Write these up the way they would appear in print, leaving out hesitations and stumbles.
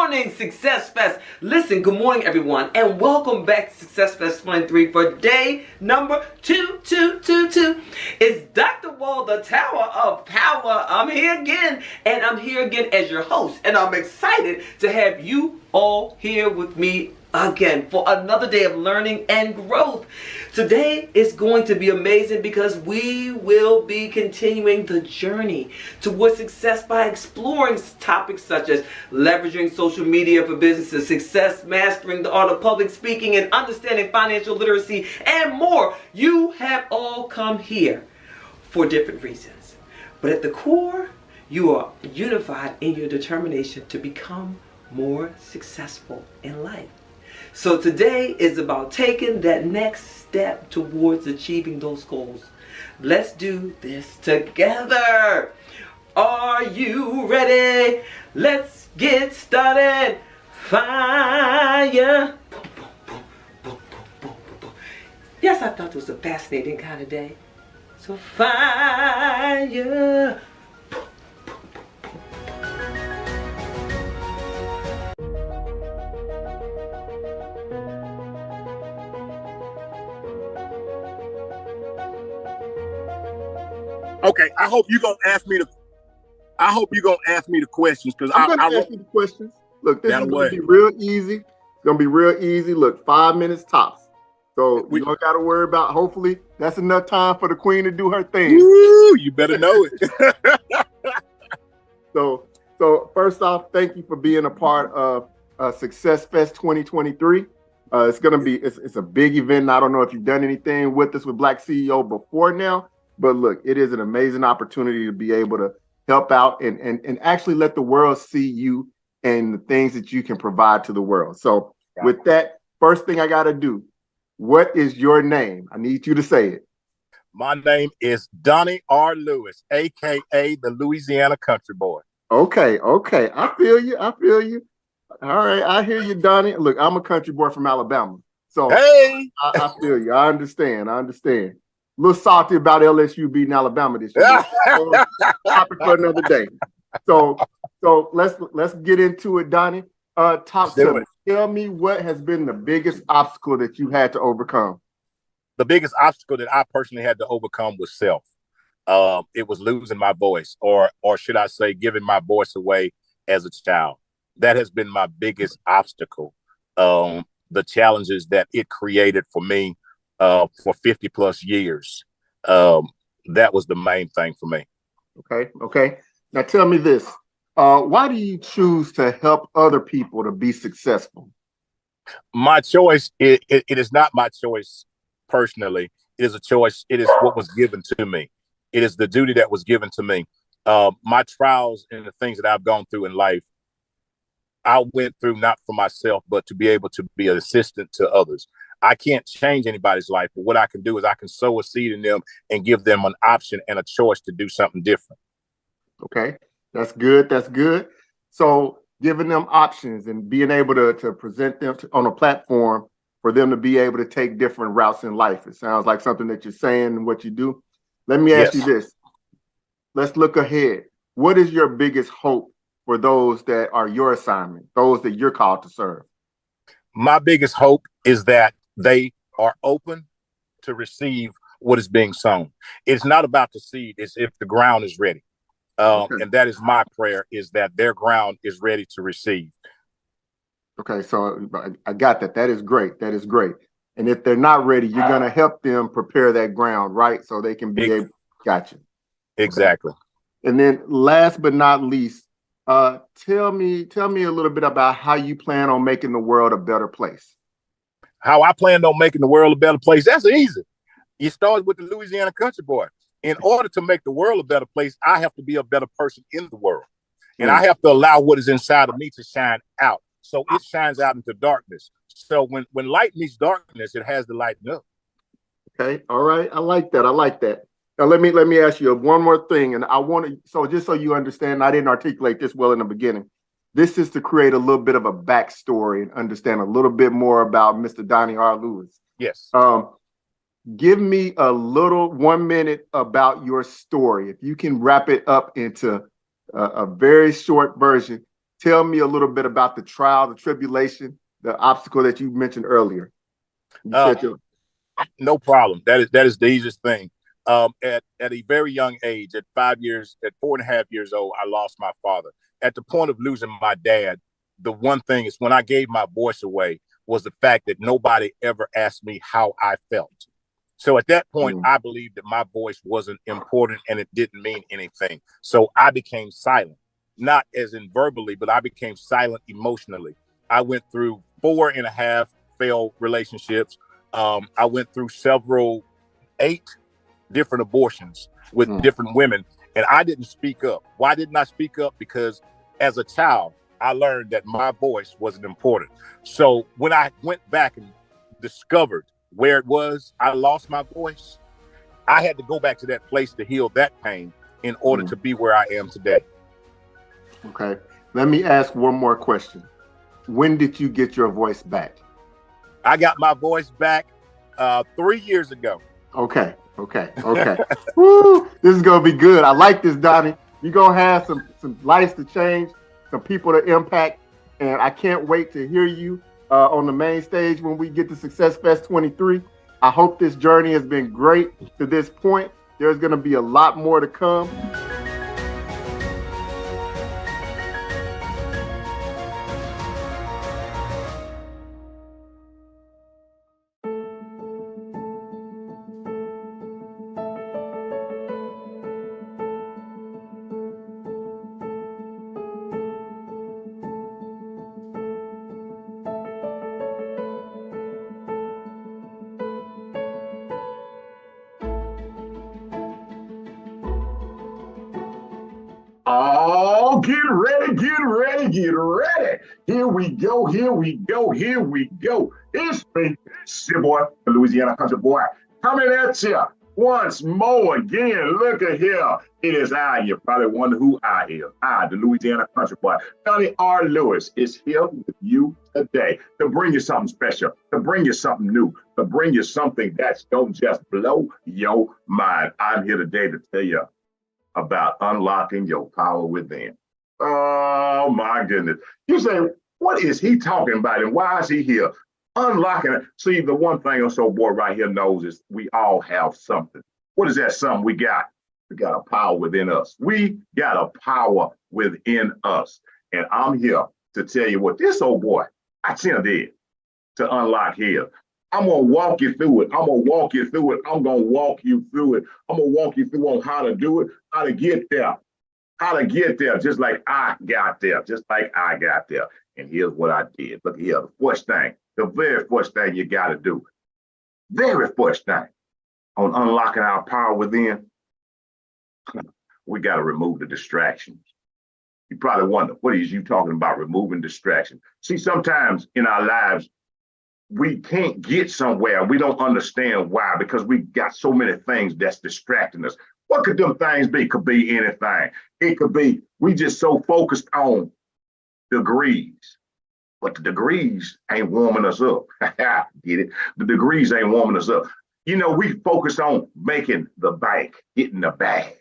morning, Success Fest. Listen, good morning, everyone, and welcome back to Success Fest 23 for day number 2222. It's Dr. Wall, the Tower of Power. I'm here again, and I'm here again as your host, and I'm excited to have you all here with me again for another day of learning and growth. Today is going to be amazing because we will be continuing the journey towards success by exploring topics such as leveraging social media for businesses, success, mastering the art of public speaking, and understanding financial literacy, and more. You have all come here for different reasons, but at the core, you are unified in your determination to become more successful in life. So today is about taking that next step towards achieving those goals. Let's do this together. Are you ready? Let's get started. Fire. Yes, I thought it was a fascinating kind of day. So fire. Okay, I hope you're gonna ask me the questions because I'm gonna ask you the questions. Look, this is gonna be real easy. It's gonna be real easy. Look, 5 minutes tops. So you don't gotta worry about. Hopefully, that's enough time for the queen to do her thing. Woo, you better know it. So first off, thank you for being a part of SuccessFest 2023. It's gonna be it's a big event. I don't know if you've done anything with us with Black CEO before now. But look, it is an amazing opportunity to be able to help out and actually let the world see you and the things that you can provide to the world. So with that, first thing I got to do, what is your name? I need you to say it. My name is Donnie R. Lewis, a.k.a. the Louisiana Country Boy. Okay. I feel you. All right. I hear you, Donnie. Look, I'm a country boy from Alabama. So hey, I feel you. I understand. A little salty about LSU beating Alabama this year. Topic for another day. So let's get into it, Donnie. Talk to me. Tell me what has been the biggest obstacle that you had to overcome. The biggest obstacle that I personally had to overcome was self. It was losing my voice, or should I say, giving my voice away as a child. That has been my biggest obstacle. The challenges that it created for me. For 50 plus years. That was the main thing for me. Okay. Now tell me this. Why do you choose to help other people to be successful? My choice, it is not my choice personally. It is a choice. It is what was given to me. It is the duty that was given to me. My trials and the things that I've gone through in life, I went through not for myself, but to be able to be an assistant to others. I can't change anybody's life, but what I can do is I can sow a seed in them and give them an option and a choice to do something different. Okay, that's good. So giving them options and being able to present them on a platform for them to be able to take different routes in life. It sounds like something that you're saying and what you do. Let me ask you this. Let's look ahead. What is your biggest hope for those that are your assignment, those that you're called to serve? My biggest hope is that they are open to receive what is being sown. It's not about the seed, it's if the ground is ready. And that is my prayer, is that their ground is ready to receive. Okay, so I got that. That is great. And if they're not ready, you're going to help them prepare that ground, right? So they can be able. Gotcha. Exactly. Okay. And then last but not least, tell me a little bit about how you plan on making the world a better place. How I plan on making the world a better place? That's easy. You start with the Louisiana Country Boy. In order to make the world a better place, I have to be a better person in the world. And I have to allow what is inside of me to shine out. So it shines out into darkness. So when light meets darkness, it has to lighten up. Okay. All right. I like that. Now let me ask you one more thing. And I want to, so just so you understand, I didn't articulate this well in the beginning. This is to create a little bit of a backstory and understand a little bit more about Mr. Donnie R. Lewis. Yes. Give me a little 1 minute about your story. If you can wrap it up into a very short version, Tell me a little bit about the trial, the tribulation, the obstacle that you mentioned earlier. You said No problem. That is the easiest thing. At a very young age, at 5 years, at 4.5 years old, I lost my father. At the point of losing my dad, the one thing is when I gave my voice away was the fact that nobody ever asked me how I felt. So at that point, I believed that my voice wasn't important and it didn't mean anything. So I became silent, not as in verbally, but I became silent emotionally. I went through 4.5 failed relationships. I went through several 8 different abortions with different women, and I didn't speak up. Why didn't I speak up? Because as a child, I learned that my voice wasn't important. So when I went back and discovered where it was I lost my voice, I had to go back to that place to heal that pain in order to be where I am today. Okay. Let me ask one more question. When did you get your voice back? I got my voice back 3 years ago. Okay. Woo, this is gonna be good. I like this, Donnie. You're gonna have some lives to change, some people to impact, and I can't wait to hear you on the main stage when we get to Success Fest 23. I hope this journey has been great to this point. There's gonna be a lot more to come. Oh, get ready, get ready, get ready. Here we go, here we go, here we go. It's me, it's your boy, the Louisiana Country Boy, coming at you once more again. Look at here. It is I. You probably wonder who I am. I, the Louisiana Country Boy, Donnie R. Lewis, is here with you today to bring you something special, to bring you something new, to bring you something that's going to just blow your mind. I'm here today to tell you about unlocking your power within. Oh my goodness. You say, what is he talking about and why is he here? Unlocking it. See, the one thing us old boy right here knows is we all have something. What is that something we got? We got a power within us. We got a power within us. And I'm here to tell you what this old boy, I did to unlock his. I'm going to walk you through it. I'm going to walk you through it. I'm going to walk you through it. I'm going to walk you through on how to do it, how to get there, just like I got there, And here's what I did. Look here, the very first thing you got to do, very first thing on unlocking our power within, we got to remove the distractions. You probably wonder, what is you talking about removing distractions? See, sometimes in our lives, we can't get somewhere. We don't understand why, because we got so many things that's distracting us. What could them things be? Could be anything. It could be we just so focused on degrees, but the degrees ain't warming us up. Get it? The degrees ain't warming us up. You know, we focus on making the bank, getting the bag.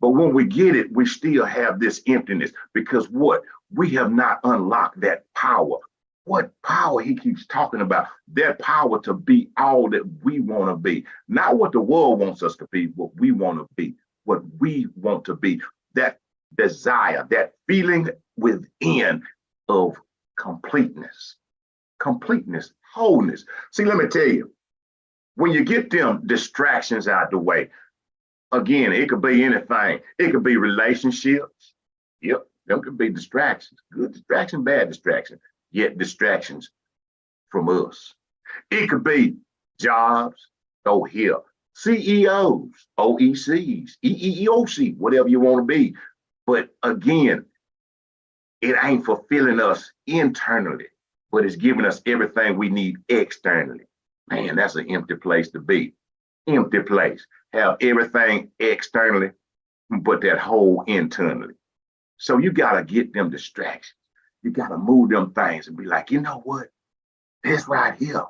But when we get it, we still have this emptiness because what? We have not unlocked that power. What power he keeps talking about, that power to be all that we want to be, not what the world wants us to be, what we want to be, what we want to be, that desire, that feeling within of completeness, wholeness. See, let me tell you, when you get them distractions out the way, again, it could be anything. It could be relationships. Yep, them could be distractions, good distraction, bad distraction. Yet distractions from us. It could be jobs, here, CEOs, OECs, EEOC, whatever you want to be. But again, it ain't fulfilling us internally, but it's giving us everything we need externally. Man, that's an empty place to be. Empty place. Have everything externally, but that hole internally. So you got to get them distractions. You got to move them things and be like, you know what? This right here.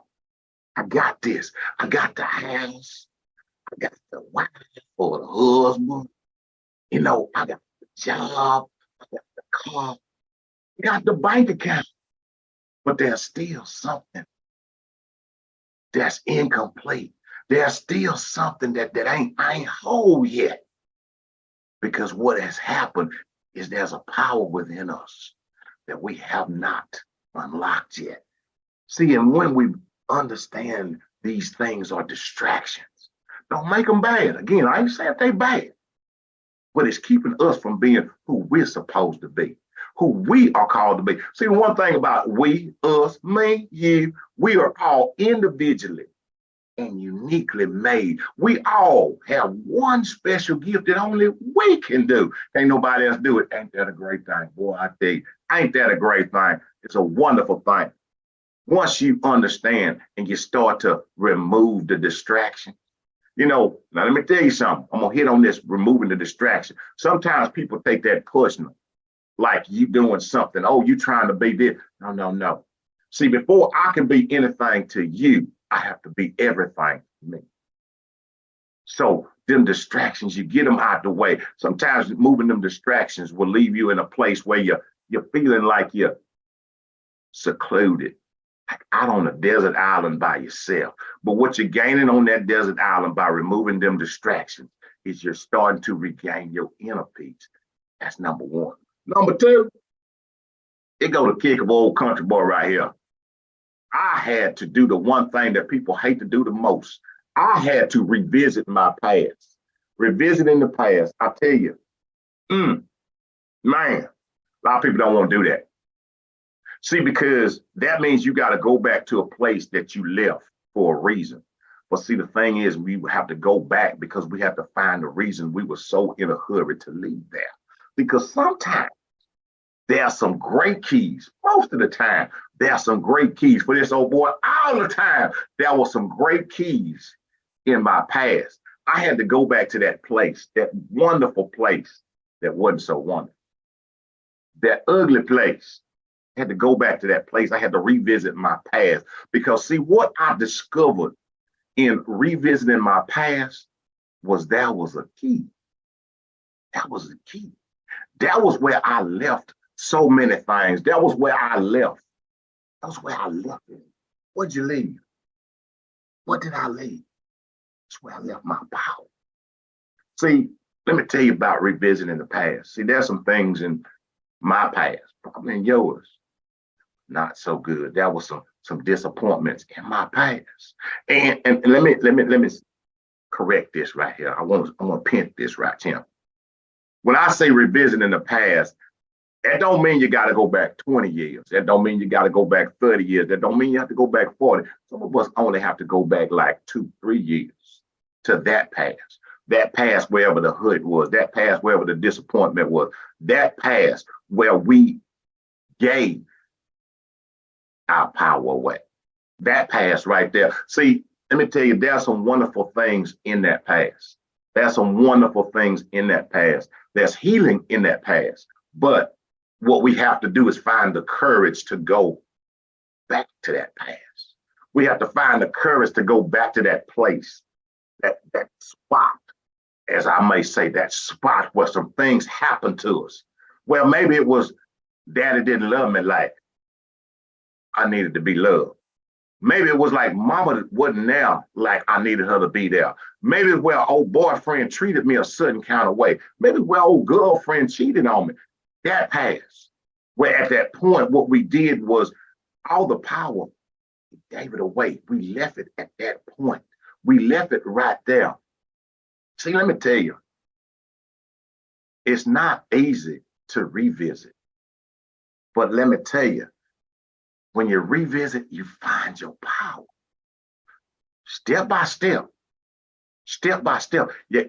I got this. I got the house. I got the wife or the husband. You know, I got the job. I got the car. got the bank account, but there's still something that's incomplete. There's still something that ain't whole yet. Because what has happened is there's a power within us that we have not unlocked yet. See, and when we understand these things are distractions, don't make them bad. Again, I ain't saying they bad, but it's keeping us from being who we're supposed to be, who we are called to be. See, one thing about we, us, me, you, we are all individually and uniquely made. We all have one special gift that only we can do. Ain't nobody else do it. Ain't that a great thing? Boy, I tell you, ain't that a great thing? It's a wonderful thing. Once you understand and you start to remove the distraction, now let me tell you something. I'm gonna hit on this, removing the distraction. Sometimes people take that personal, like you doing something. Oh, you trying to be this. No. See, before I can be anything to you, I have to be everything to me. So them distractions, you get them out the way. Sometimes moving them distractions will leave you in a place where you're feeling like you're secluded, like out on a desert island by yourself. But what you're gaining on that desert island by removing them distractions is you're starting to regain your inner peace. That's number one. Number two, it go to kick of old country boy right here. I had to do the one thing that people hate to do the most. I had to revisit my past. Revisiting the past, I tell you, man, a lot of people don't want to do that. See, because that means you got to go back to a place that you left for a reason. But see, the thing is, we have to go back because we have to find the reason we were so in a hurry to leave there. Because sometimes there are some great keys. Most of the time, there are some great keys for this old boy. All the time, there were some great keys in my past. I had to go back to that place, that wonderful place that wasn't so wonderful. That ugly place. I had to go back to that place. I had to revisit my past because see, what I discovered in revisiting my past was there was a key. That was the key. That was where I left so many things. That was where I left. That was where I left it. What'd you leave? What did I leave? That's where I left my power. See, let me tell you about revisiting the past. See, there's some things in my past, probably in yours, not so good. There was some disappointments in my past. And let me correct this right here. I want to pin this right here. When I say revisiting the past, that don't mean you got to go back 20 years. That don't mean you got to go back 30 years. That don't mean you have to go back 40. Some of us only have to go back like 2-3 years to that past wherever the hood was, that past wherever the disappointment was, that past where we gave our power away. That past right there. See, let me tell you, there's some wonderful things in that past. There's some wonderful things in that past. There's healing in that past. But what we have to do is find the courage to go back to that past. We have to find the courage to go back to that place, that spot, as I may say, that spot where some things happened to us. Well, maybe it was daddy didn't love me like I needed to be loved. Maybe it was like mama wasn't there like I needed her to be there. Maybe it's where old boyfriend treated me a certain kind of way. Maybe where old girlfriend cheated on me. That past, where at that point, what we did was all the power, we gave it away. We left it at that point. We left it right there. See, let me tell you, it's not easy to revisit. But let me tell you, when you revisit, you find your power. Step by step. Step by step. Yeah.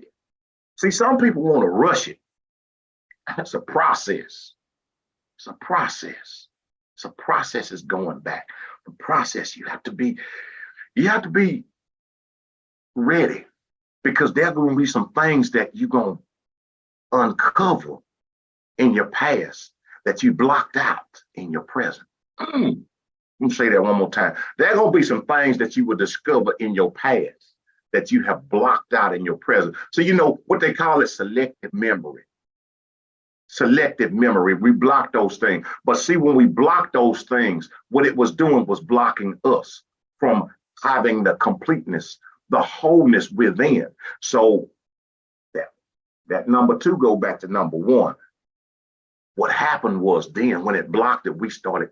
See, some people want to rush it. It's a process. It's a process. It's a process is going back. The process, you have to be ready, because there are going to be some things that you're going to uncover in your past that you blocked out in your present. Let me say that one more time. There are going to be some things that you will discover in your past that you have blocked out in your present. So you know what they call it, selective memory. selective memory. We block those things. But see, when we block those things, what it was doing was blocking us from having the completeness, the wholeness within. So that number two go back to number one. What happened was then when it blocked it, we started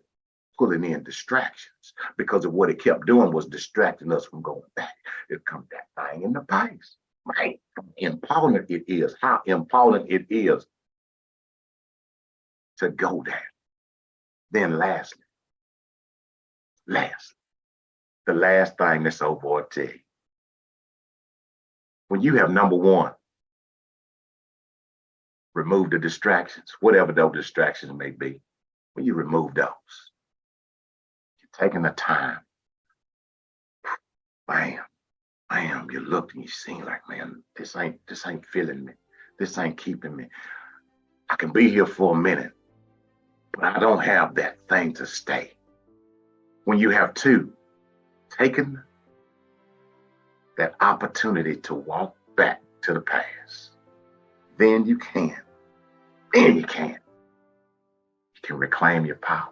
pulling in distractions because of what it kept doing was distracting us from going back. It comes that thing in the place, right? How important it is, how important it is to go there. Then lastly, the last thing that's over to you. When you have number one, remove the distractions, whatever those distractions may be. When you remove those, you're taking the time. Bam, you look and you see like, man, this ain't filling me. This ain't keeping me. I can be here for a minute, but I don't have that thing to stay. When you have two, taken that opportunity to walk back to the past, then you can reclaim your power.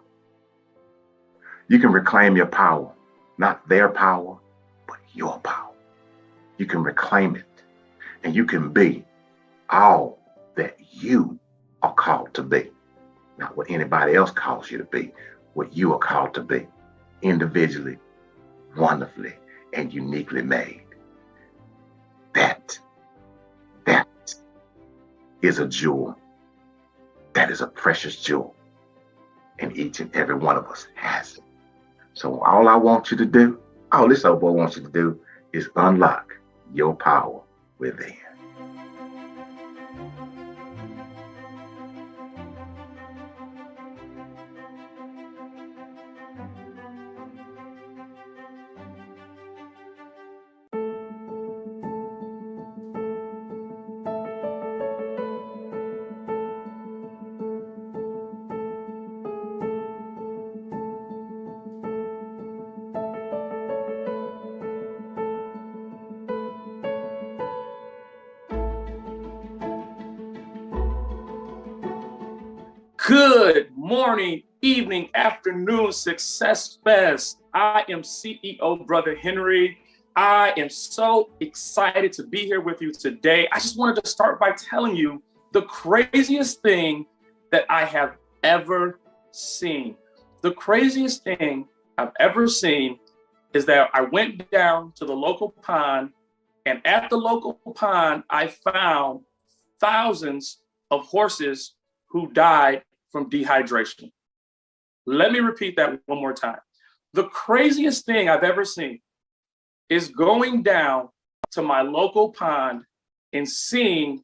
You can reclaim your power, not their power, but your power. You can reclaim it and you can be all that you are called to be. Not what anybody else calls you to be, what you are called to be, individually, wonderfully, and uniquely made. That is a jewel. That is a precious jewel. And each and every one of us has it. So all I want you to do, all this old boy wants you to do is unlock your power within. Good morning, evening, afternoon, Success Fest. I am CEO Brother Henry. I am so excited to be here with you today. I just wanted to start by telling you the craziest thing that I have ever seen. The craziest thing I've ever seen is that I went down to the local pond, and at the local pond, I found thousands of horses who died from dehydration. Let me repeat that one more time. The craziest thing I've ever seen is going down to my local pond and seeing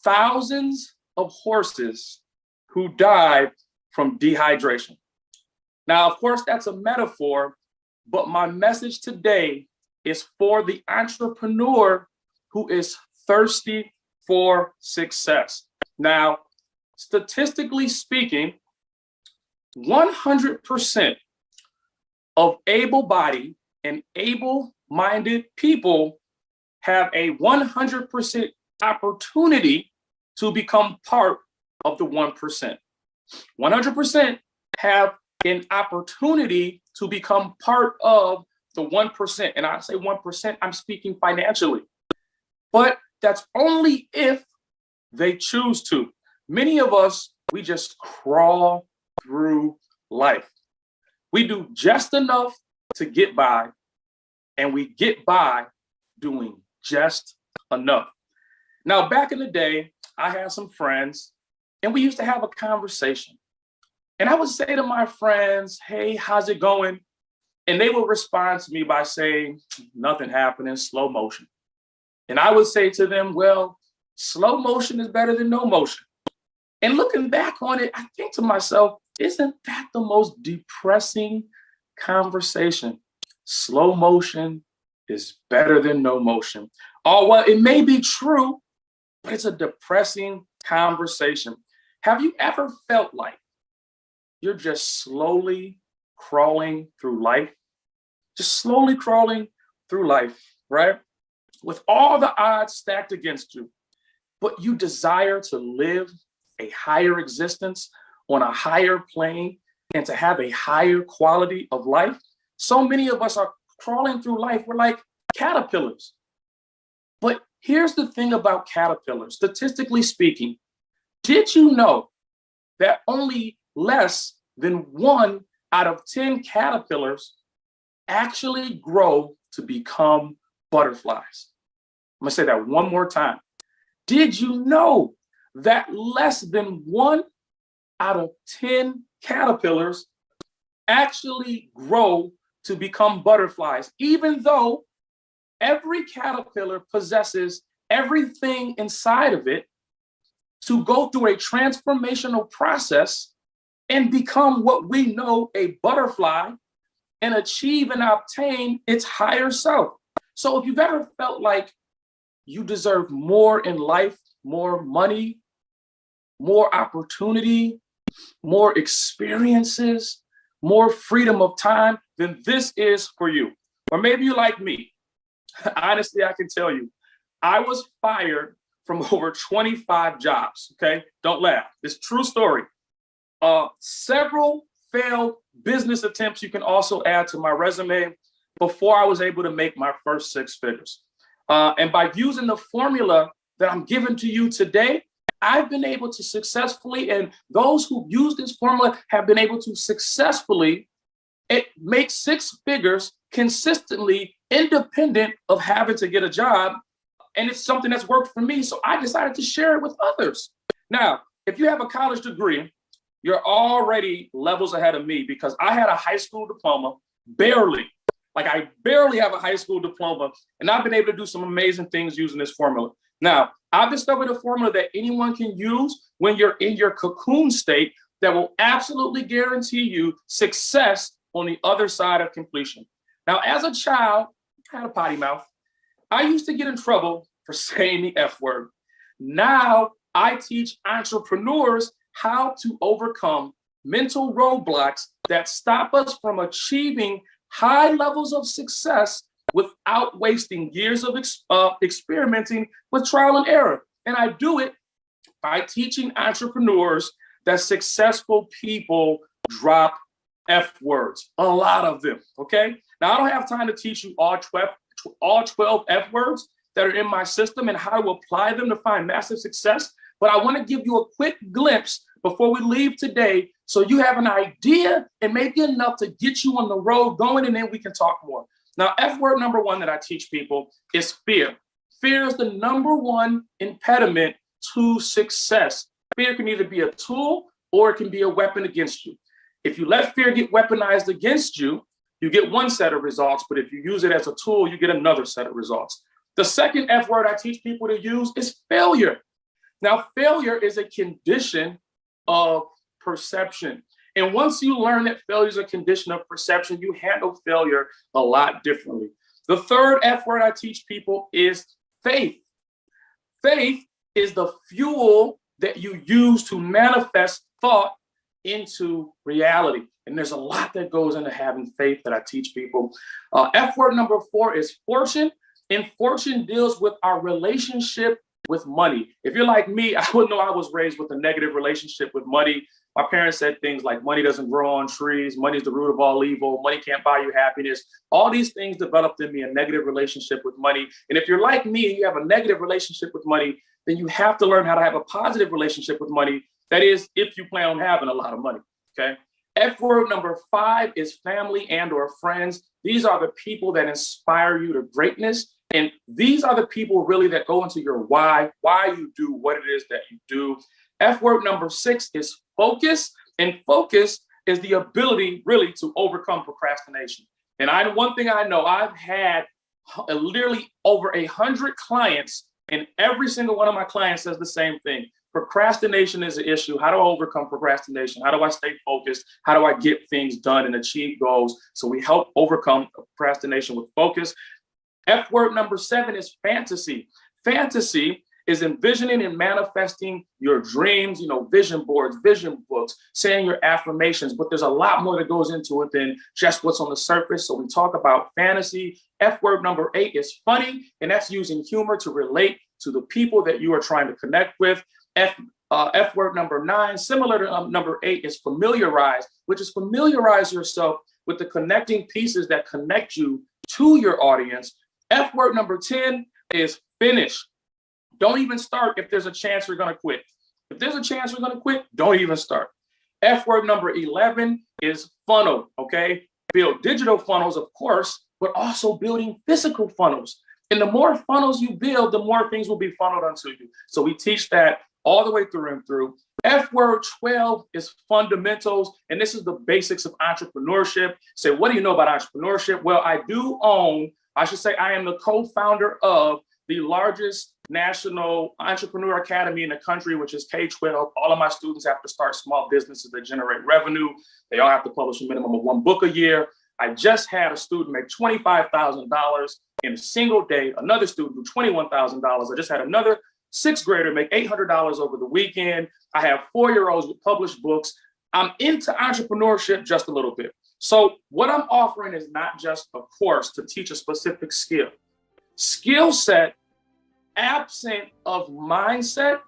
thousands of horses who died from dehydration. Now, of course, that's a metaphor, but my message today is for the entrepreneur who is thirsty for success. Now, statistically speaking, 100% of able-bodied and able-minded people have a 100% opportunity to become part of the 1%. 100% have an opportunity to become part of the 1%. And I say 1%, I'm speaking financially. But that's only if they choose to. Many of us, we just crawl through life. We do just enough to get by, and we get by doing just enough. Now, back in the day, I had some friends, and we used to have a conversation. And I would say to my friends, hey, how's it going? And they would respond to me by saying, nothing happening, slow motion. And I would say to them, well, slow motion is better than no motion. And looking back on it, I think to myself, isn't that the most depressing conversation? Slow motion is better than no motion. Oh, well, it may be true, but it's a depressing conversation. Have you ever felt like you're just slowly crawling through life? Just slowly crawling through life, right? With all the odds stacked against you, but you desire to live a higher existence on a higher plane and to have a higher quality of life. So many of us are crawling through life. We're like caterpillars. But here's the thing about caterpillars. Statistically speaking, did you know that only less than 1 out of 10 caterpillars actually grow to become butterflies? I'm gonna say that one more time. Did you know that less than 1 out of 10 caterpillars actually grow to become butterflies, even though every caterpillar possesses everything inside of it to go through a transformational process and become what we know a butterfly and achieve and obtain its higher self. So if you've ever felt like you deserve more in life, more money, more opportunity, more experiences, more freedom of time, then this is for you. Or maybe you like me. Honestly, I can tell you, I was fired from over 25 jobs, okay? Don't laugh, it's a true story. Several failed business attempts you can also add to my resume before I was able to make my first 6 figures. And by using the formula that I'm giving to you today, I've been able to successfully, and those who use this formula have been able to successfully make 6 figures consistently, independent of having to get a job. And it's something that's worked for me. So I decided to share it with others. Now, if you have a college degree, you're already levels ahead of me because I had a high school diploma, barely. Like I barely have a high school diploma, and I've been able to do some amazing things using this formula. Now, I've discovered a formula that anyone can use when you're in your cocoon state that will absolutely guarantee you success on the other side of completion. Now, as a child, I had a potty mouth. I used to get in trouble for saying the F word. Now, I teach entrepreneurs how to overcome mental roadblocks that stop us from achieving high levels of success without wasting years of experimenting with trial and error. And I do it by teaching entrepreneurs that successful people drop F words, a lot of them, okay? Now, I don't have time to teach you all 12 F words that are in my system and how to apply them to find massive success, but I want to give you a quick glimpse before we leave today so you have an idea and maybe enough to get you on the road going, and then we can talk more. Now, F word number 1 that I teach people is fear. Fear is the number 1 impediment to success. Fear can either be a tool or it can be a weapon against you. If you let fear get weaponized against you, you get one set of results, but if you use it as a tool, you get another set of results. The second F word I teach people to use is failure. Now, failure is a condition of perception. And once you learn that failure is a condition of perception, you handle failure a lot differently. The third F word I teach people is faith. Faith is the fuel that you use to manifest thought into reality. And there's a lot that goes into having faith that I teach people. F word number 4 is fortune. And fortune deals with our relationship with money. If you're like me, I would know I was raised with a negative relationship with money. My parents said things like money doesn't grow on trees, money is the root of all evil, money can't buy you happiness. All these things developed in me a negative relationship with money. And if you're like me and you have a negative relationship with money, then you have to learn how to have a positive relationship with money. That is, if you plan on having a lot of money, okay? F word number 5 is family and or friends. These are the people that inspire you to greatness. And these are the people really that go into your why you do what it is that you do. F word number 6 is focus. And focus is the ability really to overcome procrastination. And one thing I know, I've had literally over 100 clients, and every single one of my clients says the same thing. Procrastination is an issue. How do I overcome procrastination? How do I stay focused? How do I get things done and achieve goals? So we help overcome procrastination with focus. F word number 7 is fantasy. Fantasy is envisioning and manifesting your dreams, vision boards, vision books, saying your affirmations, but there's a lot more that goes into it than just what's on the surface. So we talk about fantasy. F word number 8 is funny, and that's using humor to relate to the people that you are trying to connect with. F F word number 9, similar to number 8, is familiarize, which is familiarize yourself with the connecting pieces that connect you to your audience. F word number 10 is finish. Don't even start if there's a chance you're going to quit. If there's a chance you're going to quit, don't even start. F word number 11 is funnel, okay? Build digital funnels, of course, but also building physical funnels. And the more funnels you build, the more things will be funneled onto you. So we teach that all the way through and through. F word 12 is fundamentals, and this is the basics of entrepreneurship. Say, what do you know about entrepreneurship? Well, I am the co-founder of the largest national entrepreneur academy in the country, which is K-12. All of my students have to start small businesses that generate revenue. They all have to publish a minimum of 1 book a year. I just had a student make $25,000 in a single day, another student do $21,000. I just had another 6th grader make $800 over the weekend. I have 4-year-olds with published books. I'm into entrepreneurship just a little bit. So what I'm offering is not just a course to teach a specific skill. Skill set absent of mindset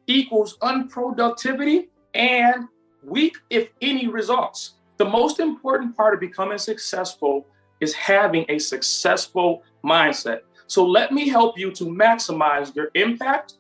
equals unproductivity and weak, if any, results. The most important part of becoming successful is having a successful mindset. So let me help you to maximize your impact,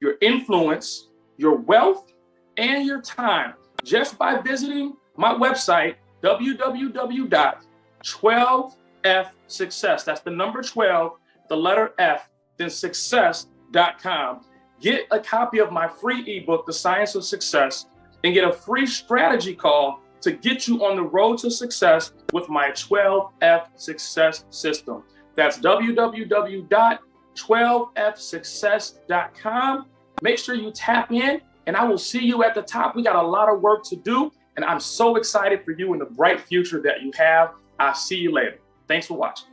your influence, your wealth, and your time just by visiting my website, www.12fsuccess. That's the number 12, the letter F, then success.com. Get a copy of my free ebook, The Science of Success, and get a free strategy call to get you on the road to success with my 12F success system. That's www.12fsuccess.com. Make sure you tap in, and I will see you at the top. We got a lot of work to do, and I'm so excited for you and the bright future that you have. I'll see you later. Thanks for watching.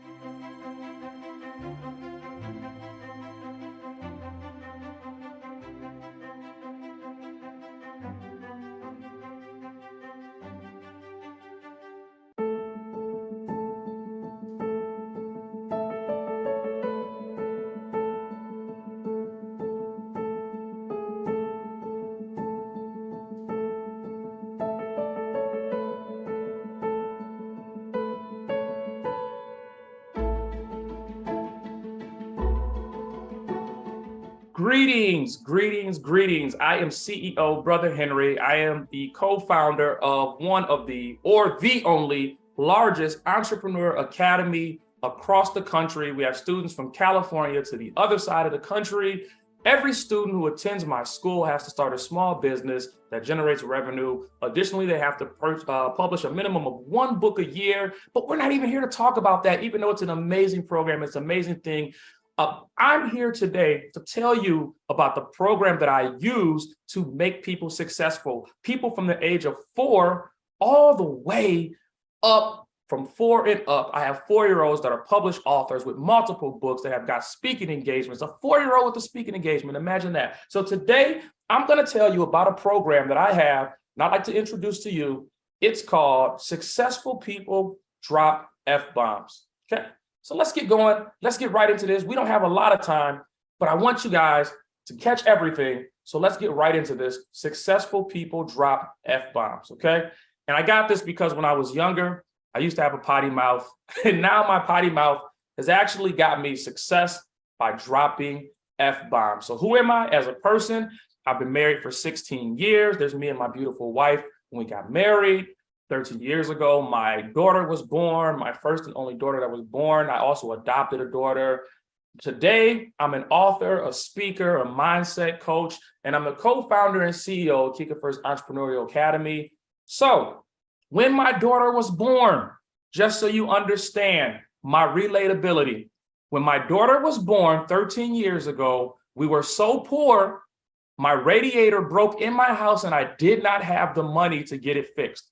Greetings, greetings, greetings. I am CEO Brother Henry. I am the co-founder of one of the only largest entrepreneur academy across the country. We have students from California to the other side of the country. Every student who attends my school has to start a small business that generates revenue. Additionally, they have to publish a minimum of 1 book a year, but we're not even here to talk about that, even though it's an amazing program. It's an amazing thing. I'm here today to tell you about the program that I use to make people successful. People from the age of 4 all the way up, from 4 and up. I have 4-year-olds that are published authors with multiple books that have got speaking engagements. A 4-year-old with a speaking engagement, imagine that. So today, I'm going to tell you about a program that I have, and I'd like to introduce to you. It's called Successful People Drop F-Bombs, okay? So let's get going. Let's get right into this. We don't have a lot of time, but I want you guys to catch everything. So let's get right into this. Successful people drop F-bombs, okay? And I got this because when I was younger, I used to have a potty mouth. And now my potty mouth has actually got me success by dropping F-bombs. So who am I as a person? I've been married for 16 years. There's me and my beautiful wife when we got married. 13 years ago, my daughter was born, my first and only daughter that was born. I also adopted a daughter. Today, I'm an author, a speaker, a mindset coach, and I'm the co-founder and CEO of Kika First Entrepreneurial Academy. So when my daughter was born, just so you understand my relatability, when my daughter was born 13 years ago, we were so poor, my radiator broke in my house and I did not have the money to get it fixed.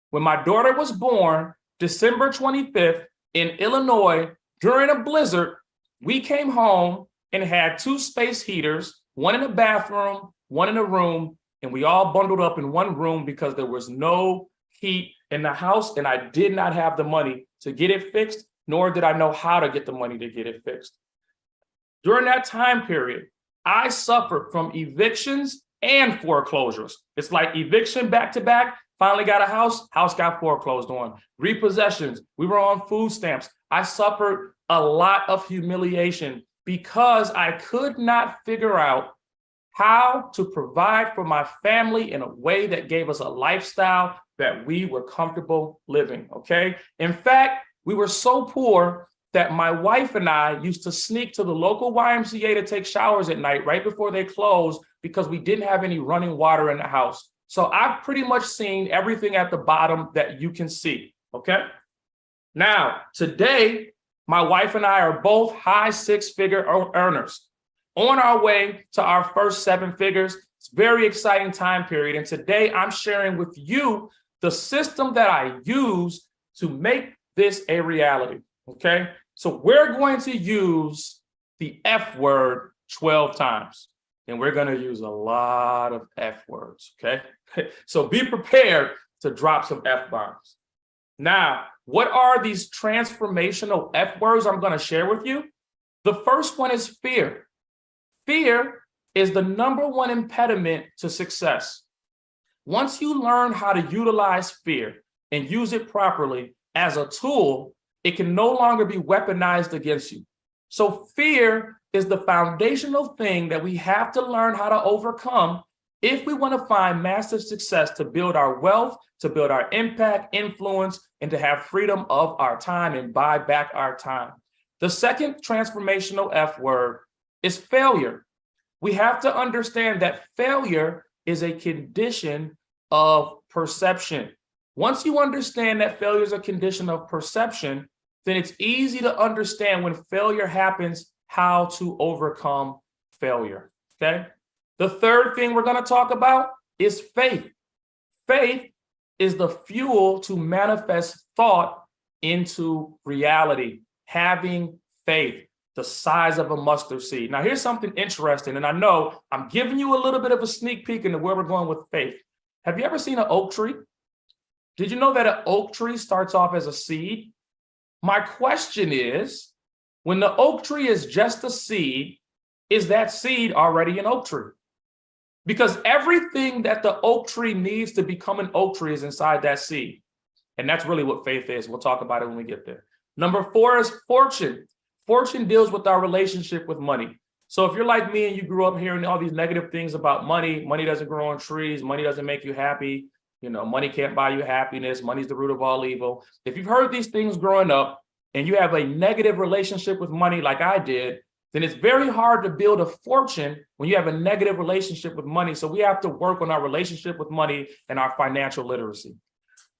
When my daughter was born, December 25th in Illinois, during a blizzard, we came home and had 2 space heaters, one in the bathroom, one in the room, and we all bundled up in one room because there was no heat in the house and I did not have the money to get it fixed, nor did I know how to get the money to get it fixed. During that time period, I suffered from evictions and foreclosures. It's like eviction back to back. Finally got a house got foreclosed on. Repossessions, we were on food stamps. I suffered a lot of humiliation because I could not figure out how to provide for my family in a way that gave us a lifestyle that we were comfortable living, okay? In fact, we were so poor that my wife and I used to sneak to the local YMCA to take showers at night right before they closed because we didn't have any running water in the house. So I've pretty much seen everything at the bottom that you can see, okay? Now, today, my wife and I are both high six-figure earners on our way to our first seven figures. It's a very exciting time period. And today I'm sharing with you the system that I use to make this a reality, okay? So we're going to use the F word 12 times, and we're going to use a lot of F words, okay? So be prepared to drop some F bombs. Now, what are these transformational F words I'm going to share with you? The first one is fear. Fear is the number one impediment to success. Once you learn how to utilize fear and use it properly as a tool, it can no longer be weaponized against you. So fear is the foundational thing that we have to learn how to overcome if we want to find massive success to build our wealth, to build our impact, influence, and to have freedom of our time and buy back our time. The second transformational F word is failure. We have to understand that failure is a condition of perception. Once you understand that failure is a condition of perception, then it's easy to understand when failure happens, how to overcome failure, okay? The third thing we're gonna talk about is faith. Faith is the fuel to manifest thought into reality, having faith, the size of a mustard seed. Now, here's something interesting, and I know I'm giving you a little bit of a sneak peek into where we're going with faith. Have you ever seen an oak tree? Did you know that an oak tree starts off as a seed? My question is, when the oak tree is just a seed, is that seed already an oak tree? Because everything that the oak tree needs to become an oak tree is inside that seed. And that's really what faith is. We'll talk about it when we get there. Number 4 is fortune. Fortune deals with our relationship with money. So if you're like me and you grew up hearing all these negative things about money, money doesn't grow on trees, money doesn't make you happy, you know, money can't buy you happiness, money's the root of all evil. If you've heard these things growing up and you have a negative relationship with money like I did, then it's very hard to build a fortune when you have a negative relationship with money. So we have to work on our relationship with money and our financial literacy.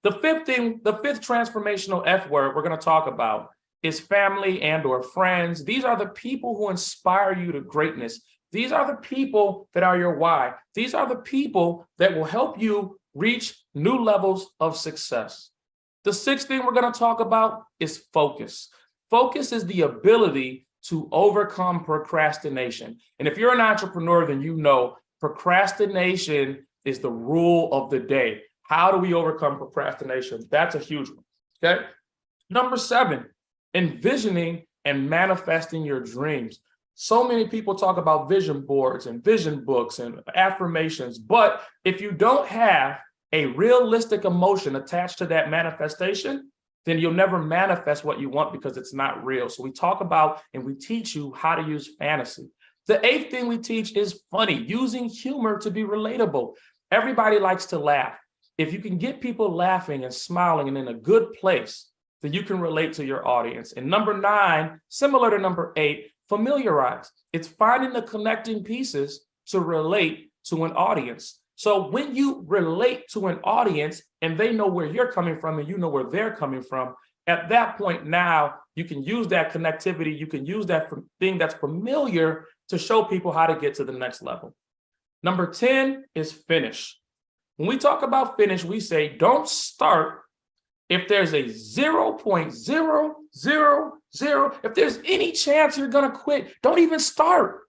The fifth transformational F word we're going to talk about is family and or friends. These are the people who inspire you to greatness. These are the people that are your why. These are the people that will help you reach new levels of success. The sixth thing we're going to talk about is focus. Focus is the ability to overcome procrastination. And if you're an entrepreneur, then you know procrastination is the rule of the day. How do we overcome procrastination? That's a huge one, okay? Number 7, envisioning and manifesting your dreams. So many people talk about vision boards and vision books and affirmations, but if you don't have a realistic emotion attached to that manifestation, then you'll never manifest what you want because it's not real. So we talk about and we teach you how to use fantasy. The 8th thing we teach is funny, using humor to be relatable. Everybody likes to laugh. If you can get people laughing and smiling and in a good place, then you can relate to your audience. And number 9, similar to number 8, familiarize. It's finding the connecting pieces to relate to an audience. So when you relate to an audience and they know where you're coming from and you know where they're coming from, at that point now you can use that connectivity, you can use that thing that's familiar to show people how to get to the next level. Number 10 is finish. When we talk about finish, we say don't start if there's a 0.000, if there's any chance you're gonna quit, don't even start.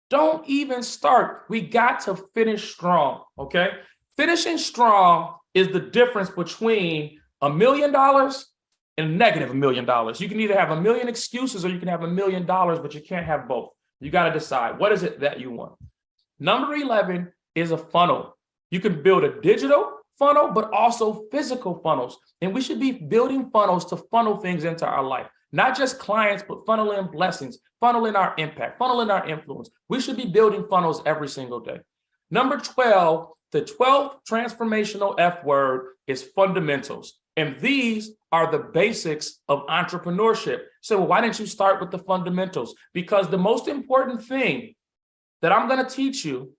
Don't even start. We got to finish strong, okay? Finishing strong is the difference between $1 million and negative $1 million. You can either have a million excuses or you can have $1 million, but you can't have both. You got to decide, what is it that you want? Number 11 is a funnel. You can build a digital funnel, but also physical funnels. And we should be building funnels to funnel things into our life, not just clients, but funnel in blessings, funnel in our impact, funnel in our influence. We should be building funnels every single day. Number 12, the 12th transformational F word is fundamentals. And these are the basics of entrepreneurship. So well, why didn't you start with the fundamentals? Because the most important thing that I'm going to teach you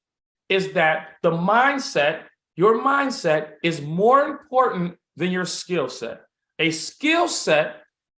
is that the mindset, your mindset is more important than your skill set. A skill set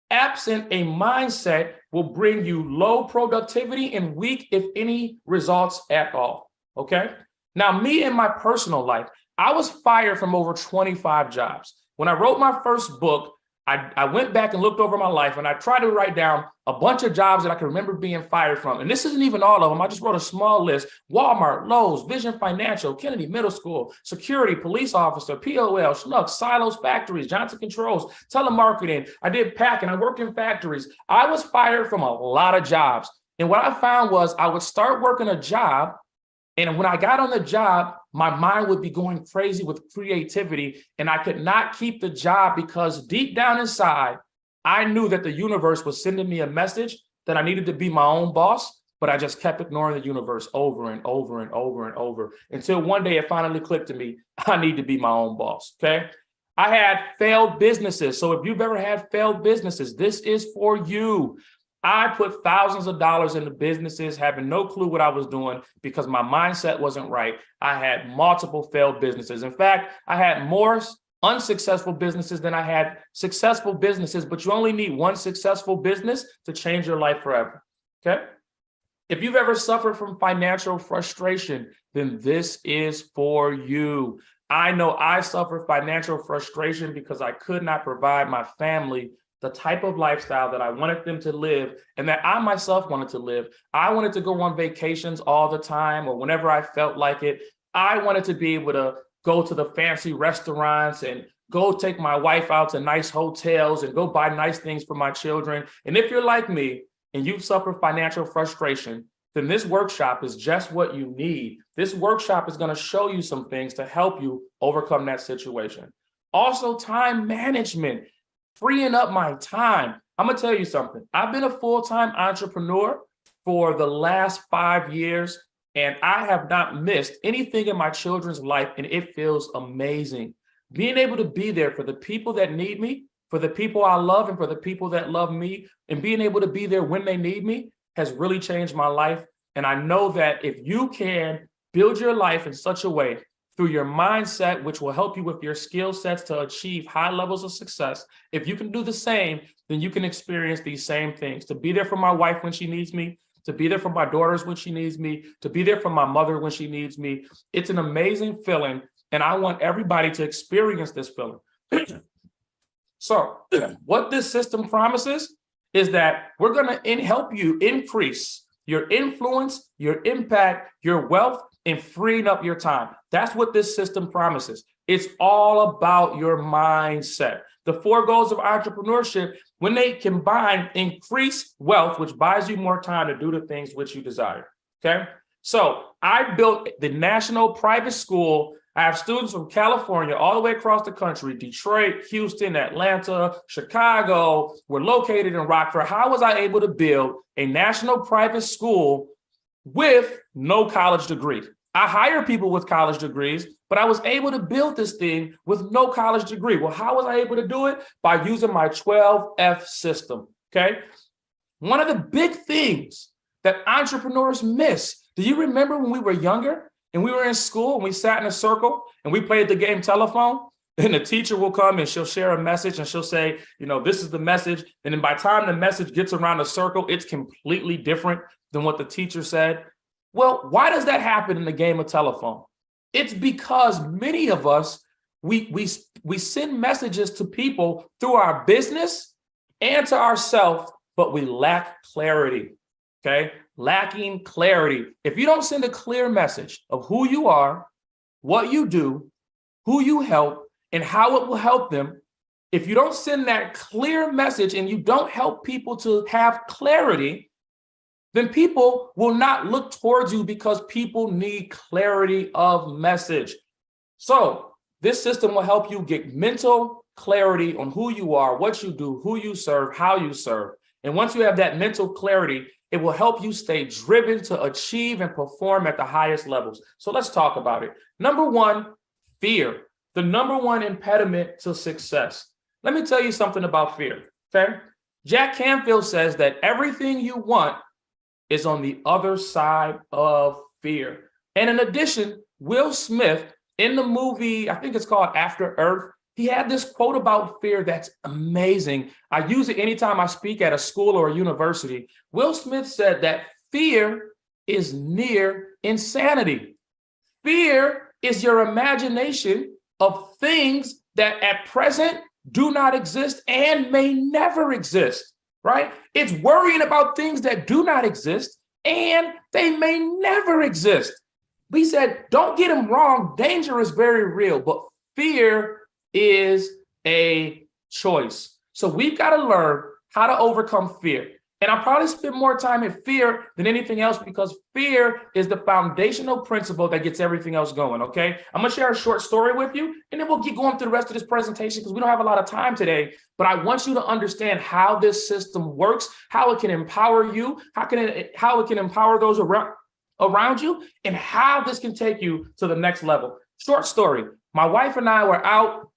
absent a mindset will bring you low productivity and weak, if any, results at all. Okay. Now, me in my personal life, I was fired from over 25 jobs. When I wrote my first book, I went back and looked over my life and I tried to write down a bunch of jobs that I can remember being fired from. And this isn't even all of them. I just wrote a small list: Walmart, Lowe's, Vision Financial, Kennedy Middle School, security, police officer, POL, Schnucks, Silos Factories, Johnson Controls, telemarketing. I did packing. I worked in factories. I was fired from a lot of jobs. And what I found was I would start working a job, and when I got on the job, my mind would be going crazy with creativity, and I could not keep the job because deep down inside, I knew that the universe was sending me a message that I needed to be my own boss, but I just kept ignoring the universe over and over and over and over until one day it finally clicked to me, I need to be my own boss, okay? I had failed businesses. So if you've ever had failed businesses, this is for you. I put thousands of dollars into businesses, having no clue what I was doing because my mindset wasn't right. I had multiple failed businesses. In fact, I had more unsuccessful businesses than I had successful businesses, but you only need one successful business to change your life forever, okay? If you've ever suffered from financial frustration, then this is for you. I know I suffered financial frustration because I could not provide my family the type of lifestyle that I wanted them to live and that I myself wanted to live. I wanted to go on vacations all the time or whenever I felt like it. I wanted to be able to go to the fancy restaurants and go take my wife out to nice hotels and go buy nice things for my children. And if you're like me and you've suffered financial frustration, then this workshop is just what you need. This workshop is going to show you some things to help you overcome that situation. Also, time management. Freeing up my time. I'm gonna tell you something. I've been a full-time entrepreneur for the last 5 years, and I have not missed anything in my children's life, and it feels amazing. Being able to be there for the people that need me, for the people I love, and for the people that love me, and being able to be there when they need me has really changed my life. And I know that if you can build your life in such a way through your mindset, which will help you with your skill sets to achieve high levels of success. If you can do the same, then you can experience these same things. To be there for my wife when she needs me, to be there for my daughters when she needs me, to be there for my mother when she needs me. It's an amazing feeling, and I want everybody to experience this feeling. So what this system promises is that we're gonna help you increase your influence, your impact, your wealth, and freeing up your time. That's what this system promises. It's all about your mindset. The 4 goals of entrepreneurship, when they combine, increase wealth, which buys you more time to do the things which you desire, okay? So I built the national private school. I have students from California all the way across the country, Detroit, Houston, Atlanta, Chicago. We're located in Rockford. How was I able to build a national private school with no college degree? I hire people with college degrees, but I was able to build this thing with no college degree. Well, how was I able to do it? By using my 12F system, okay? One of the big things that entrepreneurs miss, do you remember when we were younger and we were in school and we sat in a circle and we played the game telephone? And the teacher will come and she'll share a message and she'll say, you know, this is the message. And then by the time the message gets around the circle, it's completely different than what the teacher said. Well, why does that happen in the game of telephone? It's because many of us, we send messages to people through our business and to ourselves, but we lack clarity, okay? Lacking clarity. If you don't send a clear message of who you are, what you do, who you help, and how it will help them, if you don't send that clear message and you don't help people to have clarity, then people will not look towards you because people need clarity of message. So this system will help you get mental clarity on who you are, what you do, who you serve, how you serve. And once you have that mental clarity, it will help you stay driven to achieve and perform at the highest levels. So let's talk about it. Number one, fear, the number one impediment to success. Let me tell you something about fear, okay? Jack Canfield says that everything you want is on the other side of fear. And in addition, Will Smith, in the movie, I think it's called After Earth, he had this quote about fear that's amazing. I use it anytime I speak at a school or a university. Will Smith said that fear is near insanity. Fear is your imagination of things that at present do not exist and may never exist, right? It's worrying about things that do not exist and they may never exist. We said, don't get him wrong. Danger is very real, but fear is a choice. So we've got to learn how to overcome fear. And I'll probably spend more time in fear than anything else because fear is the foundational principle that gets everything else going, okay? I'm gonna share a short story with you and then we'll keep going through the rest of this presentation because we don't have a lot of time today, but I want you to understand how this system works, how it can empower you, how it can empower those around you, and how this can take you to the next level. Short story, my wife and I were out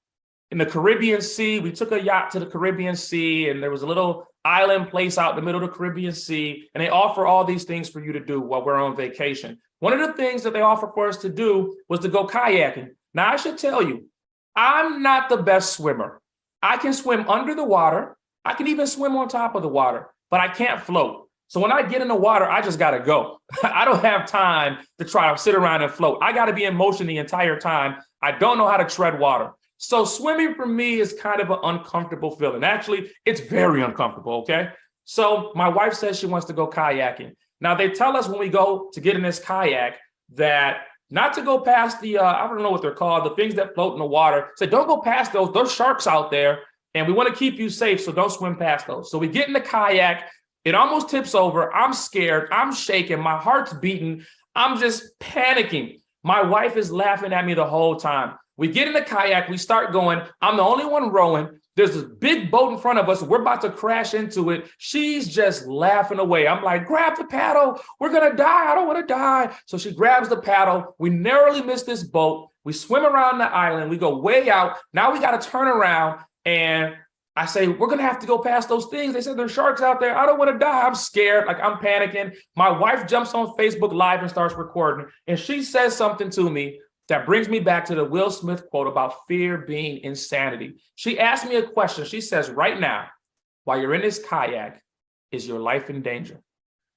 in the Caribbean Sea. We took a yacht to the Caribbean Sea and there was a little island place out in the middle of the Caribbean Sea, and they offer all these things for you to do while we're on vacation. One of the things that they offered for us to do was to go kayaking. Now, I should tell you, I'm not the best swimmer. I can swim under the water. I can even swim on top of the water, but I can't float. So when I get in the water, I just got to go. I don't have time to try to sit around and float. I got to be in motion the entire time. I don't know how to tread water. So swimming for me is kind of an uncomfortable feeling. Actually, it's very uncomfortable, okay? So my wife says she wants to go kayaking. Now they tell us when we go to get in this kayak that not to go past the, I don't know what they're called, the things that float in the water. So don't go past those. There's sharks out there and we want to keep you safe, so don't swim past those. So we get in the kayak, it almost tips over. I'm scared, I'm shaking, my heart's beating. I'm just panicking. My wife is laughing at me the whole time. We get in the kayak, we start going. I'm the only one rowing. There's this big boat in front of us. We're about to crash into it. She's just laughing away. I'm like, grab the paddle. We're going to die. I don't want to die. So she grabs the paddle. We narrowly miss this boat. We swim around the island. We go way out. Now we got to turn around. And I say, we're going to have to go past those things. They said there's sharks out there. I don't want to die. I'm scared. Like, I'm panicking. My wife jumps on Facebook Live and starts recording. And she says something to me that brings me back to the Will Smith quote about fear being insanity. She asked me a question. She says, right now, while you're in this kayak, is your life in danger?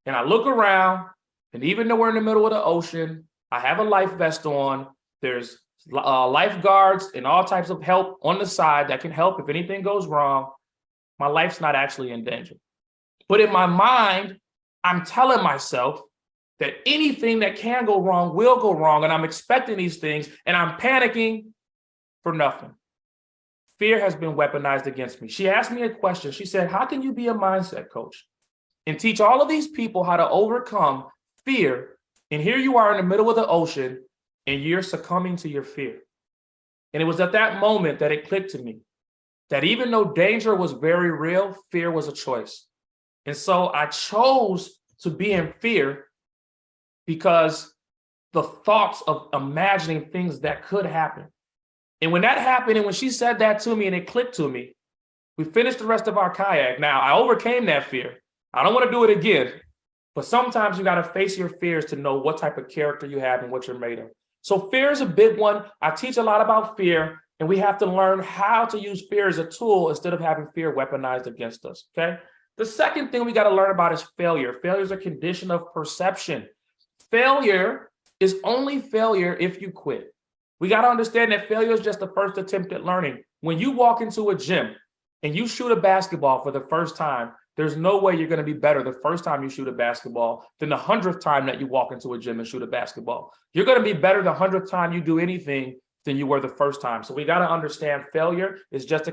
And I look around, and even though we're in the middle of the ocean, I have a life vest on. There's lifeguards and all types of help on the side that can help if anything goes wrong. My life's not actually in danger. But in my mind, I'm telling myself that anything that can go wrong will go wrong, and I'm expecting these things, and I'm panicking for nothing. Fear has been weaponized against me. She asked me a question. She said, how can you be a mindset coach and teach all of these people how to overcome fear, and here you are in the middle of the ocean, and you're succumbing to your fear? And it was at that moment that it clicked to me that even though danger was very real, fear was a choice. And so I chose to be in fear because the thoughts of imagining things that could happen. And when that happened, and when she said that to me and it clicked to me, we finished the rest of our kayak. Now, I overcame that fear. I don't want to do it again, but sometimes you got to face your fears to know what type of character you have and what you're made of. So fear is a big one. I teach a lot about fear, and we have to learn how to use fear as a tool instead of having fear weaponized against us, okay? The second thing we got to learn about is failure. Failure is a condition of perception. Failure is only failure if you quit. We got to understand that failure is just the first attempt at learning. When you walk into a gym and you shoot a basketball for the first time, there's no way you're going to be better the first time you shoot a basketball than the 100th time that you walk into a gym and shoot a basketball. You're going to be better the 100th time you do anything than you were the first time. So we got to understand failure is just a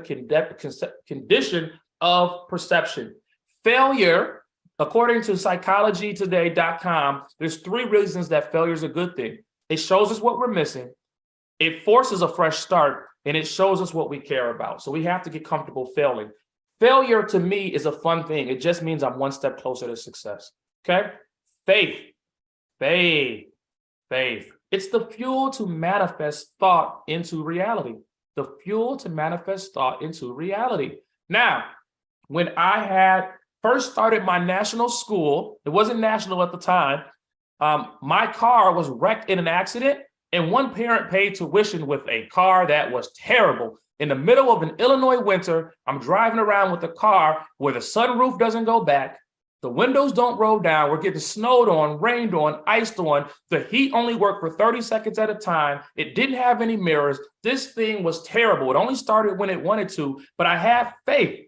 condition of perception. Failure According to psychologytoday.com, there's 3 reasons that failure is a good thing. It shows us what we're missing, it forces a fresh start, and it shows us what we care about. So we have to get comfortable failing. Failure to me is a fun thing. It just means I'm one step closer to success. Okay? Faith. It's the fuel to manifest thought into reality. The fuel to manifest thought into reality. Now, when I had first started my national school, it wasn't national at the time, my car was wrecked in an accident, and one parent paid tuition with a car that was terrible. In the middle of an Illinois winter, I'm driving around with a car where the sunroof doesn't go back, the windows don't roll down, we're getting snowed on, rained on, iced on, the heat only worked for 30 seconds at a time, it didn't have any mirrors, this thing was terrible. It only started when it wanted to, but I had faith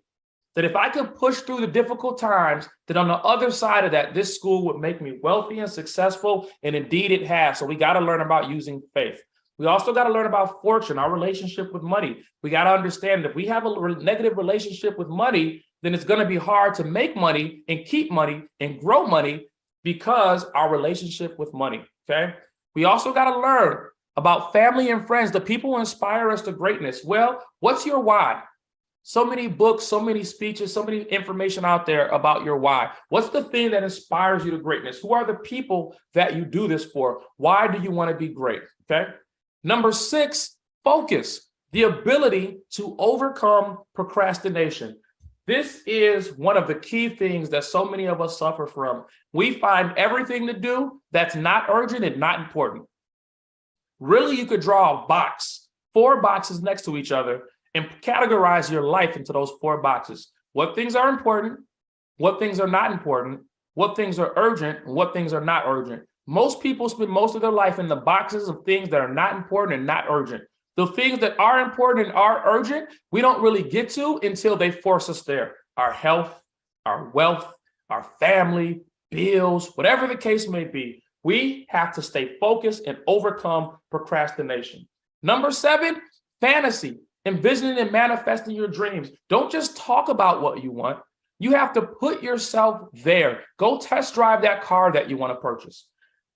that if I could push through the difficult times, that on the other side of that, this school would make me wealthy and successful, and indeed it has. So we got to learn about using faith. We also got to learn about fortune, our relationship with money. We got to understand that if we have a negative relationship with money, then it's going to be hard to make money and keep money and grow money because our relationship with money, okay? We also got to learn about family and friends, the people who inspire us to greatness. Well, what's your why? So many books, so many speeches, so many information out there about your why. What's the thing that inspires you to greatness? Who are the people that you do this for? Why do you want to be great? Okay. Number 6, focus, the ability to overcome procrastination. This is one of the key things that so many of us suffer from. We find everything to do that's not urgent and not important. Really, you could draw a box, 4 boxes next to each other, and categorize your life into those 4 boxes. What things are important, what things are not important, what things are urgent, and what things are not urgent. Most people spend most of their life in the boxes of things that are not important and not urgent. The things that are important and are urgent, we don't really get to until they force us there. Our health, our wealth, our family, bills, whatever the case may be. We have to stay focused and overcome procrastination. Number 7, fantasy. Envisioning and manifesting your dreams. Don't just talk about what you want. You have to put yourself there. Go test drive that car that you want to purchase.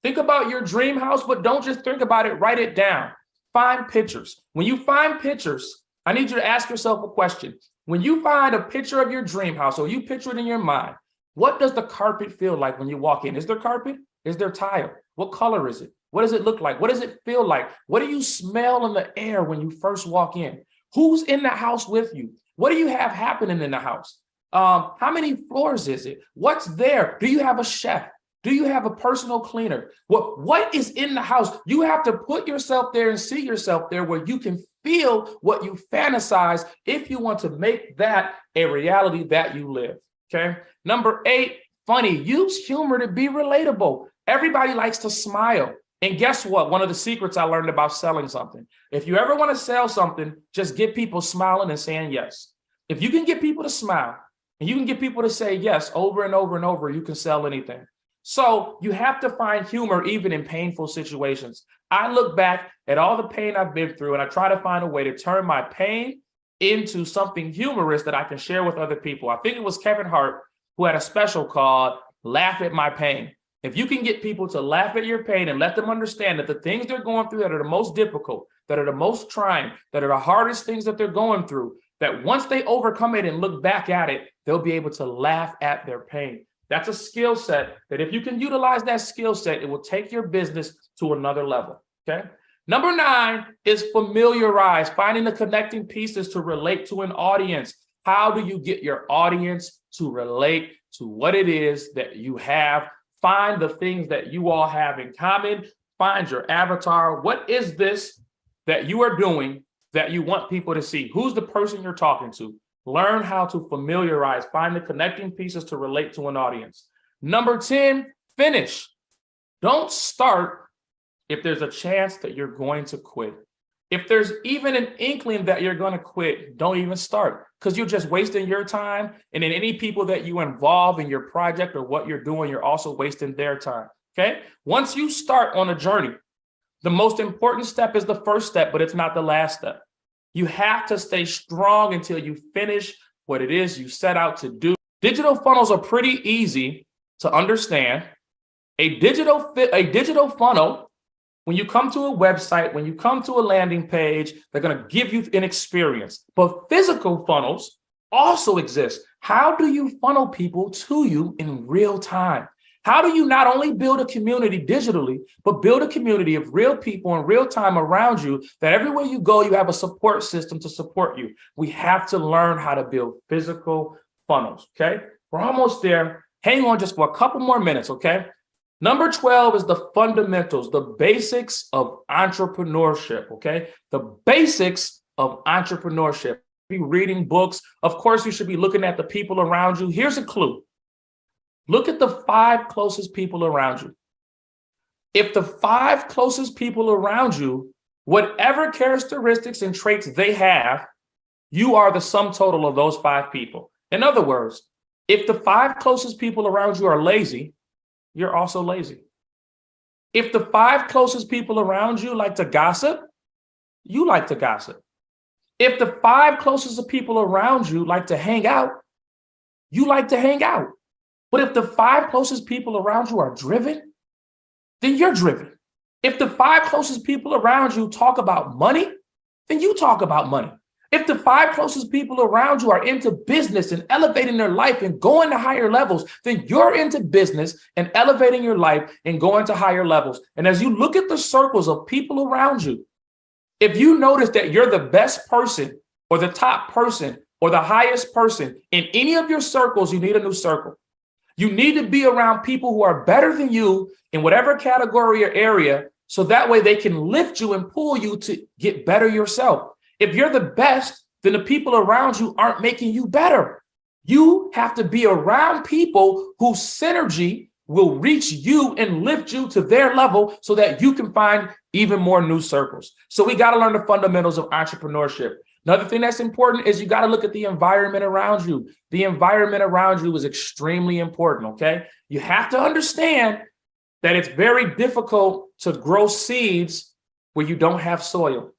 Think about your dream house, but don't just think about it. Write it down. Find pictures. When you find pictures, I need you to ask yourself a question. When you find a picture of your dream house, or you picture it in your mind, what does the carpet feel like when you walk in? Is there carpet? Is there tile? What color is it? What does it look like? What does it feel like? What do you smell in the air when you first walk in? Who's in the house with you? What do you have happening in the house? How many floors is it? What's there? Do you have a chef? Do you have a personal cleaner? What is in the house? You have to put yourself there and see yourself there where you can feel what you fantasize if you want to make that a reality that you live, okay? Number 8, funny. Use humor to be relatable. Everybody likes to smile. And guess what? One of the secrets I learned about selling something. If you ever want to sell something, just get people smiling and saying yes. If you can get people to smile and you can get people to say yes over and over and over, you can sell anything. So you have to find humor even in painful situations. I look back at all the pain I've been through and I try to find a way to turn my pain into something humorous that I can share with other people. I think it was Kevin Hart who had a special called Laugh at My Pain. If you can get people to laugh at your pain and let them understand that the things they're going through that are the most difficult, that are the most trying, that are the hardest things that they're going through, that once they overcome it and look back at it, they'll be able to laugh at their pain. That's a skill set that if you can utilize that skill set, it will take your business to another level, okay? Number 9 is familiarize, finding the connecting pieces to relate to an audience. How do you get your audience to relate to what it is that you have? Find the things that you all have in common. Find your avatar. What is this that you are doing that you want people to see? Who's the person you're talking to? Learn how to familiarize. Find the connecting pieces to relate to an audience. Number 10, finish. Don't start if there's a chance that you're going to quit. If there's even an inkling that you're going to quit, don't even start because you're just wasting your time. And then any people that you involve in your project or what you're doing, you're also wasting their time. Okay. Once you start on a journey, the most important step is the first step, but it's not the last step. You have to stay strong until you finish what it is you set out to do. Digital funnels are pretty easy to understand. A digital funnel, when you come to a website, when you come to a landing page, they're going to give you an experience. But physical funnels also exist. How do you funnel people to you in real time? How do you not only build a community digitally, but build a community of real people in real time around you, that everywhere you go, you have a support system to support you? We have to learn how to build physical funnels, okay? We're almost there. Hang on just for a couple more minutes, okay? Number 12 is the fundamentals, the basics of entrepreneurship, okay? The basics of entrepreneurship. Be reading books. Of course, you should be looking at the people around you. Here's a clue. Look at the 5 closest people around you. If the 5 closest people around you, whatever characteristics and traits they have, you are the sum total of those 5 people. In other words, if the 5 closest people around you are lazy, you're also lazy. If the 5 closest people around you like to gossip, you like to gossip. If the 5 closest people around you like to hang out, you like to hang out. But if the 5 closest people around you are driven, then you're driven. If the 5 closest people around you talk about money, then you talk about money. If the 5 closest people around you are into business and elevating their life and going to higher levels, then you're into business and elevating your life and going to higher levels. And as you look at the circles of people around you, if you notice that you're the best person or the top person or the highest person in any of your circles, you need a new circle. You need to be around people who are better than you in whatever category or area, so that way they can lift you and pull you to get better yourself. If you're the best, then the people around you aren't making you better. You have to be around people whose synergy will reach you and lift you to their level so that you can find even more new circles. So we got to learn the fundamentals of entrepreneurship. Another thing that's important is you got to look at the environment around you. The environment around you is extremely important, okay? You have to understand that it's very difficult to grow seeds where you don't have soil.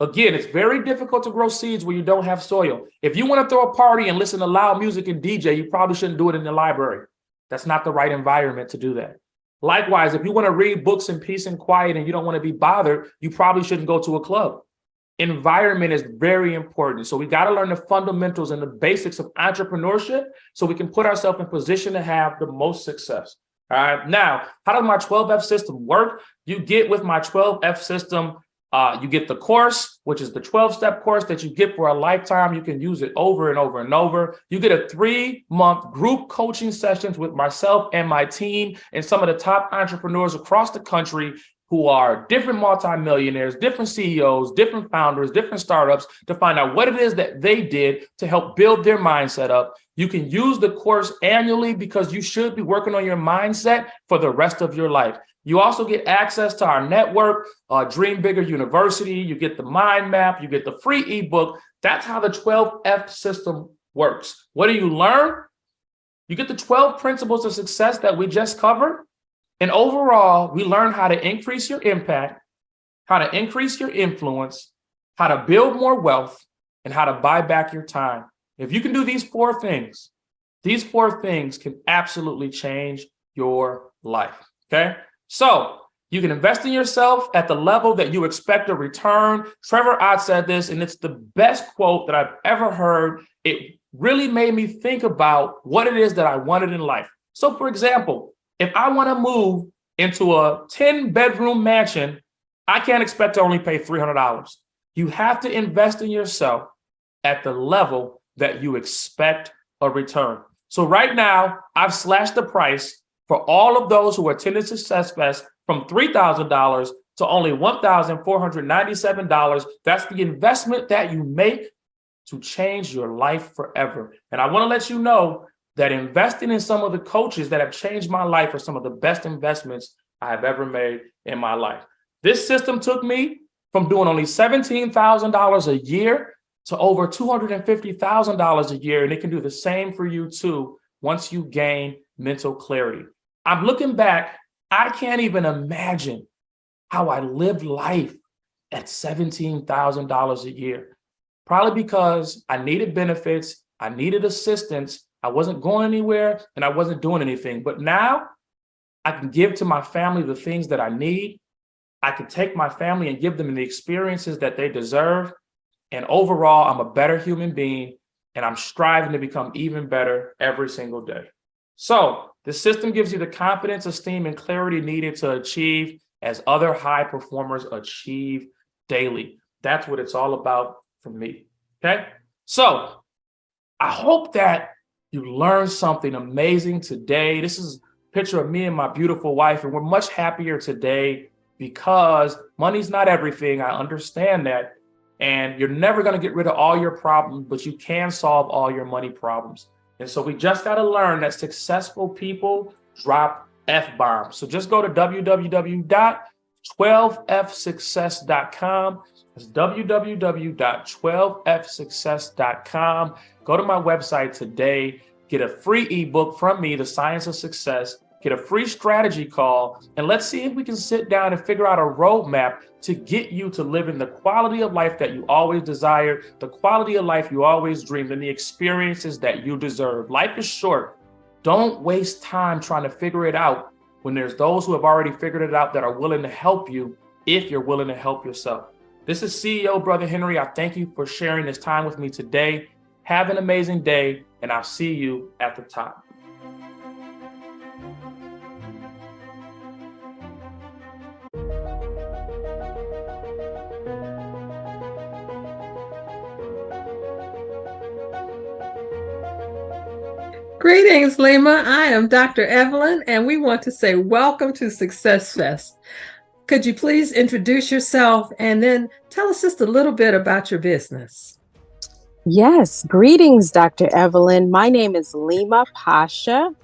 Again, it's very difficult to grow seeds where you don't have soil. If you want to throw a party and listen to loud music and DJ, you probably shouldn't do it in the library. That's not the right environment to do that. Likewise, if you want to read books in peace and quiet and you don't want to be bothered, you probably shouldn't go to a club. Environment is very important. So we got to learn the fundamentals and the basics of entrepreneurship so we can put ourselves in position to have the most success. All right. Now, how does my 12F system work? You get with my 12F system, you get the course, which is the 12-step course that you get for a lifetime. You can use it over and over and over. You get a 3-month group coaching sessions with myself and my team and some of the top entrepreneurs across the country who are different multimillionaires, different CEOs, different founders, different startups, to find out what it is that they did to help build their mindset up. You can use the course annually because you should be working on your mindset for the rest of your life. You also get access to our network, Dream Bigger University. You get the mind map. You get the free ebook. That's how the 12F system works. What do you learn? You get the 12 principles of success that we just covered. And overall, we learn how to increase your impact, how to increase your influence, how to build more wealth, and how to buy back your time. If you can do these 4 things can absolutely change your life, okay? So you can invest in yourself at the level that you expect a return. Trevor Ott said this, and it's the best quote that I've ever heard. It really made me think about what it is that I wanted in life. So for example, if I want to move into a 10-bedroom mansion, I can't expect to only pay $300. You have to invest in yourself at the level that you expect a return. So right now, I've slashed the price for all of those who attended SuccessFest from $3,000 to only $1,497. That's the investment that you make to change your life forever. And I want to let you know that investing in some of the coaches that have changed my life are some of the best investments I have ever made in my life. This system took me from doing only $17,000 a year to over $250,000 a year. And it can do the same for you too once you gain mental clarity. I'm looking back, I can't even imagine how I lived life at $17,000 a year. Probably because I needed benefits, I needed assistance, I wasn't going anywhere and I wasn't doing anything. But now I can give to my family the things that I need. I can take my family and give them the experiences that they deserve. And overall, I'm a better human being, and I'm striving to become even better every single day. So the system gives you the confidence, esteem, and clarity needed to achieve as other high performers achieve daily. That's what it's all about for me. Okay. So I hope that you learned something amazing today. This is a picture of me and my beautiful wife, and we're much happier today because money's not everything. I understand that. And you're never going to get rid of all your problems, but you can solve all your money problems. And so we just got to learn that successful people drop F-bombs. So just go to www.12fsuccess.com. That's www.12fsuccess.com. Go to my website today, get a free ebook from me, The Science of Success, get a free strategy call, and let's see if we can sit down and figure out a roadmap to get you to live in the quality of life that you always desired, the quality of life you always dreamed, and the experiences that you deserve. Life is short. Don't waste time trying to figure it out when there's those who have already figured it out that are willing to help you if you're willing to help yourself. This is CEO Brother Henry. I thank you for sharing this time with me today. Have an amazing day, and I'll see you at the top. Greetings, Lima. I am Dr. Evelyn, and we want to say welcome to Success Fest. Could you please introduce yourself and then tell us just a little bit about your business? Yes, greetings, Dr. Evelyn. My name is Lima Pasha.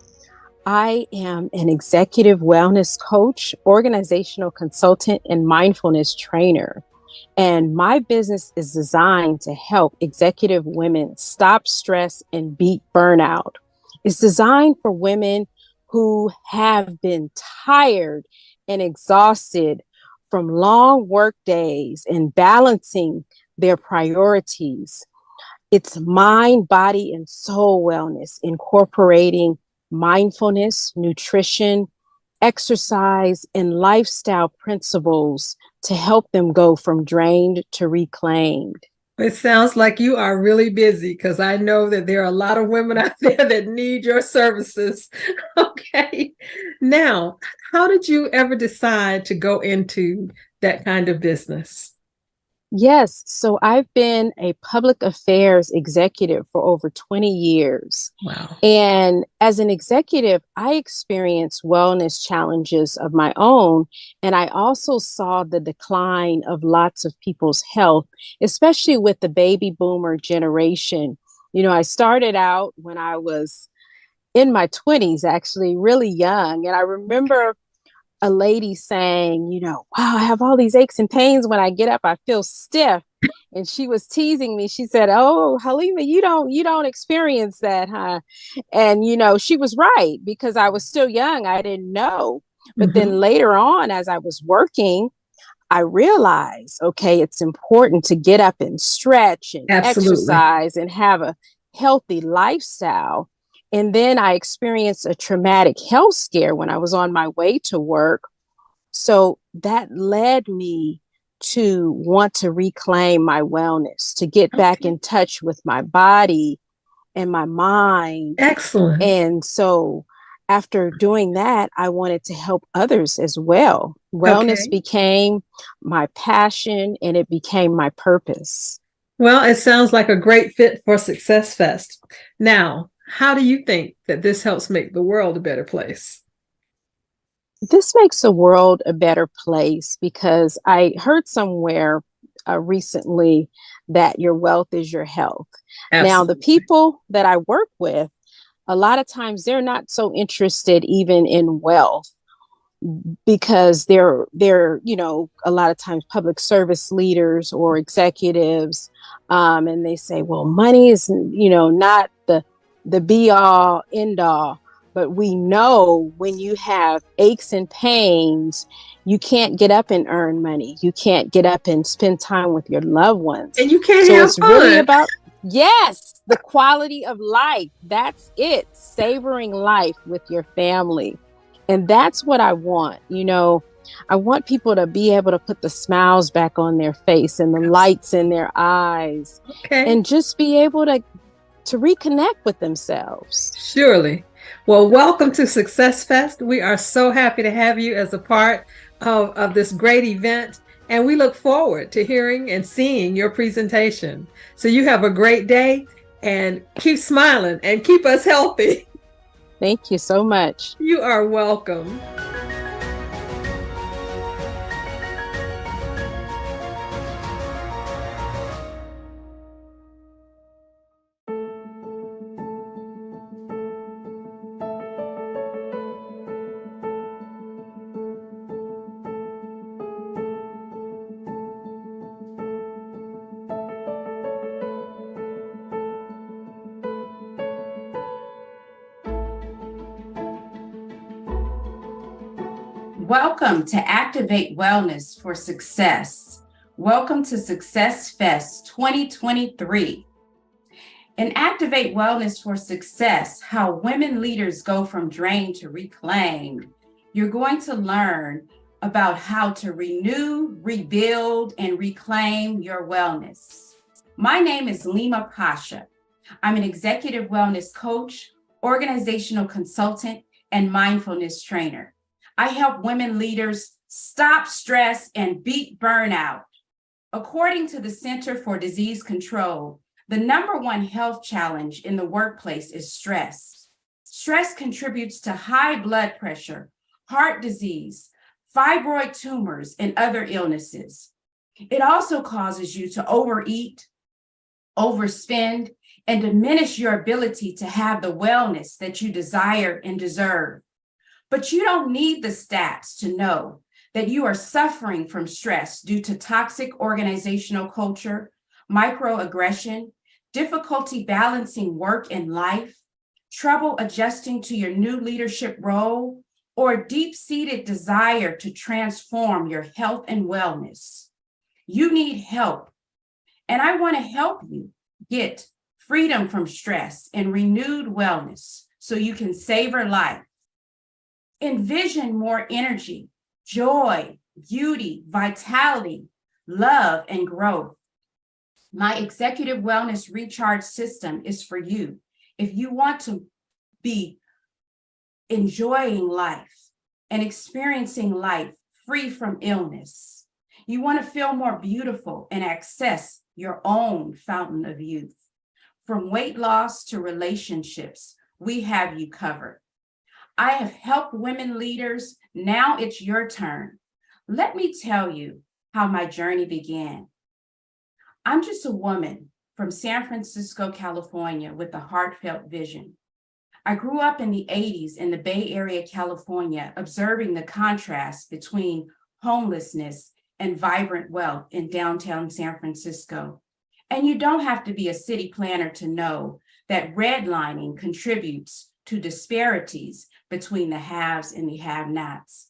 I am an executive wellness coach, organizational consultant, and mindfulness trainer. And my business is designed to help executive women stop stress and beat burnout. It's designed for women who have been tired and exhausted from long work days and balancing their priorities. It's mind, body, and soul wellness, incorporating mindfulness, nutrition, exercise, and lifestyle principles to help them go from drained to reclaimed. It sounds like you are really busy because I know that there are a lot of women out there that need your services. Okay. Now, how did you ever decide to go into that kind of business? Yes. So I've been a public affairs executive for over 20 years. Wow. And as an executive, I experienced wellness challenges of my own. And I also saw the decline of lots of people's health, especially with the baby boomer generation. You know, I started out when I was in my 20s, actually really young. And I remember a lady saying, you know, wow, I have all these aches and pains. When I get up, I feel stiff. And she was teasing me. She said, oh, Halima, you don't experience that, huh? And, you know, she was right because I was still young. I didn't know. But then later on, as I was working, I realized, okay, it's important to get up and stretch and exercise and have a healthy lifestyle. And then I experienced a traumatic health scare when I was on my way to work. So that led me to want to reclaim my wellness, to get back in touch with my body and my mind. Excellent. And so after doing that, I wanted to help others as well. Wellness became my passion and it became my purpose. Well, it sounds like a great fit for Success Fest. Now, how do you think that this helps make the world a better place? This makes the world a better place because I heard somewhere recently that your wealth is your health. Absolutely. Now, the people that I work with, a lot of times they're not so interested even in wealth because they're, you know, a lot of times public service leaders or executives. And they say, well, money is, you know, not the be all end all, but we know when you have aches and pains, you can't get up and earn money. You can't get up and spend time with your loved ones. And you can't so have it's fun. Really about, Yes, the quality of life. That's it. Savoring life with your family. And that's what I want. I want people to be able to put the smiles back on their face and the lights in their eyes, Okay. and just be able to reconnect with themselves. Surely. Well, welcome to Success Fest. We are so happy to have you as a part of this great event, and we look forward to hearing and seeing your presentation. So you have a great day, and keep smiling and keep us healthy. Thank you so much. You are welcome. Welcome to Activate Wellness for Success. Welcome to SuccessFest 2023. In Activate Wellness for Success, how women leaders go from drained to reclaimed, you're going to learn about how to renew, rebuild, and reclaim your wellness. My name is Lima Pasha. I'm an executive wellness coach, organizational consultant, and mindfulness trainer. I help women leaders stop stress and beat burnout. According to the Center for Disease Control, the #1 health challenge in the workplace is stress. Stress contributes to high blood pressure, heart disease, fibroid tumors, and other illnesses. It also causes you to overeat, overspend, and diminish your ability to have the wellness that you desire and deserve. But you don't need the stats to know that you are suffering from stress due to toxic organizational culture, microaggression, difficulty balancing work and life, trouble adjusting to your new leadership role, or deep-seated desire to transform your health and wellness. You need help, and I want to help you get freedom from stress and renewed wellness so you can savor life. Envision more energy, joy, beauty, vitality, love, and growth. My Executive Wellness Recharge System is for you if you want to be enjoying life and experiencing life free from illness. You want to feel more beautiful and access your own fountain of youth. From weight loss to relationships, we have you covered. I have helped women leaders. Now it's your turn. Let me tell you how my journey began. I'm just a woman from San Francisco, California, with a heartfelt vision. I grew up in the 80s in the Bay Area, California, observing the contrast between homelessness and vibrant wealth in downtown San Francisco. And you don't have to be a city planner to know that redlining contributes to disparities between the haves and the have-nots.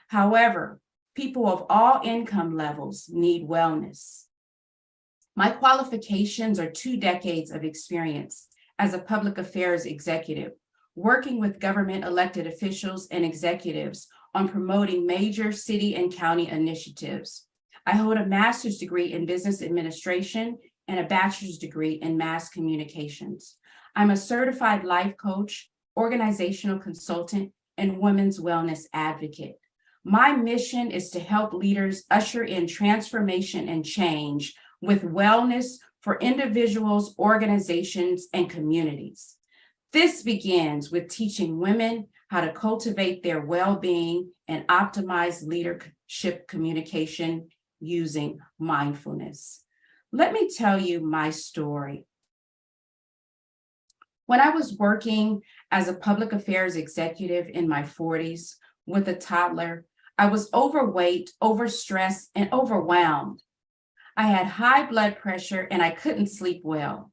However, people of all income levels need wellness. My qualifications are 2 decades of experience as a public affairs executive, working with government elected officials and executives on promoting major city and county initiatives. I hold a master's degree in business administration and a bachelor's degree in mass communications. I'm a certified life coach, organizational consultant, and women's wellness advocate. My mission is to help leaders usher in transformation and change with wellness for individuals, organizations, and communities. This begins with teaching women how to cultivate their well-being and optimize leadership communication using mindfulness. Let me tell you my story. When I was working as a public affairs executive in my 40s with a toddler, I was overweight, overstressed, and overwhelmed. I had high blood pressure and I couldn't sleep well.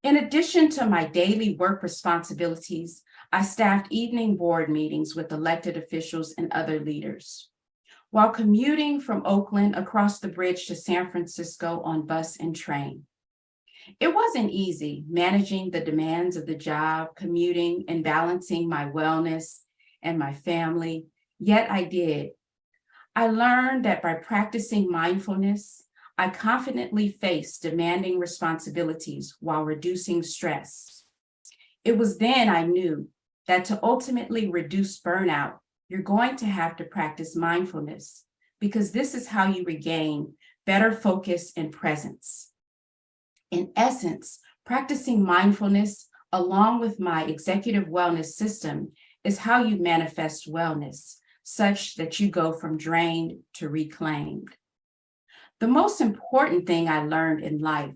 In addition to my daily work responsibilities, I staffed evening board meetings with elected officials and other leaders. While commuting from Oakland across the bridge to San Francisco on bus and train, It wasn't easy managing the demands of the job, commuting, and balancing my wellness and my family, yet I did. I learned that by practicing mindfulness, I confidently faced demanding responsibilities while reducing stress. It was then I knew that to ultimately reduce burnout, you're going to have to practice mindfulness, because this is how you regain better focus and presence. In essence, practicing mindfulness along with my executive wellness system is how you manifest wellness, such that you go from drained to reclaimed. The most important thing I learned in life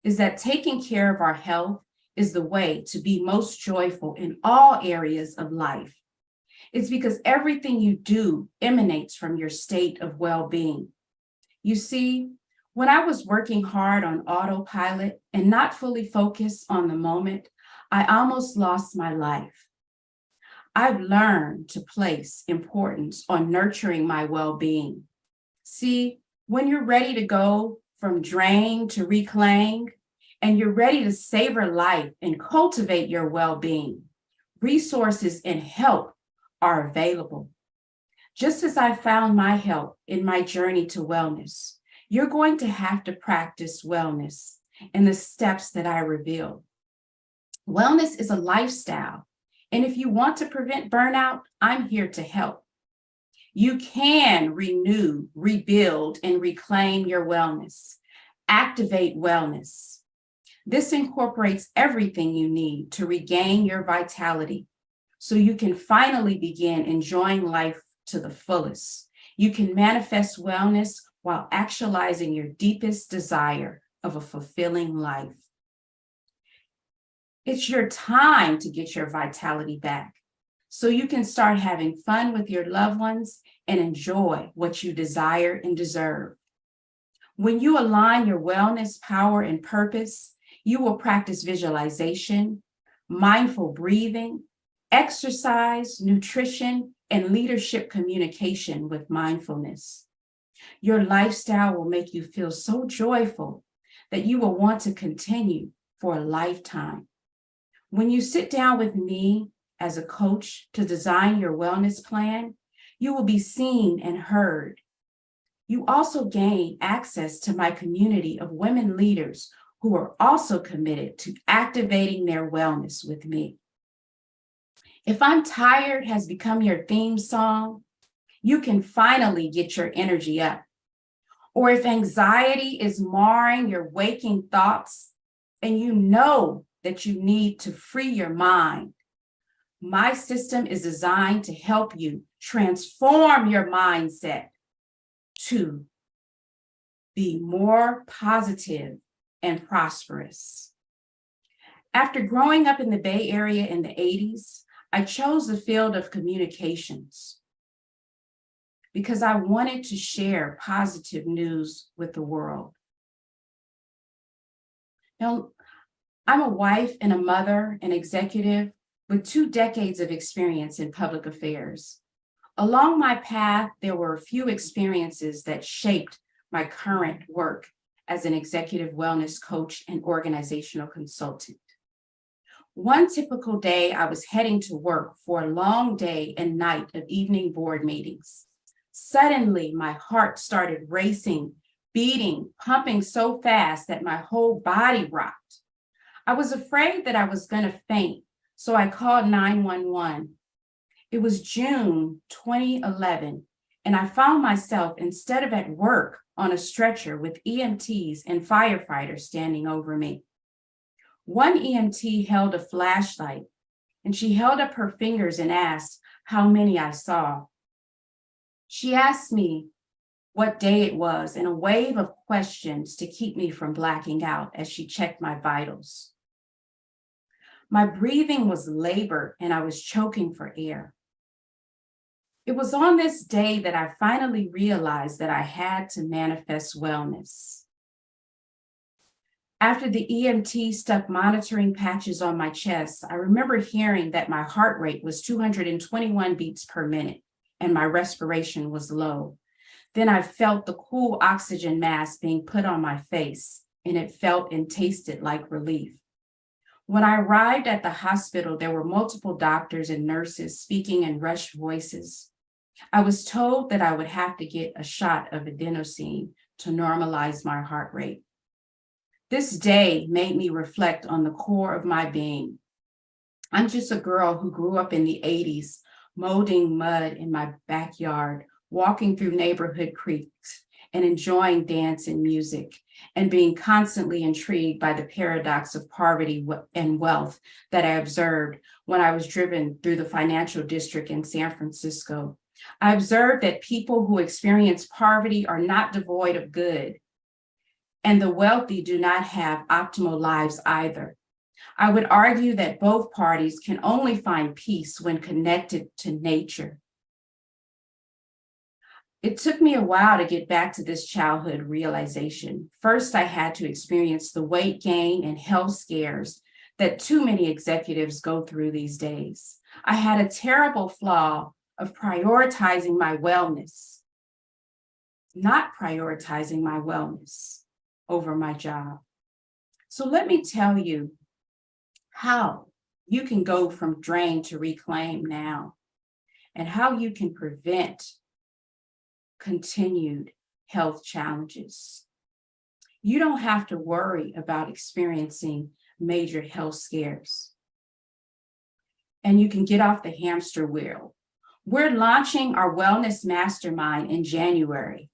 is that taking care of our health is the way to be most joyful in all areas of life. It's because everything you do emanates from your state of well-being. You see, when I was working hard on autopilot and not fully focused on the moment, I almost lost my life. I've learned to place importance on nurturing my well-being. See, when you're ready to go from drain to reclaim, and you're ready to savor life and cultivate your well-being, resources and help are available. Just as I found my help in my journey to wellness, you're going to have to practice wellness in the steps that I revealed. Wellness is a lifestyle, and if you want to prevent burnout, I'm here to help. You can renew, rebuild, and reclaim your wellness. Activate wellness. This incorporates everything you need to regain your vitality so you can finally begin enjoying life to the fullest. You can manifest wellness while actualizing your deepest desire of a fulfilling life. It's your time to get your vitality back so you can start having fun with your loved ones and enjoy what you desire and deserve. When you align your wellness, power, and purpose, you will practice visualization, mindful breathing, exercise, nutrition, and leadership communication with mindfulness. Your lifestyle will make you feel so joyful that you will want to continue for a lifetime. When you sit down with me as a coach to design your wellness plan, you will be seen and heard. You also gain access to my community of women leaders who are also committed to activating their wellness with me. If I'm Tired has become your theme song, you can finally get your energy up. Or if anxiety is marring your waking thoughts and you know that you need to free your mind, my system is designed to help you transform your mindset to be more positive and prosperous. After growing up in the Bay Area in the 80s, I chose the field of communications because I wanted to share positive news with the world. Now, I'm a wife and a mother and executive with 2 decades of experience in public affairs. Along my path, there were a few experiences that shaped my current work as an executive wellness coach and organizational consultant. One typical day, I was heading to work for a long day and night of evening board meetings. Suddenly, my heart started racing, beating, pumping so fast that my whole body rocked. I was afraid that I was going to faint, so I called 911. It was June 2011, and I found myself, instead of at work, on a stretcher with EMTs and firefighters standing over me. One EMT held a flashlight, and she held up her fingers and asked how many I saw. She asked me what day it was in a wave of questions to keep me from blacking out as she checked my vitals. My breathing was labored and I was choking for air. It was on this day that I finally realized that I had to manifest wellness. After the EMT stuck monitoring patches on my chest, I remember hearing that my heart rate was 221 beats per minute and my respiration was low. Then I felt the cool oxygen mask being put on my face and it felt and tasted like relief. When I arrived at the hospital, there were multiple doctors and nurses speaking in rushed voices. I was told that I would have to get a shot of adenosine to normalize my heart rate. This day made me reflect on the core of my being. I'm just a girl who grew up in the 80s, molding mud in my backyard, walking through neighborhood creeks, and enjoying dance and music, and being constantly intrigued by the paradox of poverty and wealth that I observed when I was driven through the financial district in San Francisco. I observed that people who experience poverty are not devoid of good, and the wealthy do not have optimal lives either. I would argue that both parties can only find peace when connected to nature. It took me a while to get back to this childhood realization. First, I had to experience the weight gain and health scares that too many executives go through these days. I had a terrible flaw of prioritizing my wellness, not prioritizing my wellness over my job. So let me tell you how you can go from drain to reclaim now, and how you can prevent continued health challenges. You don't have to worry about experiencing major health scares, and you can get off the hamster wheel. We're launching our Wellness Mastermind in January.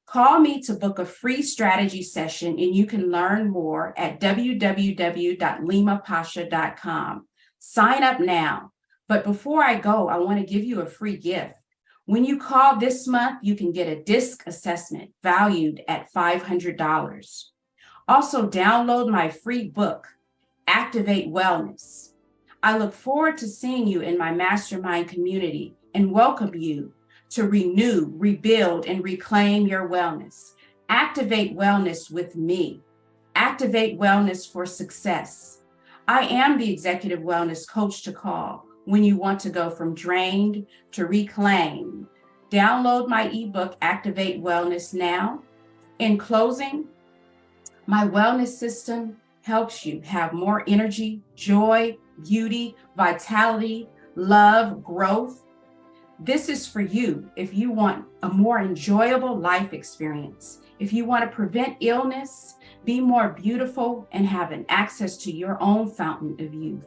Call me to book a free strategy session, and you can learn more at www.limapasha.com. Sign up now. But before I go, I want to give you a free gift. When you call this month, you can get a DISC assessment valued at $500. Also, download my free book, Activate Wellness. I look forward to seeing you in my mastermind community and welcome you to renew, rebuild, and reclaim your wellness. Activate wellness with me. Activate wellness for success. I am the executive wellness coach to call when you want to go from drained to reclaim. Download my ebook, Activate Wellness now. In closing, my wellness system helps you have more energy, joy, beauty, vitality, love, growth. This is for you if you want a more enjoyable life experience, if you want to prevent illness, be more beautiful, and have an access to your own fountain of youth.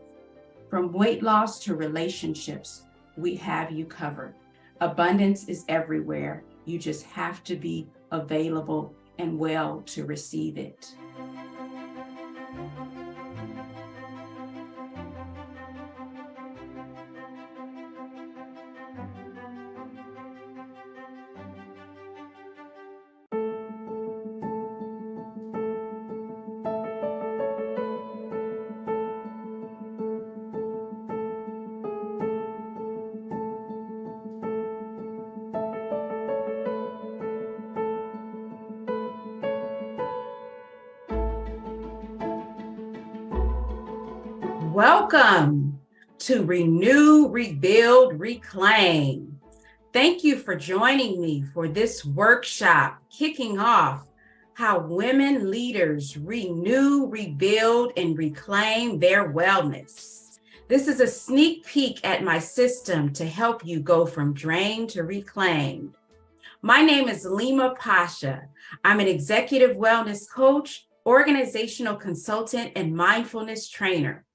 From weight loss to relationships, we have you covered. Abundance is everywhere. You just have to be available and well to receive it. Welcome to Renew, Rebuild, Reclaim. Thank you for joining me for this workshop kicking off how women leaders renew, rebuild, and reclaim their wellness. This is a sneak peek at my system to help you go from drained to reclaimed. My name is Lima Pasha. I'm an executive wellness coach, organizational consultant, and mindfulness trainer.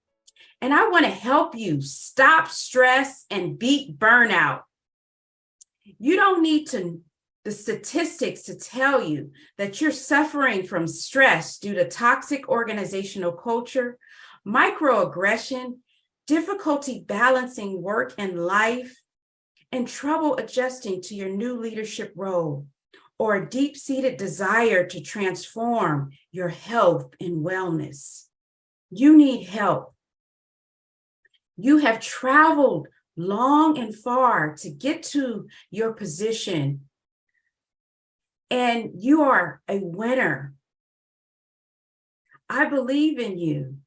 And I want to help you stop stress and beat burnout. You don't need the statistics to tell you that you're suffering from stress due to toxic organizational culture, microaggression, difficulty balancing work and life, and trouble adjusting to your new leadership role, or a deep-seated desire to transform your health and wellness. You need help. You have traveled long and far to get to your position, and you are a winner. I believe in you.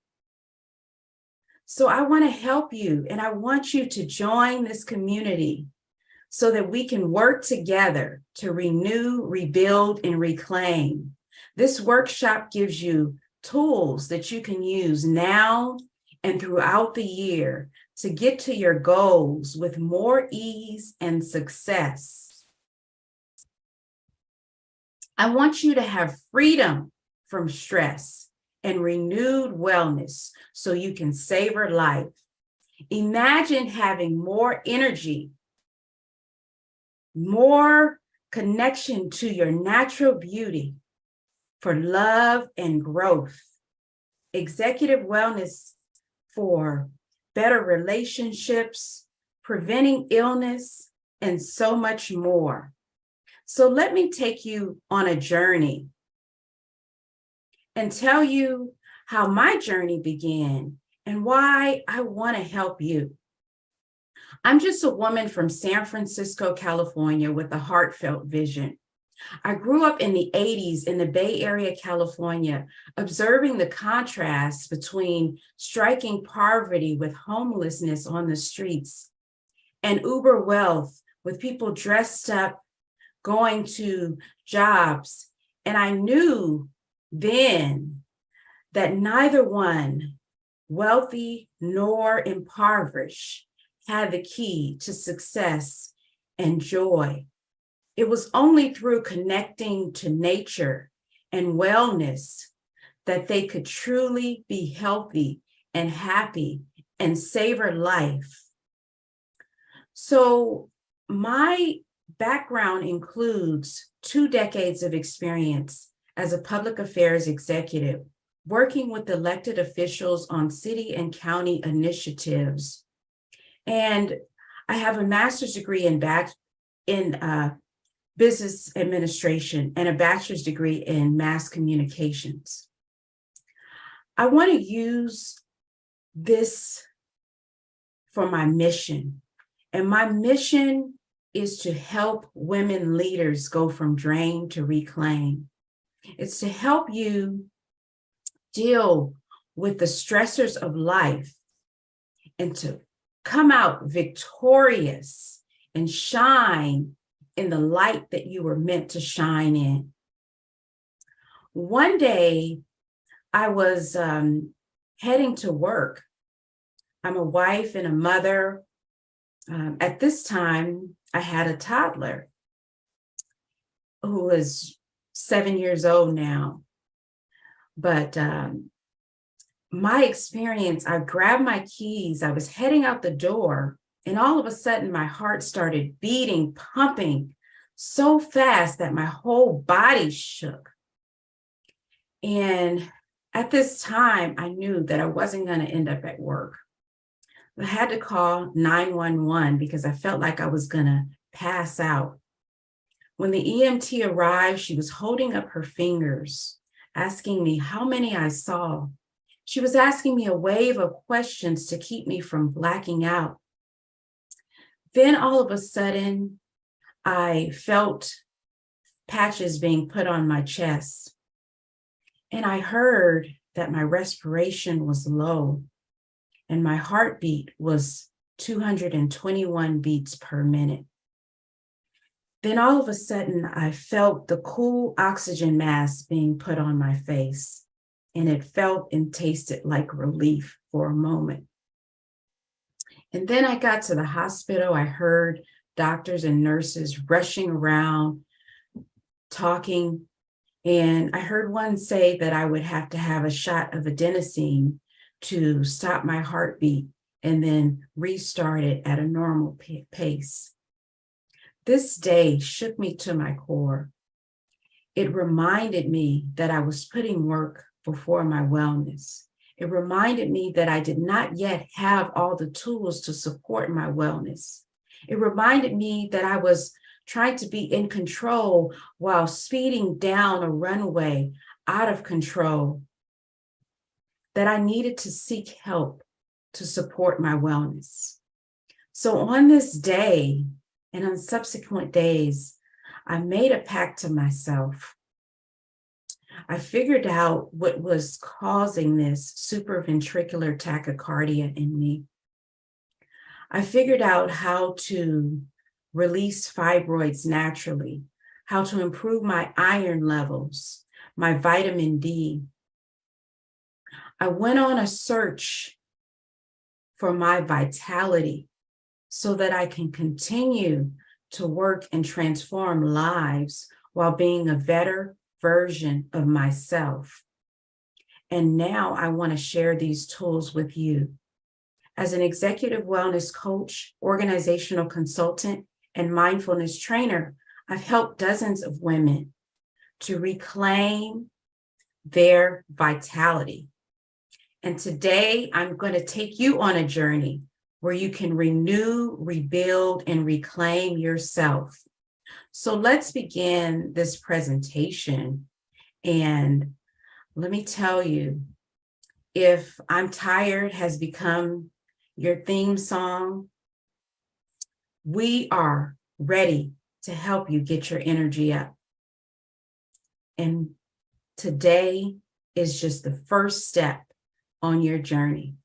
So I want to help you, and I want you to join this community so that we can work together to renew, rebuild, and reclaim. This workshop gives you tools that you can use now and throughout the year to get to your goals with more ease and success. I want you to have freedom from stress and renewed wellness so you can savor life. Imagine having more energy, more connection to your natural beauty for love and growth, executive wellness for better relationships, preventing illness, and so much more. So let me take you on a journey and tell you how my journey began and why I want to help you. I'm just a woman from San Francisco, California, with a heartfelt vision. I grew up in the 80s in the Bay Area, California, observing the contrast between striking poverty with homelessness on the streets and uber wealth with people dressed up, going to jobs. And I knew then that neither one, wealthy nor impoverished, had the key to success and joy. It was only through connecting to nature and wellness that they could truly be healthy and happy and savor life. So my background includes 2 decades of experience as a public affairs executive, working with elected officials on city and county initiatives. And I have a master's degree in business administration and a bachelor's degree in mass communications. I want to use this for my mission. And my mission is to help women leaders go from drain to reclaim. It's to help you deal with the stressors of life and to come out victorious and shine in the light that you were meant to shine in. One day, I was heading to work. I'm a wife and a mother. At this time, I had a toddler who was 7 years old now. But my experience, I grabbed my keys, I was heading out the door, and all of a sudden my heart started beating, pumping so fast that my whole body shook. And at this time, I knew that I wasn't going to end up at work. I had to call 911 because I felt like I was going to pass out. When the EMT arrived, she was holding up her fingers, asking me how many I saw. She was asking me a wave of questions to keep me from blacking out. Then all of a sudden, I felt patches being put on my chest. And I heard that my respiration was low and my heartbeat was 221 beats per minute. Then all of a sudden, I felt the cool oxygen mask being put on my face, and it felt and tasted like relief for a moment. And then I got to the hospital. I heard doctors and nurses rushing around, talking, and I heard one say that I would have to have a shot of adenosine to stop my heartbeat and then restart it at a normal pace. This day shook me to my core. It reminded me that I was putting work before my wellness. It reminded me that I did not yet have all the tools to support my wellness. It reminded me that I was trying to be in control while speeding down a runway out of control, that I needed to seek help to support my wellness. So on this day and on subsequent days, I made a pact to myself. I figured out what was causing this supraventricular tachycardia in me. I figured out how to release fibroids naturally, how to improve my iron levels, my vitamin D. I went on a search for my vitality so that I can continue to work and transform lives while being a better version of myself. And now I want to share these tools with you. As an executive wellness coach, organizational consultant, and mindfulness trainer, I've helped dozens of women to reclaim their vitality. And today I'm going to take you on a journey where you can renew, rebuild, and reclaim yourself. So let's begin this presentation. And let me tell you, if I'm Tired has become your theme song, we are ready to help you get your energy up. And today is just the first step on your journey.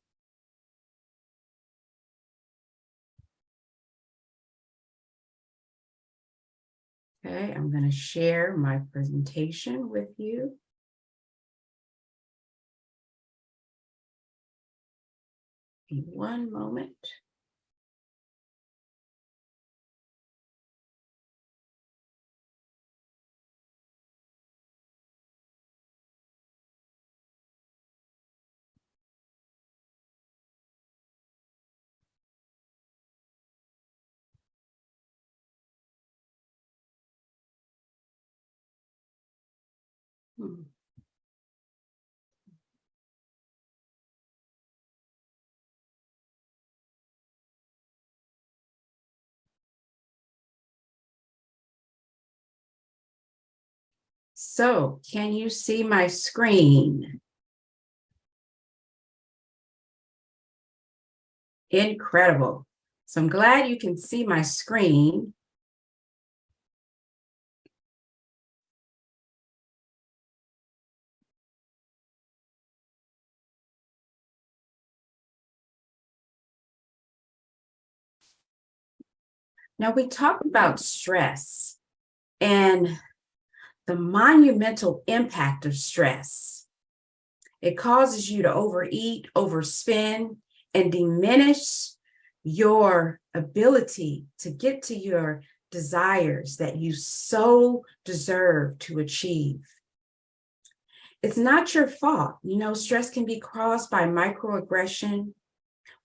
Okay, I'm going to share my presentation with you. In one moment. So, can you see my screen? Incredible. So I'm glad you can see my screen. Now we talked about stress and the monumental impact of stress. It causes you to overeat, overspend, and diminish your ability to get to your desires that you so deserve to achieve. It's not your fault. You know, stress can be caused by microaggression,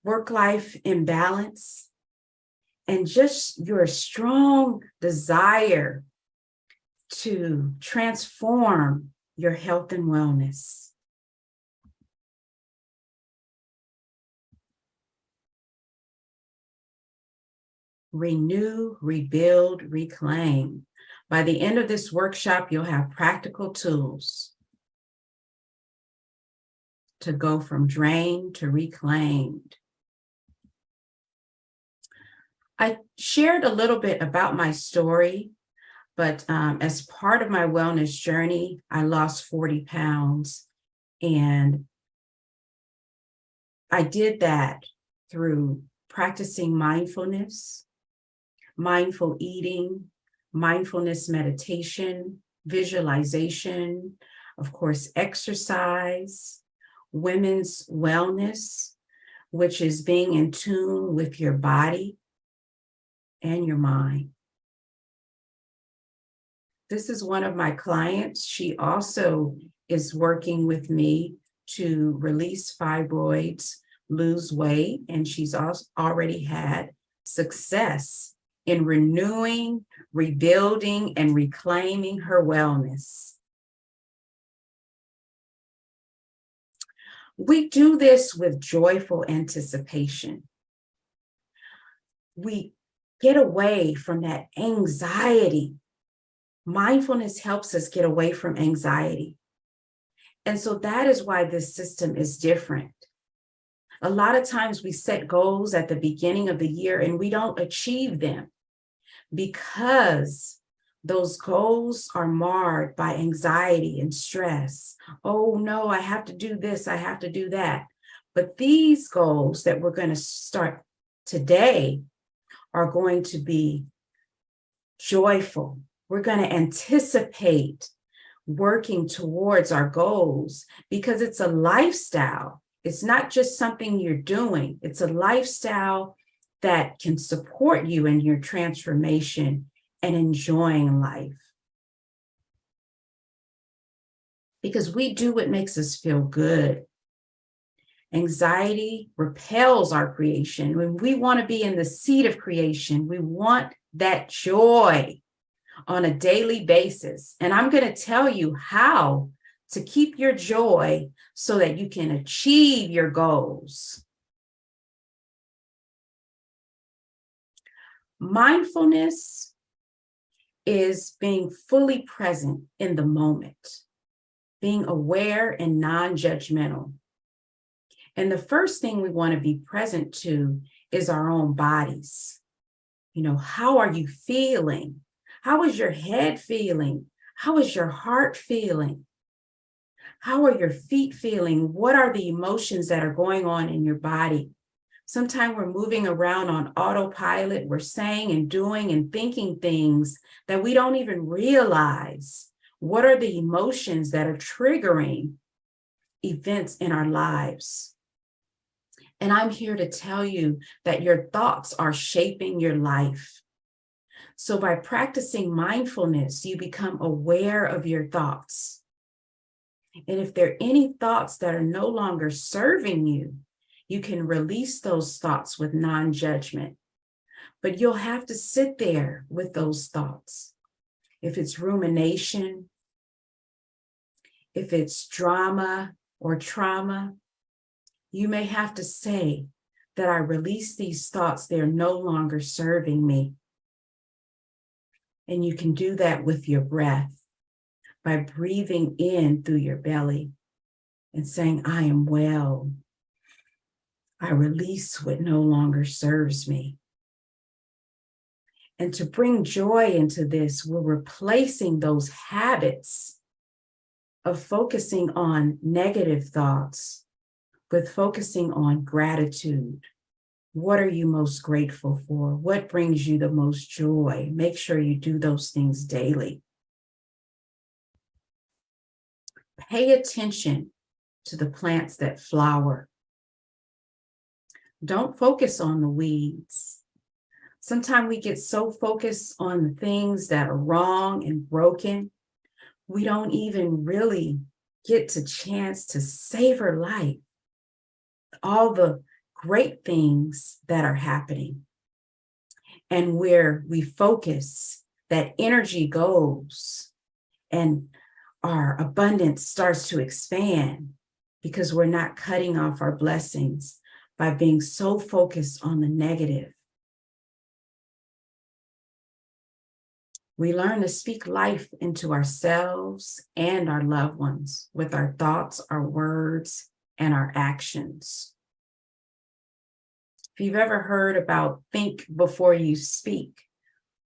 work-life imbalance, and just your strong desire to transform your health and wellness. Renew, rebuild, reclaim. By the end of this workshop, you'll have practical tools to go from drained to reclaimed. I shared a little bit about my story, but as part of my wellness journey, I lost 40 pounds. And I did that through practicing mindfulness, mindful eating, mindfulness meditation, visualization, of course, exercise, women's wellness, which is being in tune with your body and your mind. This is one of my clients. She also is working with me to release fibroids, lose weight, and she's also already had success in renewing, rebuilding, and reclaiming her wellness. We do this with joyful anticipation. We get away from that anxiety. Mindfulness helps us get away from anxiety. And so that is why this system is different. A lot of times we set goals at the beginning of the year and we don't achieve them because those goals are marred by anxiety and stress. Oh no, I have to do this, I have to do that. But these goals that we're going to start today are going to be joyful. We're going to anticipate working towards our goals, because it's a lifestyle. It's not just something you're doing. It's a lifestyle that can support you in your transformation and enjoying life. Because we do what makes us feel good. Anxiety repels our creation. When we want to be in the seat of creation, we want that joy on a daily basis. And I'm going to tell you how to keep your joy so that you can achieve your goals. Mindfulness is being fully present in the moment, being aware and non-judgmental. And the first thing we want to be present to is our own bodies. You know, how are you feeling? How is your head feeling? How is your heart feeling? How are your feet feeling? What are the emotions that are going on in your body? Sometimes we're moving around on autopilot. We're saying and doing and thinking things that we don't even realize. What are the emotions that are triggering events in our lives? And I'm here to tell you that your thoughts are shaping your life. So by practicing mindfulness, you become aware of your thoughts. And if there are any thoughts that are no longer serving you, you can release those thoughts with non-judgment. But you'll have to sit there with those thoughts. If it's rumination, if it's drama or trauma, you may have to say that I release these thoughts. They're no longer serving me. And you can do that with your breath by breathing in through your belly and saying, I am well. I release what no longer serves me. And to bring joy into this, we're replacing those habits of focusing on negative thoughts with focusing on gratitude. What are you most grateful for? What brings you the most joy? Make sure you do those things daily. Pay attention to the plants that flower. Don't focus on the weeds. Sometimes we get so focused on the things that are wrong and broken, we don't even really get the chance to savor life. All the great things that are happening. And where we focus, that energy goes and our abundance starts to expand because we're not cutting off our blessings by being so focused on the negative. We learn to speak life into ourselves and our loved ones with our thoughts, our words, and our actions. If you've ever heard about think before you speak,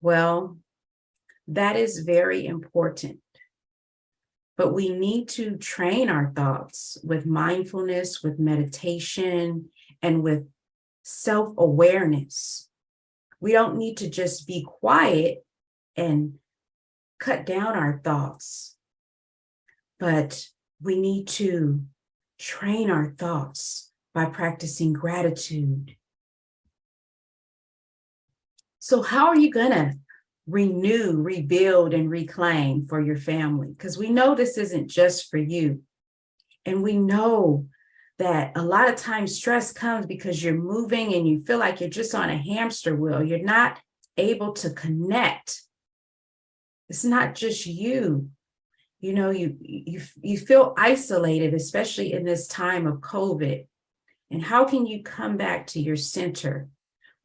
well, that is very important. But we need to train our thoughts with mindfulness, with meditation, and with self-awareness. We don't need to just be quiet and cut down our thoughts, but we need to train our thoughts by practicing gratitude. So how are you going to renew, rebuild, and reclaim for your family? Because we know this isn't just for you. And we know that a lot of times stress comes because you're moving and you feel like you're just on a hamster wheel. You're not able to connect. It's not just you. You know, you feel isolated, especially in this time of COVID. And how can you come back to your center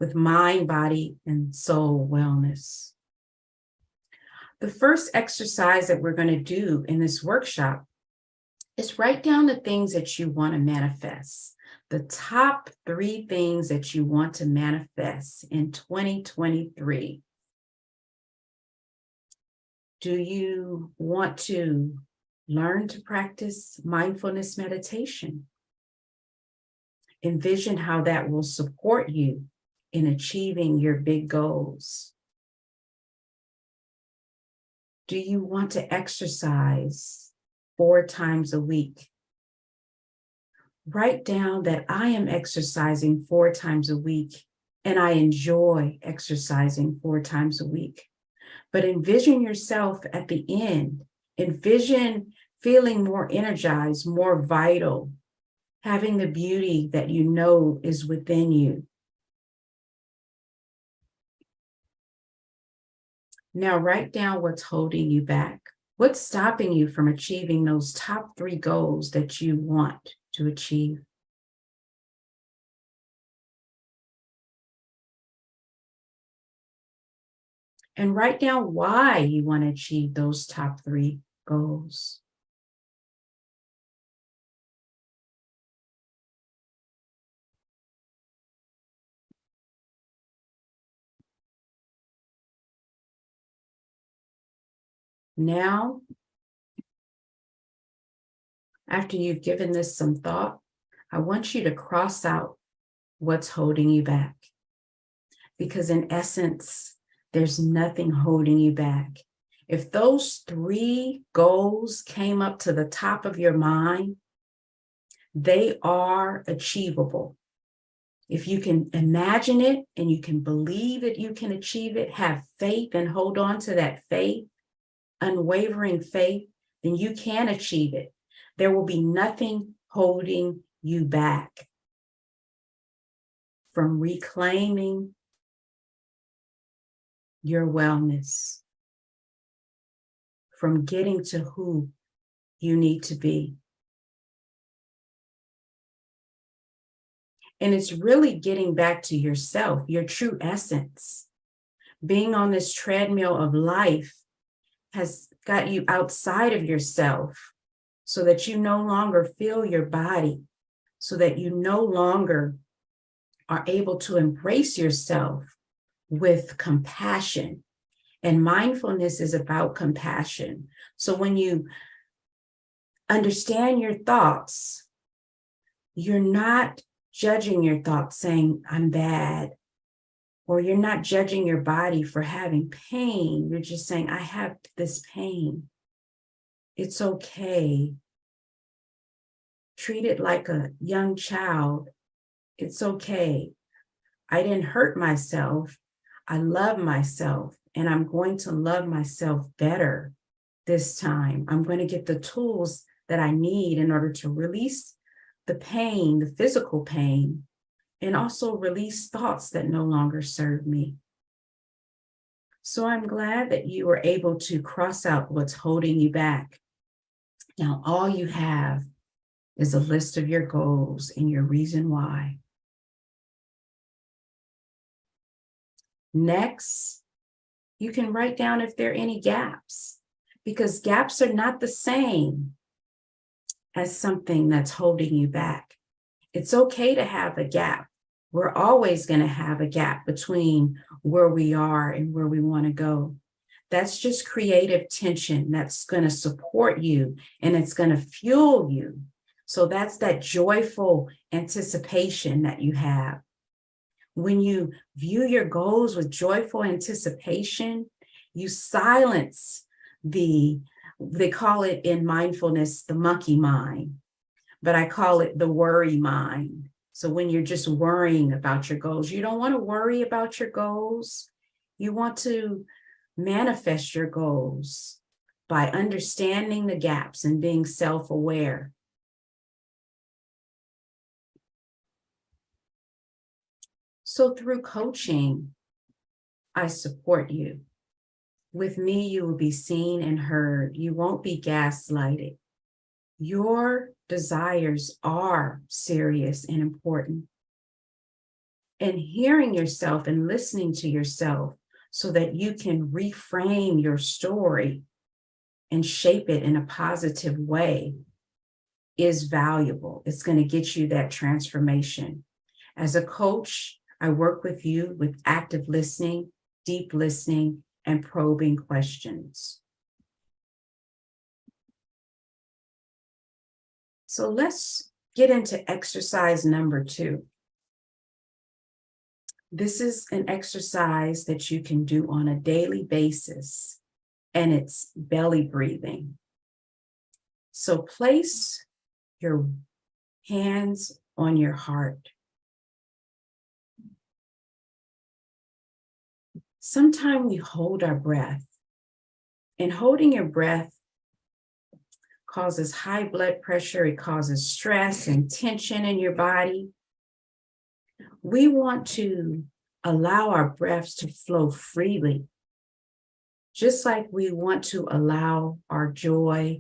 with mind, body, and soul wellness? The first exercise that we're going to do in this workshop is write down the things that you want to manifest. The top 3 things that you want to manifest in 2023. Do you want to learn to practice mindfulness meditation? Envision how that will support you in achieving your big goals. Do you want to exercise 4 times a week? Write down that I am exercising 4 times a week and I enjoy exercising 4 times a week. But envision yourself at the end. Envision feeling more energized, more vital, having the beauty that you know is within you. Now write down what's holding you back. What's stopping you from achieving those top 3 goals that you want to achieve? And write down why you want to achieve those top 3 goals. Now, after you've given this some thought, I want you to cross out what's holding you back. Because in essence, there's nothing holding you back. If those 3 goals came up to the top of your mind, they are achievable. If you can imagine it and you can believe that you can achieve it, have faith and hold on to that faith, unwavering faith, then you can achieve it. There will be nothing holding you back from reclaiming your wellness, from getting to who you need to be. And it's really getting back to yourself, your true essence. Being on this treadmill of life has got you outside of yourself so that you no longer feel your body, so that you no longer are able to embrace yourself with compassion. And mindfulness is about compassion. So when you understand your thoughts, you're not judging your thoughts saying, I'm bad, or you're not judging your body for having pain. You're just saying, I have this pain. It's okay. Treat it like a young child. It's okay. I didn't hurt myself. I love myself, and I'm going to love myself better this time. I'm going to get the tools that I need in order to release the pain, the physical pain, and also release thoughts that no longer serve me. So I'm glad that you were able to cross out what's holding you back. Now, all you have is a list of your goals and your reason why. Next, you can write down if there are any gaps, because gaps are not the same as something that's holding you back. It's okay to have a gap. We're always going to have a gap between where we are and where we want to go. That's just creative tension that's going to support you and it's going to fuel you. So that's that joyful anticipation that you have. When you view your goals with joyful anticipation, you silence they call it in mindfulness, the monkey mind, but I call it the worry mind. So when you're just worrying about your goals, you don't want to worry about your goals. You want to manifest your goals by understanding the gaps and being self-aware. So through coaching, I support you. With me, you will be seen and heard. You won't be gaslighted. Your desires are serious and important. And hearing yourself and listening to yourself so that you can reframe your story and shape it in a positive way is valuable. It's going to get you that transformation. As a coach, I work with you with active listening, deep listening, and probing questions. So let's get into exercise number 2. This is an exercise that you can do on a daily basis and it's belly breathing. So place your hands on your heart. Sometimes we hold our breath, and holding your breath causes high blood pressure. It causes stress and tension in your body. We want to allow our breaths to flow freely, just like we want to allow our joy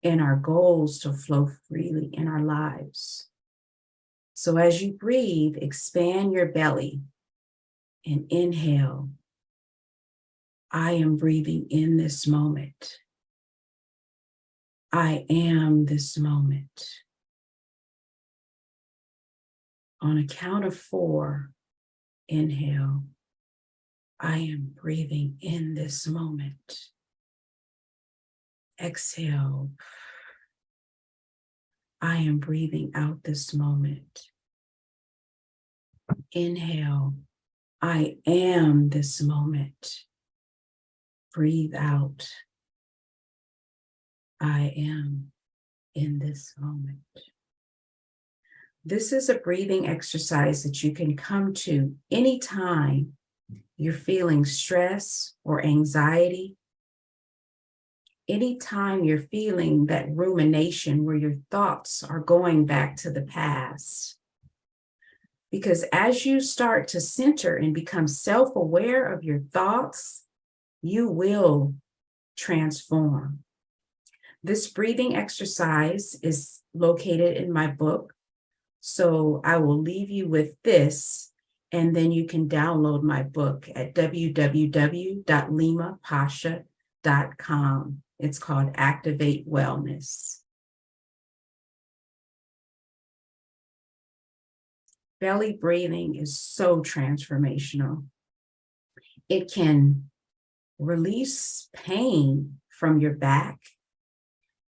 and our goals to flow freely in our lives. So as you breathe, expand your belly and inhale. I am breathing in this moment. I am this moment. On a count of 4, inhale. I am breathing in this moment. Exhale. I am breathing out this moment. Inhale. I am this moment. Breathe out. I am in this moment. This is a breathing exercise that you can come to anytime you're feeling stress or anxiety, anytime you're feeling that rumination where your thoughts are going back to the past. Because as you start to center and become self-aware of your thoughts, you will transform. This breathing exercise is located in my book. So I will leave you with this, and then you can download my book at www.limapasha.com. It's called Activate Wellness. Belly breathing is so transformational. It can release pain from your back.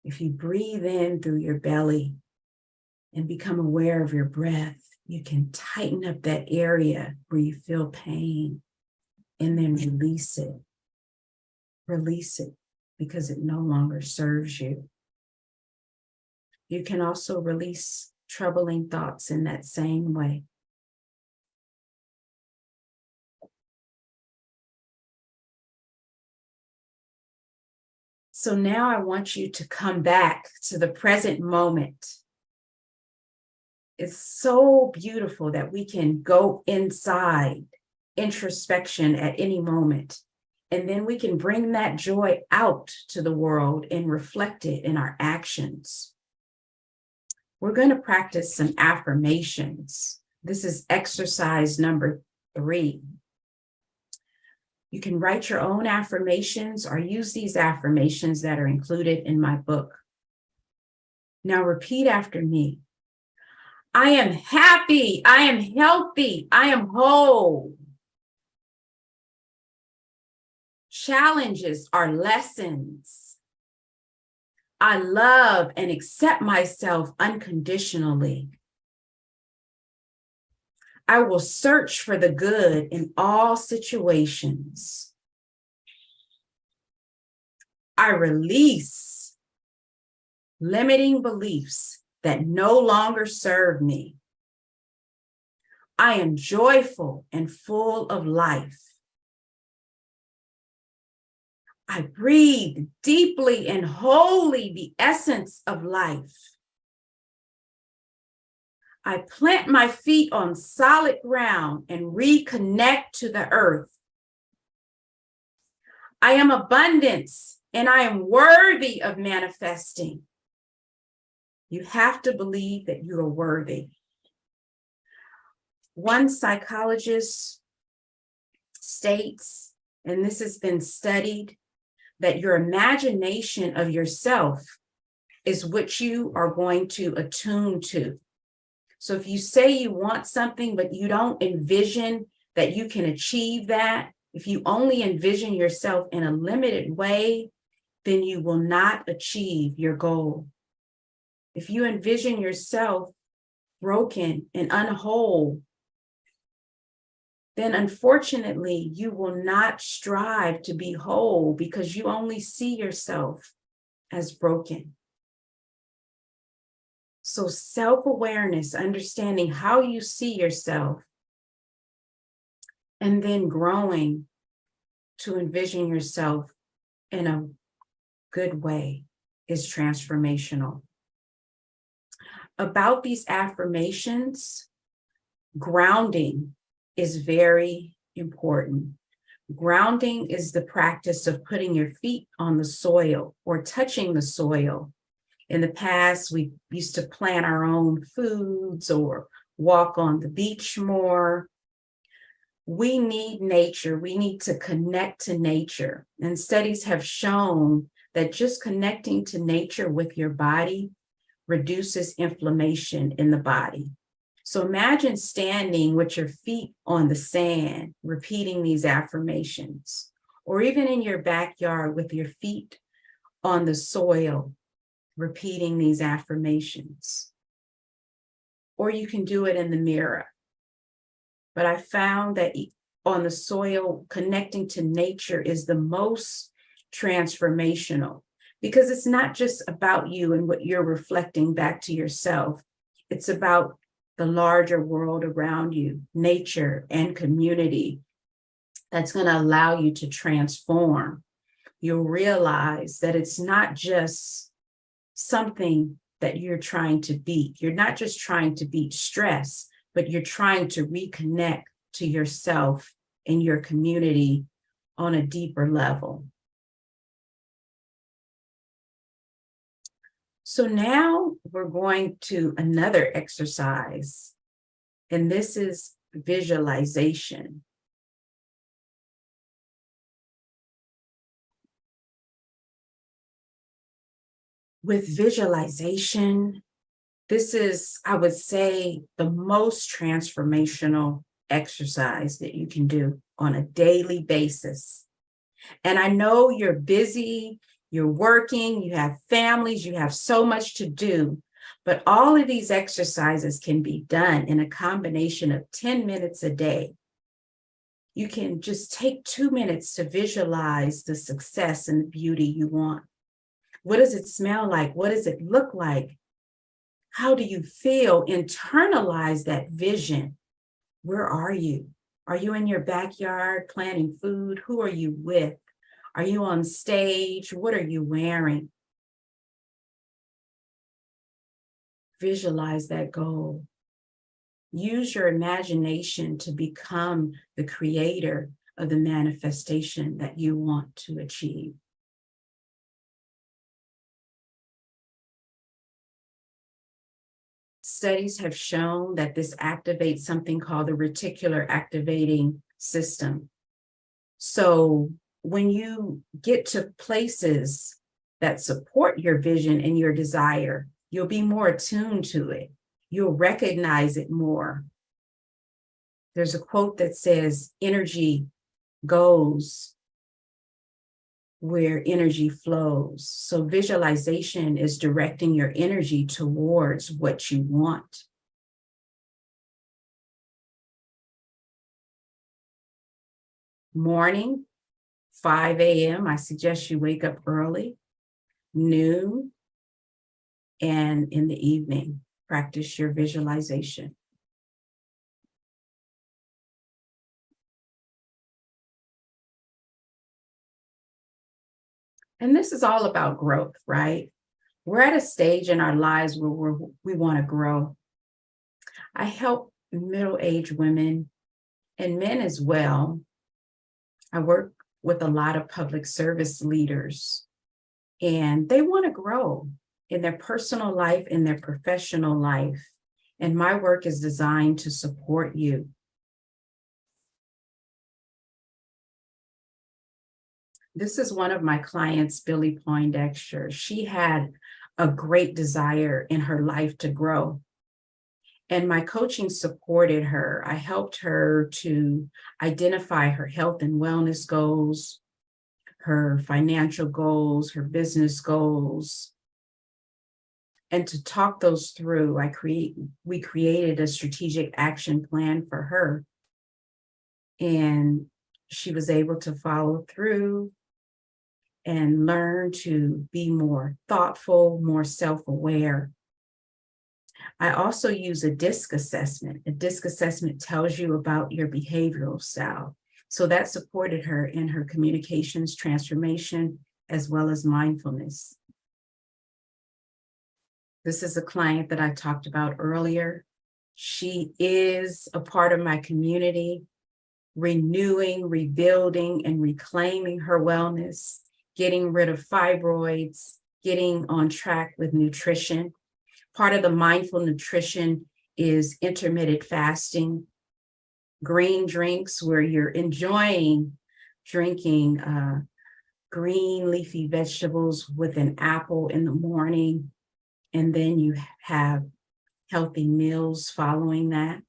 If you breathe in through your belly and become aware of your breath, you can tighten up that area where you feel pain and then release it. Release it because it no longer serves you. You can also release troubling thoughts in that same way. So now I want you to come back to the present moment. It's so beautiful that we can go inside introspection at any moment, and then we can bring that joy out to the world and reflect it in our actions. We're going to practice some affirmations. This is exercise number 3. You can write your own affirmations or use these affirmations that are included in my book. Now repeat after me. I am happy. I am healthy. I am whole. Challenges are lessons. I love and accept myself unconditionally. I will search for the good in all situations. I release limiting beliefs that no longer serve me. I am joyful and full of life. I breathe deeply and wholly the essence of life. I plant my feet on solid ground and reconnect to the earth. I am abundance and I am worthy of manifesting. You have to believe that you are worthy. One psychologist states, and this has been studied, that your imagination of yourself is what you are going to attune to. So if you say you want something, but you don't envision that you can achieve that, if you only envision yourself in a limited way, then you will not achieve your goal. If you envision yourself broken and unwhole, then unfortunately, you will not strive to be whole because you only see yourself as broken. So self-awareness, understanding how you see yourself, and then growing to envision yourself in a good way is transformational. About these affirmations, grounding is very important. Grounding is the practice of putting your feet on the soil or touching the soil. In the past, we used to plant our own foods or walk on the beach more. We need nature. We need to connect to nature. And studies have shown that just connecting to nature with your body reduces inflammation in the body. So imagine standing with your feet on the sand, repeating these affirmations, or even in your backyard with your feet on the soil, repeating these affirmations. Or you can do it in the mirror. But I found that on the soil, connecting to nature is the most transformational, because it's not just about you and what you're reflecting back to yourself. It's about the larger world around you, nature and community, that's going to allow you to transform. You'll realize that it's not just something that you're trying to beat. You're not just trying to beat stress, but you're trying to reconnect to yourself and your community on a deeper level. So now we're going to another exercise, and this is visualization. With visualization, this is, I would say, the most transformational exercise that you can do on a daily basis. And I know you're busy, you're working, you have families, you have so much to do, but all of these exercises can be done in a combination of 10 minutes a day. You can just take 2 minutes to visualize the success and the beauty you want. What does it smell like? What does it look like? How do you feel? Internalize that vision. Where are you? Are you in your backyard planning food? Who are you with? Are you on stage? What are you wearing? Visualize that goal. Use your imagination to become the creator of the manifestation that you want to achieve. Studies have shown that this activates something called the reticular activating system. So when you get to places that support your vision and your desire, you'll be more attuned to it. You'll recognize it more. There's a quote that says, energy goes where energy flows. So visualization is directing your energy towards what you want. Morning, 5 a.m., I suggest you wake up early. Noon, and in the evening, practice your visualization. And this is all about growth, right? We're at a stage in our lives where we want to grow. I help middle-aged women and men as well. I work with a lot of public service leaders, and they want to grow in their personal life, in their professional life. And my work is designed to support you. This is one of my clients, Billy Poindexter. She had a great desire in her life to grow. And my coaching supported her. I helped her to identify her health and wellness goals, her financial goals, her business goals. And to talk those through, we created a strategic action plan for her. And she was able to follow through and learn to be more thoughtful, more self-aware. I also use a DISC assessment. A DISC assessment tells you about your behavioral style. So that supported her in her communications transformation as well as mindfulness. This is a client that I talked about earlier. She is a part of my community, renewing, rebuilding, and reclaiming her wellness, getting rid of fibroids, getting on track with nutrition. Part of the mindful nutrition is intermittent fasting, green drinks where you're enjoying drinking green leafy vegetables with an apple in the morning, and then you have healthy meals following that.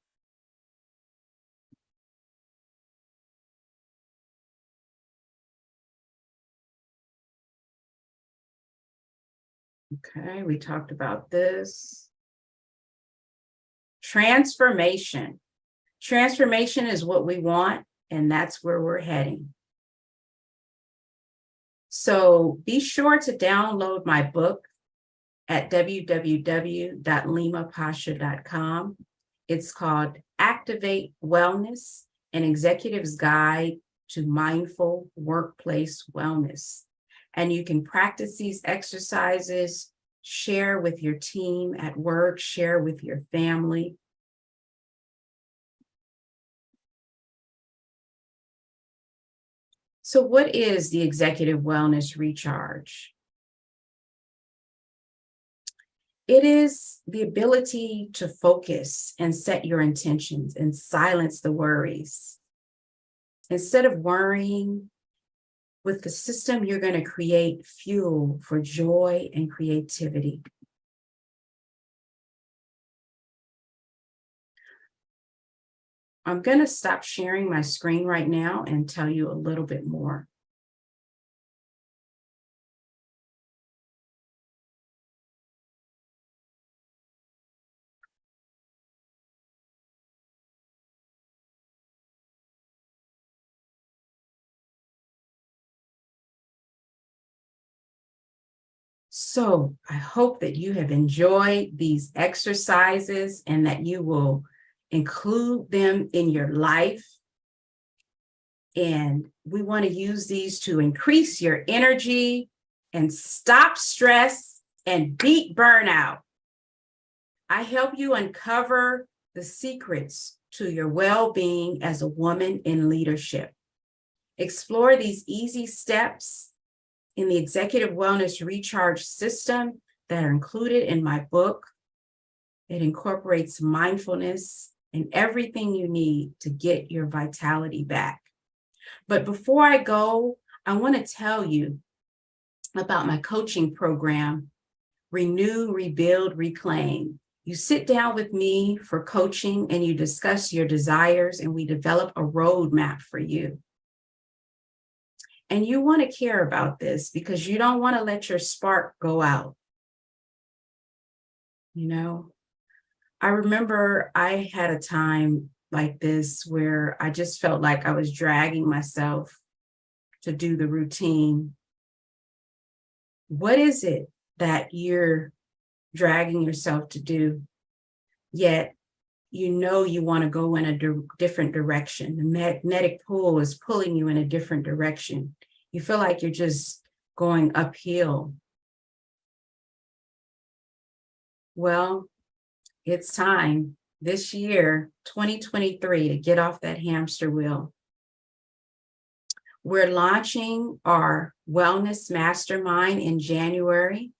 Okay, we talked about this. Transformation. Transformation is what we want, and that's where we're heading. So be sure to download my book at www.limapasha.com. It's called Activate Wellness, an Executive's Guide to Mindful Workplace Wellness. And you can practice these exercises, share with your team at work, share with your family. So what is the Executive Wellness Recharge? It is the ability to focus and set your intentions and silence the worries. Instead of worrying, with the system, you're going to create fuel for joy and creativity. I'm going to stop sharing my screen right now and tell you a little bit more. So I hope that you have enjoyed these exercises and that you will include them in your life. And we want to use these to increase your energy and stop stress and beat burnout. I help you uncover the secrets to your well-being as a woman in leadership. Explore these easy steps in the Executive Wellness Recharge system that are included in my book. It incorporates mindfulness and everything you need to get your vitality back. But before I go, I want to tell you about my coaching program, Renew, Rebuild, Reclaim. You sit down with me for coaching and you discuss your desires, and we develop a roadmap for you. And you want to care about this because you don't want to let your spark go out. You know, I remember I had a time like this where I just felt like I was dragging myself to do the routine. What is it that you're dragging yourself to do, yet you know you want to go in a different direction? The magnetic pull is pulling you in a different direction. You feel like you're just going uphill. Well, it's time this year, 2023, to get off that hamster wheel. We're launching our Wellness Mastermind in January.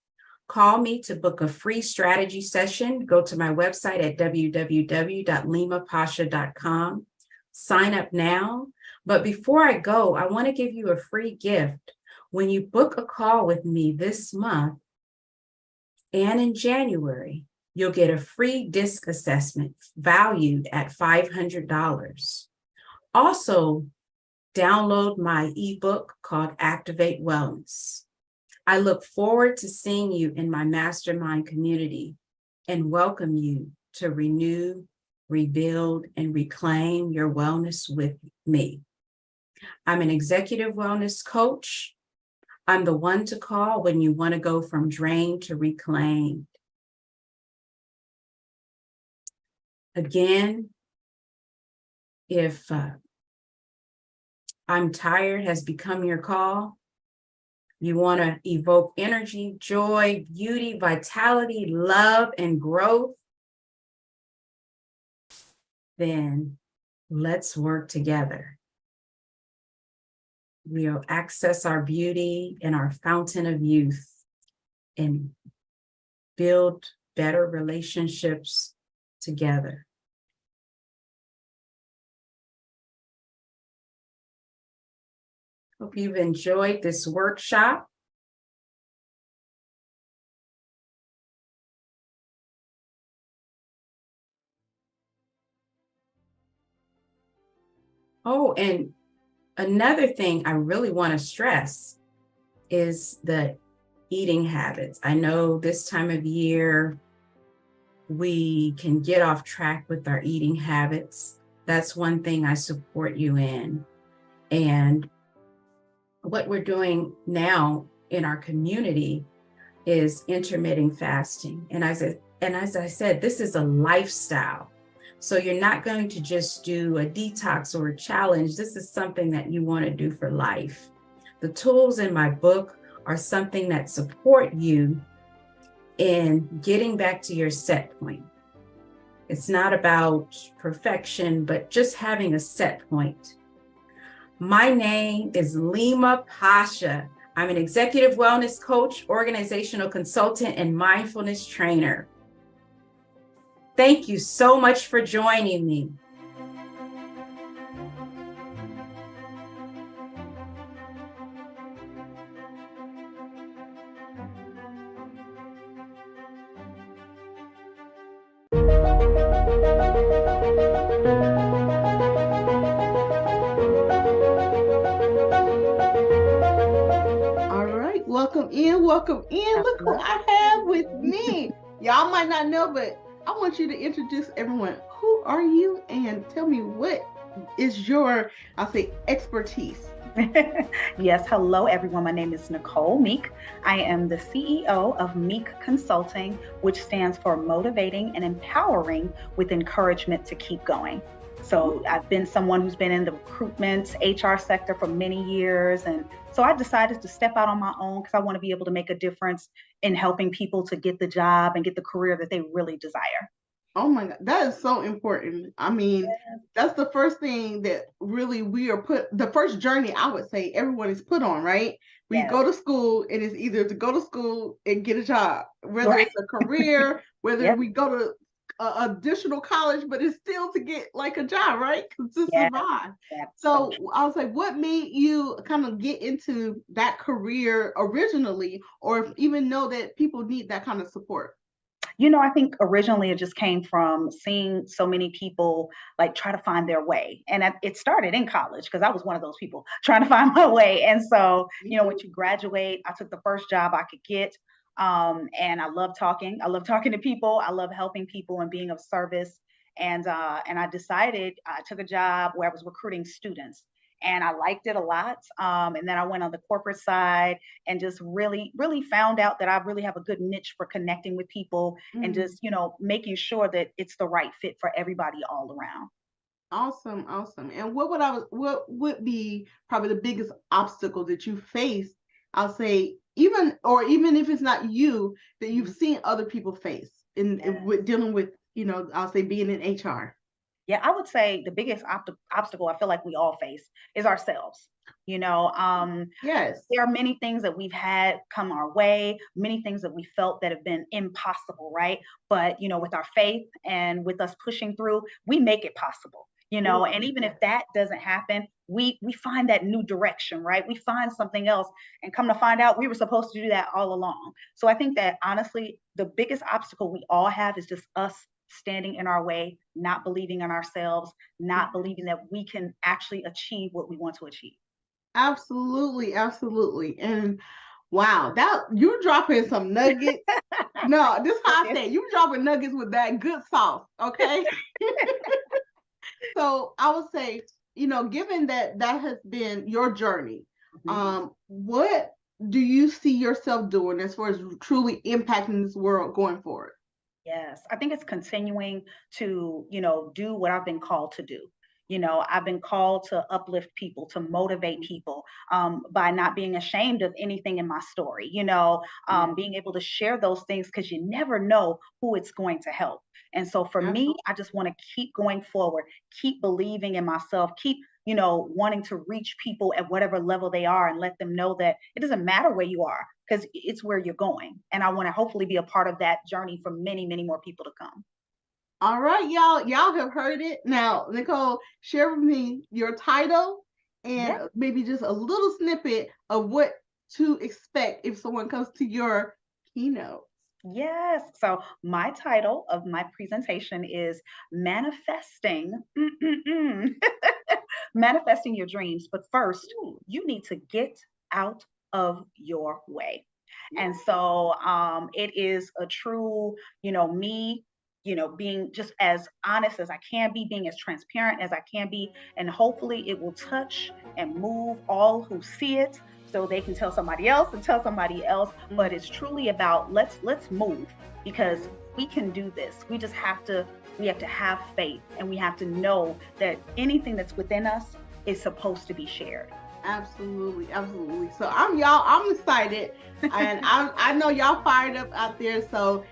Call me to book a free strategy session. Go to my website at www.limapasha.com. Sign up now. But before I go, I want to give you a free gift. When you book a call with me this month and in January, you'll get a free DISC assessment valued at $500. Also, download my ebook called Activate Wellness. I look forward to seeing you in my mastermind community and welcome you to Renew, rebuild, and reclaim your wellness with me. I'm an executive wellness coach. I'm the one to call when you want to go from drained to reclaimed. Again, if I'm tired has become your call, you want to evoke energy, joy, beauty, vitality, love, and growth, then let's work together. We'll access our beauty and our fountain of youth and build better relationships together. Hope you've enjoyed this workshop. Oh, and another thing I really want to stress is the eating habits. I know this time of year, we can get off track with our eating habits. That's one thing I support you in. And what we're doing now in our community is intermittent fasting. And as I said, this is a lifestyle. So you're not going to just do a detox or a challenge. This is something that you want to do for life. The tools in my book are something that support you in getting back to your set point. It's not about perfection, but just having a set point. My name is Lima Pasha. I'm an executive wellness coach, organizational consultant, and mindfulness trainer. Thank you so much for joining me. Welcome in, welcome in. Look who I have with me. Y'all might not know, but I want you to introduce everyone. Who are you? And tell me, what is your, I'll say, expertise? Yes, hello everyone. My name is Nicole Meek. I am the CEO of Meek Consulting, which stands for Motivating and Empowering with Encouragement to Keep Going. So I've been someone who's been in the recruitment, HR sector for many years. And so I decided to step out on my own because I want to be able to make a difference in helping people to get the job and get the career that they really desire. Oh my God, that is so important. I mean, that's the first thing that really we are put, the first journey I would say everyone is put on, right? We go to school, it is either to go to school and get a job, whether it's a career, whether we go to additional college, but it's still to get like a job, right? To survive. So I was like, what made you kind of get into that career originally, or even know that people need that kind of support? You know, I think originally it just came from seeing so many people like try to find their way. And it started in college because I was one of those people trying to find my way. And so, you know, once you graduate, I took the first job I could get. And I love talking. I love talking to people. I love helping people and being of service. And I decided I took a job where I was recruiting students. And I liked it a lot. And then I went on the corporate side and just really, really found out that I really have a good niche for connecting with people and just, you know, making sure that it's the right fit for everybody all around. Awesome, awesome. And what would be probably the biggest obstacle that you face? I'll say, even if it's not you, that you've seen other people face in with dealing with, you know, I'll say being in HR. Yeah, I would say the biggest obstacle I feel like we all face is ourselves. You know, yes, there are many things that we've had come our way, many things that we felt that have been impossible, right? But, you know, with our faith and with us pushing through, we make it possible, you know, and even if that doesn't happen, we find that new direction, right? We find something else and come to find out we were supposed to do that all along. So I think that honestly, the biggest obstacle we all have is just us standing in our way, not believing in ourselves, not believing that we can actually achieve what we want to achieve. Absolutely, absolutely. And Wow, that you dropping some nuggets. No, this is how I say it. You dropping nuggets with that good sauce, okay? So I would say, given that that has been your journey, what do you see yourself doing as far as truly impacting this world going forward? Yes, I think it's continuing to, do what I've been called to do. I've been called to uplift people, to motivate people, by not being ashamed of anything in my story, being able to share those things because you never know who it's going to help. And so for me, I just want to keep going forward, keep believing in myself, keep, wanting to reach people at whatever level they are and let them know that it doesn't matter where you are because it's where you're going. And I want to hopefully be a part of that journey for many, many more people to come. All right, y'all. Y'all have heard it. Now, Nicole, share with me your title and maybe just a little snippet of what to expect if someone comes to your keynote. Yes. So my title of my presentation is Manifesting, Manifesting Your Dreams. But first, you need to get out of your way. And so it is a true, me, being just as honest as I can be, being as transparent as I can be, and hopefully it will touch and move all who see it so they can tell somebody else and tell somebody else. But it's truly about let's move because we can do this. We just have to have faith, and we have to know that anything that's within us is supposed to be shared. Absolutely, absolutely. So I'm excited, and I know y'all fired up out there. So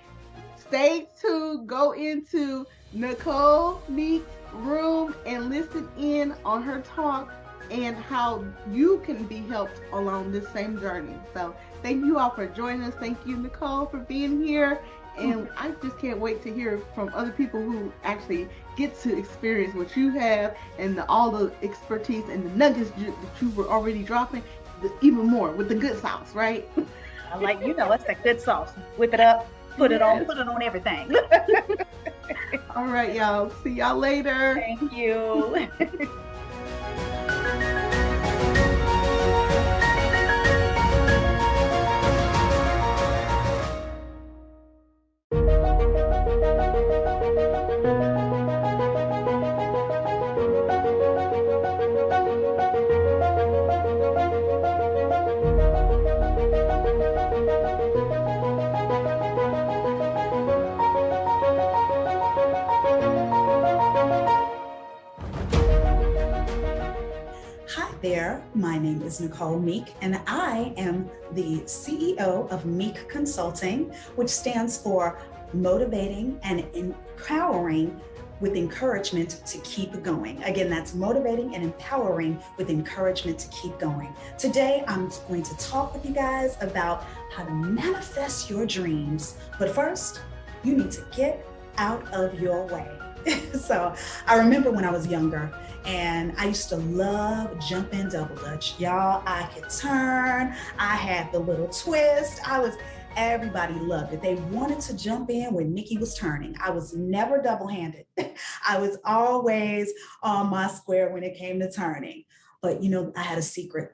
stay tuned, go into Nicole Meek's room and listen in on her talk and how you can be helped along this same journey. So thank you all for joining us. Thank you, Nicole, for being here. And I just can't wait to hear from other people who actually get to experience what you have and all the expertise and the nuggets that you were already dropping, even more with the good sauce, right? I like, it's that good sauce. Whip it up, put it on everything. All right, y'all. See y'all later. Thank you. There, my name is Nicole Meek, and I am the CEO of Meek Consulting, which stands for Motivating and Empowering with Encouragement to Keep Going. Again, that's motivating and empowering with encouragement to keep going. Today, I'm going to talk with you guys about how to manifest your dreams. But first, you need to get out of your way. So I remember when I was younger, and I used to love jumping double dutch. Y'all, I could turn, I had the little twist. Everybody loved it. They wanted to jump in when Nikki was turning. I was never double-handed. I was always on my square when it came to turning. But I had a secret.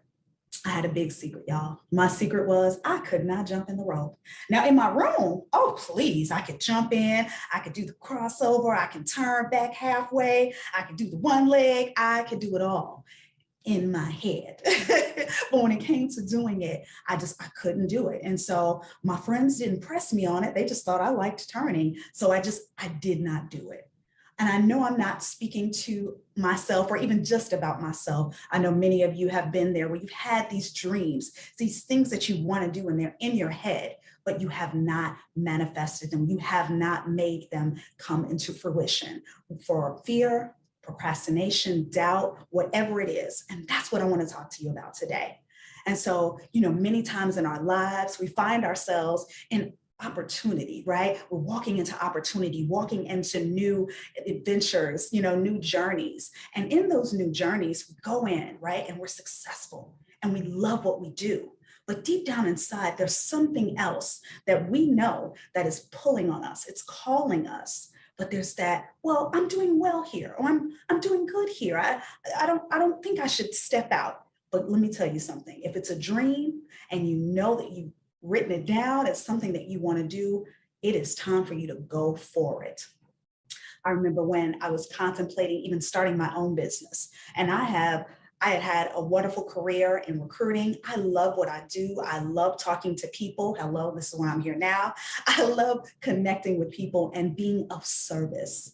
I had a big secret, y'all. My secret was I could not jump in the rope. Now in my room, oh, please, I could jump in, I could do the crossover, I can turn back halfway, I could do the one leg, I could do it all in my head. But when it came to doing it, I couldn't do it. And so my friends didn't press me on it. They just thought I liked turning. So I did not do it. And I know I'm not speaking to myself or even just about myself. I know many of you have been there where you've had these dreams, these things that you want to do, and they're in your head, but you have not manifested them. You have not made them come into fruition for fear, procrastination, doubt, whatever it is. And that's what I want to talk to you about today. And so, many times in our lives, we find ourselves in opportunity, right? We're walking into opportunity, walking into new adventures, new journeys. And in those new journeys, we go in, right? And we're successful and we love what we do. But deep down inside, there's something else that we know that is pulling on us. It's calling us. But there's that, well, I'm doing well here, or I'm doing good here. I don't think I should step out. But let me tell you something. If it's a dream and you know that you've written it down as something that you want to do, it is time for you to go for it. I remember when I was contemplating even starting my own business, and I had had a wonderful career in recruiting. I love what I do. I love talking to people. Hello, this is why I'm here now. I love connecting with people and being of service.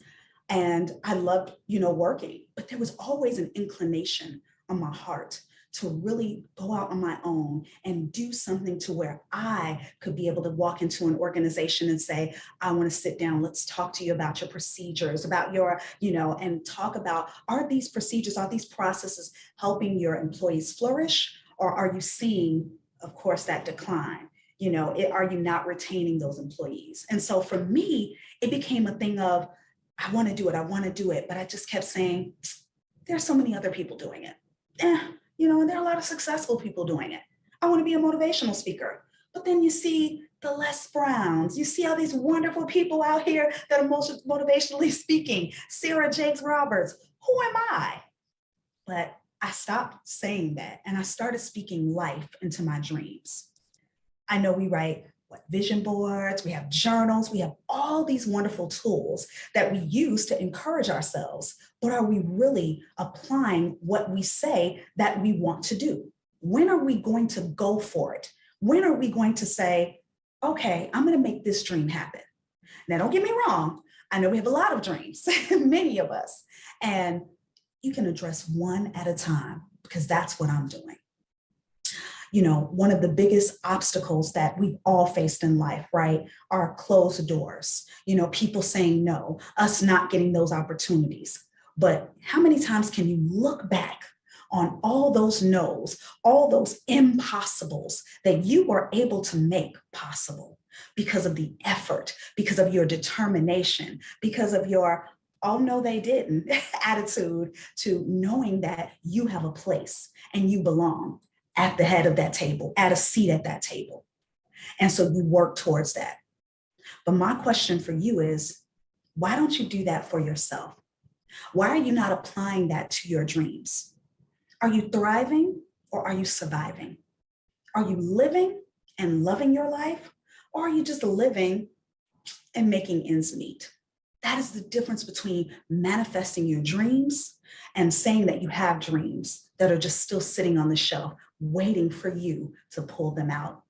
And I loved, working, but there was always an inclination on my heart to really go out on my own and do something to where I could be able to walk into an organization and say, I want to sit down, let's talk to you about your procedures, about your, and talk about, are these procedures, are these processes helping your employees flourish? Or are you seeing, of course, that decline? Are you not retaining those employees? And so for me, it became a thing of, I want to do it, but I just kept saying, there's so many other people doing it. And there are a lot of successful people doing it. I want to be a motivational speaker. But then you see the Les Browns, you see all these wonderful people out here that are most motivationally speaking, Sarah Jakes Roberts. Who am I? But I stopped saying that and I started speaking life into my dreams. I know we write vision boards, we have journals, we have all these wonderful tools that we use to encourage ourselves, but are we really applying what we say that we want to do? When are we going to go for it? When are we going to say, okay, I'm going to make this dream happen? Now, don't get me wrong. I know we have a lot of dreams, many of us, and you can address one at a time because that's what I'm doing. One of the biggest obstacles that we've all faced in life, right, are closed doors, people saying no, us not getting those opportunities. But how many times can you look back on all those no's, all those impossibles that you were able to make possible because of the effort, because of your determination, because of your, oh no, they didn't attitude to knowing that you have a place and you belong at the head of that table, at a seat at that table. And so you work towards that. But my question for you is, why don't you do that for yourself? Why are you not applying that to your dreams? Are you thriving or are you surviving? Are you living and loving your life, or are you just living and making ends meet? That is the difference between manifesting your dreams and saying that you have dreams that are just still sitting on the shelf, waiting for you to pull them out.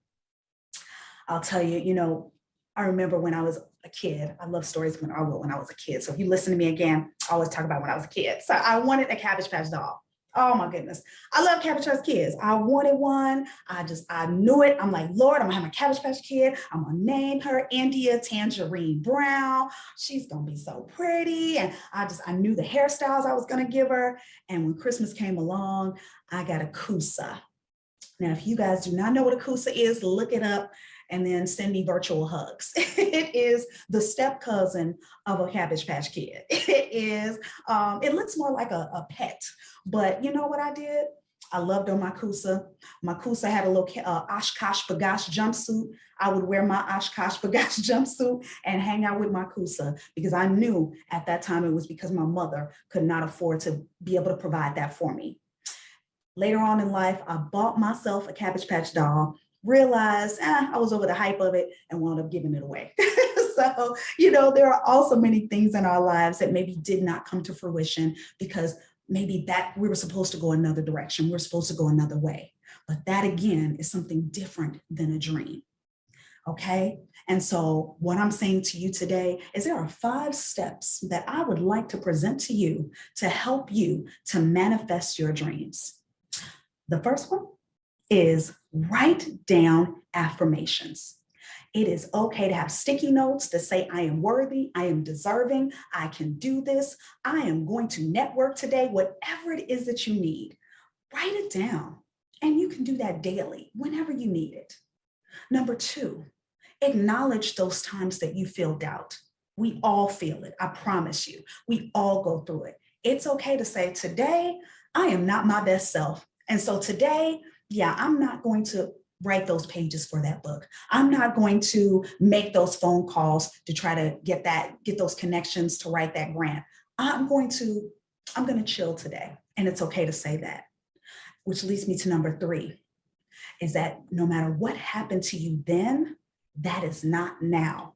I'll tell you, I remember when I was a kid, I love stories when I was a kid. So if you listen to me again, I always talk about when I was a kid. So I wanted a Cabbage Patch doll. Oh my goodness. I love Cabbage Patch Kids. I wanted one. I knew it. I'm like, Lord, I'm gonna have my Cabbage Patch Kid. I'm gonna name her India Tangerine Brown. She's gonna be so pretty. And I knew the hairstyles I was gonna give her. And when Christmas came along, I got a Kusa. Now, if you guys do not know what a Kusa is, look it up and then send me virtual hugs. It is the step cousin of a Cabbage Patch Kid. It looks more like a pet, but you know what I did? I loved on my Kusa. My Kusa had a little Oshkosh B'gosh jumpsuit. I would wear my Oshkosh B'gosh jumpsuit and hang out with my Kusa because I knew at that time it was because my mother could not afford to be able to provide that for me. Later on in life, I bought myself a Cabbage Patch doll, realized I was over the hype of it and wound up giving it away. So, there are also many things in our lives that maybe did not come to fruition because maybe that we were supposed to go another direction. We're supposed to go another way. But that again is something different than a dream. Okay. And so what I'm saying to you today is there are 5 steps that I would like to present to you to help you to manifest your dreams. The first one is write down affirmations. It is okay to have sticky notes that say, I am worthy, I am deserving, I can do this, I am going to network today, whatever it is that you need. Write it down, and you can do that daily, whenever you need it. Number 2, acknowledge those times that you feel doubt. We all feel it, I promise you. We all go through it. It's okay to say, today, I am not my best self. And so today, I'm not going to write those pages for that book. I'm not going to make those phone calls to try to get those connections to write that grant. I'm going to chill today. And it's okay to say that. which leads me to number 3, is that no matter what happened to you then, that is not now.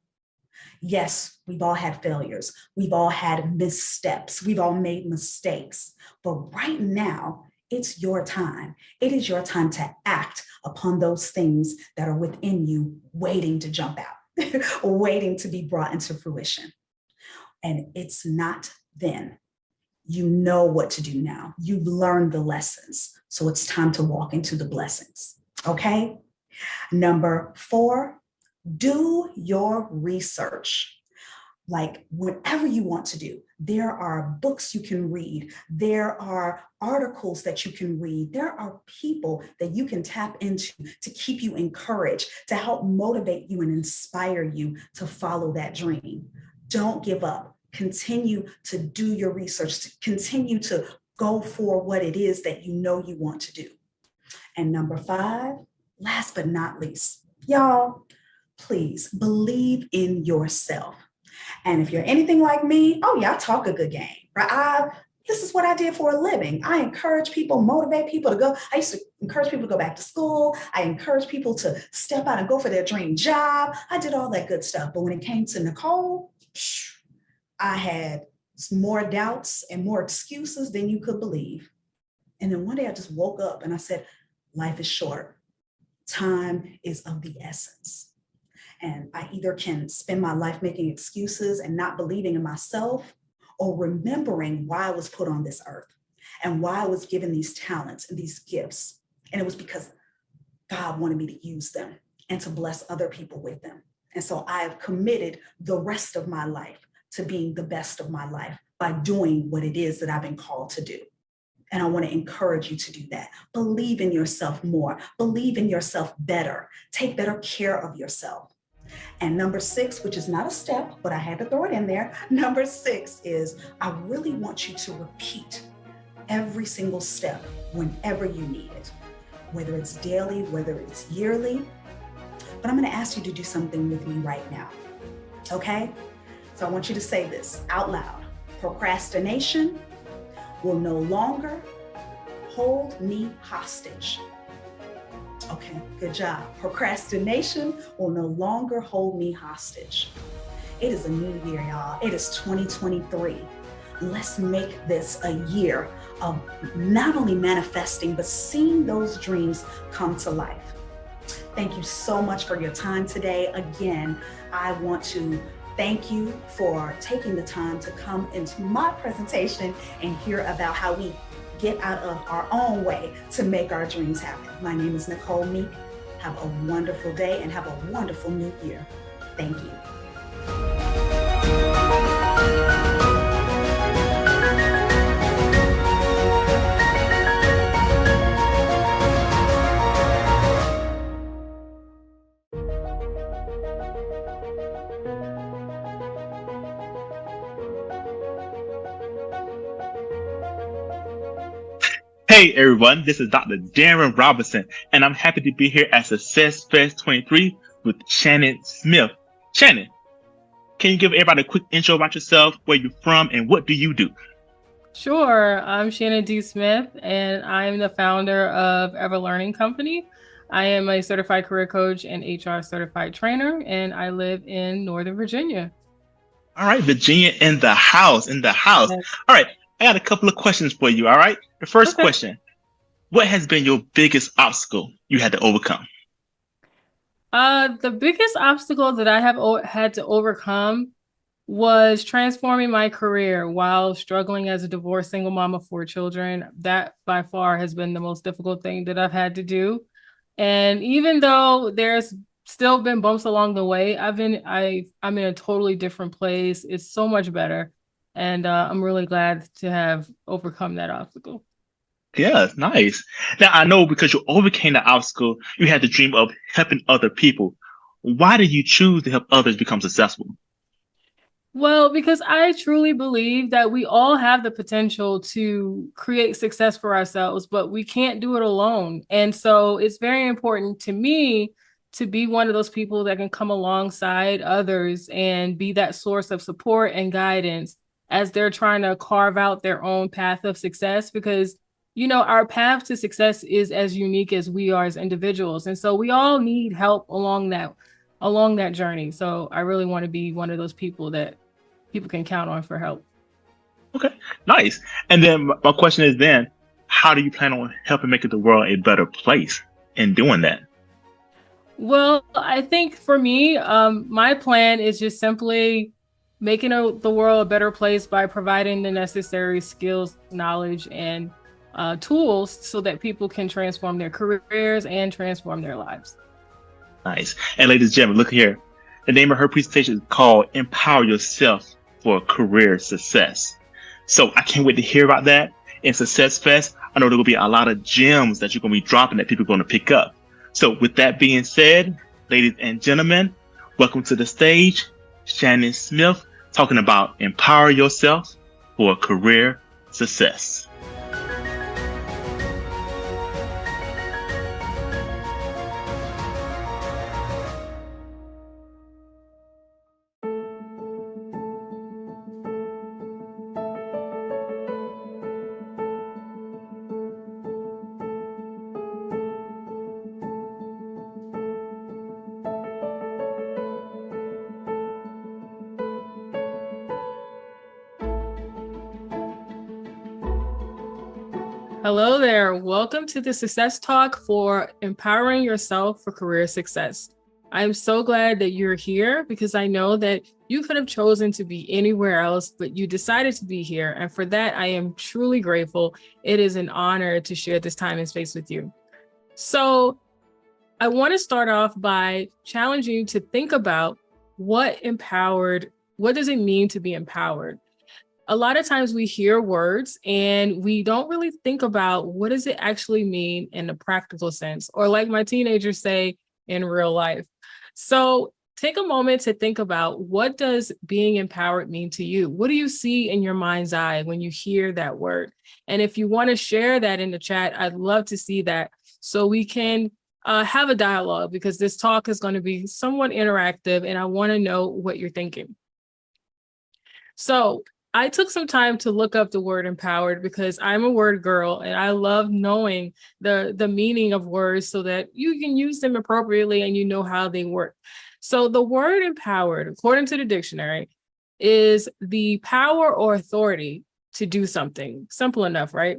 Yes, we've all had failures. We've all had missteps. We've all made mistakes. But right now, it's your time. It is your time to act upon those things that are within you, waiting to jump out, waiting to be brought into fruition. And it's not then. You know what to do now. You've learned the lessons. So it's time to walk into the blessings. Okay? Number 4, do your research. Like whatever you want to do, there are books you can read. There are articles that you can read. There are people that you can tap into to keep you encouraged, to help motivate you and inspire you to follow that dream. Don't give up. Continue to do your research, to continue to go for what it is that you know you want to do. And number 5, last but not least, y'all, please believe in yourself. And if you're anything like me, oh yeah, I talk a good game, right? This is what I did for a living. I encourage people, motivate people to go. I used to encourage people to go back to school. I encourage people to step out and go for their dream job. I did all that good stuff. But when it came to Nicole, I had more doubts and more excuses than you could believe. And then one day I just woke up and I said, life is short. Time is of the essence. And I either can spend my life making excuses and not believing in myself, or remembering why I was put on this earth and why I was given these talents and these gifts. And it was because God wanted me to use them and to bless other people with them. And so I have committed the rest of my life to being the best of my life by doing what it is that I've been called to do. And I want to encourage you to do that. Believe in yourself more. Believe in yourself better. Take better care of yourself. And number 6, which is not a step, but I had to throw it in there. Number 6 is I really want you to repeat every single step whenever you need it, whether it's daily, whether it's yearly. But I'm going to ask you to do something with me right now. Okay? So I want you to say this out loud. Procrastination will no longer hold me hostage. Okay, good job. Procrastination will no longer hold me hostage. It is a new year, y'all. It is 2023. Let's make this a year of not only manifesting, but seeing those dreams come to life. Thank you so much for your time today. Again, I want to thank you for taking the time to come into my presentation and hear about how we get out of our own way to make our dreams happen. My name is Nicole Meek. Have a wonderful day and have a wonderful new year. Thank you. Hey everyone, this is Dr. Darren Robinson, and I'm happy to be here at SuccessFest 23 with Shannon Smith. Shannon, can you give everybody a quick intro about yourself, where you're from, and what do you do? Sure. I'm Shannon D. Smith, and I'm the founder of Ever Learning Company. I am a certified career coach and HR certified trainer, and I live in Northern Virginia. All right, Virginia in the house, All right, I got a couple of questions for you, all right? The first question, what has been your biggest obstacle you had to overcome? The biggest obstacle that I have had to overcome was transforming my career while struggling as a divorced single mom of 4 children. That by far has been the most difficult thing that I've had to do. And even though there's still been bumps along the way, I'm in a totally different place. It's so much better. And I'm really glad to have overcome that obstacle. Yeah, nice. Now, I know because you overcame the obstacle, you had the dream of helping other people. Why did you choose to help others become successful? Well, because I truly believe that we all have the potential to create success for ourselves, but we can't do it alone. And so it's very important to me to be one of those people that can come alongside others and be that source of support and guidance as they're trying to carve out their own path of success. Because our path to success is as unique as we are as individuals. And so we all need help along that journey. So I really want to be one of those people that people can count on for help. Okay, nice. And then my question is then, how do you plan on helping make the world a better place in doing that? Well, I think for me, my plan is just simply making the world a better place by providing the necessary skills, knowledge, and tools so that people can transform their careers and transform their lives. Nice. And ladies and gentlemen, look here. The name of her presentation is called Empower Yourself for Career Success. So I can't wait to hear about that in Success Fest. I know there will be a lot of gems that you're going to be dropping that people are going to pick up. So with that being said, ladies and gentlemen, welcome to the stage, Shannon Smith, talking about Empower Yourself for Career Success. Hello there. Welcome to the Success Talk for Empowering Yourself for Career Success. I'm so glad that you're here because I know that you could have chosen to be anywhere else, but you decided to be here. And for that, I am truly grateful. It is an honor to share this time and space with you. So I want to start off by challenging you to think about what does it mean to be empowered? A lot of times we hear words and we don't really think about what does it actually mean in a practical sense, or like my teenagers say, in real life. So take a moment to think about, what does being empowered mean to you? What do you see in your mind's eye when you hear that word? And if you want to share that in the chat, I'd love to see that so we can have a dialogue, because this talk is going to be somewhat interactive and I want to know what you're thinking. So I took some time to look up the word empowered because I'm a word girl and I love knowing the meaning of words so that you can use them appropriately and you know how they work. So the word empowered, according to the dictionary, is the power or authority to do something. Simple enough, right?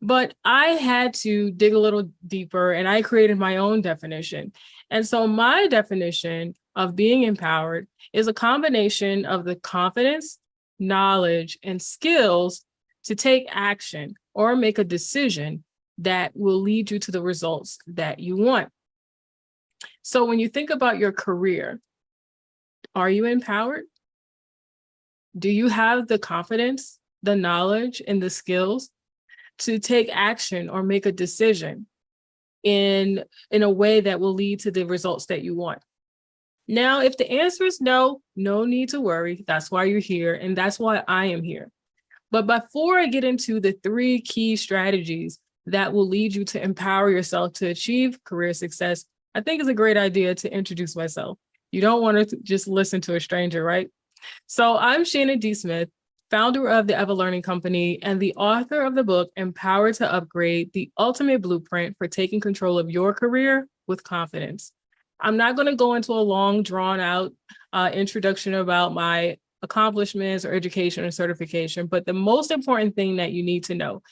But I had to dig a little deeper and I created my own definition. And so my definition of being empowered is a combination of the confidence, knowledge, and skills to take action or make a decision that will lead you to the results that you want. So when you think about your career, are you empowered? Do you have the confidence, the knowledge, and the skills to take action or make a decision in a way that will lead to the results that you want? Now, if the answer is no, no need to worry. That's why you're here, and that's why I am here. But before I get into the 3 key strategies that will lead you to empower yourself to achieve career success, I think it's a great idea to introduce myself. You don't want to just listen to a stranger, right? So I'm Shannon D. Smith, founder of the Ever Learning Company and the author of the book, Empowered to Upgrade, the ultimate blueprint for taking control of your career with confidence. I'm not going to go into a long, drawn out introduction about my accomplishments or education or certification, but the most important thing that you need to know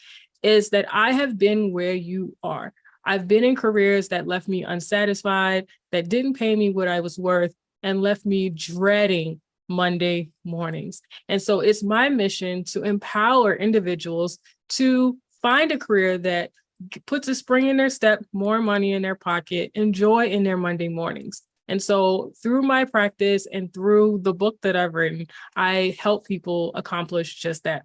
is that I have been where you are. I've been in careers that left me unsatisfied, that didn't pay me what I was worth, and left me dreading Monday mornings. And so it's my mission to empower individuals to find a career that puts a spring in their step, more money in their pocket, and joy in their Monday mornings. And so through my practice and through the book that I've written, I help people accomplish just that.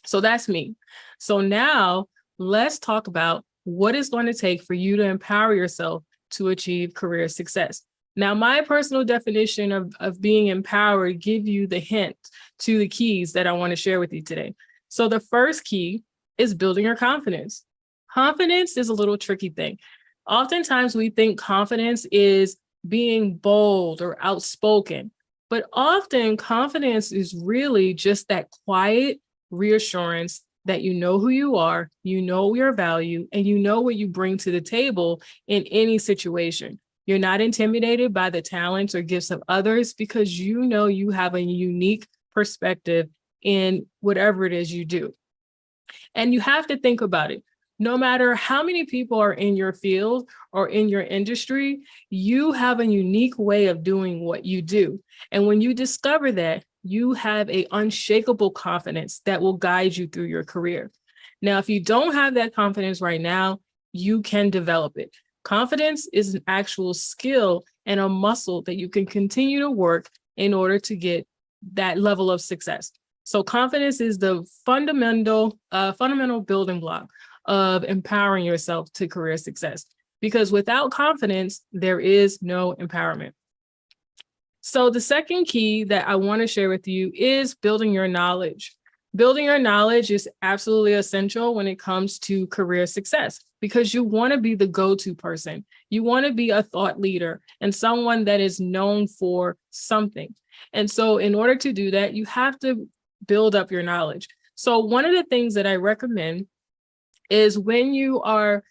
So that's me. So now let's talk about what it's going to take for you to empower yourself to achieve career success. Now, my personal definition of being empowered give you the hint to the keys that I want to share with you today. So the first key is building your confidence. Confidence is a little tricky thing. Oftentimes we think confidence is being bold or outspoken, but often confidence is really just that quiet reassurance that you know who you are, you know your value, and you know what you bring to the table in any situation. You're not intimidated by the talents or gifts of others because you know you have a unique perspective in whatever it is you do. And you have to think about it. No matter how many people are in your field or in your industry, you have a unique way of doing what you do. And when you discover that, you have an unshakable confidence that will guide you through your career. Now, if you don't have that confidence right now, you can develop it. Confidence is an actual skill and a muscle that you can continue to work in order to get that level of success. So confidence is the fundamental building block of empowering yourself to career success, because without confidence, there is no empowerment. So the second key that I want to share with you is building your knowledge. Building your knowledge is absolutely essential when it comes to career success, because you want to be the go-to person. You want to be a thought leader and someone that is known for something. And so in order to do that, you have to build up your knowledge. So one of the things that I recommend is when you are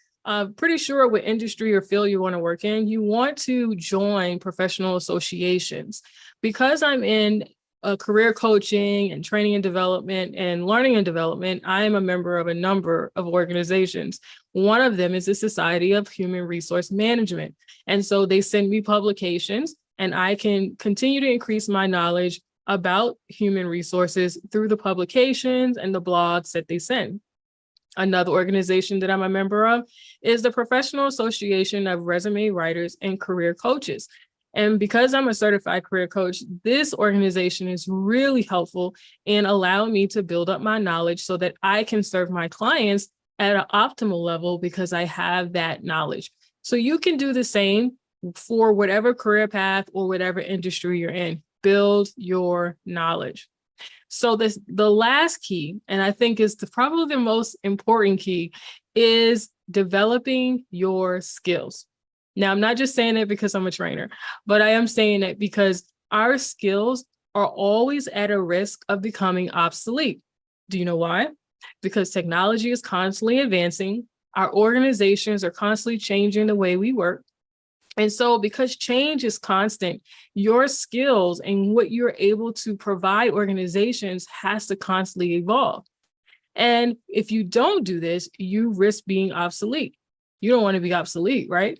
pretty sure what industry or field you want to work in, you want to join professional associations. Because I'm in career coaching and training and development and learning and development, I am a member of a number of organizations. One of them is the Society of Human Resource Management. And so they send me publications and I can continue to increase my knowledge about human resources through the publications and the blogs that they send. Another organization that I'm a member of is the Professional Association of Resume Writers and Career Coaches. And because I'm a certified career coach, this organization is really helpful in allowing me to build up my knowledge so that I can serve my clients at an optimal level because I have that knowledge. So you can do the same for whatever career path or whatever industry you're in. Build your knowledge. So the last key, and I think is probably the most important key, is developing your skills. Now, I'm not just saying it because I'm a trainer, but I am saying it because our skills are always at a risk of becoming obsolete. Do you know why? Because technology is constantly advancing. Our organizations are constantly changing the way we work. And so because change is constant, your skills and what you're able to provide organizations has to constantly evolve. And if you don't do this, you risk being obsolete. You don't want to be obsolete, right?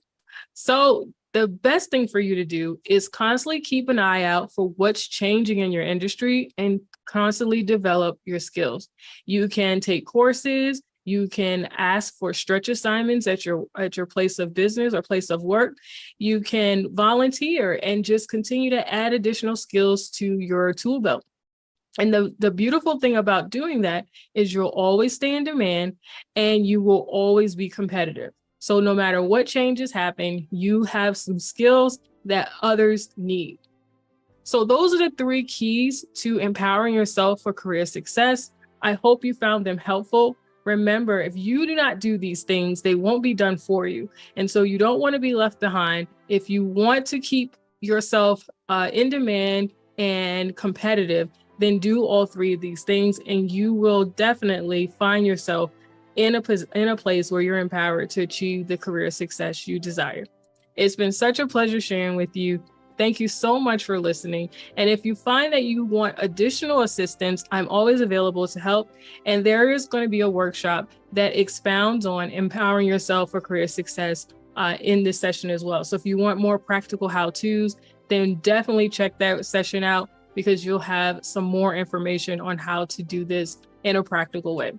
So the best thing for you to do is constantly keep an eye out for what's changing in your industry and constantly develop your skills. You can take courses. You can ask for stretch assignments at your place of business or place of work. You can volunteer and just continue to add additional skills to your tool belt. And the beautiful thing about doing that is you'll always stay in demand and you will always be competitive. So no matter what changes happen, you have some skills that others need. So those are the 3 keys to empowering yourself for career success. I hope you found them helpful. Remember, if you do not do these things, they won't be done for you. And so you don't want to be left behind. If you want to keep yourself in demand and competitive, then do all 3 of these things, and you will definitely find yourself in a place where you're empowered to achieve the career success you desire. It's been such a pleasure sharing with you. Thank you so much for listening. And if you find that you want additional assistance, I'm always available to help. And there is going to be a workshop that expounds on empowering yourself for career success in this session as well. So if you want more practical how-tos, then definitely check that session out because you'll have some more information on how to do this in a practical way.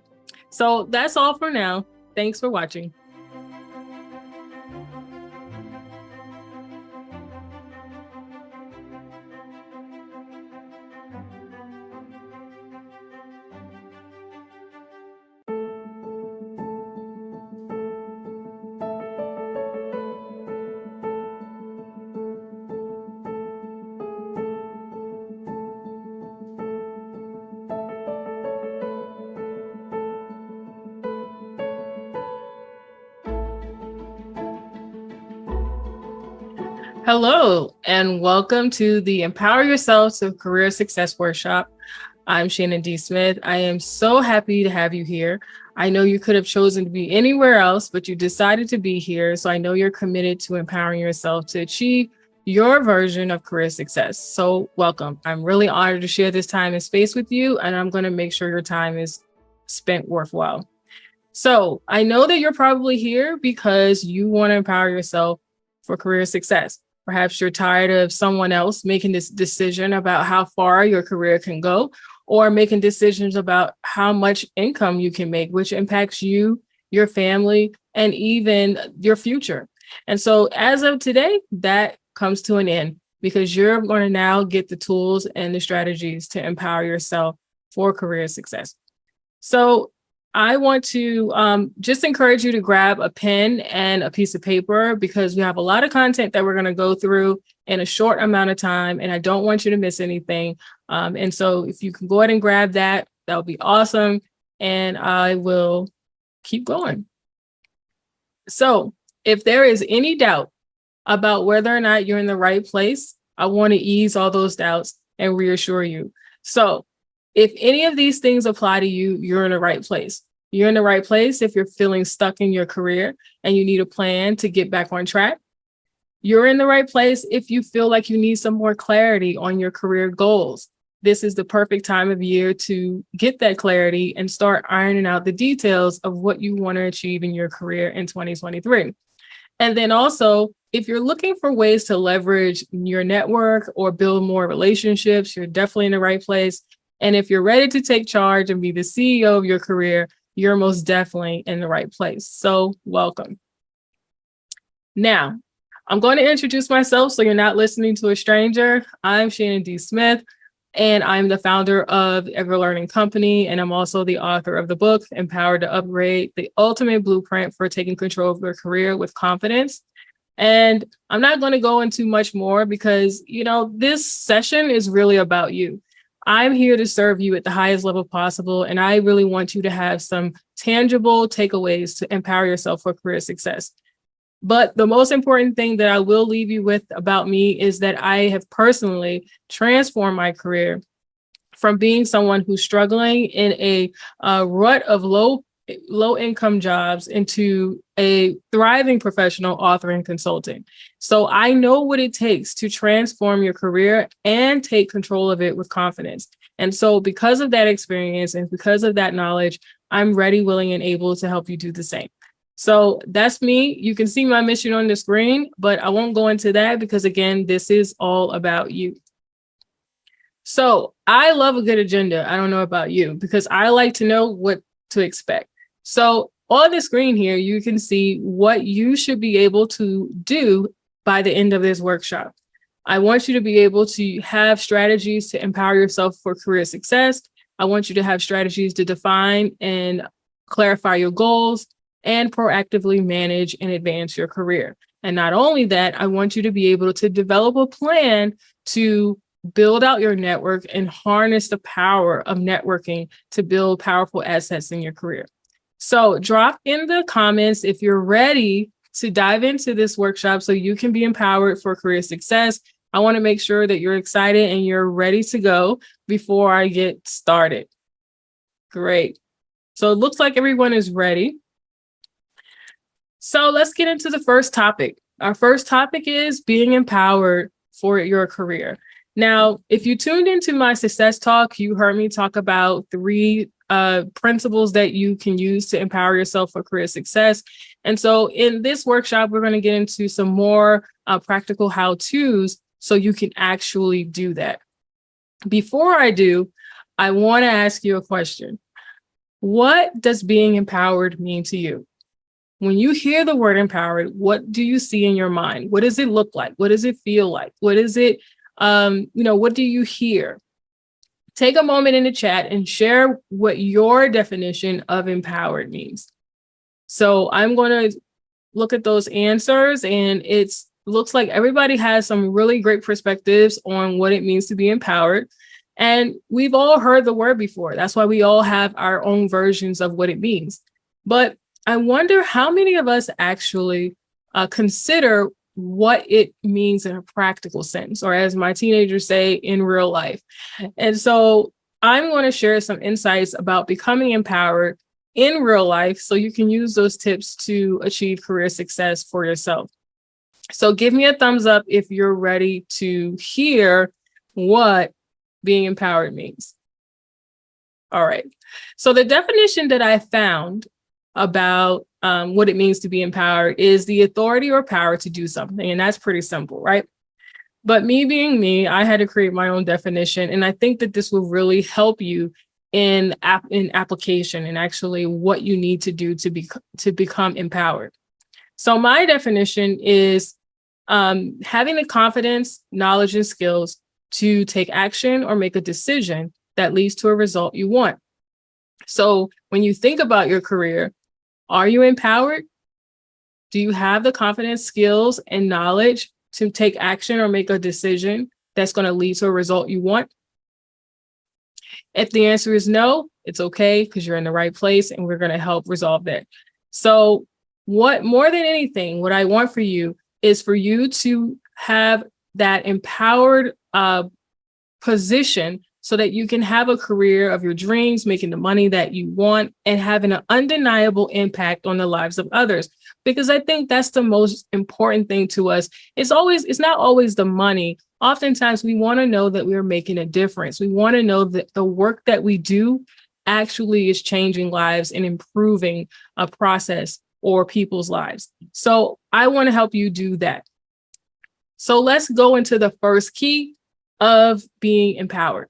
So that's all for now. Thanks for watching. Hello, and welcome to the Empower Yourself to Career Success Workshop. I'm Shannon D. Smith. I am so happy to have you here. I know you could have chosen to be anywhere else, but you decided to be here. So I know you're committed to empowering yourself to achieve your version of career success. So welcome. I'm really honored to share this time and space with you, and I'm going to make sure your time is spent worthwhile. So I know that you're probably here because you want to empower yourself for career success. Perhaps you're tired of someone else making this decision about how far your career can go, or making decisions about how much income you can make, which impacts you, your family, and even your future. And so as of today, that comes to an end because you're going to now get the tools and the strategies to empower yourself for career success. So I want to just encourage you to grab a pen and a piece of paper because we have a lot of content that we're going to go through in a short amount of time, and I don't want you to miss anything. And so if you can go ahead and grab that, that would be awesome. And I will keep going. So if there is any doubt about whether or not you're in the right place, I want to ease all those doubts and reassure you. So if any of these things apply to you, you're in the right place. You're in the right place if you're feeling stuck in your career and you need a plan to get back on track. You're in the right place if you feel like you need some more clarity on your career goals. This is the perfect time of year to get that clarity and start ironing out the details of what you want to achieve in your career in 2023. And then also, if you're looking for ways to leverage your network or build more relationships, you're definitely in the right place. And if you're ready to take charge and be the CEO of your career, you're most definitely in the right place. So welcome. Now, I'm going to introduce myself so you're not listening to a stranger. I'm Shannon D. Smith, and I'm the founder of Ever Learning Company, and I'm also the author of the book, Empowered to Upgrade, the ultimate blueprint for taking control of your career with confidence. And I'm not going to go into much more because, this session is really about you. I'm here to serve you at the highest level possible, and I really want you to have some tangible takeaways to empower yourself for career success. But the most important thing that I will leave you with about me is that I have personally transformed my career from being someone who's struggling in a rut of low income jobs into a thriving professional author and consulting. So I know what it takes to transform your career and take control of it with confidence. And so because of that experience and because of that knowledge, I'm ready, willing, and able to help you do the same. So that's me. You can see my mission on the screen, but I won't go into that because, again, this is all about you. So I love a good agenda. I don't know about you because I like to know what to expect. So on the screen here, you can see what you should be able to do by the end of this workshop. I want you to be able to have strategies to empower yourself for career success. I want you to have strategies to define and clarify your goals and proactively manage and advance your career. And not only that, I want you to be able to develop a plan to build out your network and harness the power of networking to build powerful assets in your career. So drop in the comments if you're ready to dive into this workshop so you can be empowered for career success. I want to make sure that you're excited and you're ready to go before I get started. Great. So it looks like everyone is ready. So let's get into the first topic. Our first topic is being empowered for your career. Now, if you tuned into my success talk, you heard me talk about 3 principles that you can use to empower yourself for career success. And so in this workshop, we're going to get into some more practical how-tos so you can actually do that. Before I do, I want to ask you a question. What does being empowered mean to you? When you hear the word empowered, what do you see in your mind? What does it look like? What does it feel like? What is it? What do you hear? Take a moment in the chat and share what your definition of empowered means. So I'm going to look at those answers, and it looks like everybody has some really great perspectives on what it means to be empowered. And we've all heard the word before. That's why we all have our own versions of what it means. But I wonder how many of us actually consider what it means in a practical sense, or as my teenagers say, in real life. And so I'm going to share some insights about becoming empowered in real life so you can use those tips to achieve career success for yourself. So give me a thumbs up if you're ready to hear what being empowered means. All right. So the definition that I found about what it means to be empowered is the authority or power to do something. And that's pretty simple, right? But me being me, I had to create my own definition. And I think that this will really help you in application and actually what you need to do to become empowered. So my definition is having the confidence, knowledge, and skills to take action or make a decision that leads to a result you want. So when you think about your career, are you empowered? Do you have the confidence, skills, and knowledge to take action or make a decision that's going to lead to a result you want? If the answer is no, it's okay, because you're in the right place and we're going to help resolve that. So what more than anything, what I want for you is for you to have that empowered position so that you can have a career of your dreams, making the money that you want and having an undeniable impact on the lives of others. Because I think that's the most important thing to us. It's not always the money. Oftentimes we want to know that we're making a difference. We want to know that the work that we do actually is changing lives and improving a process or people's lives. So I want to help you do that. So let's go into the first key of being empowered.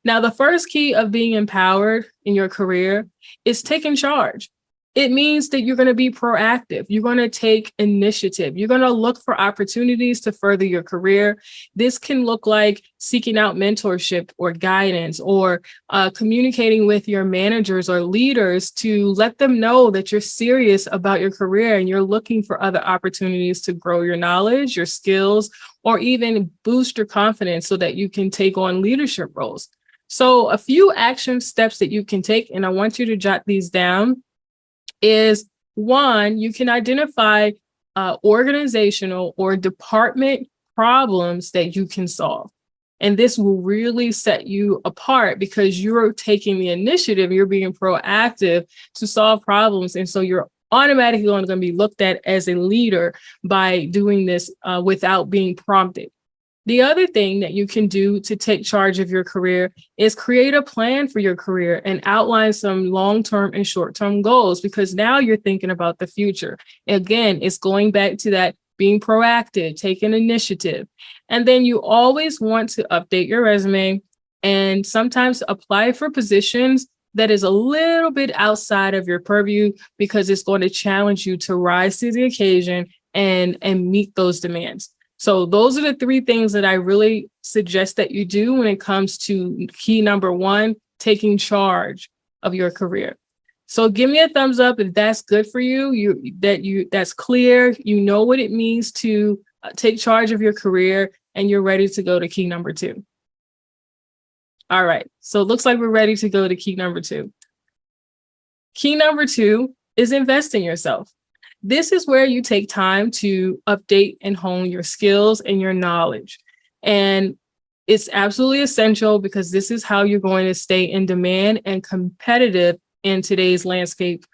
Now, the first key of being empowered in your career is taking charge. It means that you're going to be proactive. You're going to take initiative. You're going to look for opportunities to further your career. This can look like seeking out mentorship or guidance, or communicating with your managers or leaders to let them know that you're serious about your career and you're looking for other opportunities to grow your knowledge, your skills, or even boost your confidence so that you can take on leadership roles. So a few action steps that you can take, and I want you to jot these down, is one, you can identify organizational or department problems that you can solve. And this will really set you apart because you're taking the initiative, you're being proactive to solve problems. And so you're automatically going to be looked at as a leader by doing this without being prompted. The other thing that you can do to take charge of your career is create a plan for your career and outline some long-term and short-term goals, because now you're thinking about the future. Again, it's going back to that being proactive, taking initiative. And then you always want to update your resume and sometimes apply for positions that is a little bit outside of your purview, because it's going to challenge you to rise to the occasion and meet those demands. So those are the three things that I really suggest that you do when it comes to key number one, taking charge of your career. So give me a thumbs up if that's good for you, that's clear, you know what it means to take charge of your career, and you're ready to go to key number two. All right, so it looks like we're ready to go to key number two. Key number two is invest in yourself. This is where you take time to update and hone your skills and your knowledge. And it's absolutely essential because this is how you're going to stay in demand and competitive in today's landscape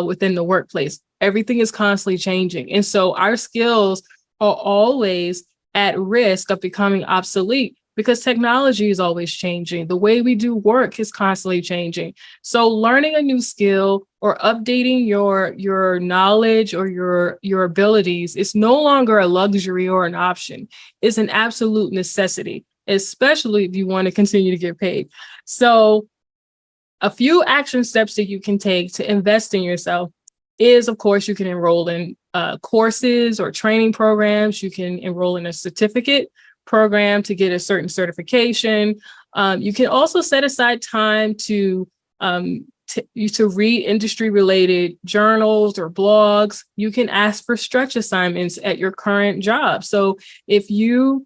within the workplace. Everything is constantly changing. And so our skills are always at risk of becoming obsolete because technology is always changing. The way we do work is constantly changing. So learning a new skill or updating your knowledge or your abilities is no longer a luxury or an option. It's an absolute necessity, especially if you want to continue to get paid. So a few action steps that you can take to invest in yourself is, of course, you can enroll in courses or training programs. You can enroll in a certificate program to get a certain certification. You can also set aside time to read industry-related journals or blogs. You can ask for stretch assignments at your current job. So if you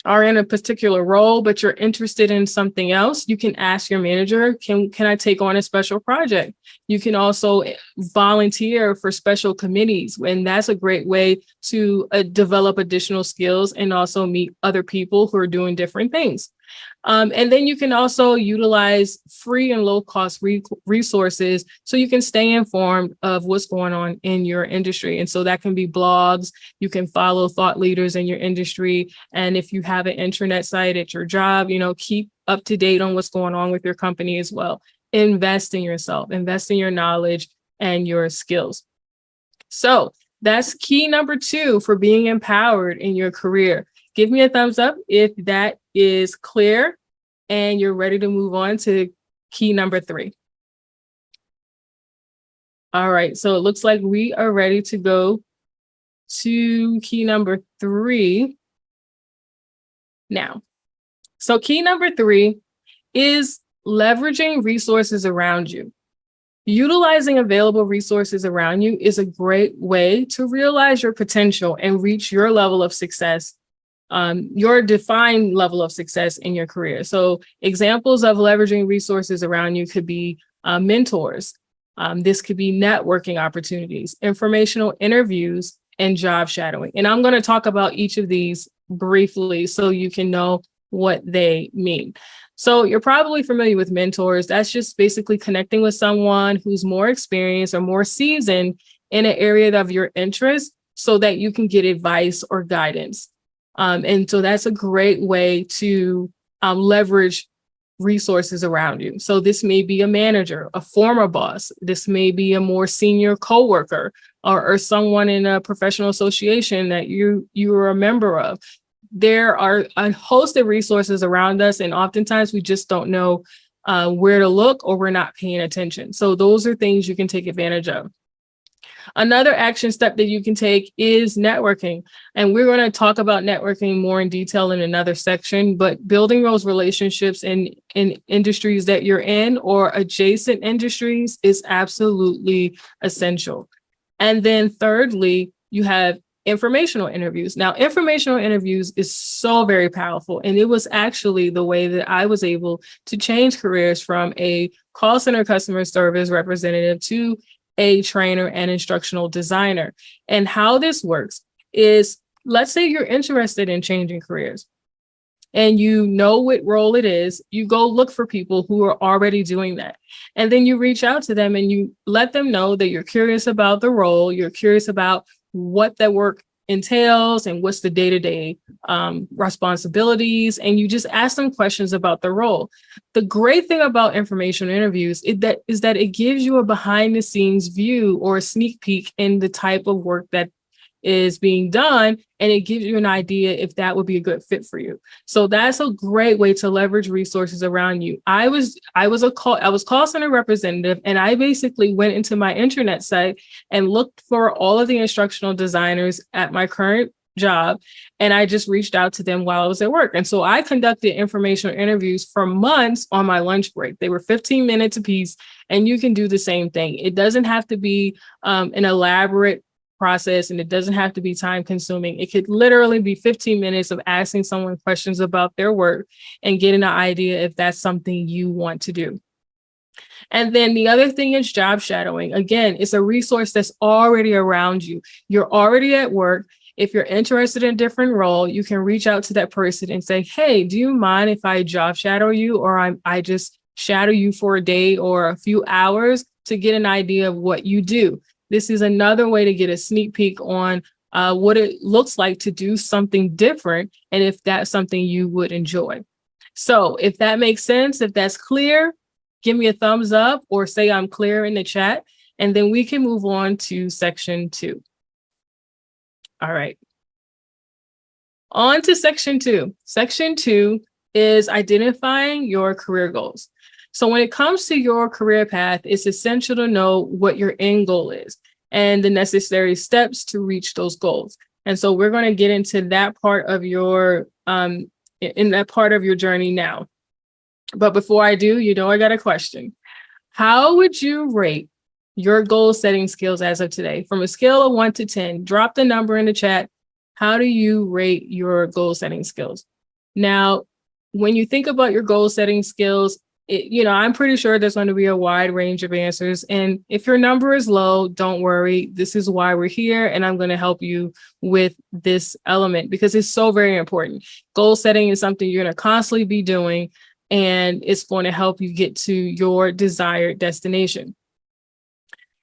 are in a particular role, but you're interested in something else, you can ask your manager, can I take on a special project? You can also volunteer for special committees, and that's a great way to develop additional skills and also meet other people who are doing different things. And then you can also utilize free and low cost resources so you can stay informed of what's going on in your industry. And so that can be blogs. You can follow thought leaders in your industry. And if you have an intranet site at your job, keep up to date on what's going on with your company as well. Invest in yourself, invest in your knowledge and your skills. So that's key number 2 for being empowered in your career. Give me a thumbs up if that is clear and you're ready to move on to key number 3. All right, so it looks like we are ready to go to key number 3 now. So key number 3 is leveraging resources around you. Utilizing available resources around you is a great way to realize your potential and reach your level of success, your defined level of success in your career. So examples of leveraging resources around you could be mentors. This could be networking opportunities, informational interviews, and job shadowing. And I'm going to talk about each of these briefly so you can know what they mean. So you're probably familiar with mentors. That's just basically connecting with someone who's more experienced or more seasoned in an area of your interest so that you can get advice or guidance. And so that's a great way to leverage resources around you. So this may be a manager, a former boss. This may be a more senior coworker or someone in a professional association that you are a member of. There are a host of resources around us, and oftentimes we just don't know where to look or we're not paying attention. So those are things you can take advantage of. Another action step that you can take is networking. And we're going to talk about networking more in detail in another section, but building those relationships in industries that you're in or adjacent industries is absolutely essential. And then thirdly, you have informational interviews. Now, informational interviews is so very powerful. And it was actually the way that I was able to change careers from a call center customer service representative to a trainer and instructional designer. And how this works is, let's say you're interested in changing careers and you know what role it is, you go look for people who are already doing that. And then you reach out to them and you let them know that you're curious about the role, you're curious about what that work entails and what's the day-to-day responsibilities, and you just ask them questions about the role. The great thing about informational interviews is that it gives you a behind-the-scenes view or a sneak peek in the type of work that is being done, and it gives you an idea if that would be a good fit for you. So that's a great way to leverage resources around you. I was call center representative, and I basically went into my intranet site and looked for all of the instructional designers at my current job, and I just reached out to them while I was at work. And so I conducted informational interviews for months on my lunch break. They were 15 minutes apiece, and you can do the same thing. It doesn't have to be an elaborate process, and it doesn't have to be time consuming. It could literally be 15 minutes of asking someone questions about their work and getting an idea if that's something you want to do. And then the other thing is job shadowing. Again, it's a resource that's already around you. You're already at work. If you're interested in a different role, you can reach out to that person and say, hey, do you mind if I job shadow you, or I just shadow you for a day or a few hours to get an idea of what you do? This is another way to get a sneak peek on what it looks like to do something different and if that's something you would enjoy. So if that makes sense, if that's clear, give me a thumbs up or say I'm clear in the chat, and then we can move on to section 2. All right. On to section 2. Section 2 is identifying your career goals. So when it comes to your career path, it's essential to know what your end goal is and the necessary steps to reach those goals. And so we're going to get into that part of your journey now. But before I do, I got a question. How would you rate your goal setting skills as of today? From a scale of 1 to 10, drop the number in the chat. How do you rate your goal setting skills? Now, when you think about your goal setting skills, I'm pretty sure there's going to be a wide range of answers. And if your number is low, don't worry. This is why we're here. And I'm going to help you with this element because it's so very important. Goal setting is something you're going to constantly be doing, and it's going to help you get to your desired destination.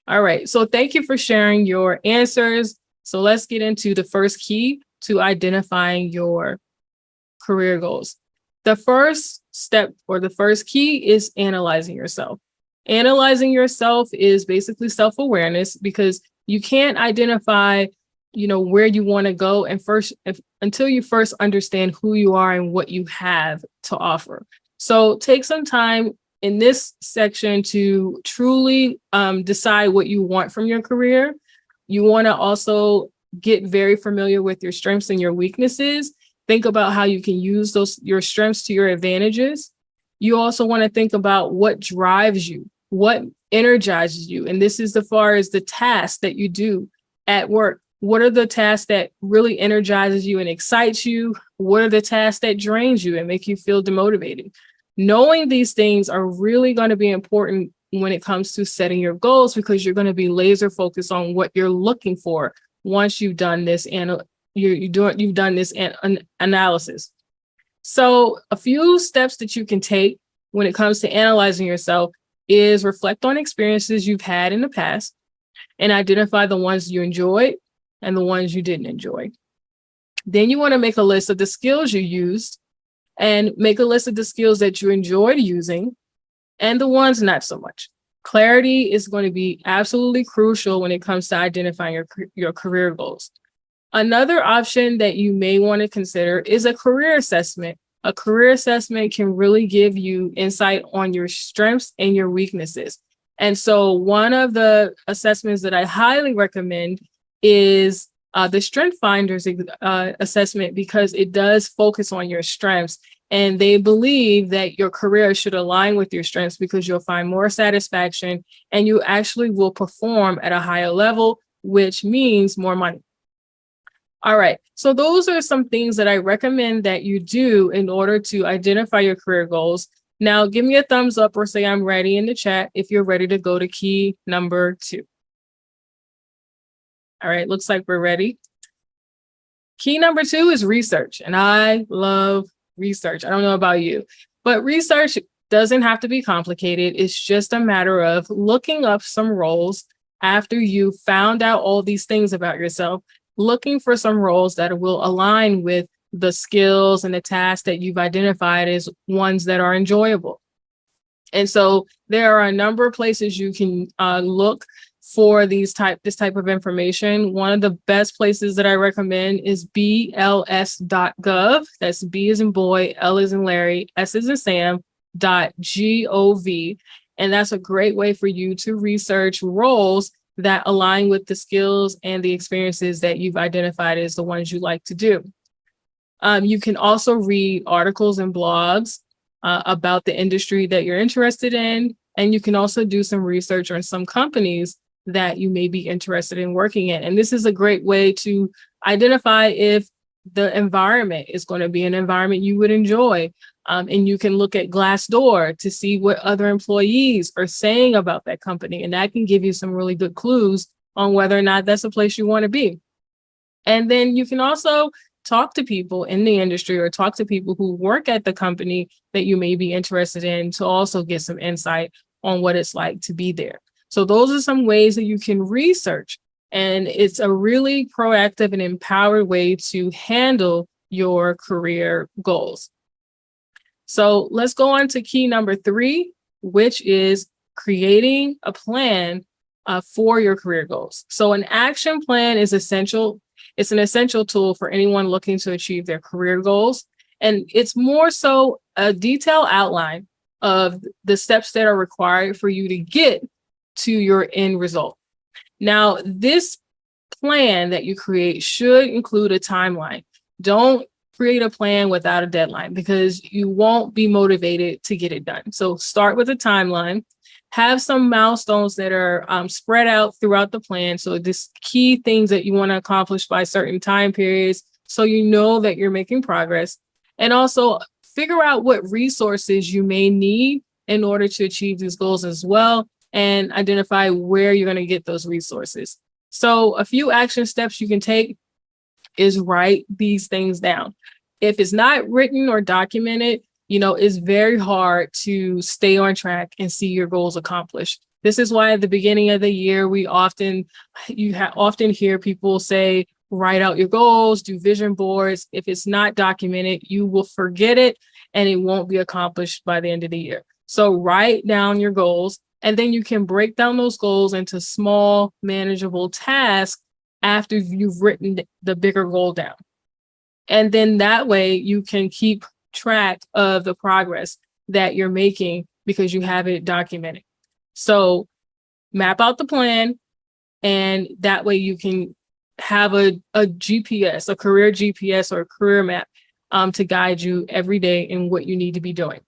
All right. So thank you for sharing your answers. So let's get into the first key to identifying your career goals. The first step or the first key is analyzing yourself. Analyzing yourself is basically self-awareness because you can't identify, where you want to go until you first understand who you are and what you have to offer. So take some time in this section to truly decide what you want from your career. You want to also get very familiar with your strengths and your weaknesses. Think about how you can use your strengths to your advantages. You also want to think about what drives you, what energizes you. And this is as far as the tasks that you do at work. What are the tasks that really energizes you and excites you? What are the tasks that drains you and make you feel demotivated? Knowing these things are really going to be important when it comes to setting your goals because you're going to be laser focused on what you're looking for once you've done this you've done this analysis. So a few steps that you can take when it comes to analyzing yourself is reflect on experiences you've had in the past and identify the ones you enjoyed and the ones you didn't enjoy. Then you want to make a list of the skills you used and make a list of the skills that you enjoyed using and the ones not so much. Clarity is going to be absolutely crucial when it comes to identifying your career goals. Another option that you may want to consider is a career assessment. A career assessment can really give you insight on your strengths and your weaknesses. And so one of the assessments that I highly recommend is the Strength Finders assessment because it does focus on your strengths. And they believe that your career should align with your strengths because you'll find more satisfaction and you actually will perform at a higher level, which means more money. All right, so those are some things that I recommend that you do in order to identify your career goals. Now, give me a thumbs up or say I'm ready in the chat if you're ready to go to key number 2. All right, looks like we're ready. Key number 2 is research, and I love research. I don't know about you, but research doesn't have to be complicated. It's just a matter of looking up some roles after you found out all these things about yourself, looking for some roles that will align with the skills and the tasks that you've identified as ones that are enjoyable. And so there are a number of places you can look for this type of information. One of the best places that I recommend is bls.gov. That's B as in boy, L as in Larry, S as in Sam, .gov. And that's a great way for you to research roles that align with the skills and the experiences that you've identified as the ones you like to do. You can also read articles and blogs about the industry that you're interested in. And you can also do some research on some companies that you may be interested in working in. And this is a great way to identify if the environment is going to be an environment you would enjoy. And you can look at Glassdoor to see what other employees are saying about that company. And that can give you some really good clues on whether or not that's a place you want to be. And then you can also talk to people in the industry or talk to people who work at the company that you may be interested in to also get some insight on what it's like to be there. So those are some ways that you can research. And it's a really proactive and empowered way to handle your career goals. So let's go on to key number 3, which is creating a plan for your career goals. So an action plan is essential. It's an essential tool for anyone looking to achieve their career goals. And it's more so a detailed outline of the steps that are required for you to get to your end result. Now, this plan that you create should include a timeline. Don't create a plan without a deadline because you won't be motivated to get it done. So start with a timeline, have some milestones that are spread out throughout the plan. So this key things that you want to accomplish by certain time periods, so you know that you're making progress. And also figure out what resources you may need in order to achieve these goals as well, and identify where you're going to get those resources. So a few action steps you can take is write these things down. If it's not written or documented, it's very hard to stay on track and see your goals accomplished. This is why at the beginning of the year, you often hear people say, write out your goals, do vision boards. If it's not documented, you will forget it and it won't be accomplished by the end of the year. So write down your goals, and then you can break down those goals into small, manageable tasks after you've written the bigger goal down. And then that way you can keep track of the progress that you're making because you have it documented. So map out the plan, and that way you can have a GPS, a career GPS or a career map to guide you every day in what you need to be doing.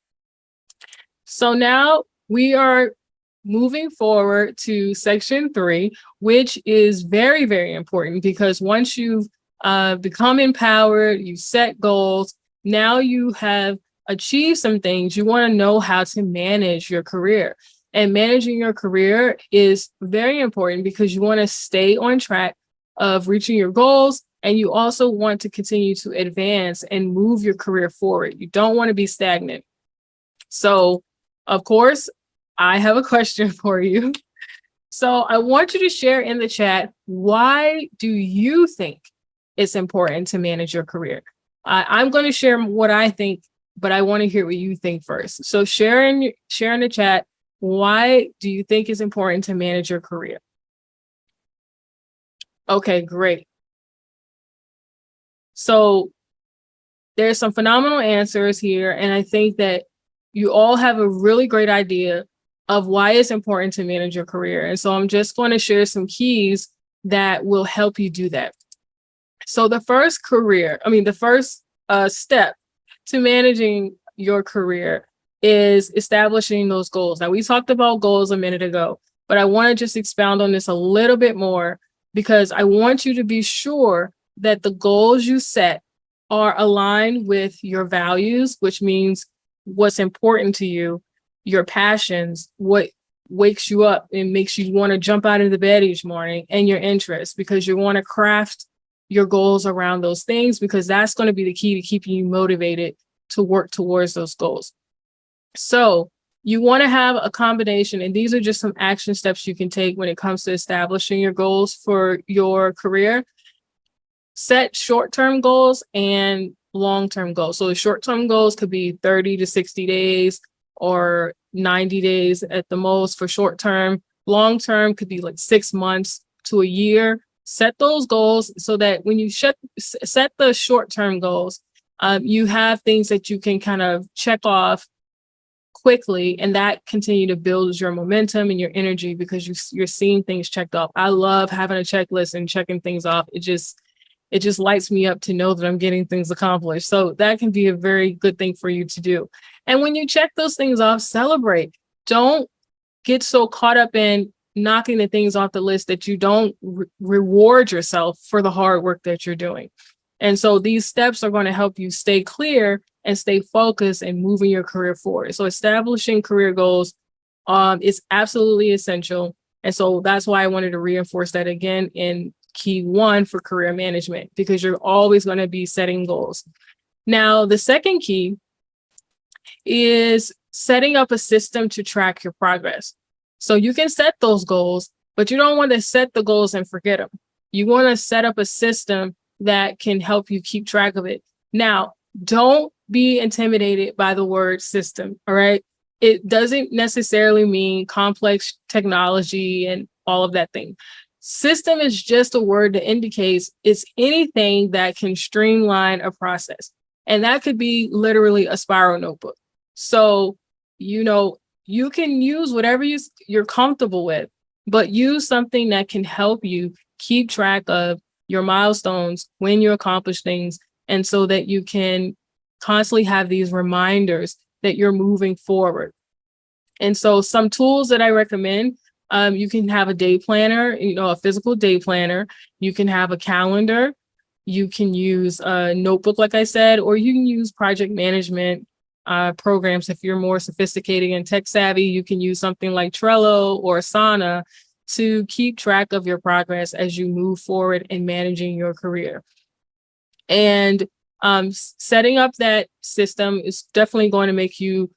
So now we are moving forward to section 3, which is very, very important, because once you've become empowered, you set goals, now you have achieved some things, you want to know how to manage your career. And managing your career is very important because you want to stay on track of reaching your goals, and you also want to continue to advance and move your career forward. You don't want to be stagnant. So, of course, I have a question for you. So I want you to share in the chat, why do you think it's important to manage your career? I'm going to share what I think, but I want to hear what you think first. So share in the chat, why do you think it's important to manage your career? Okay, great. So there's some phenomenal answers here, and I think that you all have a really great idea of why it's important to manage your career. And so I'm just going to share some keys that will help you do that. So the first step to managing your career is establishing those goals. Now, we talked about goals a minute ago, but I want to just expound on this a little bit more, because I want you to be sure that the goals you set are aligned with your values, which means what's important to you, your passions, what wakes you up and makes you want to jump out of the bed each morning, and your interests, because you want to craft your goals around those things, because that's going to be the key to keeping you motivated to work towards those goals. So you want to have a combination, and these are just some action steps you can take when it comes to establishing your goals for your career. Set short-term goals and long-term goals. So the short-term goals could be 30 to 60 days or 90 days at the most for short-term. Long-term could be like 6 months to a year. Set those goals so that when you set the short-term goals, you have things that you can kind of check off quickly, and that continue to build your momentum and your energy because you're seeing things checked off. I love having a checklist and checking things off. It just lights me up to know that I'm getting things accomplished. So that can be a very good thing for you to do. And when you check those things off, celebrate. Don't get so caught up in knocking the things off the list that you don't reward yourself for the hard work that you're doing. And so these steps are going to help you stay clear and stay focused and moving your career forward. So establishing career goals is absolutely essential. And so that's why I wanted to reinforce that again in key 1 for career management, because you're always going to be setting goals. Now, the second key is setting up a system to track your progress. So you can set those goals, but you don't want to set the goals and forget them. You want to set up a system that can help you keep track of it. Now, don't be intimidated by the word system, all right? It doesn't necessarily mean complex technology and all of that thing. System is just a word that indicates it's anything that can streamline a process. And that could be literally a spiral notebook. So, you can use whatever you're comfortable with, but use something that can help you keep track of your milestones when you accomplish things, and so that you can constantly have these reminders that you're moving forward. And so some tools that I recommend, you can have a day planner, a physical day planner. You can have a calendar. You can use a notebook, like I said, or you can use project management programs. If you're more sophisticated and tech savvy, you can use something like Trello or Asana to keep track of your progress as you move forward in managing your career. And setting up that system is definitely going to make you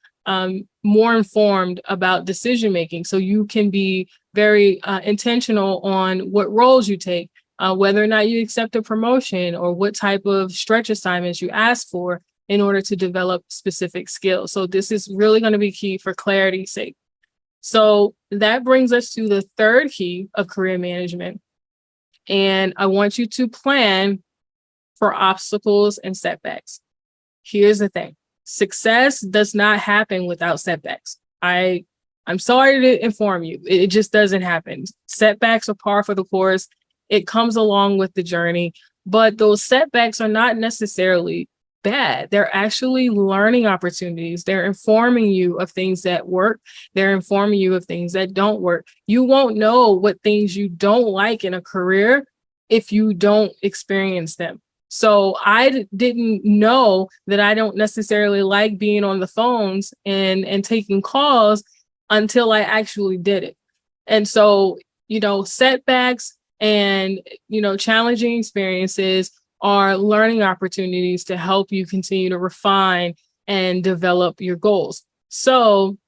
more informed about decision making. So you can be very intentional on what roles you take, whether or not you accept a promotion, or what type of stretch assignments you ask for in order to develop specific skills. So this is really going to be key for clarity's sake. So that brings us to the third key of career management. And I want you to plan for obstacles and setbacks. Here's the thing. Success does not happen without setbacks. I'm sorry to inform you. It just doesn't happen. Setbacks are par for the course. It comes along with the journey, but those setbacks are not necessarily bad. They're actually learning opportunities. They're informing you of things that work. They're informing you of things that don't work. You won't know what things you don't like in a career if you don't experience them. So I didn't know that I don't necessarily like being on the phones and taking calls until I actually did it. And so, setbacks and, challenging experiences are learning opportunities to help you continue to refine and develop your goals. So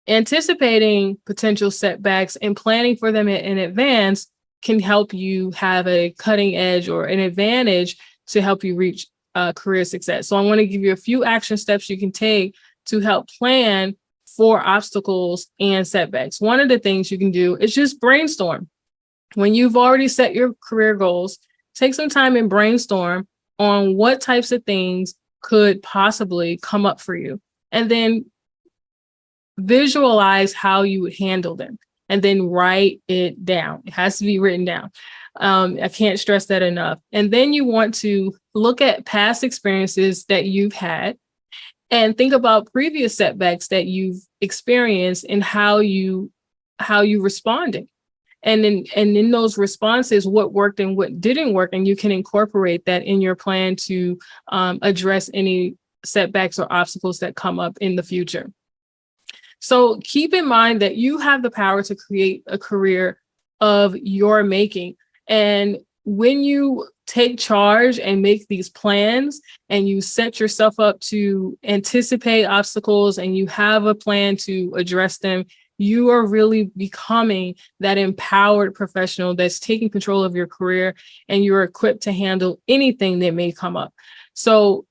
anticipating potential setbacks and planning for them in advance can help you have a cutting edge or an advantage to help you reach career success. So I want to give you a few action steps you can take to help plan for obstacles and setbacks. One of the things you can do is just brainstorm. When you've already set your career goals, take some time and brainstorm on what types of things could possibly come up for you. And then visualize how you would handle them. And then write it down. It has to be written down. I can't stress that enough. And then you want to look at past experiences that you've had and think about previous setbacks that you've experienced and how you responded. And in those responses, what worked and what didn't work, and you can incorporate that in your plan to address any setbacks or obstacles that come up in the future. So keep in mind that you have the power to create a career of your making. And when you take charge and make these plans and you set yourself up to anticipate obstacles and you have a plan to address them, you are really becoming that empowered professional that's taking control of your career, and you're equipped to handle anything that may come up. So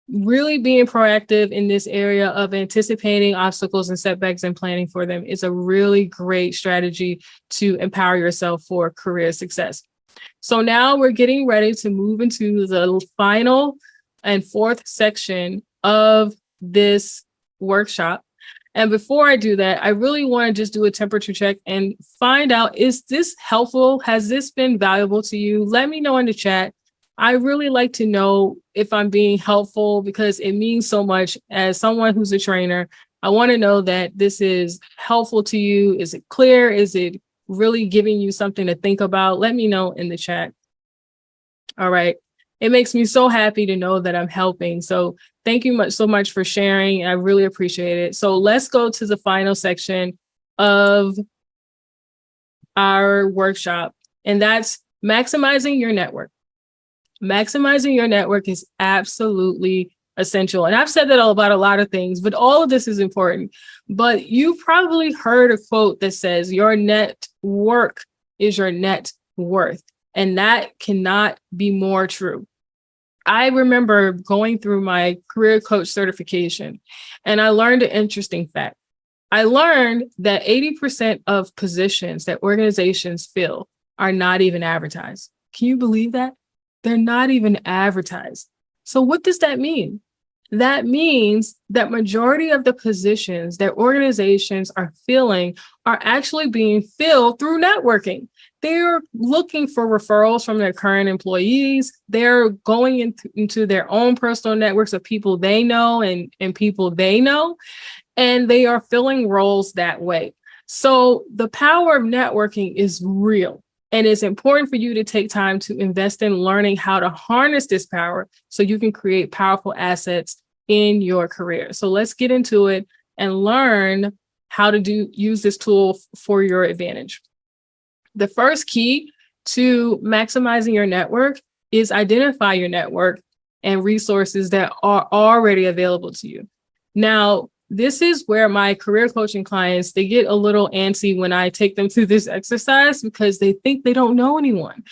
really being proactive in this area of anticipating obstacles and setbacks and planning for them is a really great strategy to empower yourself for career success. So now we're getting ready to move into the final and fourth section of this workshop. And before I do that, I really want to just do a temperature check and find out, is this helpful? Has this been valuable to you? Let me know in the chat. I really like to know if I'm being helpful, because it means so much. As someone who's a trainer, I want to know that this is helpful to you. Is it clear? Is it really giving you something to think about? Let me know in the chat. All right. It makes me so happy to know that I'm helping. So thank you so much for sharing. I really appreciate it. So let's go to the final section of our workshop, and that's maximizing your network. Maximizing your network is absolutely essential. And I've said that about a lot of things, but all of this is important. But you've probably heard a quote that says your network is your net worth. And that cannot be more true. I remember going through my career coach certification, and I learned an interesting fact. I learned that 80% of positions that organizations fill are not even advertised. Can you believe that? They're not even advertised. So what does that mean? That means that majority of the positions that organizations are filling are actually being filled through networking. They're looking for referrals from their current employees. They're going into their own personal networks of people they know and people they know, and they are filling roles that way. So the power of networking is real. And it's important for you to take time to invest in learning how to harness this power so you can create powerful assets in your career. So let's get into it and learn how to use this tool for your advantage. The first key to maximizing your network is identify your network and resources that are already available to you. Now, this is where my career coaching clients, they get a little antsy when I take them through this exercise because they think they don't know anyone.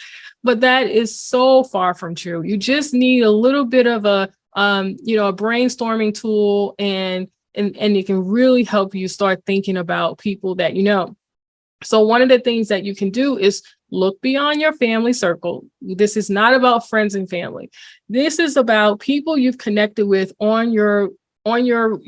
But that is so far from true. You just need a little bit of a brainstorming tool, and it can really help you start thinking about people that you know. So one of the things that you can do is look beyond your family circle. This is not about friends and family. This is about people you've connected with on your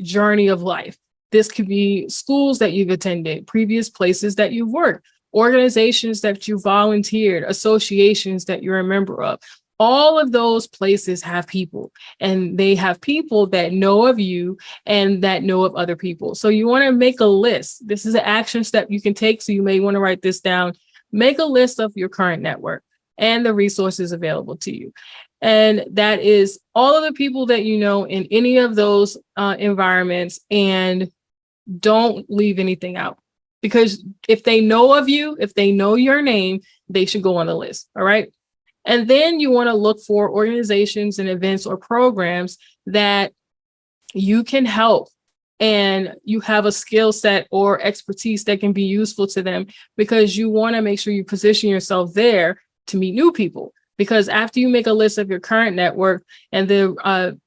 journey of life. This could be schools that you've attended, previous places that you've worked, organizations that you volunteered, associations that you're a member of. All of those places have people, and they have people that know of you and that know of other people. So you want to make a list. This is an action step you can take. So you may want to write this down. Make a list of your current network and the resources available to you. And that is all of the people that you know in any of those environments, and don't leave anything out. Because if they know of you, if they know your name, they should go on the list. All right. And then you want to look for organizations and events or programs that you can help, and you have a skill set or expertise that can be useful to them, because you want to make sure you position yourself there to meet new people. Because after you make a list of your current network and the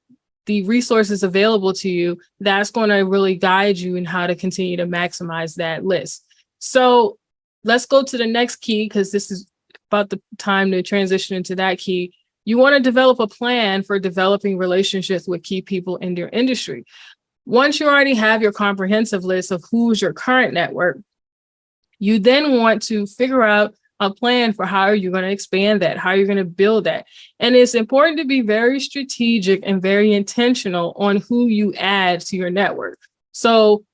resources available to you, that's going to really guide you in how to continue to maximize that list. So let's go to the next key, because this is about the time to transition into that key. You want to develop a plan for developing relationships with key people in your industry. Once you already have your comprehensive list of who's your current network, you then want to figure out a plan for how you're going to expand that, how you're going to build that. And it's important to be very strategic and very intentional on who you add to your network. So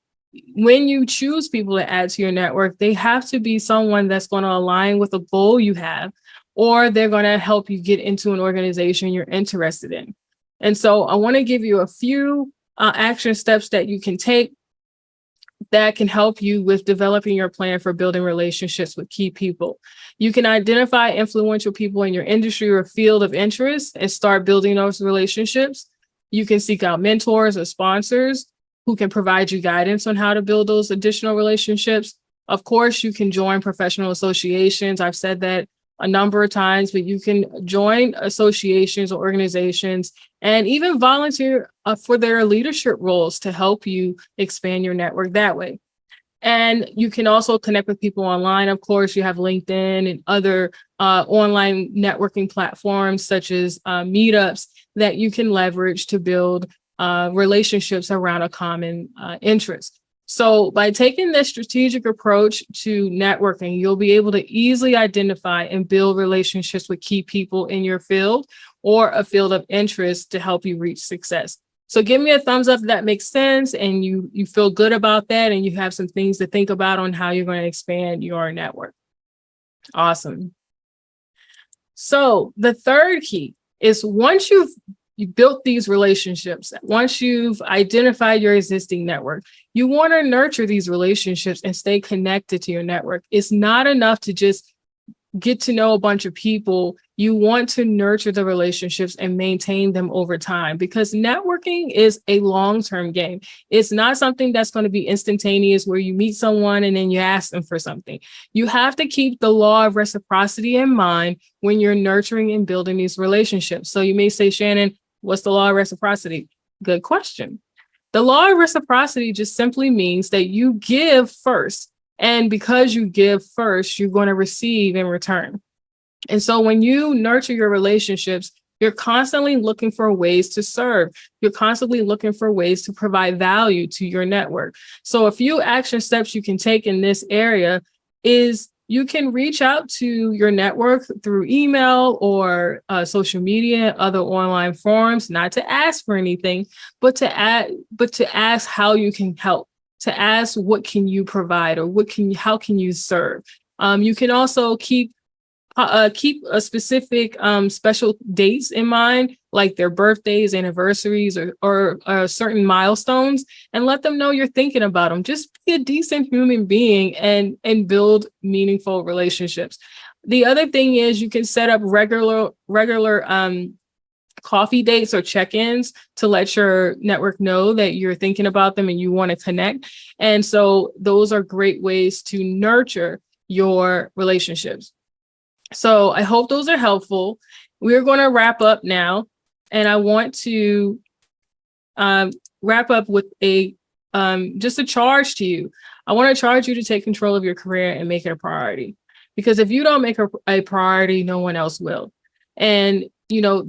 when you choose people to add to your network, they have to be someone that's going to align with a goal you have, or they're going to help you get into an organization you're interested in. And so I want to give you a few action steps that you can take that can help you with developing your plan for building relationships with key people. You can identify influential people in your industry or field of interest and start building those relationships. You can seek out mentors or sponsors who can provide you guidance on how to build those additional relationships. Of course, you can join professional associations. I've said that a number of times, but you can join associations or organizations and even volunteer for their leadership roles to help you expand your network that way. And you can also connect with people online. Of course, you have LinkedIn and other online networking platforms such as meetups that you can leverage to build relationships around a common interest. So by taking this strategic approach to networking, you'll be able to easily identify and build relationships with key people in your field or a field of interest to help you reach success. So give me a thumbs up if that makes sense and you feel good about that and you have some things to think about on how you're going to expand your network. Awesome. So the third key is once you built these relationships, once you've identified your existing network, you want to nurture these relationships and stay connected to your network. It's not enough to just get to know a bunch of people. You want to nurture the relationships and maintain them over time, because networking is a long-term game. It's not something that's going to be instantaneous where you meet someone and then you ask them for something. You have to keep the law of reciprocity in mind when you're nurturing and building these relationships. So you may say, Shannon, what's the law of reciprocity? Good question. The law of reciprocity just simply means that you give first. And because you give first, you're going to receive in return. And so when you nurture your relationships, you're constantly looking for ways to serve. You're constantly looking for ways to provide value to your network. So a few action steps you can take in this area is you can reach out to your network through email or social media, other online forums, not to ask for anything, but to ask how you can help, to ask what can you provide or how can you serve. You can also keep keep a specific special dates in mind, like their birthdays, anniversaries, or certain milestones, and let them know you're thinking about them. Just be a decent human being and build meaningful relationships. The other thing is you can set up regular coffee dates or check-ins to let your network know that you're thinking about them and you want to connect. And so those are great ways to nurture your relationships. So I hope those are helpful. We're going to wrap up now, and I want to wrap up with just a charge to you. I want to charge you to take control of your career and make it a priority, because if you don't make a priority, no one else will. And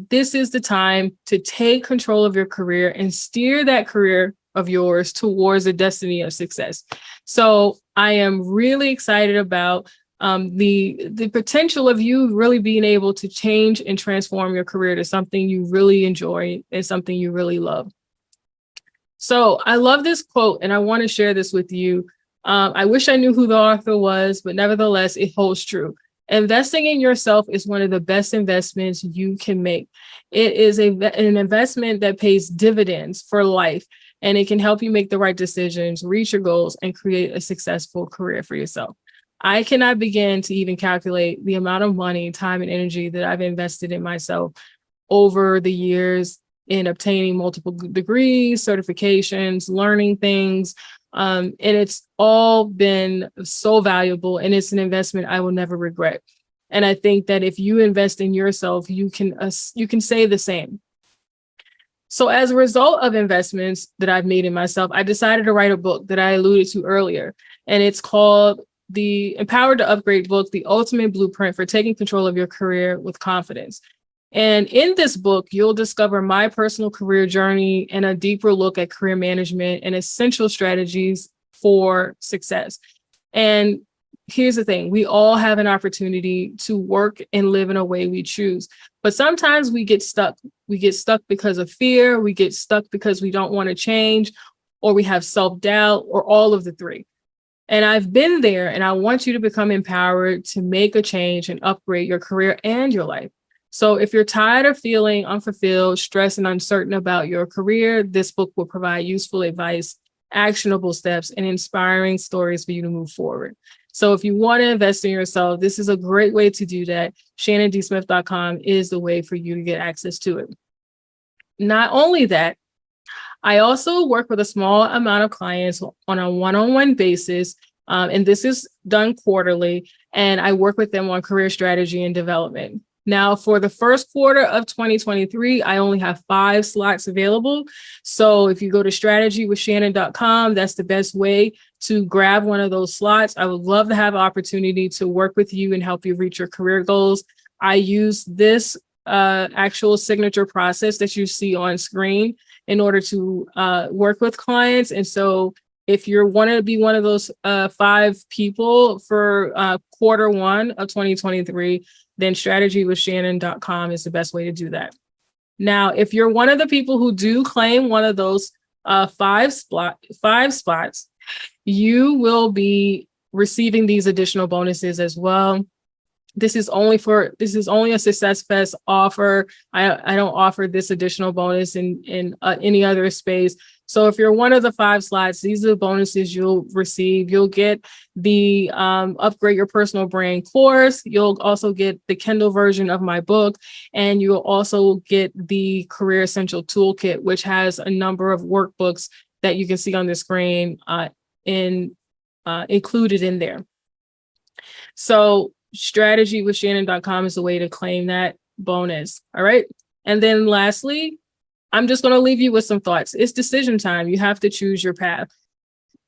this is the time to take control of your career and steer that career of yours towards a destiny of success. So I am really excited about the potential of you really being able to change and transform your career to something you really enjoy and something you really love. So I love this quote, and I want to share this with you. I wish I knew who the author was, but nevertheless, it holds true. Investing in yourself is one of the best investments you can make. It is an investment that pays dividends for life, and it can help you make the right decisions, reach your goals, and create a successful career for yourself. I cannot begin to even calculate the amount of money, time, and energy that I've invested in myself over the years in obtaining multiple degrees, certifications, learning things. And it's all been so valuable, and it's an investment I will never regret. And I think that if you invest in yourself, you can say the same. So as a result of investments that I've made in myself, I decided to write a book that I alluded to earlier, and it's called The Empowered to Upgrade book, The Ultimate Blueprint for Taking Control of Your Career with Confidence. And in this book, you'll discover my personal career journey and a deeper look at career management and essential strategies for success. And here's the thing, we all have an opportunity to work and live in a way we choose. But sometimes we get stuck. We get stuck because of fear. We get stuck because we don't want to change, or we have self-doubt, or all of the three. And I've been there, and I want you to become empowered to make a change and upgrade your career and your life. So if you're tired of feeling unfulfilled, stressed, and uncertain about your career, this book will provide useful advice, actionable steps, and inspiring stories for you to move forward. So if you want to invest in yourself, this is a great way to do that. ShannonDSmith.com is the way for you to get access to it. Not only that, I also work with a small amount of clients on a one-on-one basis, and this is done quarterly, and I work with them on career strategy and development. Now, for the first quarter of 2023, I only have 5 slots available. So if you go to strategywithshannon.com, that's the best way to grab one of those slots. I would love to have an opportunity to work with you and help you reach your career goals. I use this actual signature process that you see on screen in order to work with clients. And so if you want to be one of those 5 people for quarter 1 of 2023, then strategywithshannon.com is the best way to do that. Now, if you're one of the people who do claim one of those 5 spots, you will be receiving these additional bonuses as well. This is only a SuccessFest offer. I don't offer this additional bonus in any other space. So if you're one of the 5 slots, these are the bonuses you'll receive. You'll get the Upgrade Your Personal Brand course. You'll also get the Kindle version of my book, and you'll also get the Career Essential Toolkit, which has a number of workbooks that you can see on the screen included in there. So strategywithshannon.com is the way to claim that bonus. All right. And then lastly, I'm just going to leave you with some thoughts. It's decision time. You have to choose your path.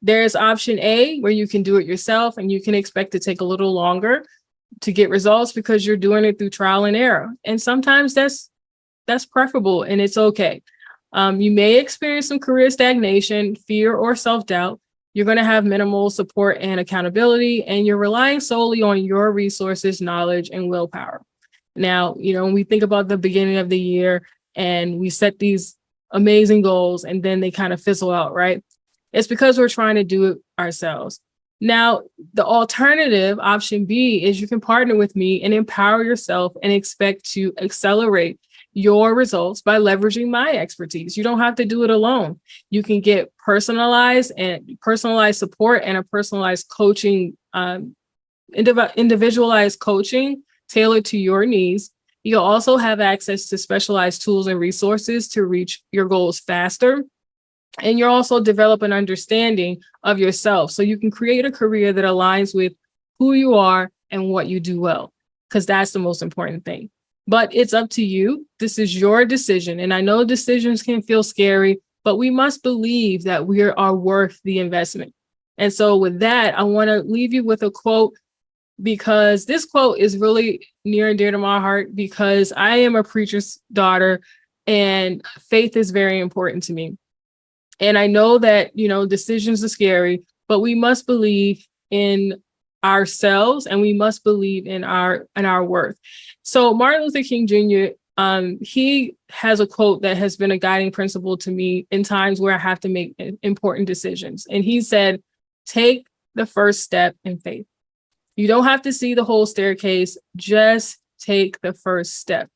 There's option A, where you can do it yourself, and you can expect to take a little longer to get results because you're doing it through trial and error. And sometimes that's preferable, and it's okay. You may experience some career stagnation, fear, or self-doubt. You're going to have minimal support and accountability, and you're relying solely on your resources, knowledge, and willpower. Now, when we think about the beginning of the year and we set these amazing goals and then they kind of fizzle out, right? It's because we're trying to do it ourselves. Now, the alternative, option B, is you can partner with me and empower yourself and expect to accelerate your results by leveraging my expertise. You don't have to do it alone. You can get personalized support and a personalized coaching, individualized coaching tailored to your needs. You'll also have access to specialized tools and resources to reach your goals faster. And you'll also develop an understanding of yourself so you can create a career that aligns with who you are and what you do well, because that's the most important thing. But it's up to you. This is your decision. And I know decisions can feel scary, but we must believe that we are worth the investment. And so with that, I want to leave you with a quote, because this quote is really near and dear to my heart, because I am a preacher's daughter and faith is very important to me. And I know that, decisions are scary, but we must believe in ourselves and we must believe in our worth. So Martin Luther King Jr., he has a quote that has been a guiding principle to me in times where I have to make important decisions. And he said, take the first step in faith. You don't have to see the whole staircase, just take the first step.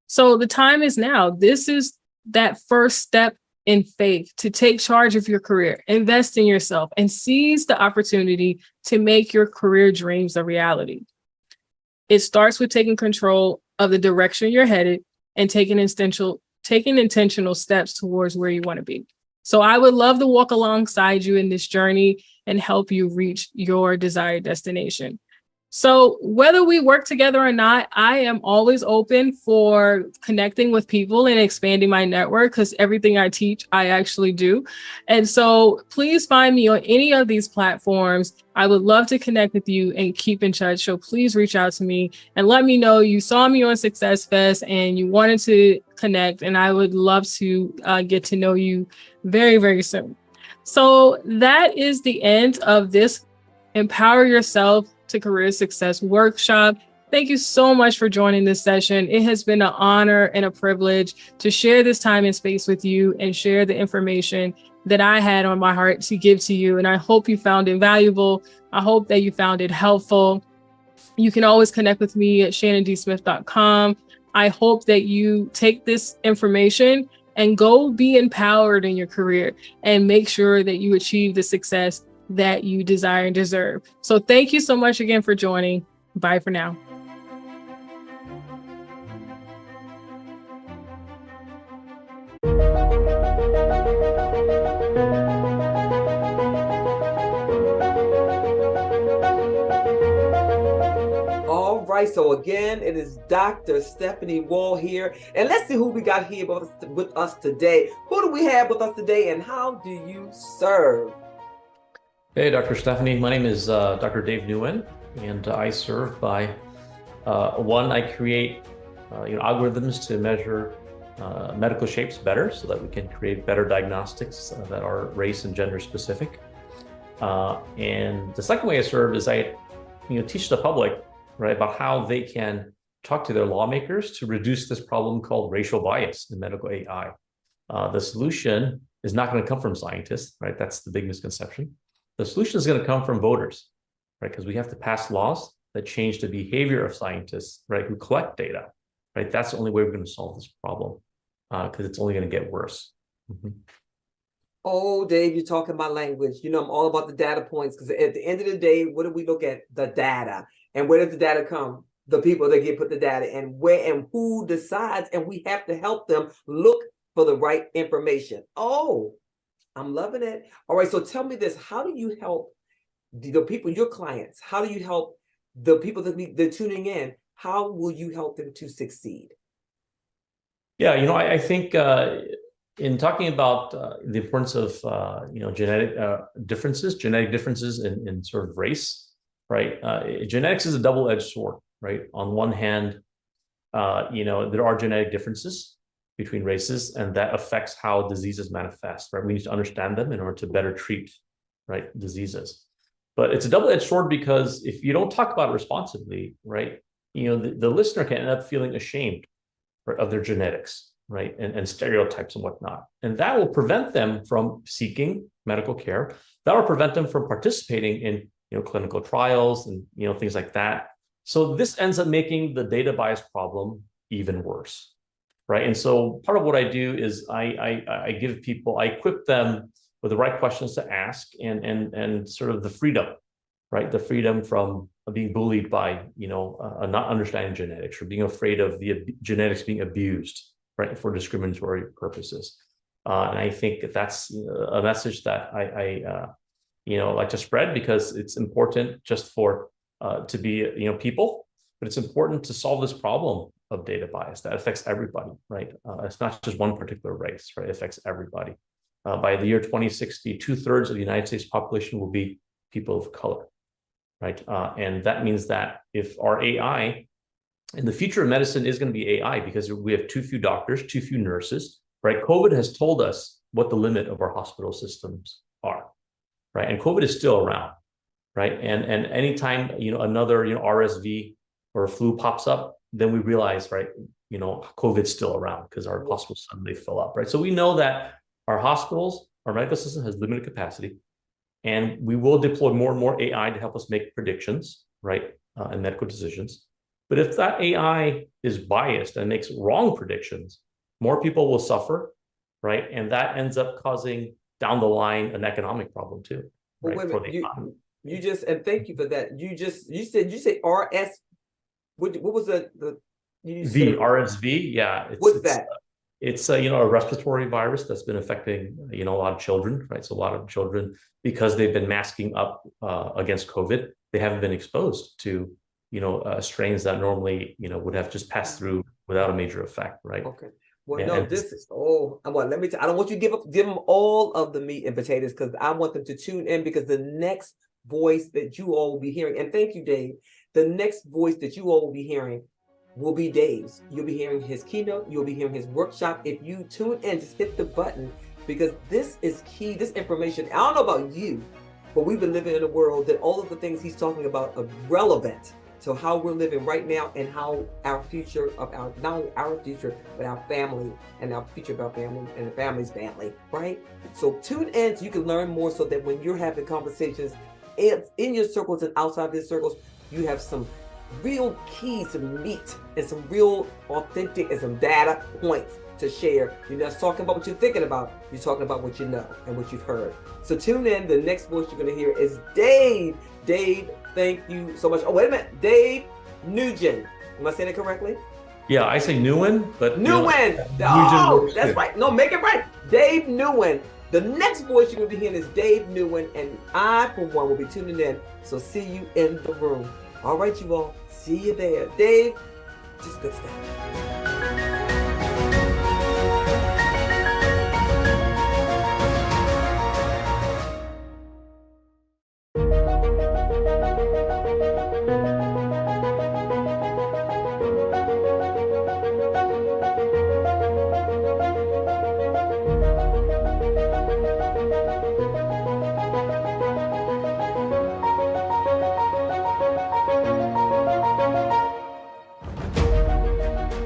So the time is now. This is that first step in faith to take charge of your career, invest in yourself, and seize the opportunity to make your career dreams a reality. It starts with taking control of the direction you're headed and taking intentional steps towards where you want to be. So I would love to walk alongside you in this journey and help you reach your desired destination. So whether we work together or not, I am always open for connecting with people and expanding my network, because everything I teach, I actually do. And so please find me on any of these platforms. I would love to connect with you and keep in touch. So please reach out to me and let me know you saw me on SuccessFest and you wanted to connect. And I would love to get to know you very, very soon. So that is the end of this Empower Yourself to Career Success workshop. Thank you so much for joining this session. It has been an honor and a privilege to share this time and space with you and share the information that I had on my heart to give to you. And I hope you found it valuable. I hope that you found it helpful. You can always connect with me at shannondsmith.com. I hope that you take this information and go be empowered in your career and make sure that you achieve the success that you desire and deserve. So thank you so much again for joining. Bye for now. All right, so again, it is Dr. Stephanie Wall here, and let's see who we got here with us today. Who do we have with us today, and how do you serve? Hey, Dr. Stephanie. My name is Dr. Dave Nguyen, and I serve by I create algorithms to measure medical shapes better so that we can create better diagnostics that are race and gender specific. And the second way I serve is I teach the public, right, about how they can talk to their lawmakers to reduce this problem called racial bias in medical AI. The solution is not going to come from scientists, right? That's the big misconception. The solution is going to come from voters, right? Because we have to pass laws that change the behavior of scientists, right, who collect data, right? That's the only way we're going to solve this problem, because it's only going to get worse. Mm-hmm. Oh, Dave, you're talking my language. I'm all about the data points, because at the end of the day, what do we look at? The data. And where does the data come? The people that get put the data in, where and who decides, and we have to help them look for the right information. Oh, I'm loving it. All right, so tell me this. How do you help the people, your clients? How do you help the people that tuning in? How will you help them to succeed? Yeah, I think in talking about the importance of genetic differences in sort of race, right? Genetics is a double-edged sword, right? On one hand, there are genetic differences between races, and that affects how diseases manifest, right? We need to understand them in order to better treat, right, diseases. But it's a double-edged sword because if you don't talk about it responsibly, right, the listener can end up feeling ashamed, right, of their genetics, right, and stereotypes and whatnot. And that will prevent them from seeking medical care. That will prevent them from participating in clinical trials and, things like that. So this ends up making the data bias problem even worse, right? And so part of what I do is I give people, I equip them with the right questions to ask and sort of the freedom, right? The freedom from being bullied by, not understanding genetics or being afraid of the genetics being abused, right, for discriminatory purposes. And I think that's a message that I like to spread, because it's important just for to be, people, but it's important to solve this problem of data bias that affects everybody, right? It's not just one particular race, right? It affects everybody. By the year 2060, 2/3 of the United States population will be people of color, right? And that means that if our AI, and the future of medicine is going to be AI, because we have too few doctors, too few nurses, right? COVID has told us what the limit of our hospital systems are, right? And COVID is still around, right? And anytime, another, RSV or flu pops up, then we realize, right, COVID's still around because our hospitals suddenly fill up, right? So we know that our hospitals, our medical system has limited capacity, and we will deploy more and more AI to help us make predictions, right, and medical decisions. But if that AI is biased and makes wrong predictions, more people will suffer, right? And that ends up causing down the line an economic problem too. Well, right, wait a minute. You just, and thank you for that. You said RS. What was the RSV? Yeah. What's that? It's a respiratory virus that's been affecting a lot of children, right? So a lot of children, because they've been masking up against COVID, they haven't been exposed to strains that normally would have just passed through without a major effect, right? Okay. Well, no, this is let me I don't want you to give them all of the meat and potatoes, because I want them to tune in, because the next voice that you all will be hearing, and thank you, Dave, the next voice that you all will be hearing will be Dave's. You'll be hearing his keynote, you'll be hearing his workshop. If you tune in, just hit the button, because this is key. This information, I don't know about you, but we've been living in a world that all of the things he's talking about are relevant to how we're living right now, and how our future of our, not only our future, but our family, and our future of our family and the family's family, right? So tune in so you can learn more, so that when you're having conversations in your circles and outside your circles, you have some real keys to meet and some real authentic and some data points to share. You're not talking about what you're thinking about, you're talking about what you know and what you've heard. So tune in. The next voice you're going to hear is Dave. Dave, thank you so much. Oh, wait a minute. Dave Nugent. Am I saying it correctly? Yeah, I say Nguyen, but Nguyen. Oh, that's right. No, make it right. Dave Nguyen. The next voice you're going to be hearing is Dave Nguyen, and I, for one, will be tuning in. So see you in the room. All right, you all. See you there. Dave, just good stuff.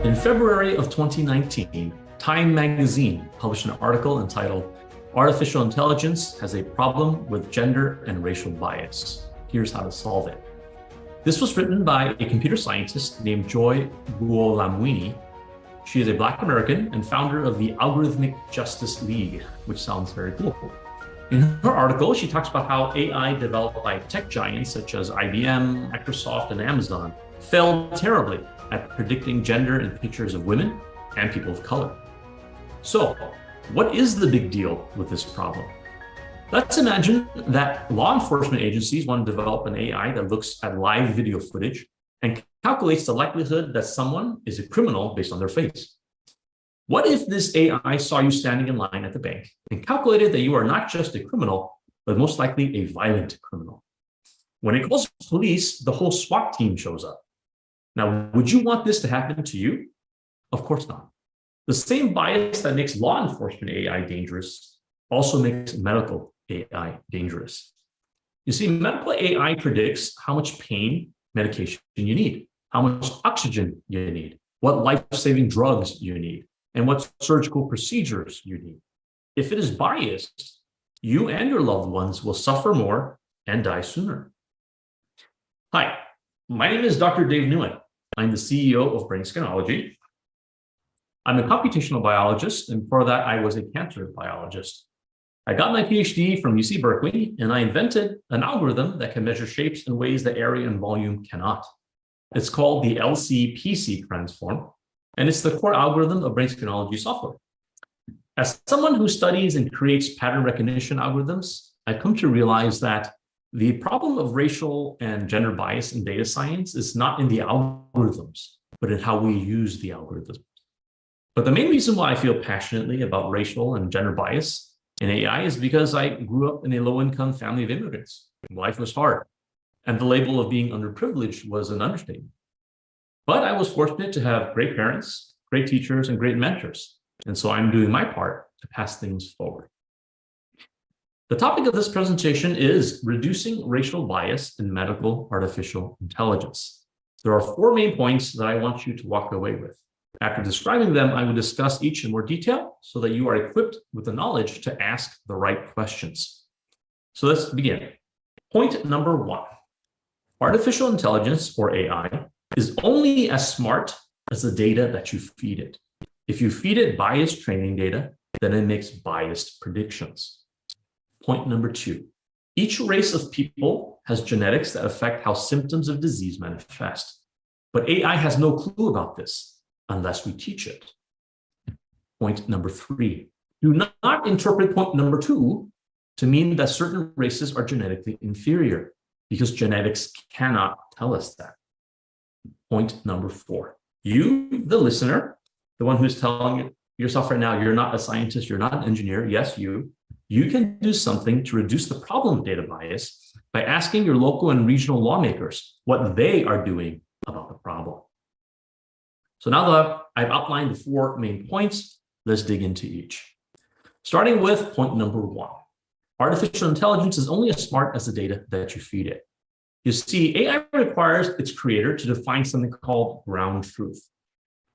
In February of 2019, Time magazine published an article entitled "Artificial Intelligence Has a Problem with Gender and Racial Bias. Here's How to Solve It." This was written by a computer scientist named Joy Buolamwini. She is a Black American and founder of the Algorithmic Justice League, which sounds very cool. In her article, she talks about how AI developed by tech giants such as IBM, Microsoft, and Amazon failed terribly at predicting gender in pictures of women and people of color. So, what is the big deal with this problem? Let's imagine that law enforcement agencies want to develop an AI that looks at live video footage and calculates the likelihood that someone is a criminal based on their face. What if this AI saw you standing in line at the bank and calculated that you are not just a criminal, but most likely a violent criminal? When it calls police, the whole SWAT team shows up. Now, would you want this to happen to you? Of course not. The same bias that makes law enforcement AI dangerous also makes medical AI dangerous. You see, medical AI predicts how much pain medication you need, how much oxygen you need, what life-saving drugs you need, and what surgical procedures you need. If it is biased, you and your loved ones will suffer more and die sooner. Hi, my name is Dr. Dave Nguyen. I'm the CEO of Brain Scanology. I'm a computational biologist, and before that, I was a cancer biologist. I got my PhD from UC Berkeley, and I invented an algorithm that can measure shapes in ways that area and volume cannot. It's called the LCPC transform, and it's the core algorithm of Brain Scanology software. As someone who studies and creates pattern recognition algorithms, I've come to realize that the problem of racial and gender bias in data science is not in the algorithms, but in how we use the algorithms. But the main reason why I feel passionately about racial and gender bias in AI is because I grew up in a low-income family of immigrants. Life was hard, and the label of being underprivileged was an understatement. But I was fortunate to have great parents, great teachers, and great mentors. And so I'm doing my part to pass things forward. The topic of this presentation is reducing racial bias in medical artificial intelligence. There are 4 main points that I want you to walk away with. After describing them, I will discuss each in more detail so that you are equipped with the knowledge to ask the right questions. So let's begin. Point number 1. Artificial intelligence, or AI, is only as smart as the data that you feed it. If you feed it biased training data, then it makes biased predictions. Point number 2. Each race of people has genetics that affect how symptoms of disease manifest. But AI has no clue about this unless we teach it. Point number 3. Do not interpret point number 2 to mean that certain races are genetically inferior, because genetics cannot tell us that. Point number 4. You, the listener, the one who's telling yourself right now, you're not a scientist, you're not an engineer, yes, you can do something to reduce the problem of data bias by asking your local and regional lawmakers what they are doing about the problem. So now that I've outlined the 4 main points, let's dig into each. Starting with point number 1. Artificial intelligence is only as smart as the data that you feed it. You see, AI requires its creator to define something called ground truth.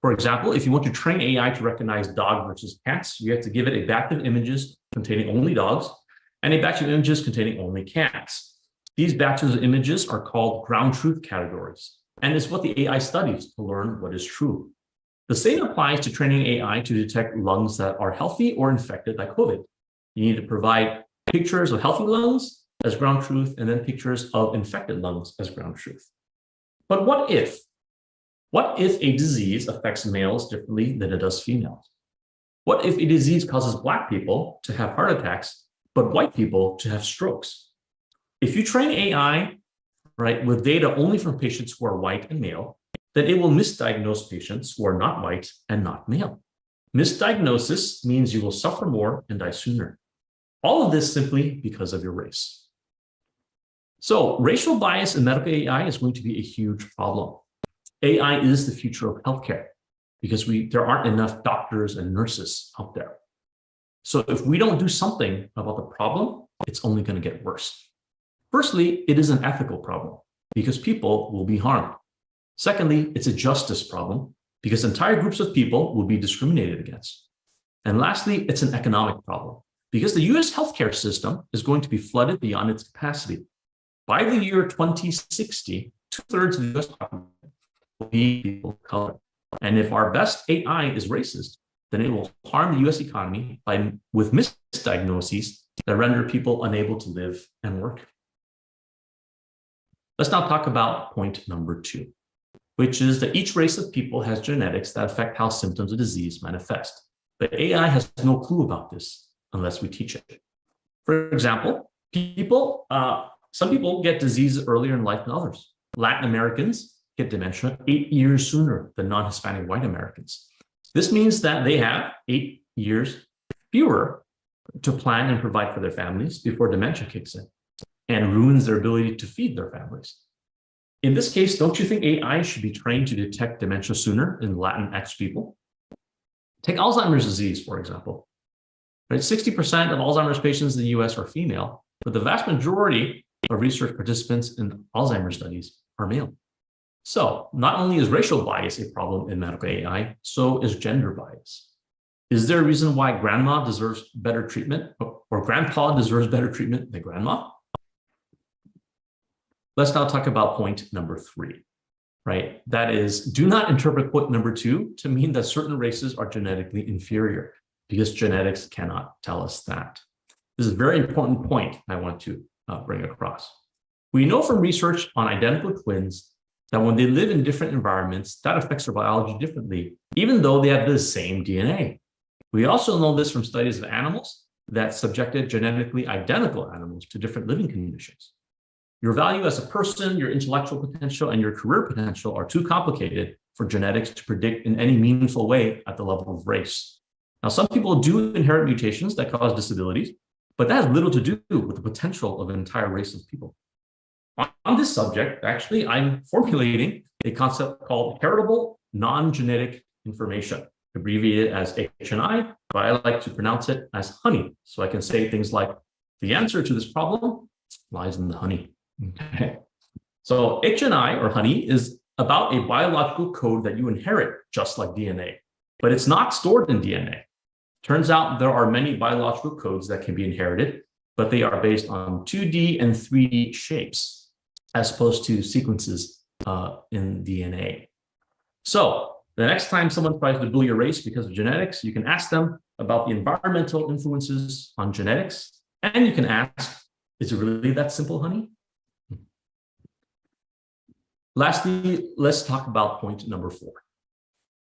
For example, if you want to train AI to recognize dog versus cats, you have to give it a batch of images containing only dogs and a batch of images containing only cats. These batches of images are called ground truth categories, and it's what the AI studies to learn what is true. The same applies to training AI to detect lungs that are healthy or infected by COVID. You need to provide pictures of healthy lungs as ground truth and then pictures of infected lungs as ground truth. But what if? What if a disease affects males differently than it does females? What if a disease causes Black people to have heart attacks, but white people to have strokes? If you train AI, right, with data only from patients who are white and male, then it will misdiagnose patients who are not white and not male. Misdiagnosis means you will suffer more and die sooner. All of this simply because of your race. So racial bias in medical AI is going to be a huge problem. AI is the future of healthcare because there aren't enough doctors and nurses out there. So if we don't do something about the problem, it's only going to get worse. Firstly, it is an ethical problem because people will be harmed. Secondly, it's a justice problem because entire groups of people will be discriminated against. And lastly, it's an economic problem because the US healthcare system is going to be flooded beyond its capacity. By the year 2060, 2/3 of the US population will be people of color. And if our best AI is racist, then it will harm the US economy with misdiagnoses that render people unable to live and work. Let's now talk about point number 2, which is that each race of people has genetics that affect how symptoms of disease manifest. But AI has no clue about this unless we teach it. For example, some people get diseases earlier in life than others. Latin Americans get dementia 8 years sooner than non-Hispanic white Americans. This means that they have 8 years fewer to plan and provide for their families before dementia kicks in and ruins their ability to feed their families. In this case, don't you think AI should be trained to detect dementia sooner in Latinx people? Take Alzheimer's disease, for example. Right, 60% of Alzheimer's patients in the US are female, but the vast majority of research participants in Alzheimer's studies are male. So not only is racial bias a problem in medical AI, so is gender bias. Is there a reason why grandma deserves better treatment or grandpa deserves better treatment than grandma? Let's now talk about point number 3, right? That is, do not interpret point number 2 to mean that certain races are genetically inferior, because genetics cannot tell us that. This is a very important point I want to bring across. We know from research on identical twins that when they live in different environments, that affects their biology differently, even though they have the same DNA. We also know this from studies of animals that subjected genetically identical animals to different living conditions. Your value as a person, your intellectual potential, and your career potential are too complicated for genetics to predict in any meaningful way at the level of race. Now, some people do inherit mutations that cause disabilities, but that has little to do with the potential of an entire race of people. On this subject, actually, I'm formulating a concept called heritable non-genetic information, abbreviated as HNI, but I like to pronounce it as honey. So I can say things like, the answer to this problem lies in the honey. Okay. So HNI, or honey, is about a biological code that you inherit, just like DNA, but it's not stored in DNA. Turns out there are many biological codes that can be inherited, but they are based on 2D and 3D shapes, as opposed to sequences in DNA. So the next time someone tries to bully a race because of genetics, you can ask them about the environmental influences on genetics, and you can ask, is it really that simple, honey? Lastly, let's talk about point number 4.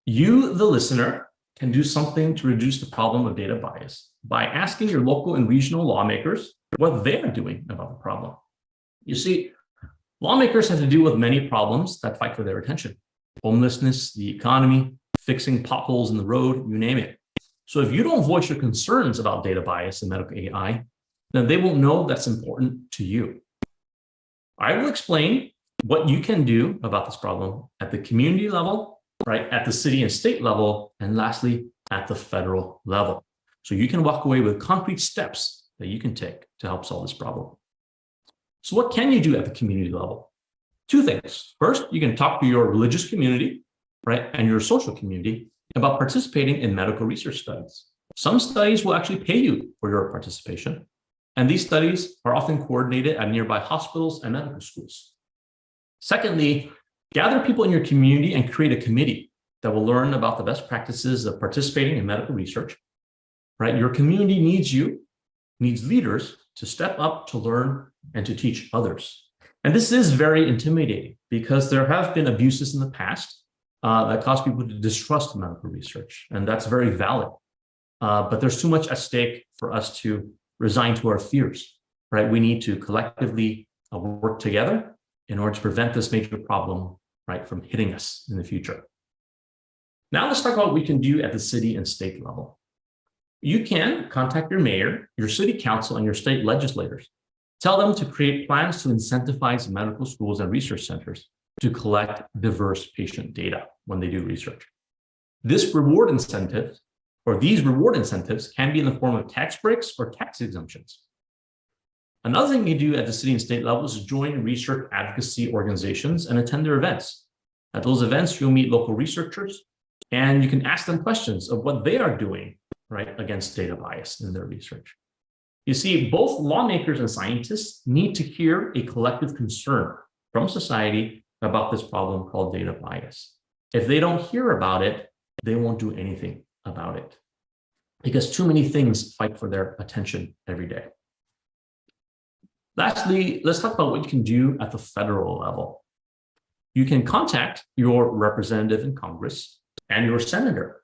You, the listener, can do something to reduce the problem of data bias by asking your local and regional lawmakers what they're doing about the problem. You see, lawmakers have to deal with many problems that fight for their attention. Homelessness, the economy, fixing potholes in the road, you name it. So if you don't voice your concerns about data bias in medical AI, then they won't know that's important to you. I will explain what you can do about this problem at the community level, right, at the city and state level, and lastly, at the federal level. So you can walk away with concrete steps that you can take to help solve this problem. So what can you do at the community level? 2 things. First, you can talk to your religious community, right, and your social community about participating in medical research studies. Some studies will actually pay you for your participation, and these studies are often coordinated at nearby hospitals and medical schools. Secondly, gather people in your community and create a committee that will learn about the best practices of participating in medical research, right? Your community needs you, needs leaders to step up to learn and to teach others. And this is very intimidating because there have been abuses in the past that cause people to distrust medical research, and that's very valid. But there's too much at stake for us to resign to our fears, right? We need to collectively work together in order to prevent this major problem, right, from hitting us in the future. Now let's talk about what we can do at the city and state level. You can contact your mayor, your city council, and your state legislators. Tell them to create plans to incentivize medical schools and research centers to collect diverse patient data when they do research. These reward incentives can be in the form of tax breaks or tax exemptions. Another thing you do at the city and state levels is join research advocacy organizations and attend their events. At those events, you'll meet local researchers, and you can ask them questions of what they are doing, right, against data bias in their research. You see, both lawmakers and scientists need to hear a collective concern from society about this problem called data bias. If they don't hear about it, they won't do anything about it, because too many things fight for their attention every day. Lastly, let's talk about what you can do at the federal level. You can contact your representative in Congress and your senator,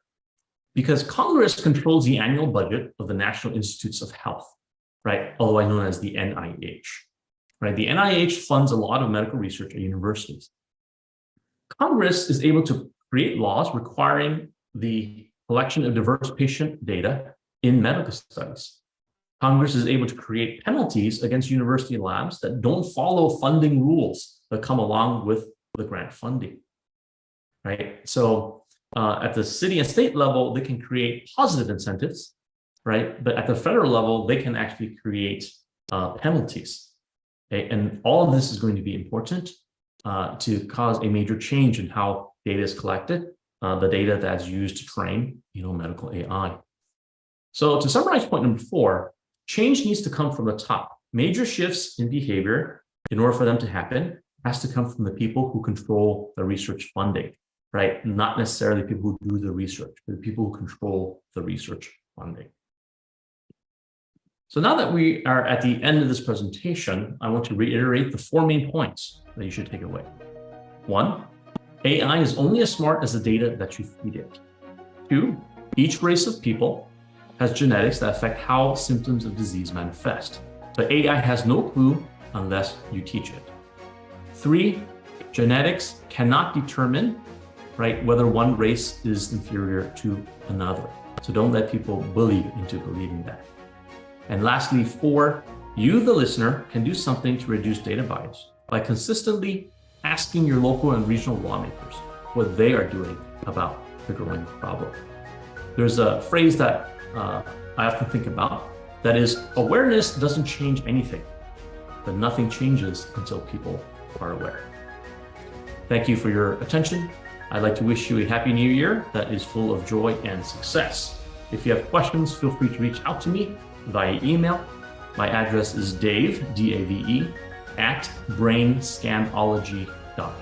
because Congress controls the annual budget of the National Institutes of Health, right? Otherwise known as the NIH, right? The NIH funds a lot of medical research at universities. Congress is able to create laws requiring the collection of diverse patient data in medical studies. Congress is able to create penalties against university labs that don't follow funding rules that come along with the grant funding, right? So at the city and state level, they can create positive incentives, right? But at the federal level, they can actually create penalties. Okay? And all of this is going to be important to cause a major change in how data is collected, the data that's used to train, medical AI. So to summarize point number 4, change needs to come from the top. Major shifts in behavior in order for them to happen, has to come from the people who control the research funding, right? Not necessarily people who do the research, but the people who control the research funding. So now that we are at the end of this presentation, I want to reiterate the 4 main points that you should take away. 1, AI is only as smart as the data that you feed it. 2, each race of people has genetics that affect how symptoms of disease manifest. But AI has no clue unless you teach it. 3, genetics cannot determine, right, whether one race is inferior to another. So don't let people bully you into believing that. And lastly, 4, you, the listener, can do something to reduce data bias by consistently asking your local and regional lawmakers what they are doing about the growing problem. There's a phrase that I often think about, that is, awareness doesn't change anything, but nothing changes until people are aware. Thank you for your attention. I'd like to wish you a happy new year that is full of joy and success. If you have questions, feel free to reach out to me via email. My address is Dave, D-A-V-E, at brainscanology.com.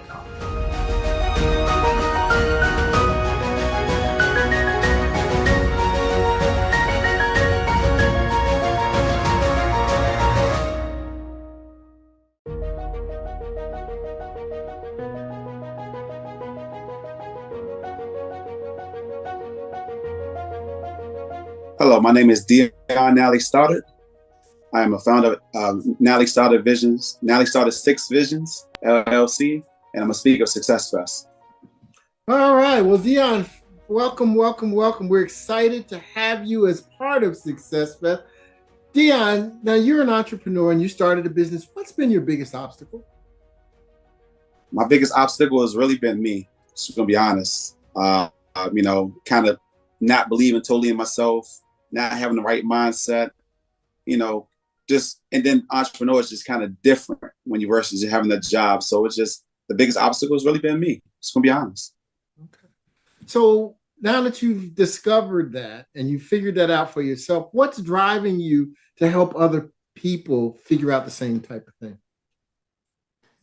Hello, my name is Dion Nally Stoddard. I am a founder of Nally Stoddard Visions, Nally Stoddard 6 Visions, LLC, and I'm a speaker of SuccessFest. All right. Well, Dion, welcome, welcome, welcome. We're excited to have you as part of SuccessFest. Dion, now you're an entrepreneur and you started a business. What's been your biggest obstacle? My biggest obstacle has really been me, just gonna be honest. Kind of not believing totally in myself, not having the right mindset, and then entrepreneur is just kind of different when you versus having a job. So it's just, the biggest obstacle has really been me, just gonna be honest. Okay. So now that you've discovered that and you figured that out for yourself, what's driving you to help other people figure out the same type of thing?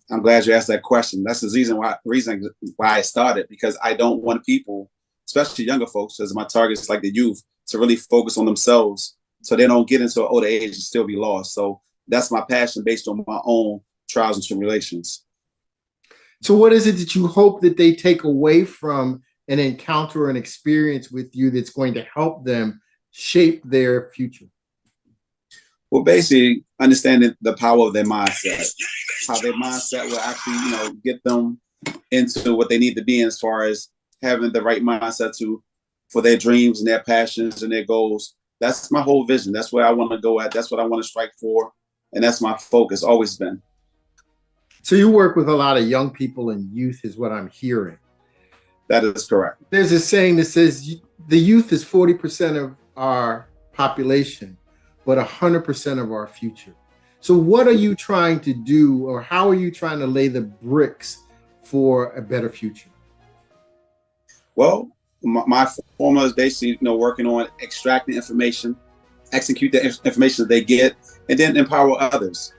I'm glad you asked that question. That's the reason why I started, because I don't want people, especially younger folks, as my targets like the youth, to really focus on themselves so they don't get into an older age and still be lost. So that's my passion based on my own trials and tribulations. So what is it that you hope that they take away from an encounter or an experience with you that's going to help them shape their future? Well, basically understanding the power of their mindset, how their mindset will actually, get them into what they need to be in, as far as having the right mindset for their dreams and their passions and their goals. That's my whole vision. That's where I want to go at. That's what I want to strike for. And that's my focus, always been. So you work with a lot of young people and youth is what I'm hearing. That is correct. There's a saying that says the youth is 40% of our population, but 100% of our future. So what are you trying to do, or how are you trying to lay the bricks for a better future? Well, my formula is basically, working on extracting information, execute the information that they get, and then empower others.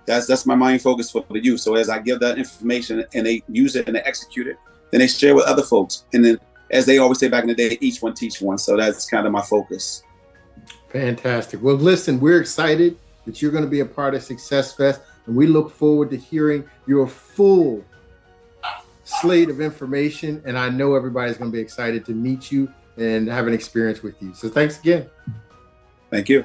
That's my main focus for the youth. So as I give that information and they use it and they execute it, then they share with other folks. And then, as they always say back in the day, each one teach one. So that's kind of my focus. Fantastic. Well, listen, we're excited that you're going to be a part of SuccessFest, and we look forward to hearing your full slate of information. And I know everybody's going to be excited to meet you and have an experience with you. So thanks again. Thank you.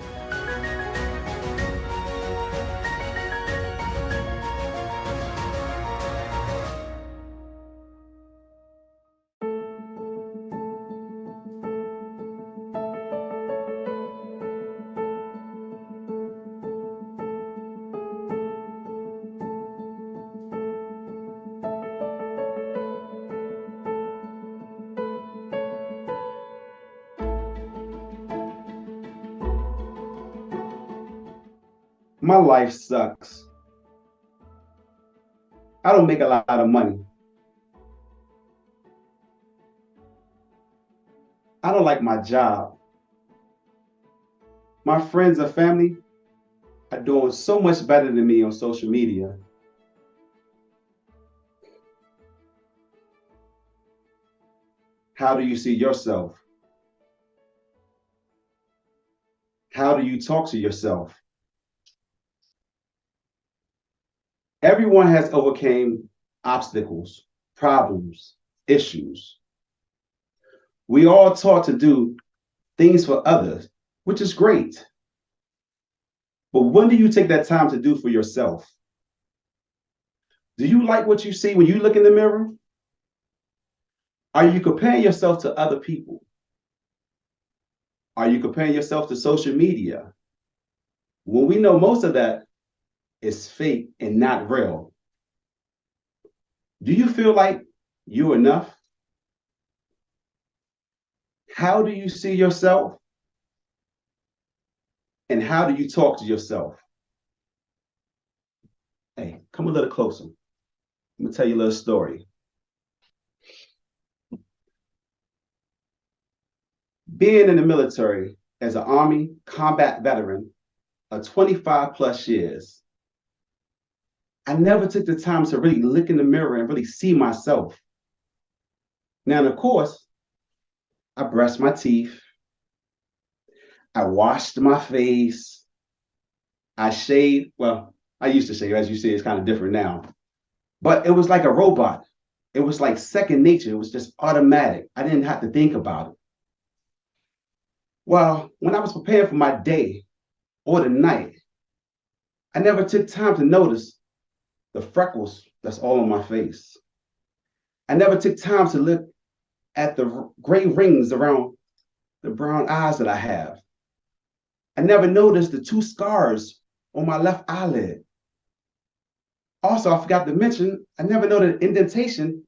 My life sucks. I don't make a lot of money. I don't like my job. My friends and family are doing so much better than me on social media. How do you see yourself? How do you talk to yourself? Everyone has overcome obstacles, problems, issues. We all taught to do things for others, which is great. But when do you take that time to do for yourself? Do you like what you see when you look in the mirror? Are you comparing yourself to other people? Are you comparing yourself to social media? When we know most of that is fake and not real. Do you feel like you're enough? How do you see yourself? And how do you talk to yourself? Hey, come a little closer. I'm gonna tell you a little story. Being in the military as an Army combat veteran of 25 plus years, I never took the time to really look in the mirror and really see myself. Now, of course, I brushed my teeth, I washed my face, I shaved. Well, I used to shave, as you see, it's kind of different now. But it was like a robot. It was like second nature. It was just automatic. I didn't have to think about it. Well, when I was preparing for my day or the night, I never took time to notice the freckles that's all on my face. I never took time to look at the gray rings around the brown eyes that I have. I never noticed the 2 scars on my left eyelid. Also, I forgot to mention, I never noticed an indentation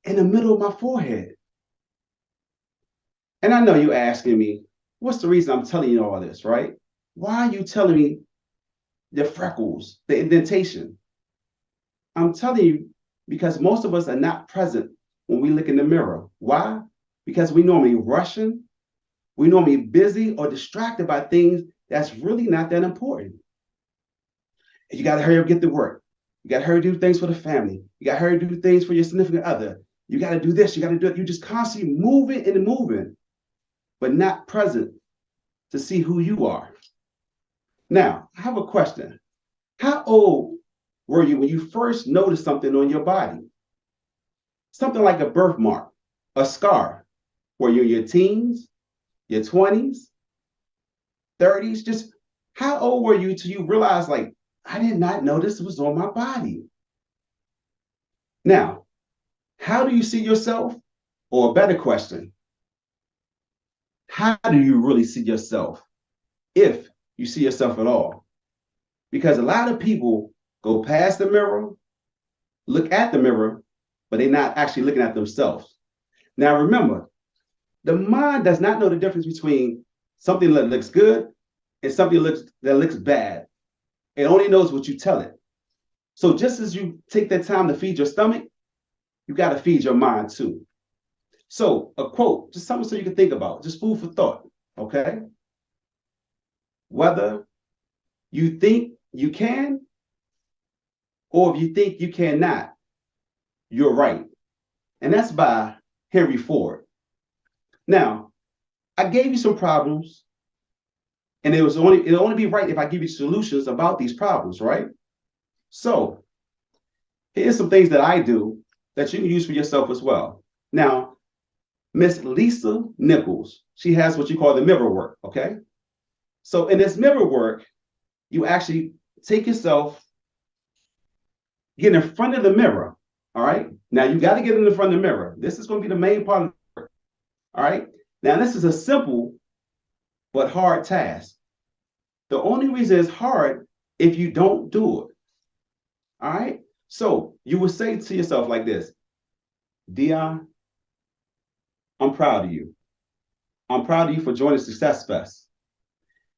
in the middle of my forehead. And I know you're asking me, what's the reason I'm telling you all this, right? Why are you telling me the freckles, the indentation? I'm telling you because most of us are not present when we look in the mirror. Why? Because we normally rushing, we normally busy or distracted by things that's really not that important. And you got to hurry up, get to work. You got to hurry do things for the family. You got to hurry do things for your significant other. You got to do this, you got to do it. You're just constantly moving and moving, but not present to see who you are. Now, I have a question. How old were you when you first noticed something on your body? Something like a birthmark, a scar. Were you in your teens, your 20s, 30s? Just how old were you till you realized, like, I did not notice it was on my body? Now, how do you see yourself? Or a better question, how do you really see yourself, if you see yourself at all? Because a lot of people go past the mirror, look at the mirror, but they're not actually looking at themselves. Now remember, the mind does not know the difference between something that looks good and something that looks bad. It only knows what you tell it. So just as you take that time to feed your stomach, you got to feed your mind too. So a quote, just something so you can think about, just food for thought, okay? Whether you think you can or if you think you cannot, you're right. And that's by Henry Ford. Now, I gave you some problems, and it'll only be right if I give you solutions about these problems, right? So here's some things that I do that you can use for yourself as well. Now, Miss Lisa Nichols, she has what you call the mirror work, okay? So in this mirror work, you actually take yourself, get in front of the mirror, all right? Now you got to get in the front of the mirror. This is going to be the main part of the work, all right? Now this is a simple but hard task. The only reason it's hard if you don't do it, all right? So you would say to yourself like this, Dion, I'm proud of you. I'm proud of you for joining SuccessFest.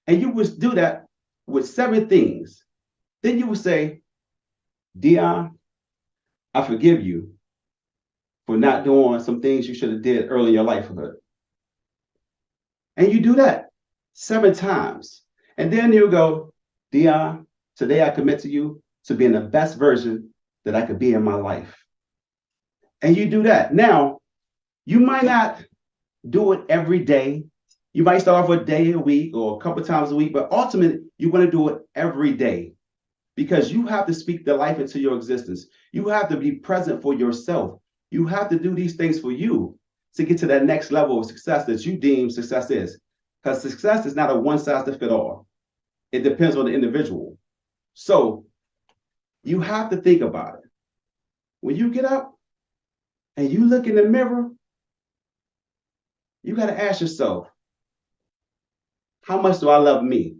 And you would do that with 7 things. Then you would say, Dion, I forgive you for not doing some things you should have did early in your lifehood. And you do that 7 times. And then you go, Dion, Today, I commit to you to being the best version that I could be in my life. And you do that. Now, you might not do it every day. You might start off with a day a week or a couple times a week, but ultimately, you want to do it every day because you have to speak the life into your existence. You have to be present for yourself. You have to do these things for you to get to that next level of success that you deem success is. Because success is not a one size to fit all. It depends on the individual. So you have to think about it. When you get up and you look in the mirror, you got to ask yourself, how much do I love me?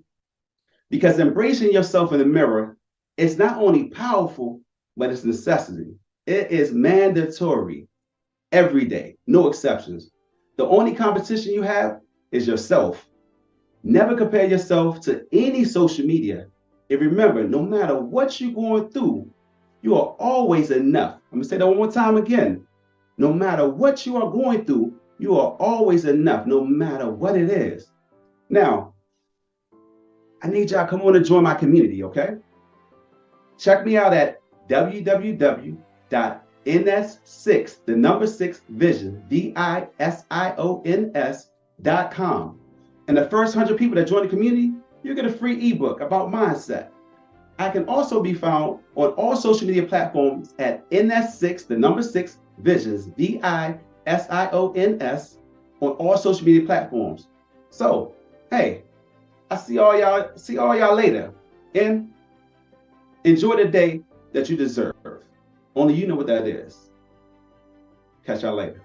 Because embracing yourself in the mirror is not only powerful, but it's necessity. It is mandatory every day, no exceptions. The only competition you have is yourself. Never compare yourself to any social media. And remember, no matter what you're going through, you are always enough. I'm gonna say that one more time again. No matter what you are going through, you are always enough, no matter what it is. Now, I need y'all come on and join my community, okay? Check me out at www.ns6, the number 6 vision, VISIONS.com. And the first 100 people that join the community, you get a free ebook about mindset. I can also be found on all social media platforms at NS6, the number 6 visions, VISIONS, on all social media platforms. So, hey, I see all y'all later. And enjoy the day that you deserve. Only you know what that is. Catch y'all later.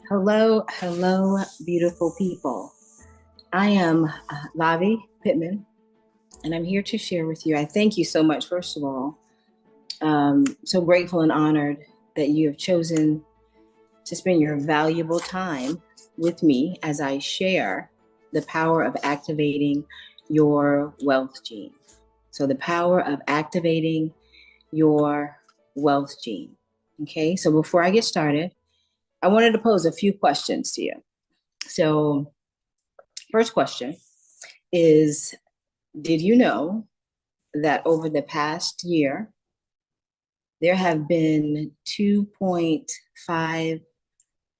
Hello, hello, beautiful people. I am Lavi Pittman, and I'm here to share with you. I thank you so much, first of all. So grateful and honored that you have chosen to spend your valuable time with me as I share the power of activating your wealth gene. So the power of activating your wealth gene. Okay, so before I get started, I wanted to pose a few questions to you. So first question is, did you know that over the past year, there have been 2.5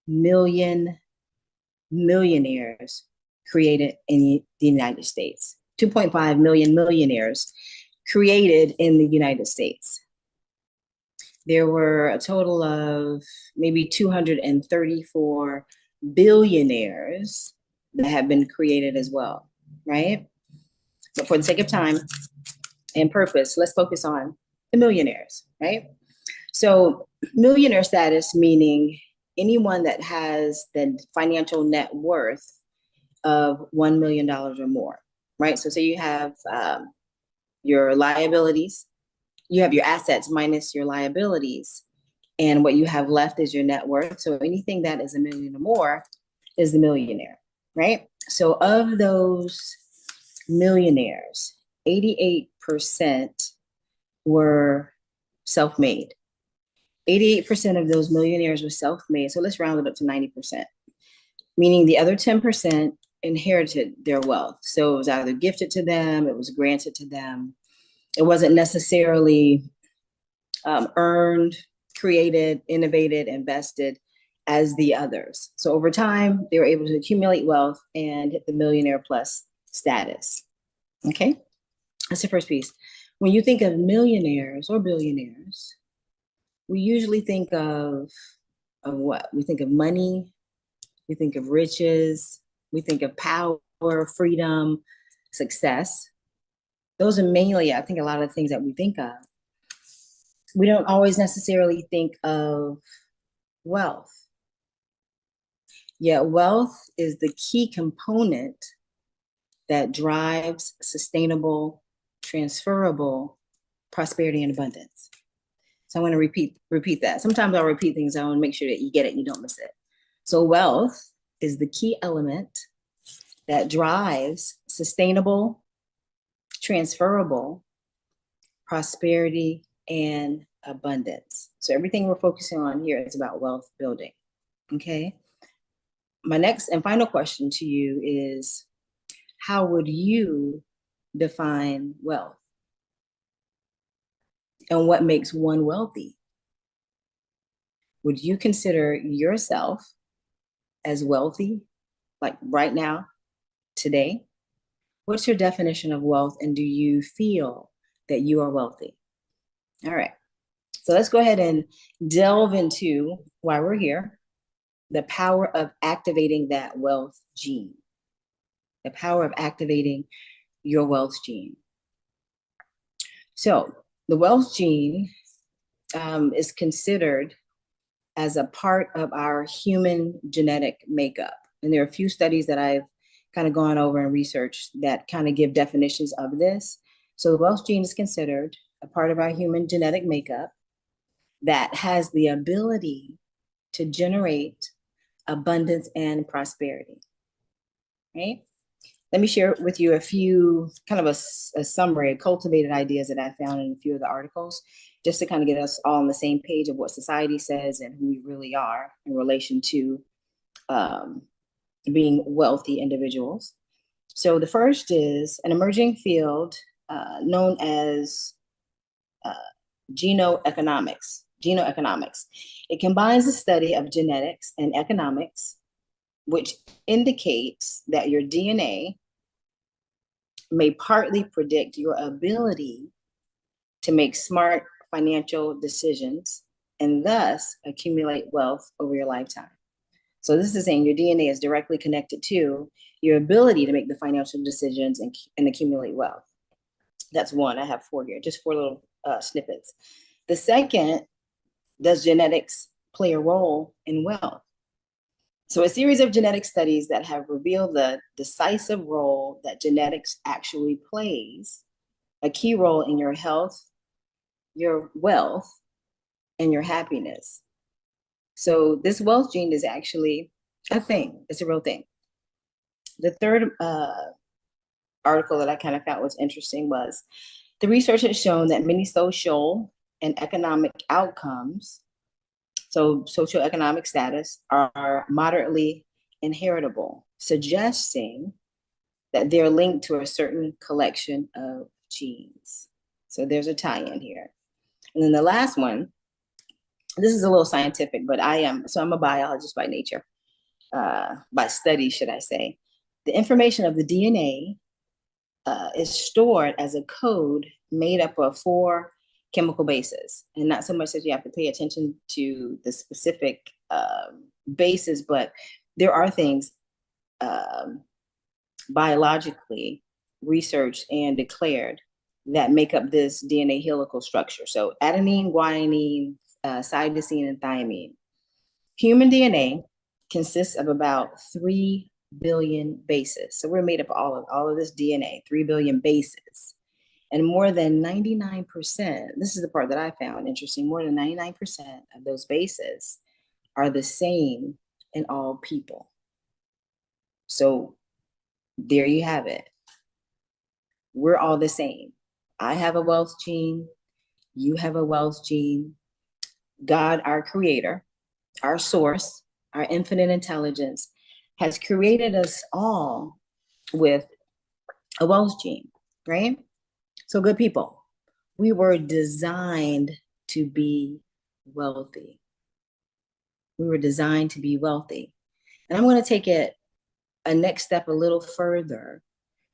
million millionaires created in the United States? 2.5 million millionaires created in the United States. There were a total of maybe 234 billionaires that have been created as well, right? But for the sake of time and purpose, let's focus on the millionaires, right? So millionaire status meaning anyone that has the financial net worth of $1 million or more, right? So say you have your liabilities, you have your assets minus your liabilities, and what you have left is your net worth. So anything that is $1 million or more is the millionaire, right? So of those millionaires, 88% were self-made. 88% of those millionaires were self-made. So let's round it up to 90%, meaning the other 10% inherited their wealth. So it was either gifted to them, it was granted to them. It wasn't necessarily earned, created, innovated, invested as the others. So over time, they were able to accumulate wealth and hit the millionaire plus status. Okay, that's the first piece. When you think of millionaires or billionaires, we usually think of what? We think of money, we think of riches, we think of power, freedom, success. Those are mainly, I think, a lot of the things that we think of. We don't always necessarily think of wealth. Yet wealth is the key component that drives sustainable, transferable prosperity and abundance. So I want to repeat that. Sometimes I'll repeat things. I want to make sure that you get it and you don't miss it. So wealth is the key element that drives sustainable, transferable prosperity and abundance. So everything we're focusing on here is about wealth building. Okay. My next and final question to you is, how would you define wealth? And what makes one wealthy? Would you consider yourself as wealthy, like right now, today? What's your definition of wealth, and do you feel that you are wealthy? All right, so let's go ahead and delve into why we're here, the power of activating that wealth gene, the power of activating your wealth gene. So the wealth gene is considered as a part of our human genetic makeup. And there are a few studies that I've kind of gone over and researched that kind of give definitions of this. So the wealth gene is considered a part of our human genetic makeup that has the ability to generate abundance and prosperity, right? Let me share with you a few kind of a summary of cultivated ideas that I found in a few of the articles, just to kind of get us all on the same page of what society says and who we really are in relation to being wealthy individuals. So the first is an emerging field known as genoeconomics. It combines the study of genetics and economics, which indicates that your DNA may partly predict your ability to make smart financial decisions and thus accumulate wealth over your lifetime. So this is saying your DNA is directly connected to your ability to make the financial decisions and accumulate wealth. That's one. I have four here, just four little snippets. The second, does genetics play a role in wealth? So a series of genetic studies that have revealed the decisive role that genetics actually plays, a key role in your health, your wealth, and your happiness. So this wealth gene is actually a thing. It's a real thing. The third article that I kind of found was interesting was the research has shown that many social and economic outcomes, so socioeconomic status, are moderately inheritable, suggesting that they're linked to a certain collection of genes. So there's a tie-in here. And then the last one, this is a little scientific, but I'm a biologist by nature, by study, should I say. The information of the DNA is stored as a code made up of 4 chemical bases, and not so much that you have to pay attention to the specific bases, but there are things biologically researched and declared that make up this DNA helical structure. So adenine, guanine, cytosine, and thymine. Human DNA consists of about 3 billion bases. So we're made up of all of this DNA, 3 billion bases. And more than 99%, this is the part that I found interesting, more than 99% of those bases are the same in all people. So there you have it. We're all the same. I have a wealth gene. You have a wealth gene. God, our creator, our source, our infinite intelligence, has created us all with a wealth gene, right? So good people, we were designed to be wealthy. We were designed to be wealthy. And I'm going to take it a next step a little further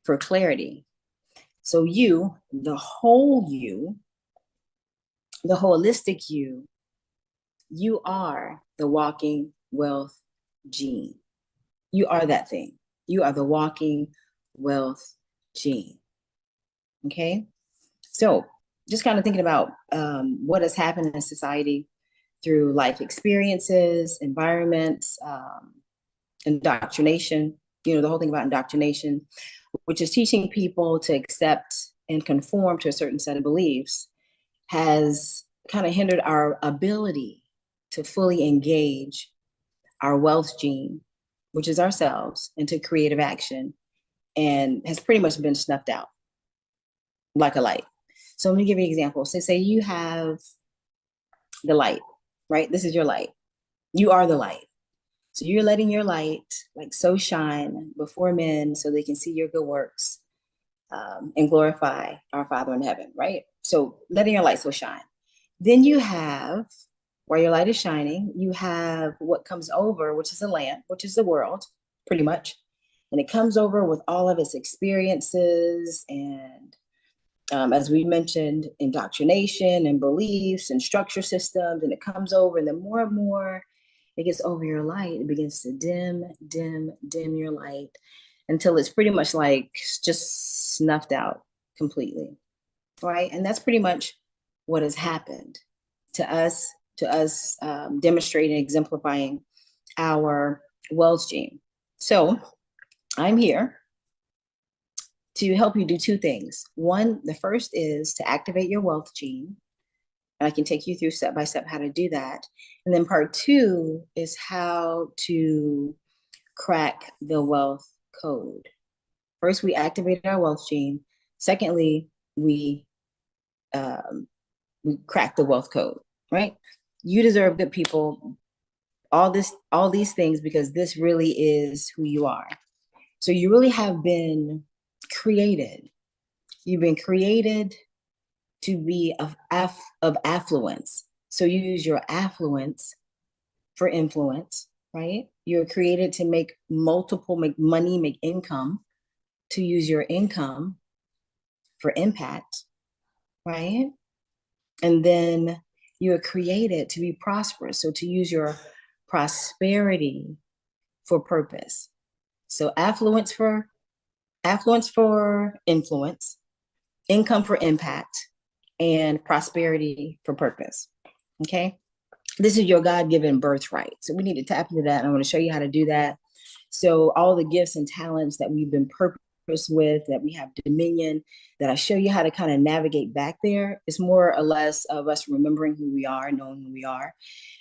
for clarity. So you, the whole you, the holistic you are the walking wealth gene. You are that thing. You are the walking wealth gene. Okay? So just kind of thinking about what has happened in society through life experiences, environments, indoctrination, the whole thing about indoctrination. which is teaching people to accept and conform to a certain set of beliefs, has kind of hindered our ability to fully engage our wealth gene, which is ourselves, into creative action, and has pretty much been snuffed out like a light. So let me give you an example. So say you have the light, right? This is your light. You are the light. So you're letting your light like so shine before men so they can see your good works and glorify our Father in heaven, right? So letting your light so shine. Then you have, where your light is shining, you have what comes over, which is a lamp, which is the world, pretty much. And it comes over with all of its experiences and, as we mentioned, indoctrination and beliefs and structure systems. And it comes over, and then more and more it gets over your light, it begins to dim your light until it's pretty much like just snuffed out completely, right? And that's pretty much what has happened to us, demonstrating, exemplifying our wealth gene. So I'm here to help you do two things. One, the first is to activate your wealth gene. And I can take you through step by step how to do that. And then part two is how to crack the wealth code. First, we activate our wealth gene. Secondly, we crack the wealth code, right? You deserve good people, all these things, because this really is who you are. So you really have been created. You've been created to be of affluence. So you use your affluence for influence, right? You're created to make money, make income, to use your income for impact, right? And then you're created to be prosperous. So to use your prosperity for purpose. So affluence for influence, income for impact, and prosperity for purpose. Okay. This is your God-given birthright. So we need to tap into that. And I want to show you how to do that. So all the gifts and talents that we've been purposed with, that we have dominion, that I show you how to kind of navigate back there, is more or less of us remembering who we are, knowing who we are.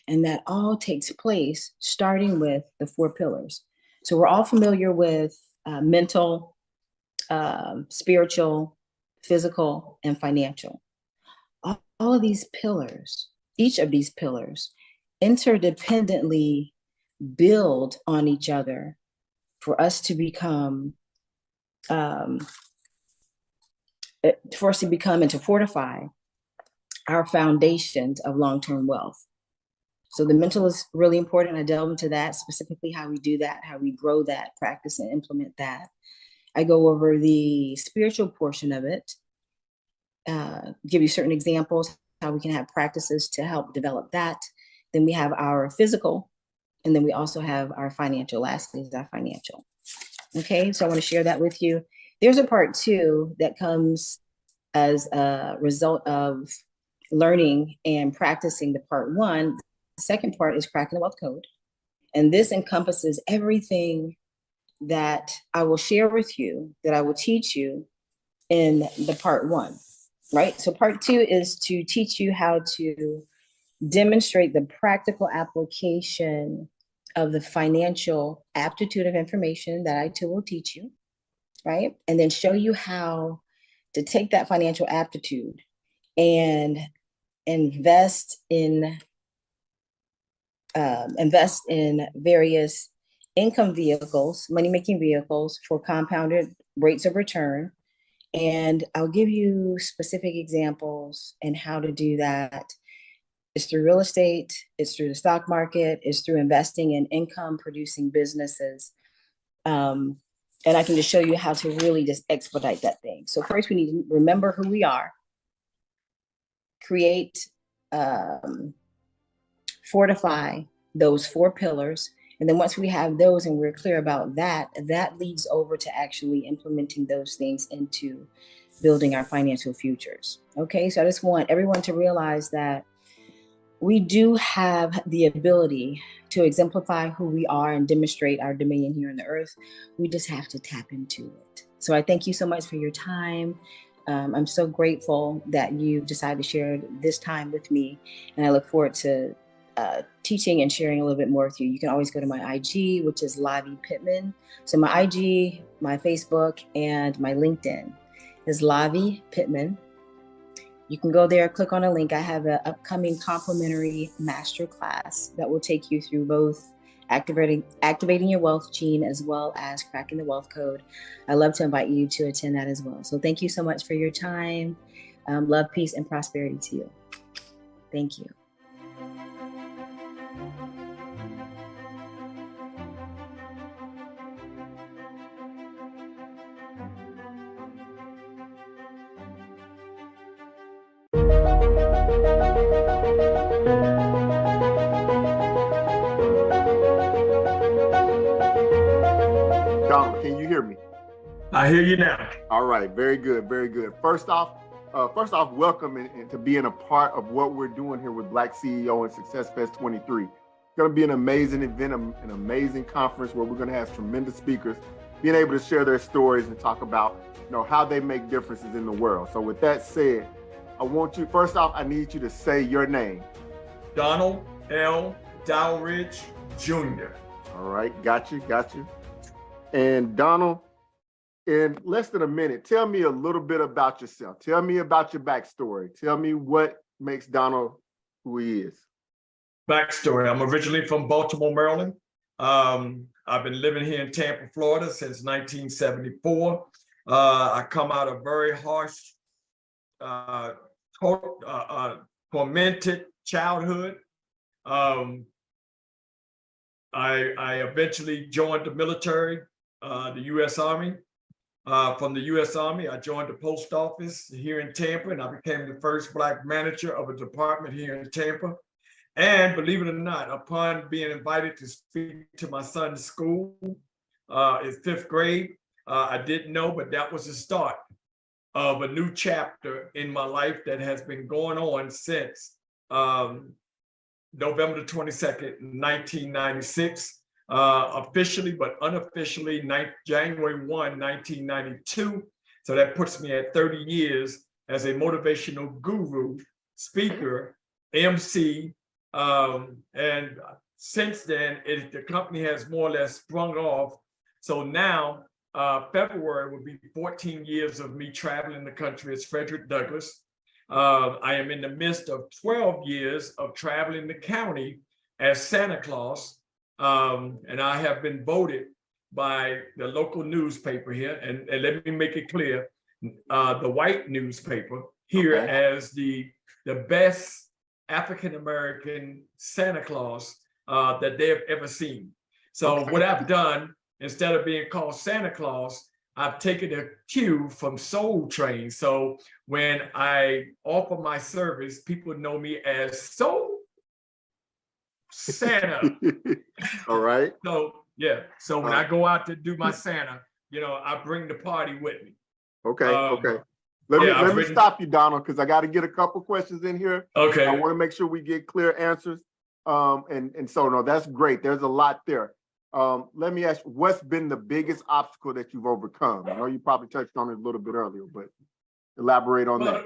And that all takes place starting with the 4 pillars. So we're all familiar with mental, spiritual, physical, and financial. All of these pillars, each of these pillars, interdependently build on each other for us to become, and to fortify our foundations of long-term wealth. So the mental is really important. I delve into that, specifically how we do that, how we grow that, practice and implement that. I go over the spiritual portion of it, give you certain examples, how we can have practices to help develop that. Then we have our physical, and then we also have our financial. Lastly is our financial. Okay, so I want to share that with you. There's a part 2 that comes as a result of learning and practicing the part 1. The second part is cracking the wealth code. And this encompasses everything that I will share with you, that I will teach you in the part 1, right? So part 2 is to teach you how to demonstrate the practical application of the financial aptitude of information that I too will teach you, right? And then show you how to take that financial aptitude and invest in various income vehicles, money-making vehicles for compounded rates of return. And I'll give you specific examples and how to do that. It's through real estate, it's through the stock market, it's through investing in income-producing businesses. And I can just show you how to really just expedite that thing. So first we need to remember who we are, create, fortify those 4 pillars. And then once we have those and we're clear about that, that leads over to actually implementing those things into building our financial futures. Okay, so I just want everyone to realize that we do have the ability to exemplify who we are and demonstrate our dominion here on the earth. We just have to tap into it. So I thank you so much for your time. I'm so grateful that you decided to share this time with me, and I look forward to teaching and sharing a little bit more with you. You can always go to my IG, which is Lavi Pittman. So my IG, my Facebook, and my LinkedIn is Lavi Pittman. You can go there, click on a link. I have an upcoming complimentary masterclass that will take you through both activating your wealth gene as well as cracking the wealth code. I love to invite you to attend that as well. So thank you so much for your time. Love, peace, and prosperity to you. Thank you. Donald, can you hear me? I hear you now. All right, very good, very good. First off, welcome and to being a part of what we're doing here with Black CEO and SuccessFest 23. It's going to be an amazing event, an amazing conference where we're going to have tremendous speakers being able to share their stories and talk about, how they make differences in the world. So with that said, I want you, first off, I need you to say your name. Donald L. Dowridge Jr. All right, got you. And Donald, in less than a minute, tell me a little bit about yourself. Tell me about your backstory. Tell me what makes Donald who he is. Backstory, I'm originally from Baltimore, Maryland. I've been living here in Tampa, Florida since 1974. I come out of very harsh, tormented childhood. I eventually joined the military, the U.S. Army. From the U.S. Army, I joined the post office here in Tampa, and I became the first Black manager of a department here in Tampa. And believe it or not, upon being invited to speak to my son's school in fifth grade, I didn't know, but that was the start of a new chapter in my life that has been going on since November the 22nd, 1996. Officially, but unofficially, January 1, 1992. So that puts me at 30 years as a motivational guru, speaker, MC. And since then, the company has more or less sprung off. So now, February will be 14 years of me traveling the country as Frederick Douglass. I am in the midst of 12 years of traveling the county as Santa Claus. And I have been voted by the local newspaper here, and let me make it clear, the white newspaper here as the best African-American Santa Claus that they've ever seen. So what I've done, instead of being called Santa Claus, I've taken a cue from Soul Train. So when I offer my service, people know me as Soul Santa. All right. So yeah. So when I go out to do my Santa, I bring the party with me. Okay. Let me stop you, Donald, because I got to get a couple questions in here. Okay. I want to make sure we get clear answers. And so no, that's great. There's a lot there. Let me ask you, what's been the biggest obstacle that you've overcome? I know you probably touched on it a little bit earlier, but elaborate on that.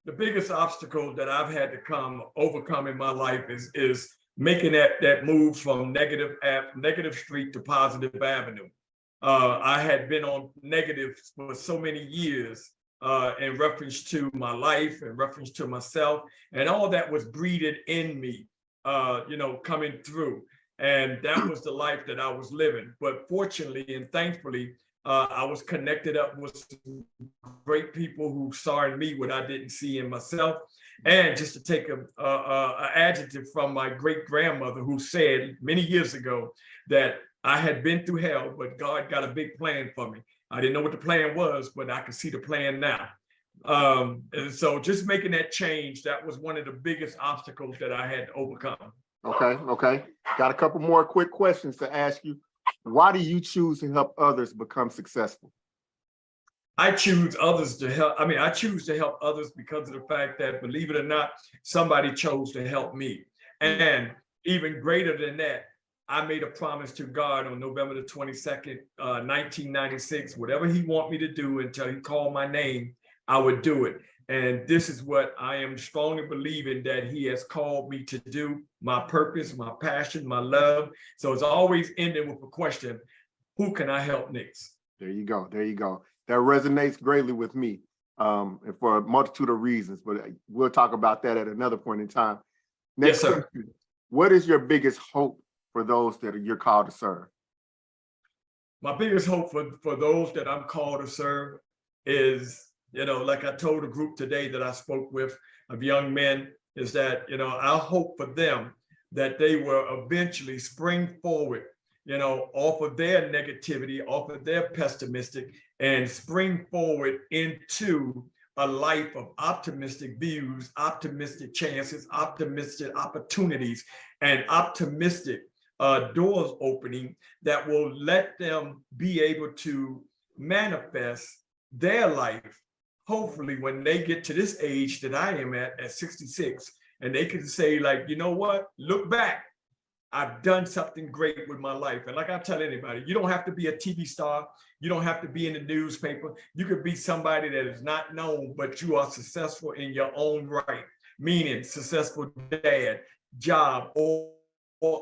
The biggest obstacle that I've had to overcome in my life is making that move from negative street to positive avenue. I had been on negative for so many years in reference to my life, in reference to myself, and all that was breeded in me, coming through. And that was the life that I was living. But fortunately and thankfully, I was connected up with some great people who saw in me what I didn't see in myself. And just to take an adjective from my great grandmother, who said many years ago that I had been through hell, but God got a big plan for me. I didn't know what the plan was, but I can see the plan now. And so just making that change, that was one of the biggest obstacles that I had to overcome. Okay. Got a couple more quick questions to ask you. Why do you choose to help others become successful? I choose others to help. I choose to help others because of the fact that, believe it or not, somebody chose to help me. And even greater than that, I made a promise to God on November the 22nd, 1996, whatever he want me to do until he called my name, I would do it. And this is what I am strongly believing that he has called me to do, my purpose, my passion, my love. So it's always ended with a question, who can I help next? There you go. There you go. That resonates greatly with me, and for a multitude of reasons, but we'll talk about that at another point in time. Next, yes, sir. Question. What is your biggest hope for those that you're called to serve? My biggest hope for those that I'm called to serve is, like I told a group today that I spoke with of young men, is that, I hope for them that they will eventually spring forward, off of their negativity, off of their pessimistic, and spring forward into a life of optimistic views, optimistic chances, optimistic opportunities, and optimistic doors opening that will let them be able to manifest their life, hopefully when they get to this age that I am at 66, and they can say, like, you know what, look back, I've done something great with my life. And like I tell anybody, you don't have to be a TV star, you don't have to be in the newspaper, you could be somebody that is not known, but you are successful in your own right, meaning successful dad, job, or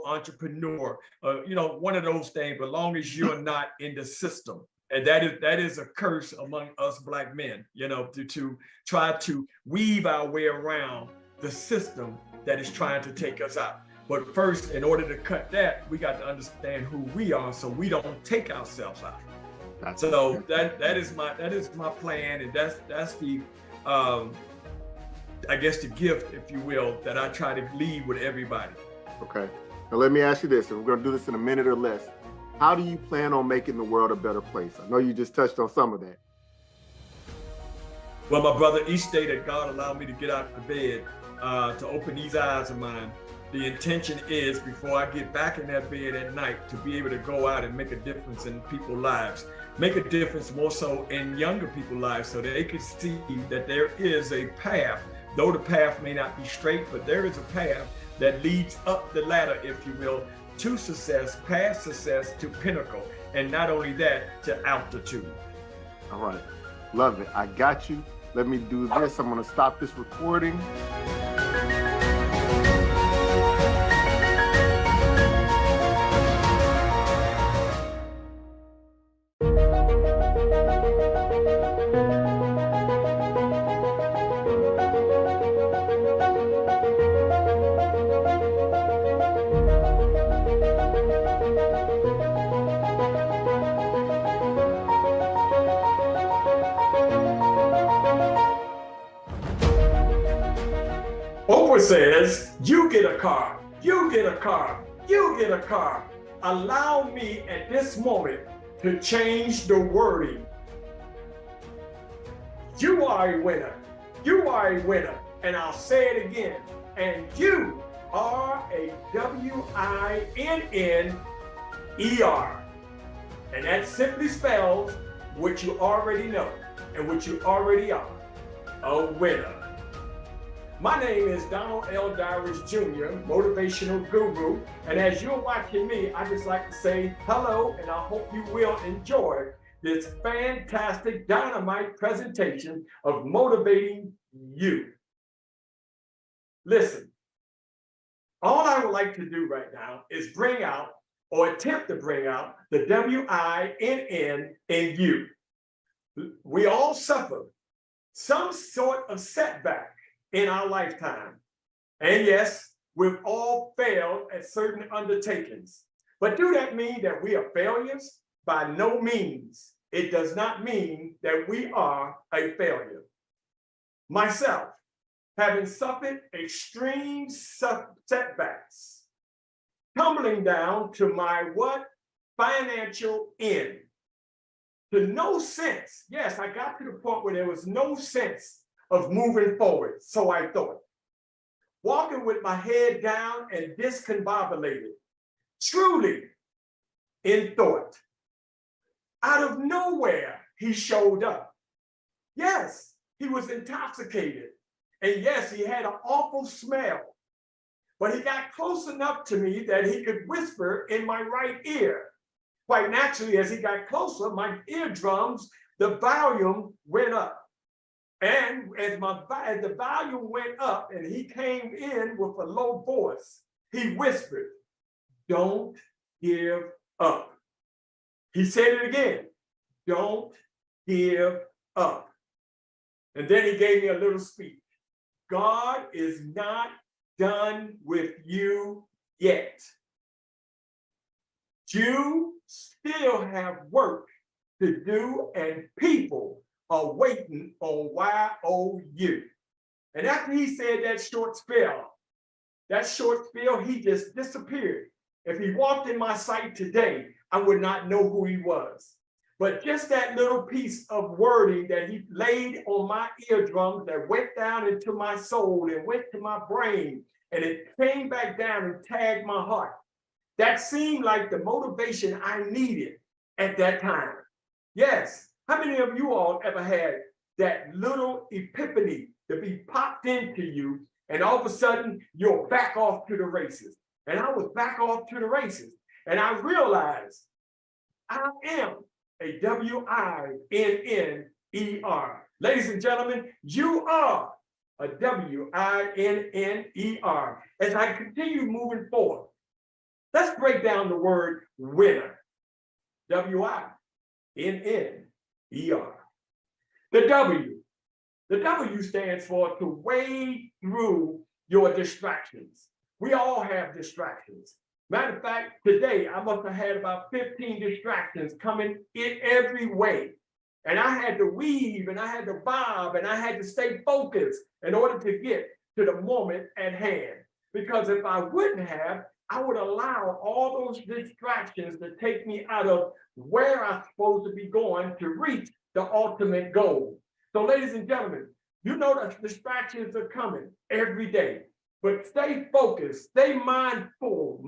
entrepreneur, one of those things, but long as you're not in the system. And that is a curse among us Black men, to try to weave our way around the system that is trying to take us out. But first, in order to cut that, we got to understand who we are so we don't take ourselves out. So that is my plan, and that's the I guess the gift, if you will, that I try to leave with everybody. Okay. Now let me ask you this, and we're going to do this in a minute or less. How do you plan on making the world a better place? I know you just touched on some of that. Well, my brother, each day that God allowed me to get out of bed, to open these eyes of mine, the intention is, before I get back in that bed at night, to be able to go out and make a difference in people's lives, make a difference more so in younger people's lives, so that they can see that there is a path, though the path may not be straight, but there is a path that leads up the ladder, if you will, to success, past success, to pinnacle, and not only that, to altitude. All right, love it. I got you. Let me do this. I'm going to stop this recording. Oprah says, you get a car, you get a car, you get a car. Allow me at this moment to change the wording. You are a winner, you are a winner. And I'll say it again, and you are a W-I-N-N-E-R. And that simply spells what you already know and what you already are, a winner. My name is Donald L. Dowers Jr., motivational guru. And as you're watching me, I just like to say hello, and I hope you will enjoy this fantastic dynamite presentation of motivating you. Listen, all I would like to do right now is bring out, or attempt to bring out, the W-I-N-N in you. We all suffer some sort of setback in our lifetime. And yes, we've all failed at certain undertakings. But do that mean that we are failures? By no means. It does not mean that we are a failure. Myself, having suffered extreme setbacks, tumbling down to my what? Financial end. To no sense. Yes, I got to the point where there was no sense of moving forward, so I thought. Walking with my head down and discombobulated, truly in thought. Out of nowhere, he showed up. Yes, he was intoxicated. And yes, he had an awful smell. but he got close enough to me that he could whisper in my right ear. Quite naturally, as he got closer, my eardrums, the volume went up. And as the volume went up and he came in with a low voice, he whispered, "Don't give up." He said it again, "Don't give up." And then he gave me a little speech. God is not done with you yet. You still have work to do, and people are waiting on YOU. And after he said that short spell, he just disappeared. If he walked in my sight today, I would not know who he was. But just that little piece of wording that he laid on my eardrums that went down into my soul and went to my brain, and it came back down and tagged my heart. That seemed like the motivation I needed at that time. Yes, how many of you all ever had that little epiphany to be popped into you, and all of a sudden you're back off to the races? And I was back off to the races, and I realized I am a WINNER. Ladies and gentlemen, you are a WINNER. As I continue moving forward, let's break down the word winner. WINNER. The W stands for to wade through your distractions. We all have distractions. Matter of fact, today I must have had about 15 distractions coming in every way. And I had to weave and I had to bob and I had to stay focused in order to get to the moment at hand. Because if I wouldn't have, I would allow all those distractions to take me out of where I'm supposed to be going to reach the ultimate goal. So ladies and gentlemen, you know that distractions are coming every day. But stay focused, stay mindful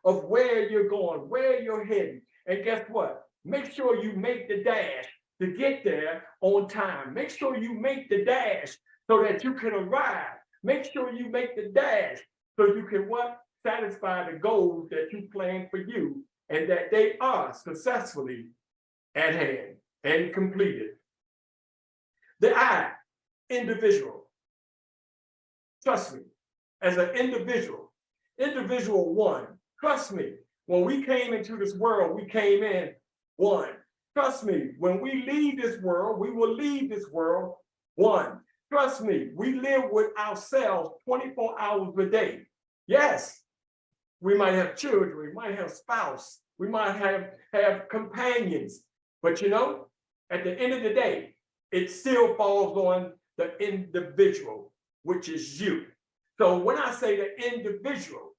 of where you're going, where you're heading. And guess what? Make sure you make the dash to get there on time. Make sure you make the dash so that you can arrive. Make sure you make the dash so you can what? Satisfy the goals that you plan for you and that they are successfully at hand and completed. The I, individual. Trust me, as an individual one, trust me, when we came into this world, we came in one. Trust me, when we leave this world, we will leave this world one. Trust me, we live with ourselves 24 hours a day. Yes, we might have children, we might have spouse, we might have companions, but you know, at the end of the day, it still falls on the individual, which is you. So when I say the individual,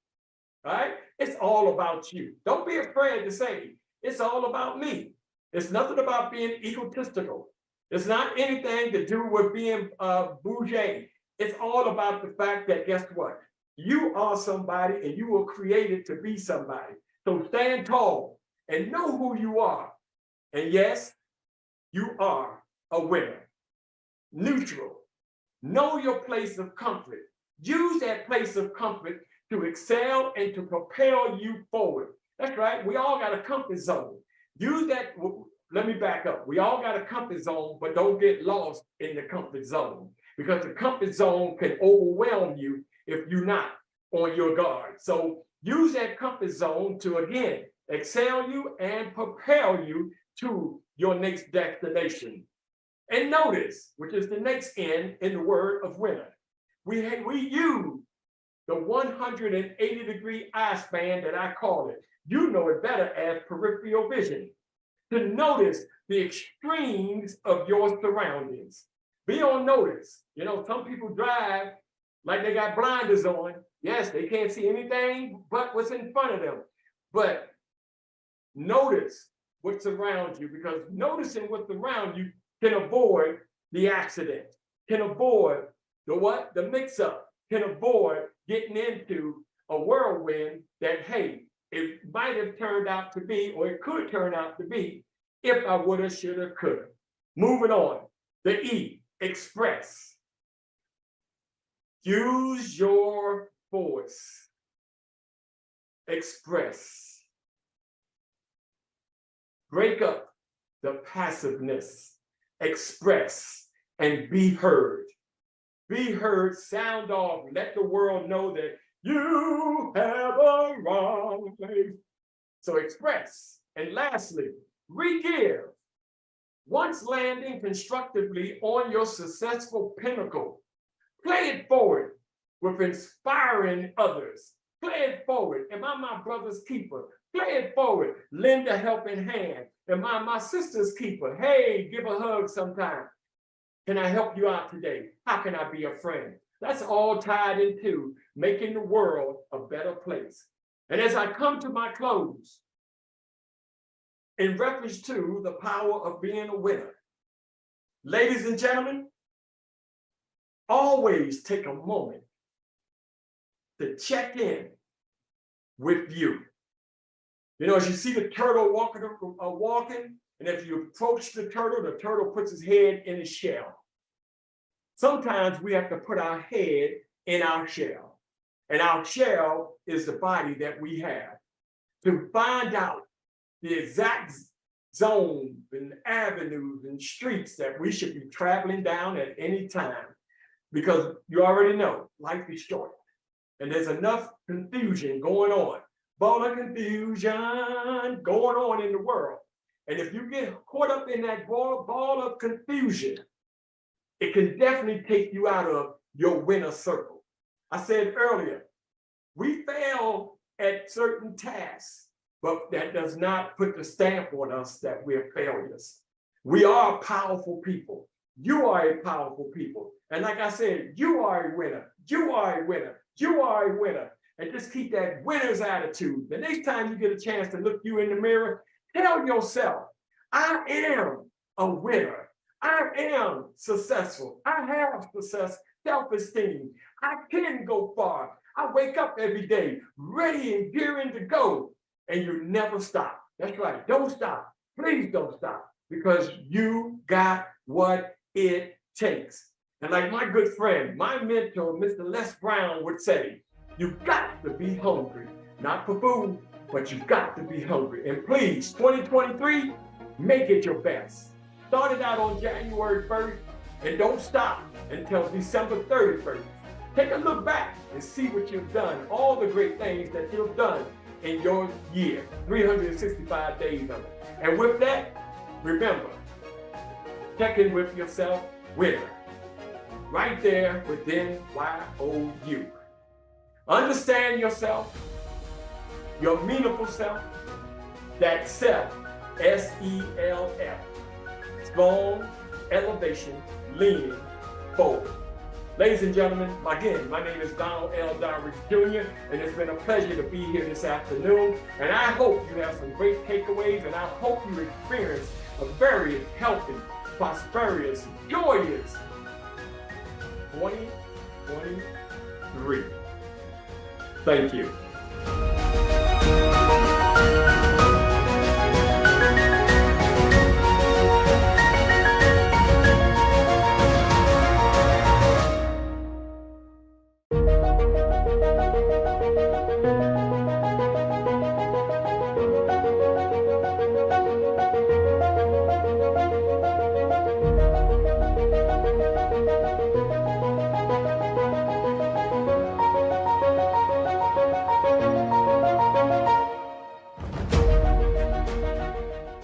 right, it's all about you. Don't be afraid to say, it's all about me. It's nothing about being egotistical. It's not anything to do with being bourgeois. It's all about the fact that, guess what? You are somebody and you were created to be somebody. So stand tall and know who you are. And yes, you are a winner. Neutral. Know your place of comfort. Use that place of comfort to excel and to propel you forward. That's right. We all got a comfort zone. Use that. Let me back up. We all got a comfort zone, but don't get lost in the comfort zone, because the comfort zone can overwhelm you if you're not on your guard. So use that comfort zone to, again, excel you and propel you to your next destination. And notice, which is the next N in the word of winner, we use the 180-degree eye span that I call it. You know it better as peripheral vision, to notice the extremes of your surroundings. Be on notice. You know, some people drive like they got blinders on. Yes, they can't see anything but what's in front of them. But notice what's around you, because noticing what's around you can avoid the accident, can avoid the what? The mix-up, can avoid getting into a whirlwind that, hey, it might have turned out to be, or it could turn out to be, if I woulda, shoulda, coulda. Moving on, the E, express. Use your force. Express. Break up the passiveness. Express and be heard. Be heard, sound off, let the world know that you have arrived. So express. And lastly, re-give. Once landing constructively on your successful pinnacle, play it forward with inspiring others. Play it forward. Am I my brother's keeper? Play it forward. Lend a helping hand. Am I my sister's keeper? Hey, give a hug sometime. Can I help you out today? How can I be a friend? That's all tied into making the world a better place. And as I come to my close, in reference to the power of being a winner, ladies and gentlemen, always take a moment to check in with you. You know, as you see the turtle walking, and if you approach the turtle puts his head in his shell. Sometimes we have to put our head in our shell, and our shell is the body that we have, to find out the exact zones and avenues and streets that we should be traveling down at any time. Because you already know, life is short, and there's enough confusion going on. Ball of confusion going on in the world. And if you get caught up in that ball of confusion, it can definitely take you out of your winner circle. I said earlier, we fail at certain tasks, but that does not put the stamp on us that we're failures. We are powerful people. You are a powerful people. And like I said, you are a winner. You are a winner. You are a winner. And just keep that winner's attitude. The next time you get a chance to look you in the mirror, tell yourself, I am a winner. I am successful. I have success, self-esteem. I can go far. I wake up every day ready and gearing to go. And you never stop. That's right. Don't stop. Please don't stop. Because you got what it takes. And like my good friend, my mentor, Mr. Les Brown would say, you've got to be hungry. Not for food, but you've got to be hungry. And please, 2023, make it your best. Start it out on January 1st and don't stop until December 31st. Take a look back and see what you've done, all the great things that you've done in your year, 365 days of it. And with that, remember, check in with yourself, winner, right there within YOU. Understand yourself, your meaningful self, that self, S-E-L-F. Strong, elevation, leaning forward. Ladies and gentlemen, again, my name is Donald L. Dowery Jr., and it's been a pleasure to be here this afternoon. And I hope you have some great takeaways, and I hope you experience a very healthy, prosperous, joyous 2023. Thank you.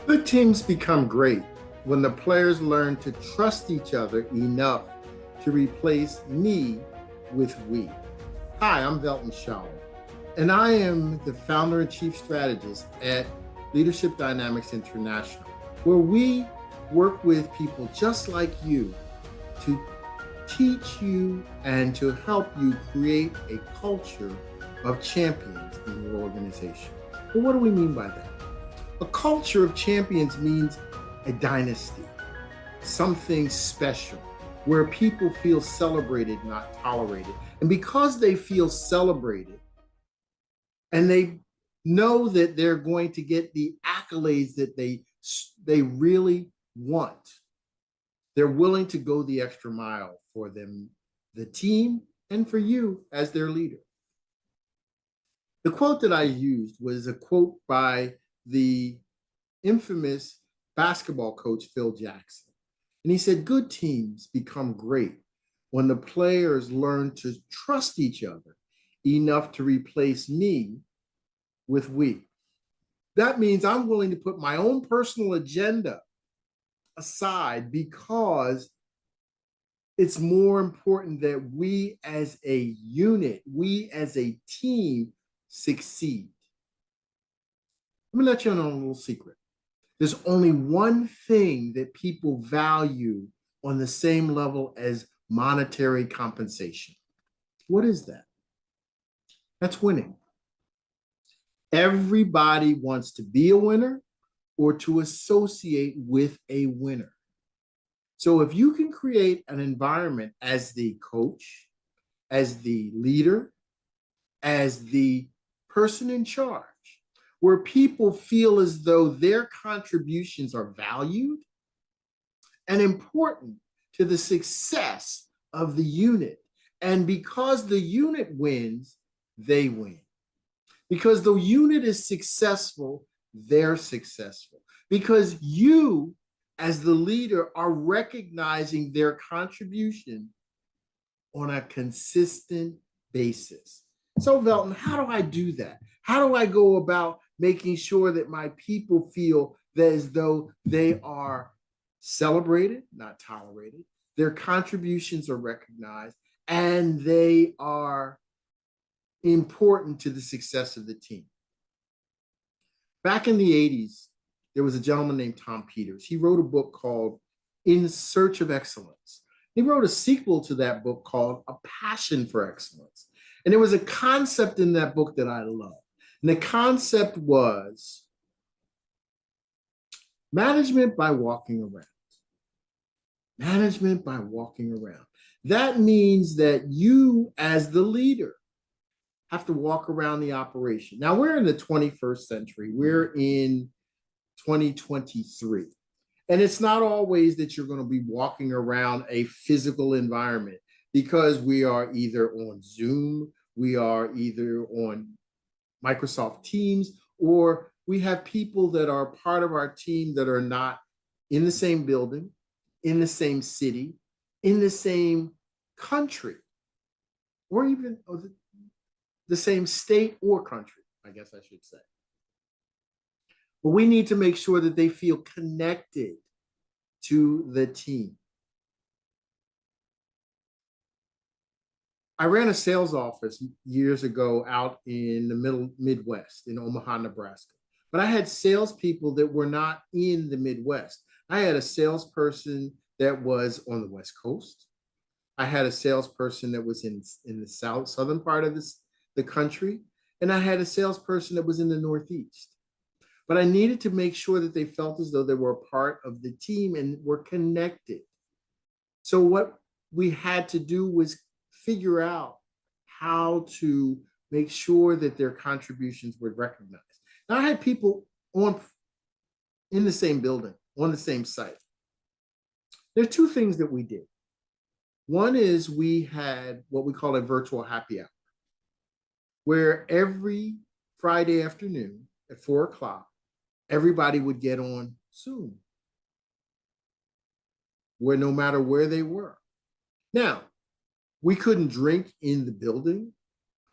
Good teams become great when the players learn to trust each other enough to replace me with we. Hi, I'm Velton Shaw, and I am the founder and chief strategist at Leadership Dynamics International, where we work with people just like you to teach you and to help you create a culture of champions in your organization. Well, what do we mean by that? A culture of champions means a dynasty, something special, where people feel celebrated, not tolerated. And because they feel celebrated and they know that they're going to get the accolades that they really want, they're willing to go the extra mile for them, the team, and for you as their leader. The quote that I used was a quote by the infamous basketball coach, Phil Jackson. And he said, good teams become great when the players learn to trust each other enough to replace me with we. That means I'm willing to put my own personal agenda aside because it's more important that we as a unit, we as a team succeed. Let me let you in on a little secret. There's only one thing that people value on the same level as monetary compensation. What is that? That's winning. Everybody wants to be a winner or to associate with a winner. So if you can create an environment as the coach, as the leader, as the person in charge, where people feel as though their contributions are valued and important to the success of the unit. And because the unit wins, they win. Because the unit is successful, they're successful. Because you, as the leader, are recognizing their contribution on a consistent basis. So, Velton, how do I do that? How do I go about making sure that my people feel that as though they are celebrated, not tolerated, their contributions are recognized, and they are important to the success of the team? Back in the 80s, there was a gentleman named Tom Peters. He wrote a book called In Search of Excellence. He wrote a sequel to that book called A Passion for Excellence. And there was a concept in that book that I loved. And the concept was management by walking around. Management by walking around. That means that you, as the leader, have to walk around the operation. Now, we're in the 21st century. We're in 2023. And it's not always that you're going to be walking around a physical environment because we are either on Zoom, we are either on Microsoft Teams, or we have people that are part of our team that are not in the same building, in the same city, in the same country, or even the same state or country, I guess I should say. But we need to make sure that they feel connected to the team. I ran a sales office years ago out in the Midwest in Omaha, Nebraska. But I had salespeople that were not in the Midwest. I had a salesperson that was on the West Coast. I had a salesperson that was in the southern part of the country. And I had a salesperson that was in the Northeast. But I needed to make sure that they felt as though they were a part of the team and were connected. So what we had to do was figure out how to make sure that their contributions were recognized. Now, I had people in the same building, on the same site. There are two things that we did. One is we had what we call a virtual happy hour, where every Friday afternoon at 4 o'clock, everybody would get on Zoom, where no matter where they were. Now, we couldn't drink in the building.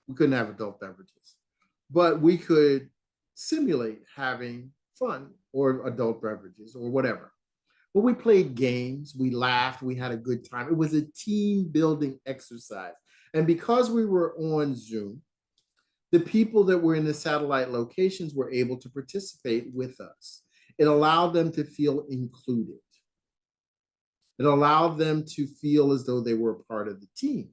We couldn't have adult beverages, but we could simulate having fun or adult beverages or whatever. But we played games, we laughed, we had a good time. It was a team building exercise. And because we were on Zoom, the people that were in the satellite locations were able to participate with us. It allowed them to feel included. It allowed them to feel as though they were a part of the team.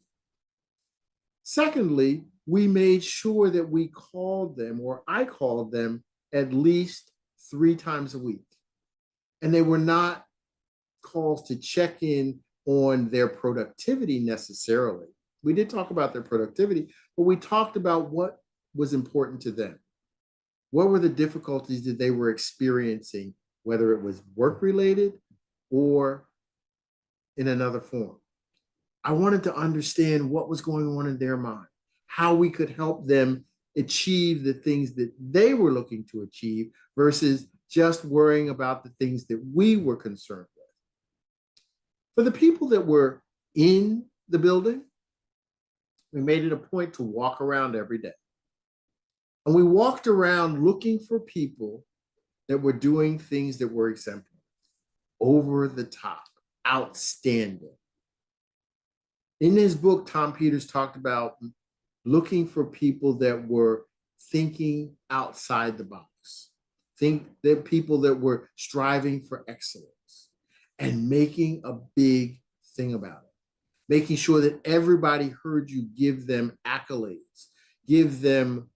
Secondly, we made sure that we called them, or I called them, at least 3 times a week. And they were not calls to check in on their productivity necessarily. We did talk about their productivity, but we talked about what was important to them. What were the difficulties that they were experiencing, whether it was work-related or in another form? I wanted to understand what was going on in their mind, how we could help them achieve the things that they were looking to achieve versus just worrying about the things that we were concerned with. For the people that were in the building, we made it a point to walk around every day. And we walked around looking for people that were doing things that were exemplary, over the top, outstanding. In his book, Tom Peters talked about looking for people that were thinking outside the box, people that were striving for excellence and making a big thing about it, making sure that everybody heard you give them accolades, give them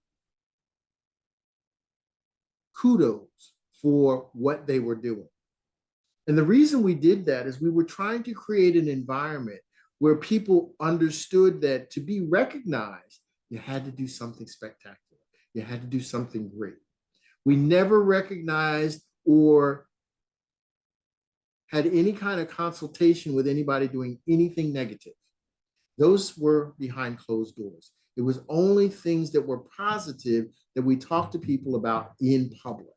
kudos for what they were doing. And the reason we did that is we were trying to create an environment where people understood that to be recognized, you had to do something spectacular. You had to do something great. We never recognized or had any kind of consultation with anybody doing anything negative. Those were behind closed doors. It was only things that were positive that we talked to people about in public.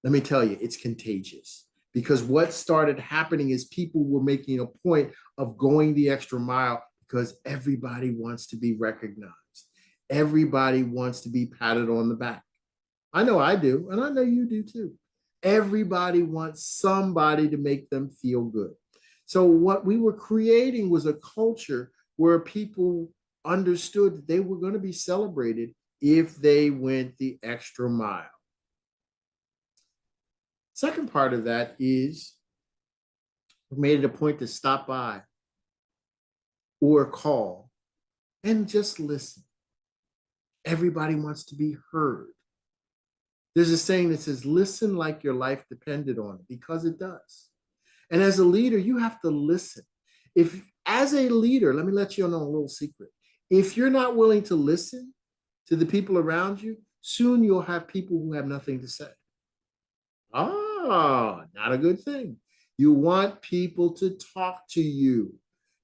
Let me tell you, it's contagious, because what started happening is people were making a point of going the extra mile because everybody wants to be recognized. Everybody wants to be patted on the back. I know I do, and I know you do too. Everybody wants somebody to make them feel good. So what we were creating was a culture where people understood that they were going to be celebrated if they went the extra mile. Second part of that is we made it a point to stop by or call and just listen. Everybody wants to be heard. There's a saying that says, listen like your life depended on it, because it does. And as a leader, you have to listen. If, as a leader, let me let you know a little secret. If you're not willing to listen to the people around you, soon you'll have people who have nothing to say. Not a good thing. You want people to talk to you.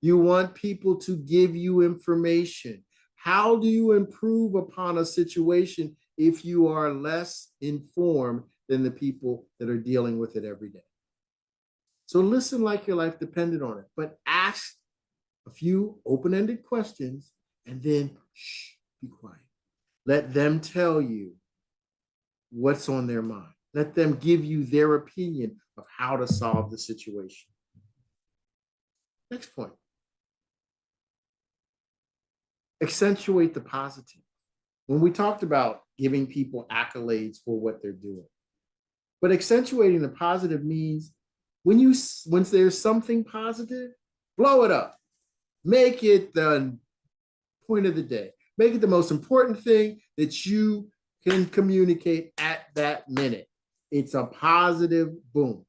You want people to give you information. How do you improve upon a situation if you are less informed than the people that are dealing with it every day? So listen like your life depended on it, but ask a few open-ended questions and then shh, be quiet. Let them tell you what's on their mind. Let them give you their opinion of how to solve the situation. Next point. Accentuate the positive. When we talked about giving people accolades for what they're doing, but accentuating the positive means once there's something positive, blow it up. Make it the point of the day. Make it the most important thing that you can communicate at that minute. It's a positive boom.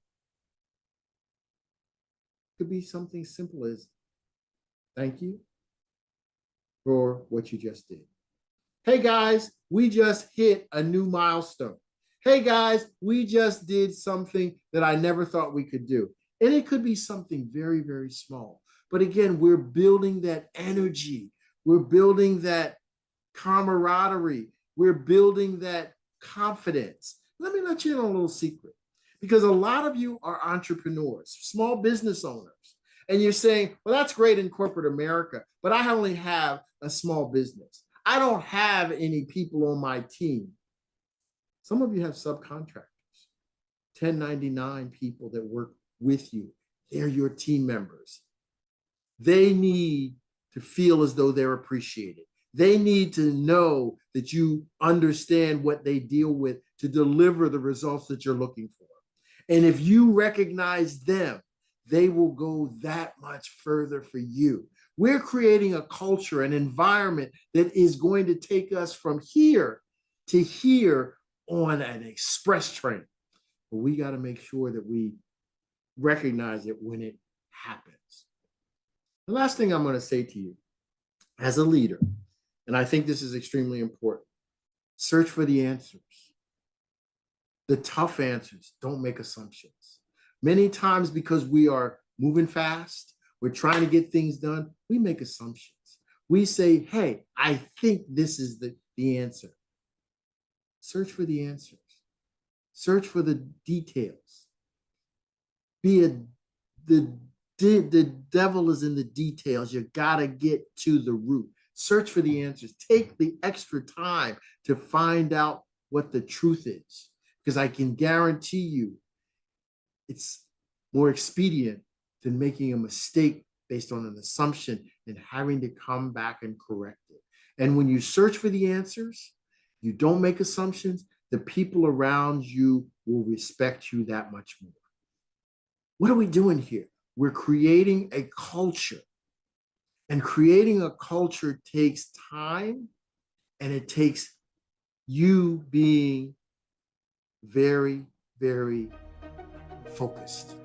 It could be something simple as, thank you for what you just did. Hey guys, we just hit a new milestone. Hey guys, we just did something that I never thought we could do. And it could be something very, very small. But again, we're building that energy. We're building that camaraderie. We're building that confidence. Let me let you in on a little secret, because a lot of you are entrepreneurs, small business owners, and you're saying, well, that's great in corporate America, but I only have a small business. I don't have any people on my team. Some of you have subcontractors, 1099 people that work with you. They're your team members. They need to feel as though they're appreciated. They need to know that you understand what they deal with to deliver the results that you're looking for. And if you recognize them, they will go that much further for you. We're creating a culture, an environment that is going to take us from here to here on an express train. But we got to make sure that we recognize it when it happens. The last thing I'm going to say to you as a leader, and I think this is extremely important, search for the answers. The tough answers. Don't make assumptions. Many times, because we are moving fast, we're trying to get things done, we make assumptions. We say, hey, I think this is the answer. Search for the answers. Search for the details. The devil is in the details. You gotta get to the root. Search for the answers. Take the extra time to find out what the truth is, because I can guarantee you it's more expedient than making a mistake based on an assumption and having to come back and correct it. And when you search for the answers, you don't make assumptions, the people around you will respect you that much more. What are we doing here? We're creating a culture. And creating a culture takes time, and it takes you being very, very focused.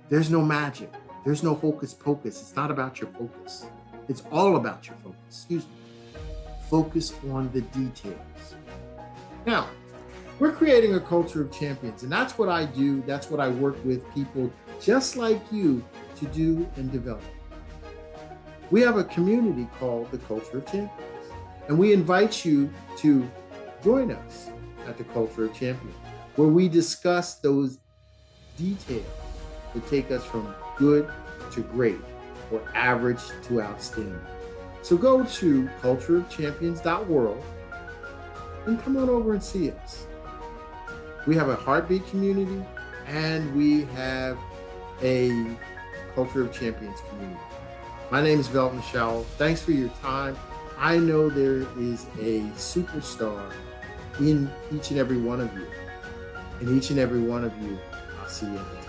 There's no magic. There's no hocus pocus. It's not about your focus. It's all about your focus. Excuse me. Focus on the details. Now, we're creating a culture of champions, and that's what I do. That's what I work with people just like you to do and develop. We have a community called the Culture of Champions, and we invite you to join us at the Culture of Champions, where we discuss those details that take us from good to great or average to outstanding. So go to cultureofchampions.world and come on over and see us. We have a heartbeat community, and we have a Culture of Champions community. My name is Velton Showell. Thanks for your time. I know there is a superstar in each and every one of you. And each and every one of you, I'll see you at the top.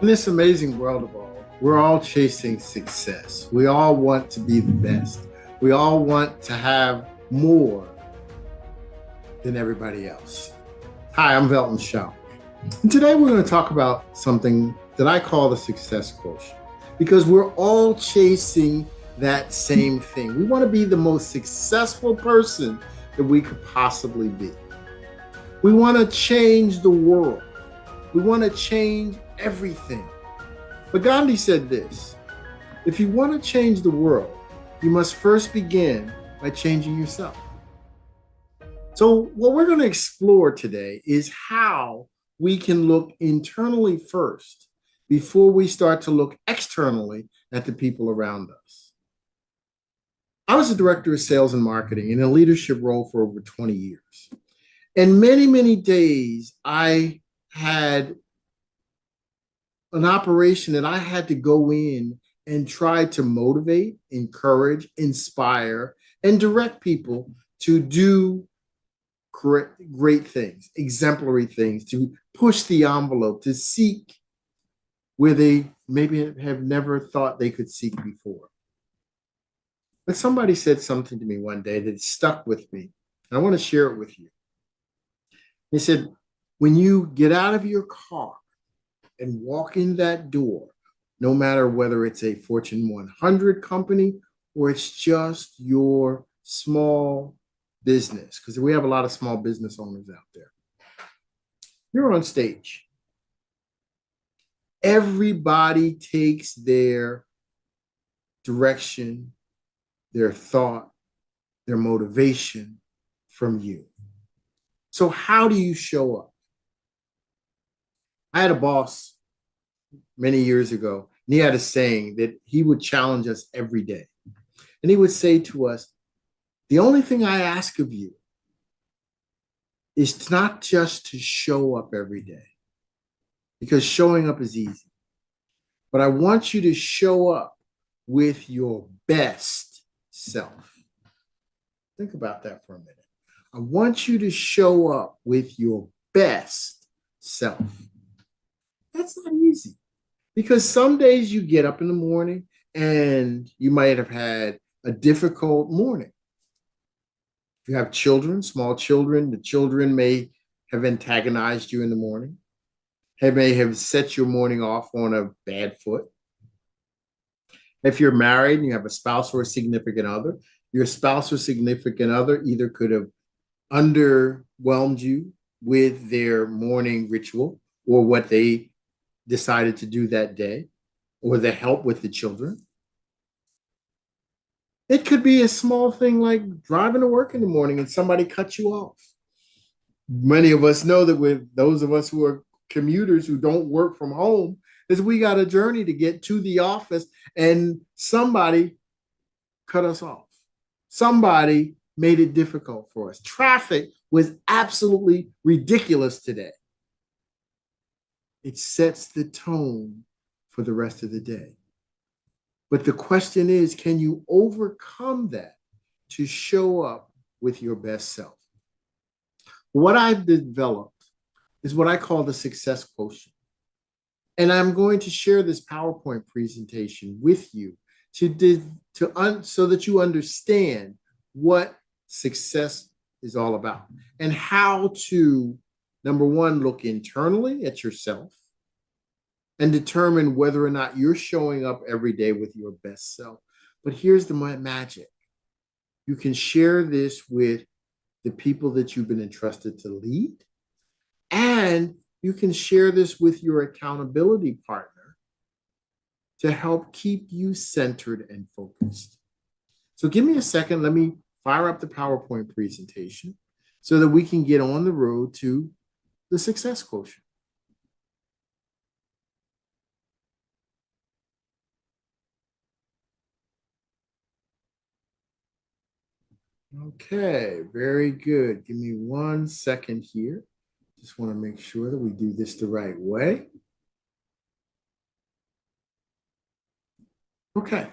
In this amazing world of all, we're all chasing success. We all want to be the best. We all want to have more than everybody else. Hi, I'm Velton Showell. And today we're going to talk about something that I call the success quotient, because we're all chasing that same thing. We want to be the most successful person that we could possibly be. We want to change the world. We want to change everything. But Gandhi said this: if you want to change the world, you must first begin by changing yourself. So what we're going to explore today is how we can look internally first before we start to look externally at the people around us. I was a director of sales and marketing in a leadership role for over 20 years. And many, many days I had an operation that I had to go in and try to motivate, encourage, inspire, and direct people to do great things, exemplary things, to push the envelope, to seek where they maybe have never thought they could seek before. But somebody said something to me one day that stuck with me, and I want to share it with you. They said, when you get out of your car and walk in that door, no matter whether it's a Fortune 100 company or it's just your small business, because we have a lot of small business owners out there, you're on stage. Everybody takes their direction, their thought, their motivation from you. So how do you show up? I had a boss many years ago, and he had a saying that he would challenge us every day. And he would say to us, the only thing I ask of you is not just to show up every day, because showing up is easy. But I want you to show up with your best self. Think about that for a minute. I want you to show up with your best self. That's not easy. Because some days you get up in the morning and you might have had a difficult morning. If you have children, small children, the children may have antagonized you in the morning. They may have set your morning off on a bad foot. If you're married and you have a spouse or a significant other, your spouse or significant other either could have underwhelmed you with their morning ritual or what they decided to do that day, or the help with the children. It could be a small thing like driving to work in the morning and somebody cuts you off. Many of us know that with those of us who are commuters who don't work from home, is we got a journey to get to the office and somebody cut us off. Somebody made it difficult for us. Traffic was absolutely ridiculous today. It sets the tone for the rest of the day. But the question is, can you overcome that to show up with your best self? What I've developed is what I call the success quotient. And I'm going to share this PowerPoint presentation with you so that you understand what success is all about and how to, number one, look internally at yourself and determine whether or not you're showing up every day with your best self. But here's the magic. You can share this with the people that you've been entrusted to lead, and you can share this with your accountability partner to help keep you centered and focused. So give me a second. Let me fire up the PowerPoint presentation so that we can get on the road to the success quotient. Okay, very good. Give me 1 second here. Just want to make sure that we do this the right way. Okay.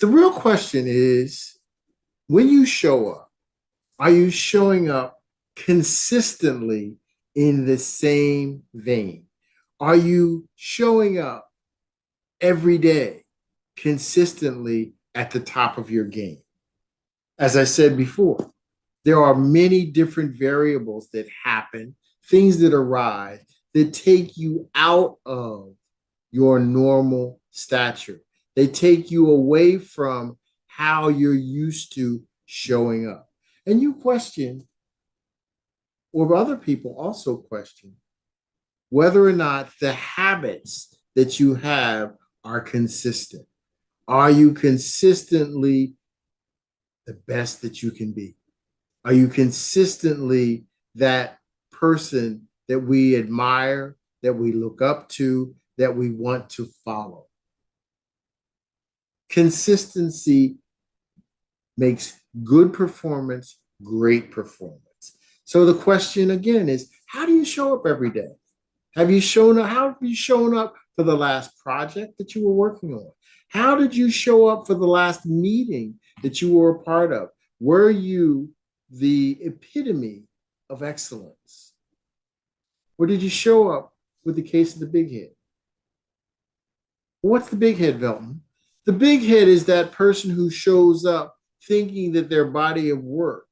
The real question is, when you show up, are you showing up consistently in the same vein? Are you showing up every day consistently at the top of your game? As I said before, there are many different variables that happen, things that arise that take you out of your normal stature. They take you away from how you're used to showing up. And you question, or other people also question, whether or not the habits that you have are consistent. Are you consistently the best that you can be? Are you consistently that person that we admire, that we look up to, that we want to follow? Consistency makes good performance great performance. So the question again is, how do you show up every day? How have you shown up for the last project that you were working on? How did you show up for the last meeting that you were a part of? Were you the epitome of excellence? Or did you show up with the case of the big head? What's the big head, Velton? The big head is that person who shows up thinking that their body of work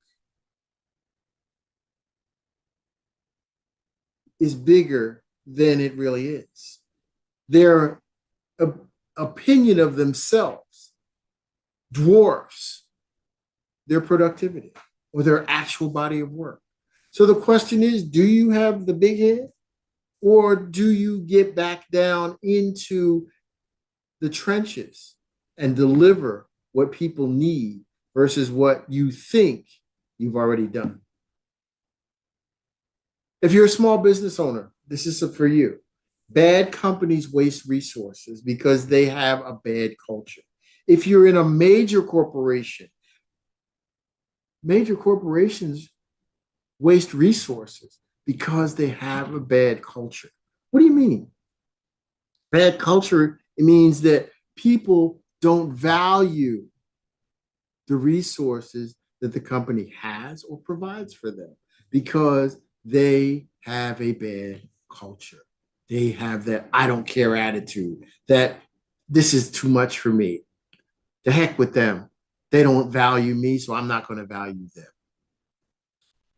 is bigger than it really is. Their opinion of themselves dwarfs their productivity or their actual body of work. So the question is, do you have the big head, or do you get back down into the trenches and deliver what people need versus what you think you've already done? If you're a small business owner, this is for you. Bad companies waste resources because they have a bad culture. If you're in a major corporations waste resources because they have a bad culture. What do you mean? Bad culture, it means that people don't value the resources that the company has or provides for them because they have a bad culture. They have that I don't care attitude, that this is too much for me. The heck with them. They don't value me, so I'm not going to value them.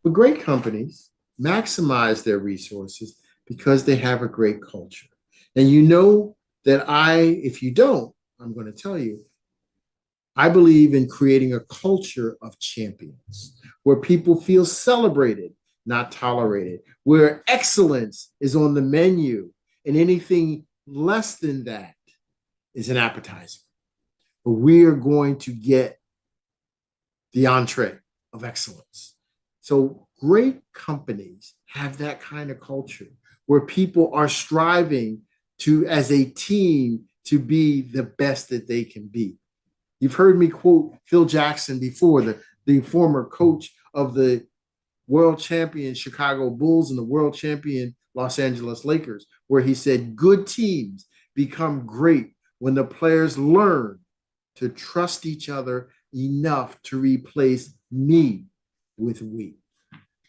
But great companies maximize their resources because they have a great culture. And you know that if you don't, I'm going to tell you, I believe in creating a culture of champions where people feel celebrated, not tolerated, where excellence is on the menu and anything less than that is an appetizer. But we are going to get the entree of excellence. So great companies have that kind of culture where people are striving to, as a team, to be the best that they can be. You've heard me quote Phil Jackson before, the former coach of the world champion Chicago Bulls and the world champion Los Angeles Lakers, where he said, good teams become great when the players learn to trust each other enough to replace me with we.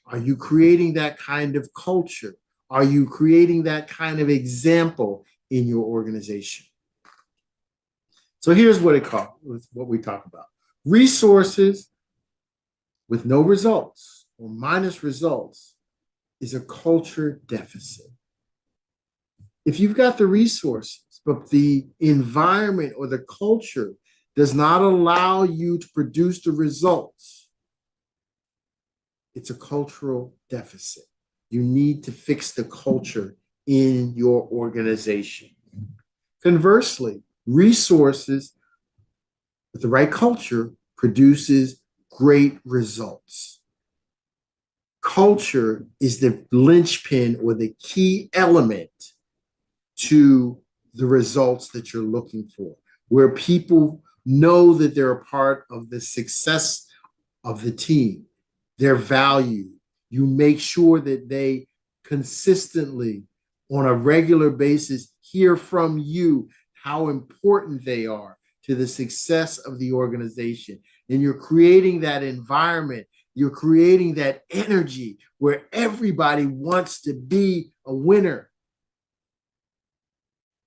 Are you creating that kind of culture? Are you creating that kind of example in your organization? So here's what we talk about. Resources with no results or minus results is a culture deficit. If you've got the resources, but the environment or the culture does not allow you to produce the results, it's a cultural deficit. You need to fix the culture in your organization. Conversely, resources with the right culture produces great results. Culture is the linchpin or the key element to the results that you're looking for, where people know that they're a part of the success of the team. They're valued. You make sure that they consistently, on a regular basis, hear from you how important they are to the success of the organization. And you're creating that environment. You're creating that energy where everybody wants to be a winner.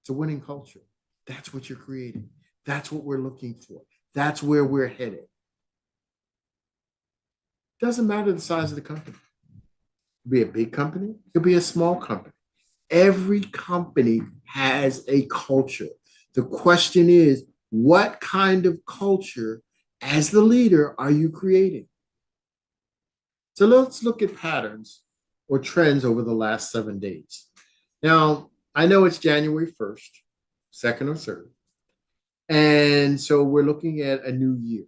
It's a winning culture. That's what you're creating. That's what we're looking for. That's where we're headed. Doesn't matter the size of the company. It could be a big company. It could be a small company. Every company has a culture. The question is, what kind of culture, as the leader, are you creating? So let's look at patterns or trends over the last 7 days. Now, I know it's January 1st, 2nd or 3rd. And so we're looking at a new year.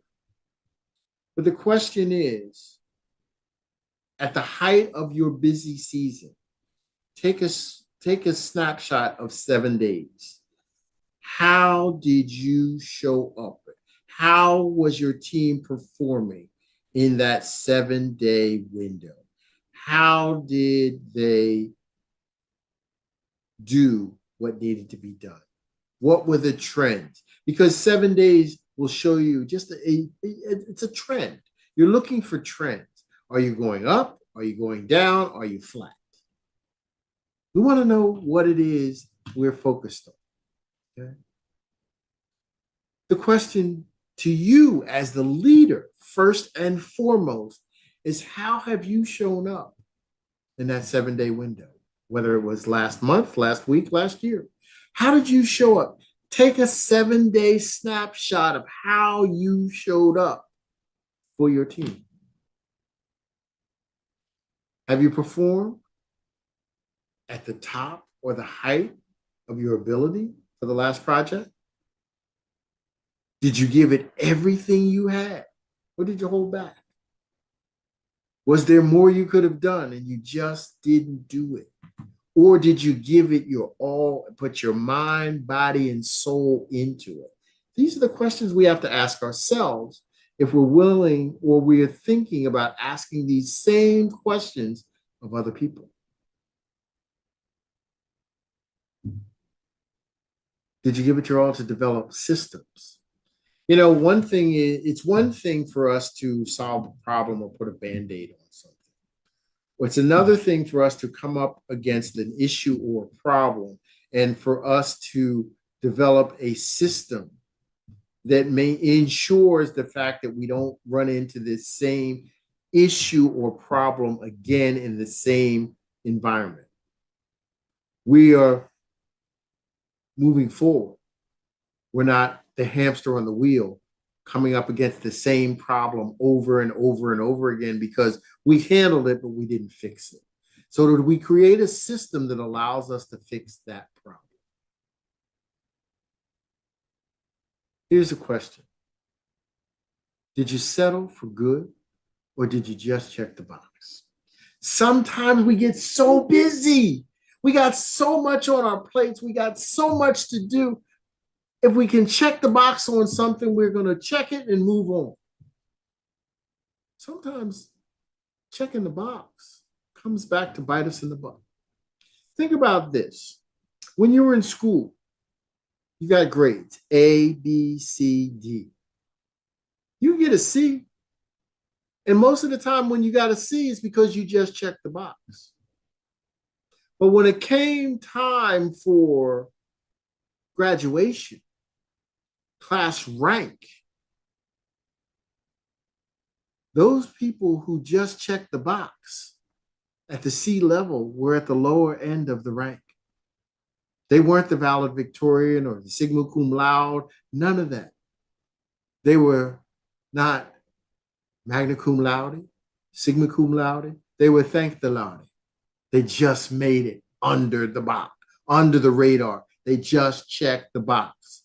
But the question is, at the height of your busy season, take a snapshot of 7 days. How did you show up? How was your team performing in that 7-day window? How did they do what needed to be done? What were the trends? Because 7 days will show you just it's a trend. You're looking for trends. Are you going up? Are you going down? Are you flat? We want to know what it is we're focused on. Okay? The question to you as the leader, first and foremost, is how have you shown up in that 7-day window? Whether it was last month, last week, last year. How did you show up? Take a 7-day snapshot of how you showed up for your team. Have you performed at the top or the height of your ability for the last project? Did you give it everything you had? Or did you hold back? Was there more you could have done and you just didn't do it? Or did you give it your all, put your mind, body, and soul into it? These are the questions we have to ask ourselves if we're willing or we are thinking about asking these same questions of other people. Did you give it your all to develop systems? You know, one thing is, it's one thing for us to solve a problem or put a Band-Aid on something. It's another thing for us to come up against an issue or a problem and for us to develop a system that ensures the fact that we don't run into this same issue or problem again in the same environment. We are moving forward. We're not the hamster on the wheel coming up against the same problem over and over and over again because we handled it, but we didn't fix it. So we create a system that allows us to fix that problem. Here's a question. Did you settle for good or did you just check the box? Sometimes we get so busy. We got so much on our plates. We got so much to do. If we can check the box on something, we're going to check it and move on. Sometimes checking the box comes back to bite us in the butt. Think about this. When you were in school, you got grades, A, B, C, D. You get a C. And most of the time when you got a C, it's because you just checked the box. But when it came time for graduation, class rank, those people who just checked the box at the C level were at the lower end of the rank. They weren't the valedictorian or the sigma cum laude, none of that. They were not magna cum laude, sigma cum laude. They were thank the laude. They just made it under the box, under the radar. They just checked the box.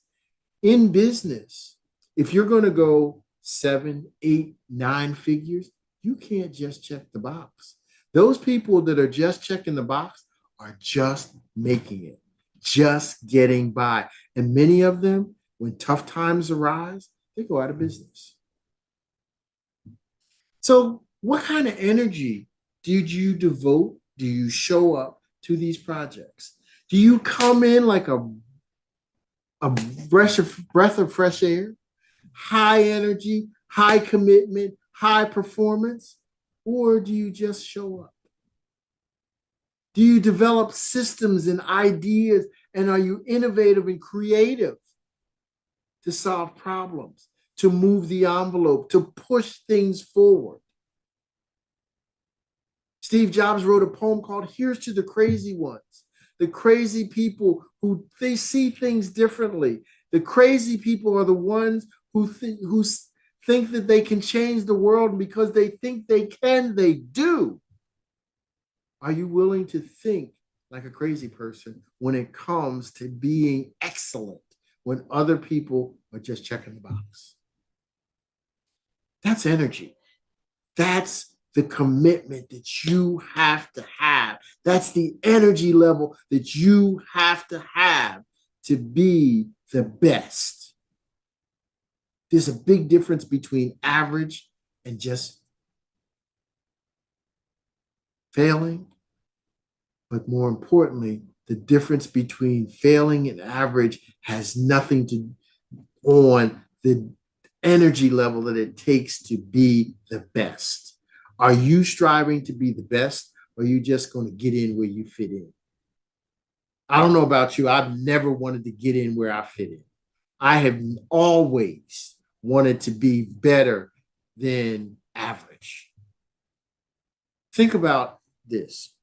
In business, if you're going to go 7, 8, 9 figures, you can't just check the box. Those people that are just checking the box are just making it, just getting by. And many of them, when tough times arise, they go out of business. So what kind of energy did you devote? Do you show up to these projects? Do you come in like a breath of fresh air, high energy, high commitment, high performance, or do you just show up? Do you develop systems and ideas, and are you innovative and creative to solve problems, to move the envelope, to push things forward? Steve Jobs wrote a poem called Here's to the Crazy Ones. The crazy people who they see things differently. The crazy people are the ones who think that they can change the world, and because they think they can, they do. Are you willing to think like a crazy person when it comes to being excellent when other people are just checking the box? That's energy. That's the commitment that you have to have. That's the energy level that you have to be the best. There's a big difference between average and just failing. But more importantly, the difference between failing and average has nothing to do on the energy level that it takes to be the best. Are you striving to be the best, or are you just going to get in where you fit in? I don't know about you. I've never wanted to get in where I fit in. I have always wanted to be better than average. Think about this.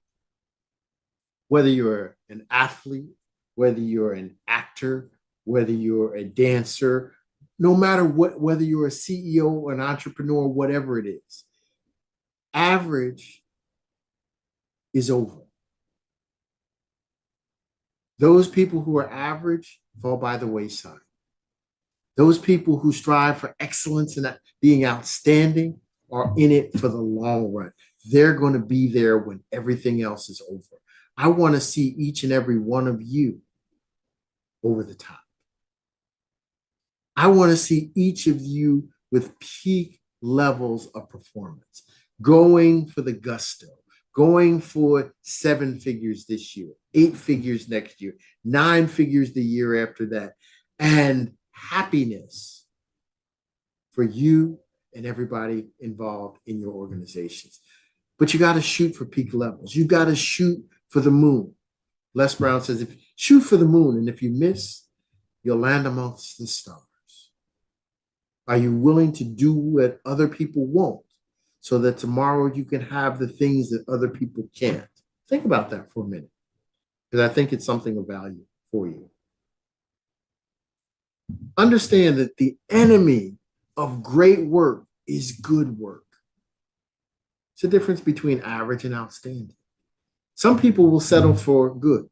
Whether you're an athlete, whether you're an actor, whether you're a dancer, no matter what, whether you're a CEO or an entrepreneur, whatever it is, average is over. Those people who are average fall by the wayside. Those people who strive for excellence and being outstanding are in it for the long run. They're going to be there when everything else is over. I want to see each and every one of you over the top. I want to see each of you with peak levels of performance, going for the gusto, going for 7 figures this year, 8 figures next year, 9 figures the year after that, and happiness for you and everybody involved in your organizations. but you got to shoot for peak levels. You got to shoot for the moon. Les Brown says, if shoot for the moon, and if you miss, you'll land amongst the stars. Are you willing to do what other people won't so that tomorrow you can have the things that other people can't? Think about that for a minute, because I think it's something of value for you. Understand that the enemy of great work is good work. It's the difference between average and outstanding. Some people will settle for good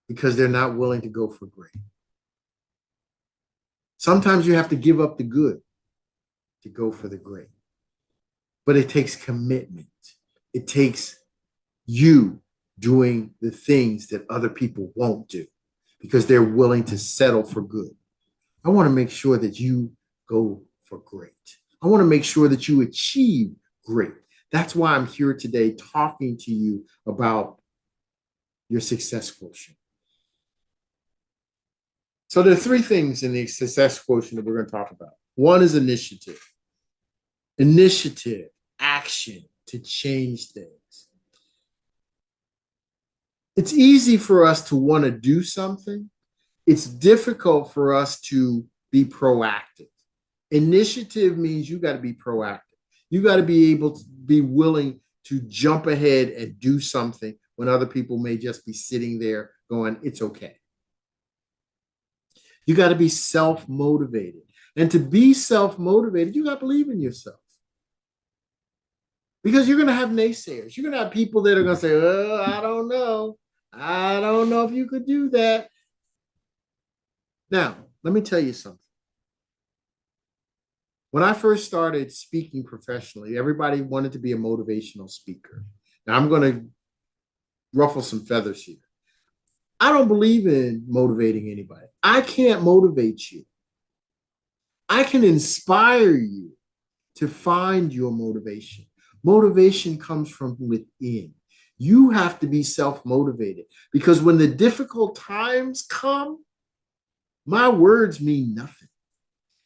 because they're not willing to go for great. Sometimes you have to give up the good to go for the great. But it takes commitment. It takes you doing the things that other people won't do because they're willing to settle for good. I want to make sure that you go for great. I want to make sure that you achieve great. That's why I'm here today talking to you about your success quotient. So there are three things in the success quotient that we're going to talk about. One is initiative. Initiative, action to change things. It's easy for us to want to do something. It's difficult for us to be proactive. Initiative means you got to be proactive. You got to be able to be willing to jump ahead and do something when other people may just be sitting there going, it's okay. You got to be self-motivated. And to be self-motivated, you got to believe in yourself. Because you're going to have naysayers. You're going to have people that are going to say, oh, I don't know. I don't know if you could do that. Now, let me tell you something. When I first started speaking professionally, everybody wanted to be a motivational speaker. Now, I'm going to ruffle some feathers here. I don't believe in motivating anybody. I can't motivate you. I can inspire you to find your motivation. Motivation comes from within. You have to be self-motivated because when the difficult times come, my words mean nothing.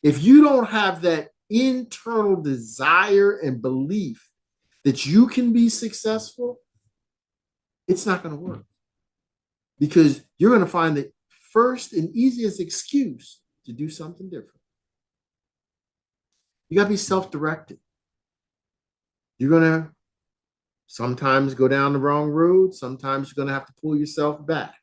If you don't have that internal desire and belief that you can be successful, it's not going to work. Because you're going to find the first and easiest excuse to do something different. You got to be self-directed. You're going to sometimes go down the wrong road. Sometimes you're going to have to pull yourself back.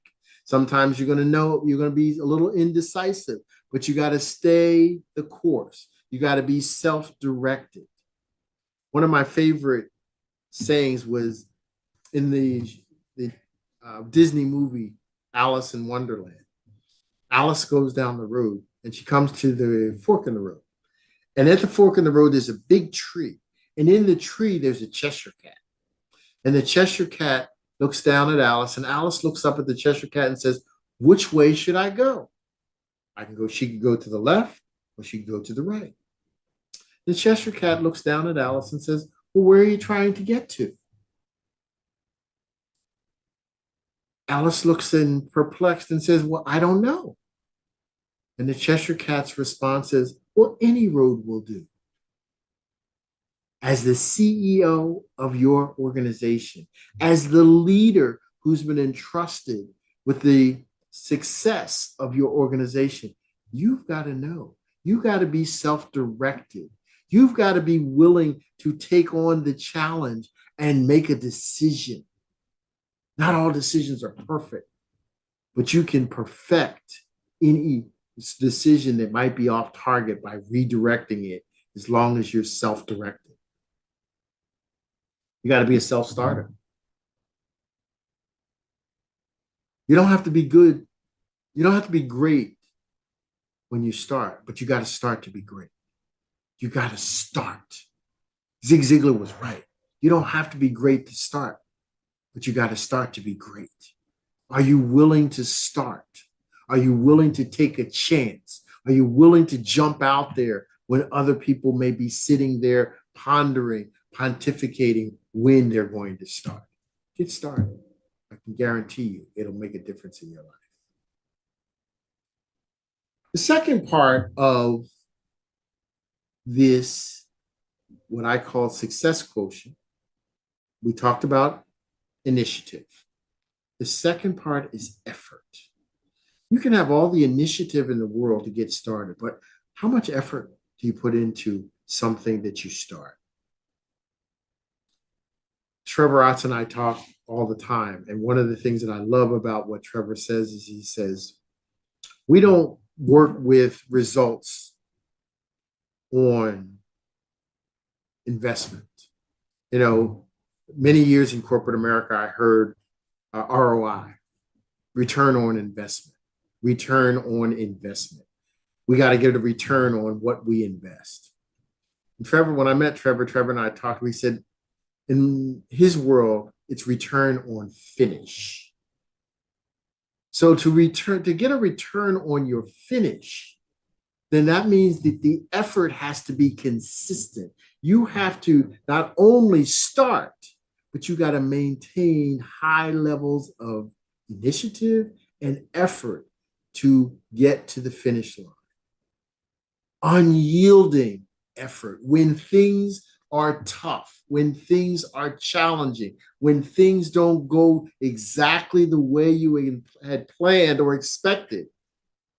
Sometimes you're going to know you're going to be a little indecisive, but you got to stay the course. You got to be self-directed. One of my favorite sayings was in the Disney movie, Alice in Wonderland. Alice goes down the road and she comes to the fork in the road. And at the fork in the road, there's a big tree. And in the tree, there's a Cheshire cat. And the Cheshire cat looks down at Alice, and Alice looks up at the Cheshire cat and says, which way should I go? She can go to the left or she can go to the right. The Cheshire cat looks down at Alice and says, well, where are you trying to get to? Alice looks in perplexed and says, well, I don't know. And the Cheshire Cat's response is, well, any road will do. As the CEO of your organization, as the leader who's been entrusted with the success of your organization, you've got to know. You've got to be self-directed. You've got to be willing to take on the challenge and make a decision. Not all decisions are perfect, but you can perfect any decision that might be off target by redirecting it as long as you're self-directed. You got to be a self-starter. You don't have to be good. You don't have to be great when you start, but you got to start to be great. You got to start. Zig Ziglar was right. You don't have to be great to start, but you got to start to be great. Are you willing to start? Are you willing to take a chance? Are you willing to jump out there when other people may be sitting there pondering, pontificating when they're going to start? Get started. I can guarantee you it'll make a difference in your life. The second part of this what I call success quotient. We talked about initiative. The second part is effort. You can have all the initiative in the world to get started, but how much effort do you put into something that you start? Trevor Otts and I talk all the time. And one of the things that I love about what Trevor says is he says, we don't work with results on investment. You know, many years in corporate America, I heard ROI, return on investment, return on investment. We got to get a return on what we invest. And Trevor, when I met Trevor and I talked, we said, in his world, it's return on finish. So to get a return on your finish, then that means that the effort has to be consistent. You have to not only start, but you got to maintain high levels of initiative and effort to get to the finish line. Unyielding effort when things are tough, when things are challenging, when things don't go exactly the way you had planned or expected.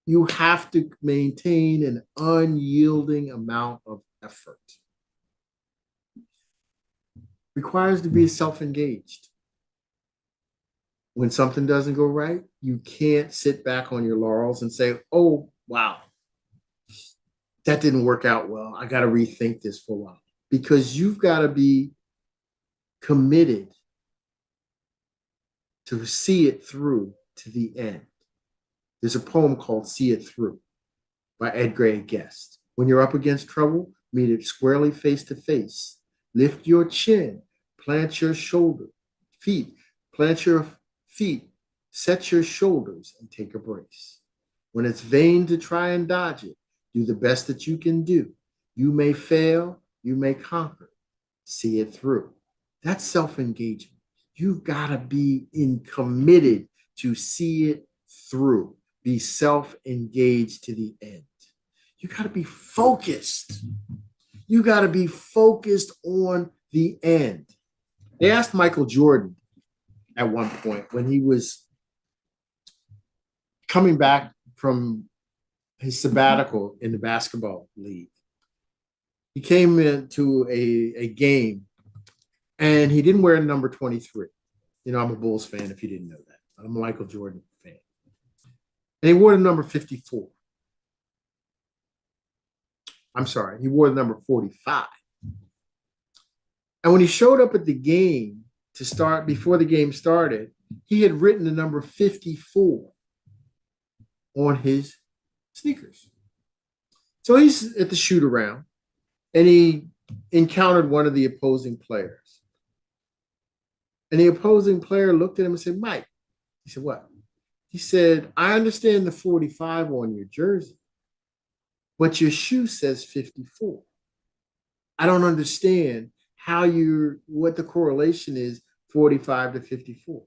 You have to maintain an unyielding amount of effort. Requires to be self-engaged. When something doesn't go right, you can't sit back on your laurels and say, oh, wow, that didn't work out well. I got to rethink this for a while. Because you've got to be committed to see it through to the end. There's a poem called See It Through by Edgar A. Guest. When you're up against trouble, meet it squarely face to face. Lift your chin, plant your feet, set your shoulders and take a brace. When it's vain to try and dodge it, do the best that you can do. You may fail, you may conquer. See it through. That's self-engagement. You've got to be committed to see it through. Be self-engaged to the end. You got to be focused. You got to be focused on the end. They asked Michael Jordan at one point when he was coming back from his sabbatical in the basketball league. He came into a game and he didn't wear number 23. You know, I'm a Bulls fan if you didn't know that. I'm a Michael Jordan fan. And he wore the number 54. I'm sorry, he wore the number 45. And when he showed up at the game to start, before the game started, he had written the number 54 on his sneakers. So he's at the shoot around and he encountered one of the opposing players. And the opposing player looked at him and said, Mike, he said, what? He said, I understand the 45 on your jersey, but your shoe says 54. I don't understand what the correlation is 45 to 54.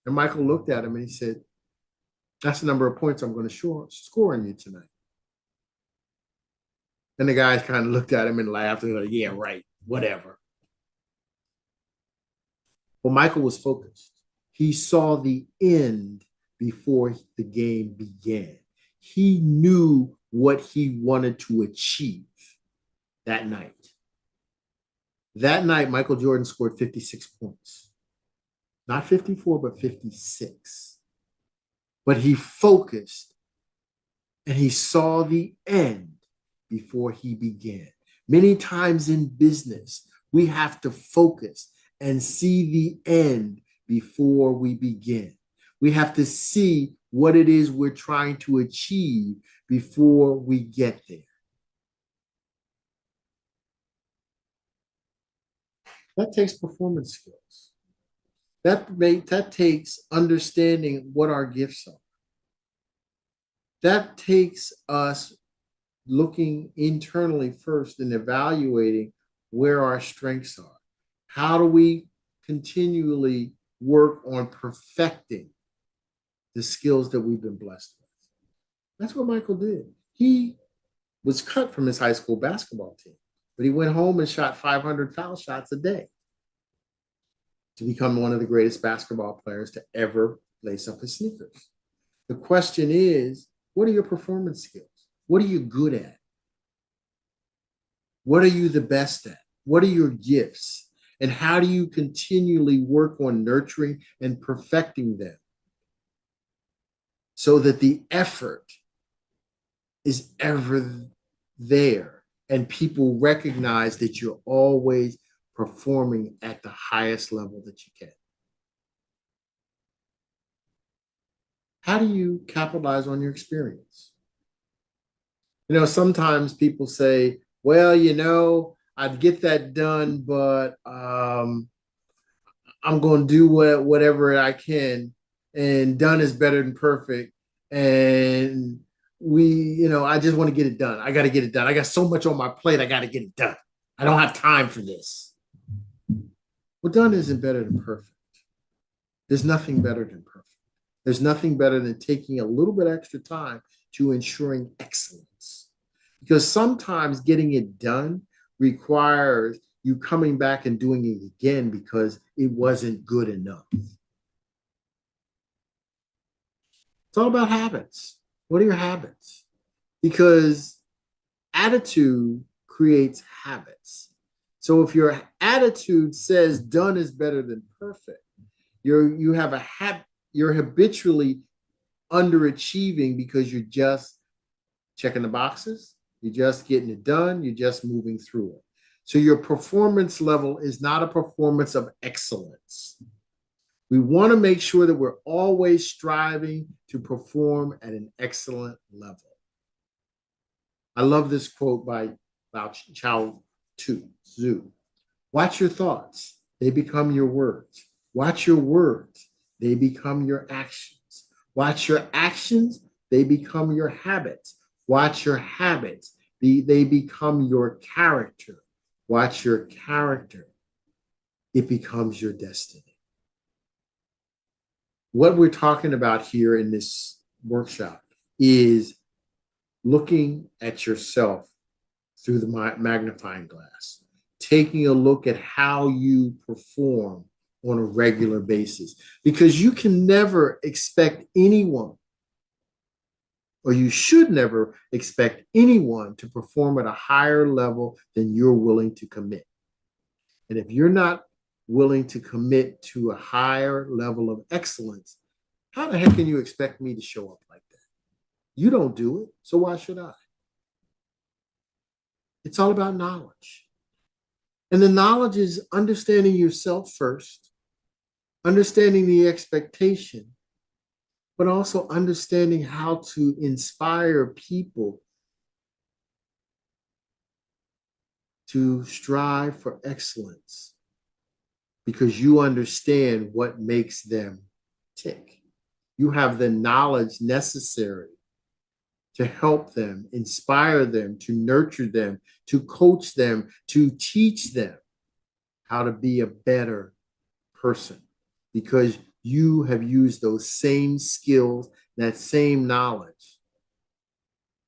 And Michael looked at him and he said, that's the number of points I'm going to score on you tonight. And the guys kind of looked at him and laughed and like, yeah, right, whatever. Well, Michael was focused. He saw the end before the game began. He knew what he wanted to achieve that night. That night, Michael Jordan scored 56 points. Not 54, but 56. But he focused and he saw the end before he began. Many times in business, we have to focus and see the end before we begin. We have to see what it is we're trying to achieve before we get there. That takes performance skills. That takes understanding what our gifts are. That takes us looking internally first and evaluating where our strengths are. How do we continually work on perfecting the skills that we've been blessed with? That's what Michael did. He was cut from his high school basketball team. but he went home and shot 500 foul shots a day to become one of the greatest basketball players to ever lace up his sneakers. The question is, what are your performance skills? What are you good at? What are you the best at? What are your gifts? And how do you continually work on nurturing and perfecting them so that the effort is ever there and people recognize that you're always performing at the highest level that you can? How do you capitalize on your experience? You know, sometimes people say, well, you know, I'd get that done, but I'm going to do whatever I can, and done is better than perfect. And I just want to get it done. I got to get it done. I got so much on my plate. I got to get it done. I don't have time for this. Well, done isn't better than perfect. There's nothing better than perfect. There's nothing better than taking a little bit extra time to ensuring excellence. Because sometimes getting it done requires you coming back and doing it again because it wasn't good enough. It's all about habits. What are your habits? Because attitude creates habits. So if your attitude says done is better than perfect, you have a habit. You're habitually underachieving because you're just checking the boxes. You're just getting it done. You're just moving through it. So your performance level is not a performance of excellence. We want to make sure that we're always striving to perform at an excellent level. I love this quote by Lao Tzu. Watch your thoughts. They become your words. Watch your words. They become your actions. Watch your actions. They become your habits. Watch your habits. They become your character. Watch your character. It becomes your destiny. What we're talking about here in this workshop is looking at yourself through the magnifying glass, taking a look at how you perform on a regular basis, because you can never expect anyone, or you should never expect anyone to perform at a higher level than you're willing to commit. And if you're not willing to commit to a higher level of excellence, how the heck can you expect me to show up like that? You don't do it, so why should I? It's all about knowledge. And the knowledge is understanding yourself first, understanding the expectation, but also understanding how to inspire people to strive for excellence because you understand what makes them tick. You have the knowledge necessary to help them, inspire them, to nurture them, to coach them, to teach them how to be a better person, because you have used those same skills, that same knowledge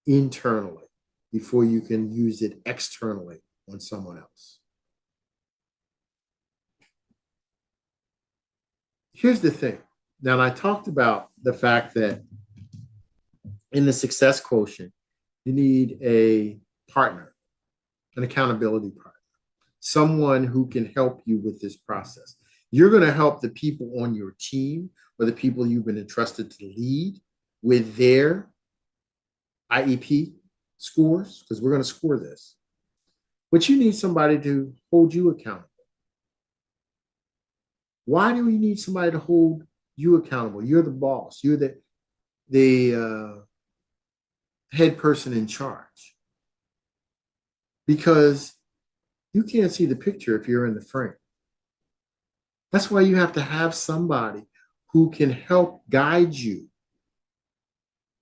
internally before you can use it externally on someone else. Here's the thing. Now, I talked about the fact that in the success quotient, you need a partner, an accountability partner, someone who can help you with this process. You're going to help the people on your team or the people you've been entrusted to lead with their IEP scores, because we're going to score this. But you need somebody to hold you accountable. Why do we need somebody to hold you accountable? You're the boss. You're the head person in charge. Because you can't see the picture if you're in the frame. That's why you have to have somebody who can help guide you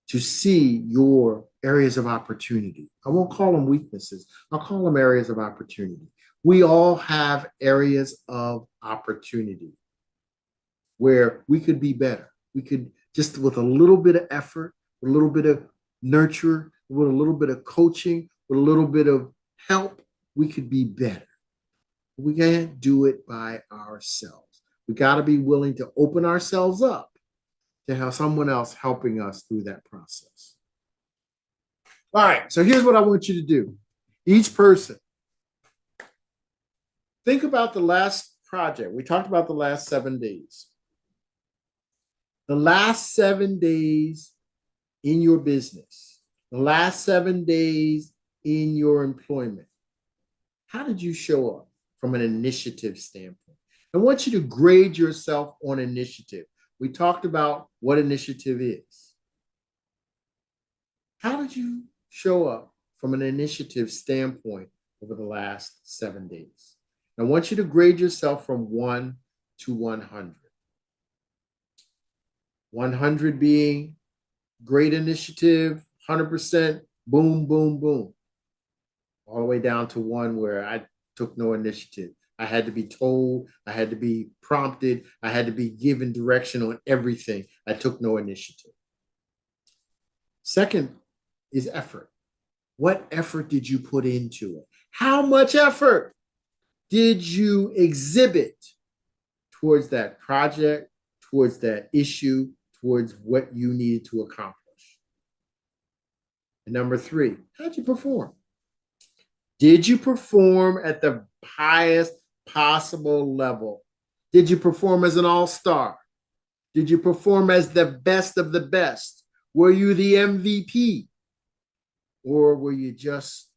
to see your areas of opportunity. I won't call them weaknesses. I'll call them areas of opportunity. We all have areas of opportunity where we could be better. We could, just with a little bit of effort, a little bit of nurture, with a little bit of coaching, with a little bit of help, we could be better. We can't do it by ourselves. We got to be willing to open ourselves up to have someone else helping us through that process. All right, so here's what I want you to do. Each person, think about the last project. We talked about the last 7 days. The last 7 days in your business, the last 7 days in your employment. How did you show up from an initiative standpoint? I want you to grade yourself on initiative. We talked about what initiative is. How did you show up from an initiative standpoint over the last 7 days? I want you to grade yourself from 1 to 100. 100 being great initiative, 100%, boom, boom, boom. All the way down to 1 where I took no initiative. I had to be told, I had to be prompted, I had to be given direction on everything. I took no initiative. Second is effort. What effort did you put into it? How much effort did you exhibit towards that project, towards that issue, towards what you needed to accomplish? And number 3, how'd you perform? Did you perform at the highest possible level? Did you perform as an all-star? Did you perform as the best of the best? Were you the MVP? Or were you just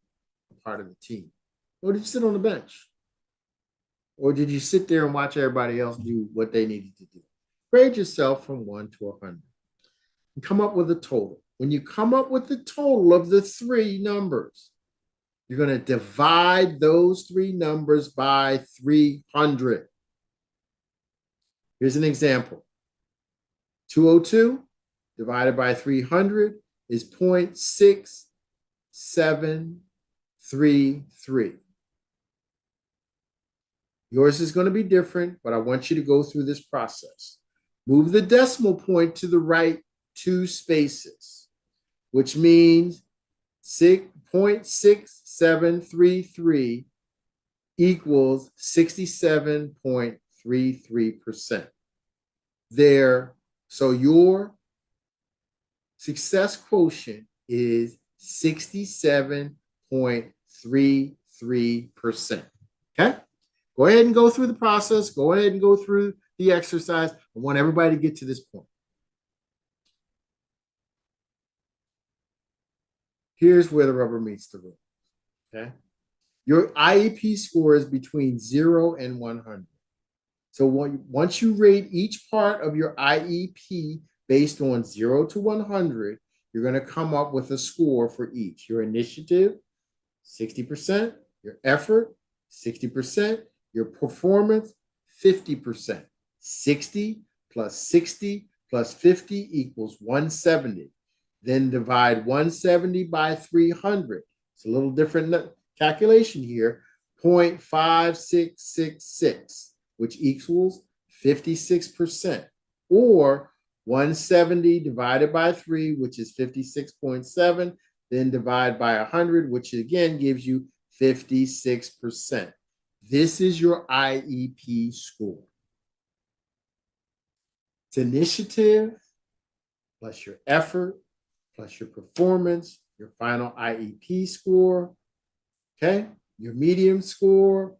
a part of the team? Or did you sit on the bench? Or did you sit there and watch everybody else do what they needed to do? Grade yourself from 1 to 100 and come up with a total. When you come up with the total of the 3 numbers, you're going to divide those 3 numbers by 300. Here's an example. 202 divided by 300 is 0.6733. Yours is going to be different, but I want you to go through this process. Move the decimal point to the right 2 spaces, which means 0.6733 equals 67.33%. There, so your success quotient is 67.33%. Okay? Go ahead and go through the process. Go ahead and go through the exercise. I want everybody to get to this point. Here's where the rubber meets the road. Okay? Your IEP score is between 0 and 100. So once you rate each part of your IEP based on 0 to 100, you're going to come up with a score for each. Your initiative, 60%. Your effort, 60%. Your performance, 50%. 60 plus 60 plus 50 equals 170. Then divide 170 by 300. It's a little different calculation here. 0.5666, which equals 56%. Or 170 divided by 3, which is 56.7. Then divide by 100, which again gives you 56%. This is your IEP score. It's initiative plus your effort plus your performance, your final IEP score, okay? Your medium score,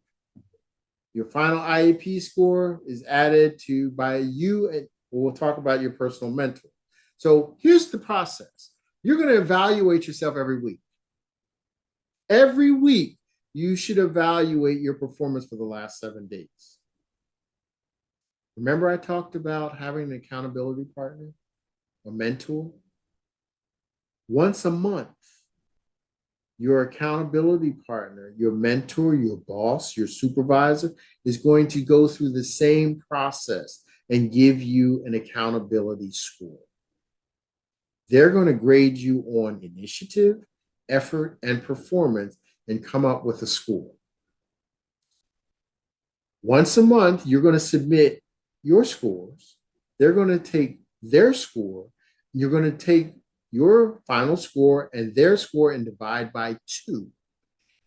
your final IEP score is added to by you, and we'll talk about your personal mentor. So here's the process. You're going to evaluate yourself every week. Every week, you should evaluate your performance for the last 7 days. Remember I talked about having an accountability partner, a mentor? Once a month, your accountability partner, your mentor, your boss, your supervisor is going to go through the same process and give you an accountability score. They're going to grade you on initiative, effort, and performance and come up with a score. Once a month, you're going to submit your scores. They're going to take their score. You're going to take your final score and their score and divide by 2.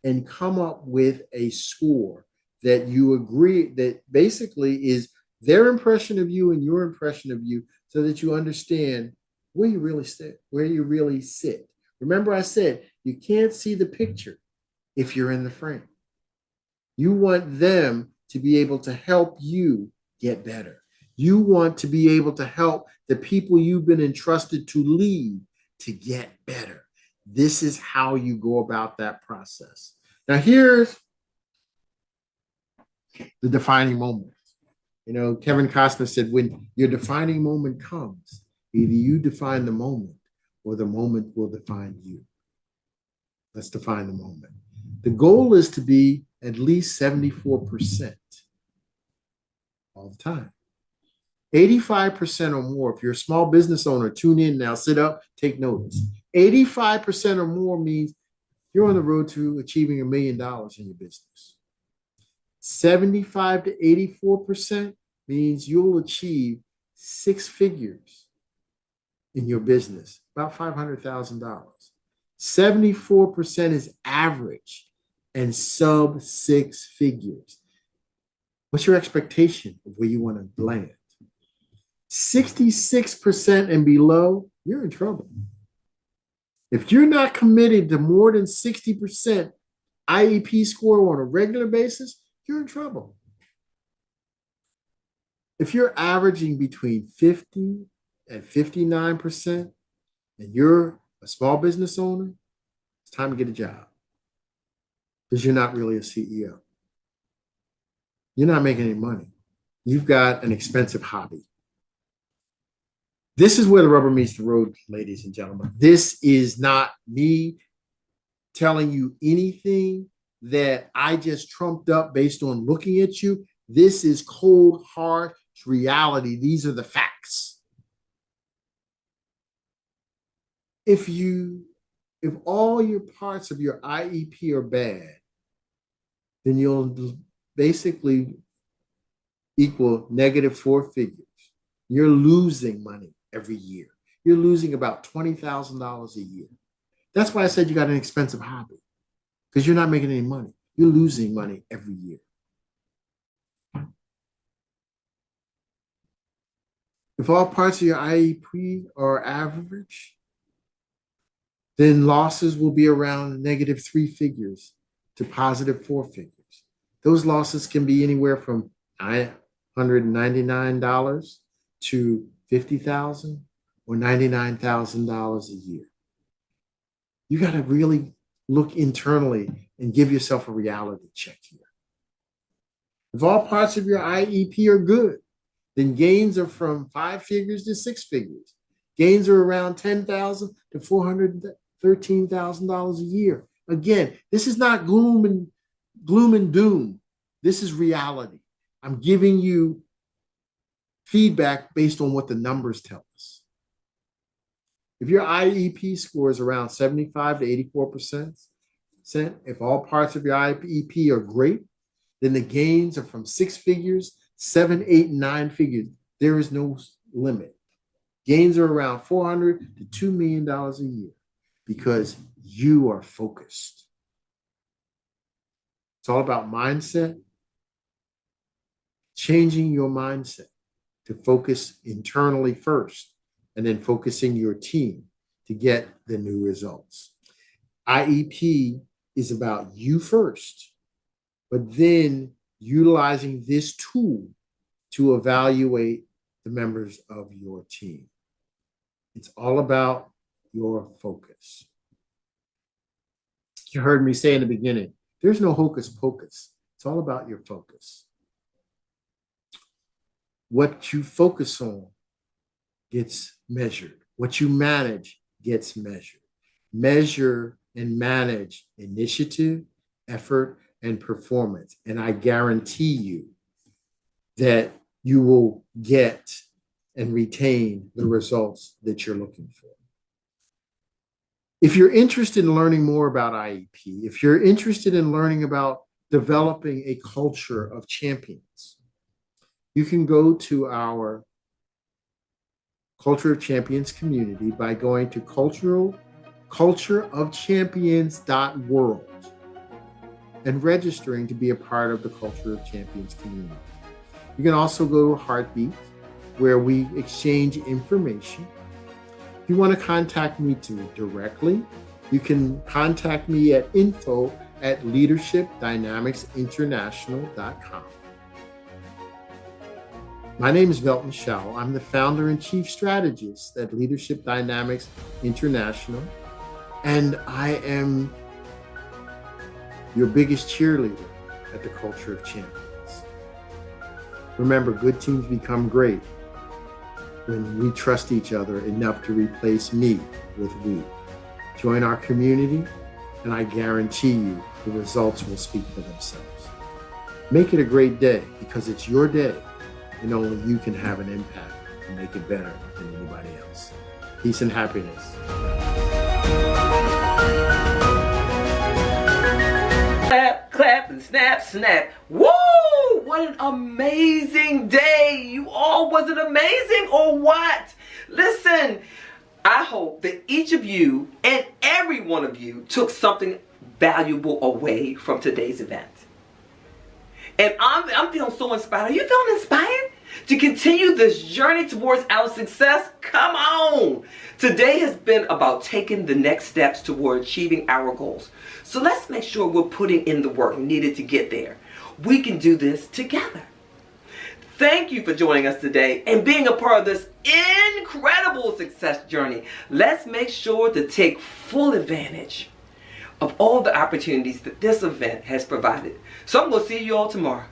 and come up with a score that you agree that basically is their impression of you and your impression of you, so that you understand where you really sit. Remember, I said you can't see the picture if you're in the frame. You want them to be able to help you get better. You want to be able to help the people you've been entrusted to lead to get better. This is how you go about that process. Now, here's the defining moment. You know, Kevin Costner said, when your defining moment comes, either you define the moment or the moment will define you. Let's define the moment. The goal is to be at least 74% all the time. 85% or more. If you're a small business owner, tune in now, sit up, take notice. 85% or more means you're on the road to achieving $1 million in your business. 75 to 84% means you'll achieve 6 figures in your business, about $500,000. 74% is average and sub 6 figures. What's your expectation of where you want to land? 66% and below, you're in trouble. If you're not committed to more than 60% IEP score on a regular basis, you're in trouble. If you're averaging between 50 and 59% and you're a small business owner, it's time to get a job, because you're not really a CEO. You're not making any money. You've got an expensive hobby. This is where the rubber meets the road, ladies and gentlemen. This is not me telling you anything that I just trumped up based on looking at you. This is cold, hard reality. These are the facts. If all your parts of your IEP are bad, then you'll basically equal -4 figures. You're losing money every year. You're losing about $20,000 a year. That's why I said you got an expensive hobby, because you're not making any money. You're losing money every year. If all parts of your IEP are average, then losses will be around -3 figures to +4 figures. Those losses can be anywhere from $999 to $50,000 or $99,000 a year. You got to really look internally and give yourself a reality check here. If all parts of your IEP are good, then gains are from 5 figures to 6 figures. Gains are around $10,000 to $413,000 a year. Again, this is not gloom and doom. This is reality. I'm giving you feedback based on what the numbers tell us. If your IEP score is around 75 to 84%, if all parts of your IEP are great, then the gains are from 6 figures, 7, 8, and 9 figures. There is no limit. Gains are around $400 to $2 million a year because you are focused. It's all about mindset, changing your mindset to focus internally first, and then focusing your team to get the new results. IEP is about you first, but then utilizing this tool to evaluate the members of your team. It's all about your focus. You heard me say in the beginning, there's no hocus pocus. It's all about your focus. What you focus on gets measured. What you manage gets measured. Measure and manage initiative, effort, and performance. And I guarantee you that you will get and retain the results that you're looking for. If you're interested in learning more about IEP, if you're interested in learning about developing a culture of champions, you can go to our Culture of Champions community by going to cultureofchampions.world. and registering to be a part of the Culture of Champions community. You can also go to Heartbeat, where we exchange information. If you want to contact me directly, you can contact me at info@leadershipdynamicsinternational.com. My name is Velton Shao. I'm the founder and chief strategist at Leadership Dynamics International, and I am your biggest cheerleader at the Culture of Champions. Remember, good teams become great when we trust each other enough to replace me with we. Join our community, and I guarantee you the results will speak for themselves. Make it a great day, because it's your day, and only you can have an impact and make it better than anybody else. Peace and happiness. Clap, clap, and snap, snap. Woo! What an amazing day. You all, was it amazing or what? Listen, I hope that each of you and every one of you took something valuable away from today's event. And I'm feeling so inspired. Are you feeling inspired to continue this journey towards our success? Come on. Today has been about taking the next steps toward achieving our goals. So let's make sure we're putting in the work needed to get there. We can do this together. Thank you for joining us today and being a part of this incredible success journey. Let's make sure to take full advantage of all the opportunities that this event has provided. So I'm going to see you all tomorrow.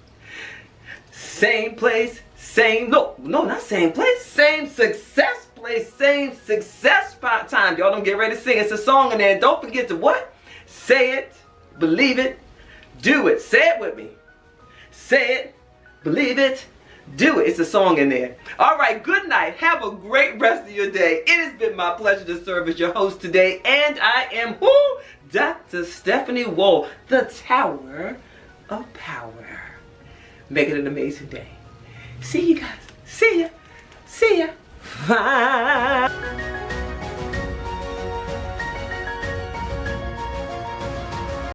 Same place, not same place, same success place, same success time. Y'all don't get ready to sing. It's a song in there. Don't forget to what? Say it, believe it, do it. Say it with me. Say it, believe it, do it. It's a song in there. All right, good night. Have a great rest of your day. It has been my pleasure to serve as your host today. And I am who? Dr. Stephanie Wall, the Tower of Power. Make it an amazing day. See you guys. See ya. See ya. Bye.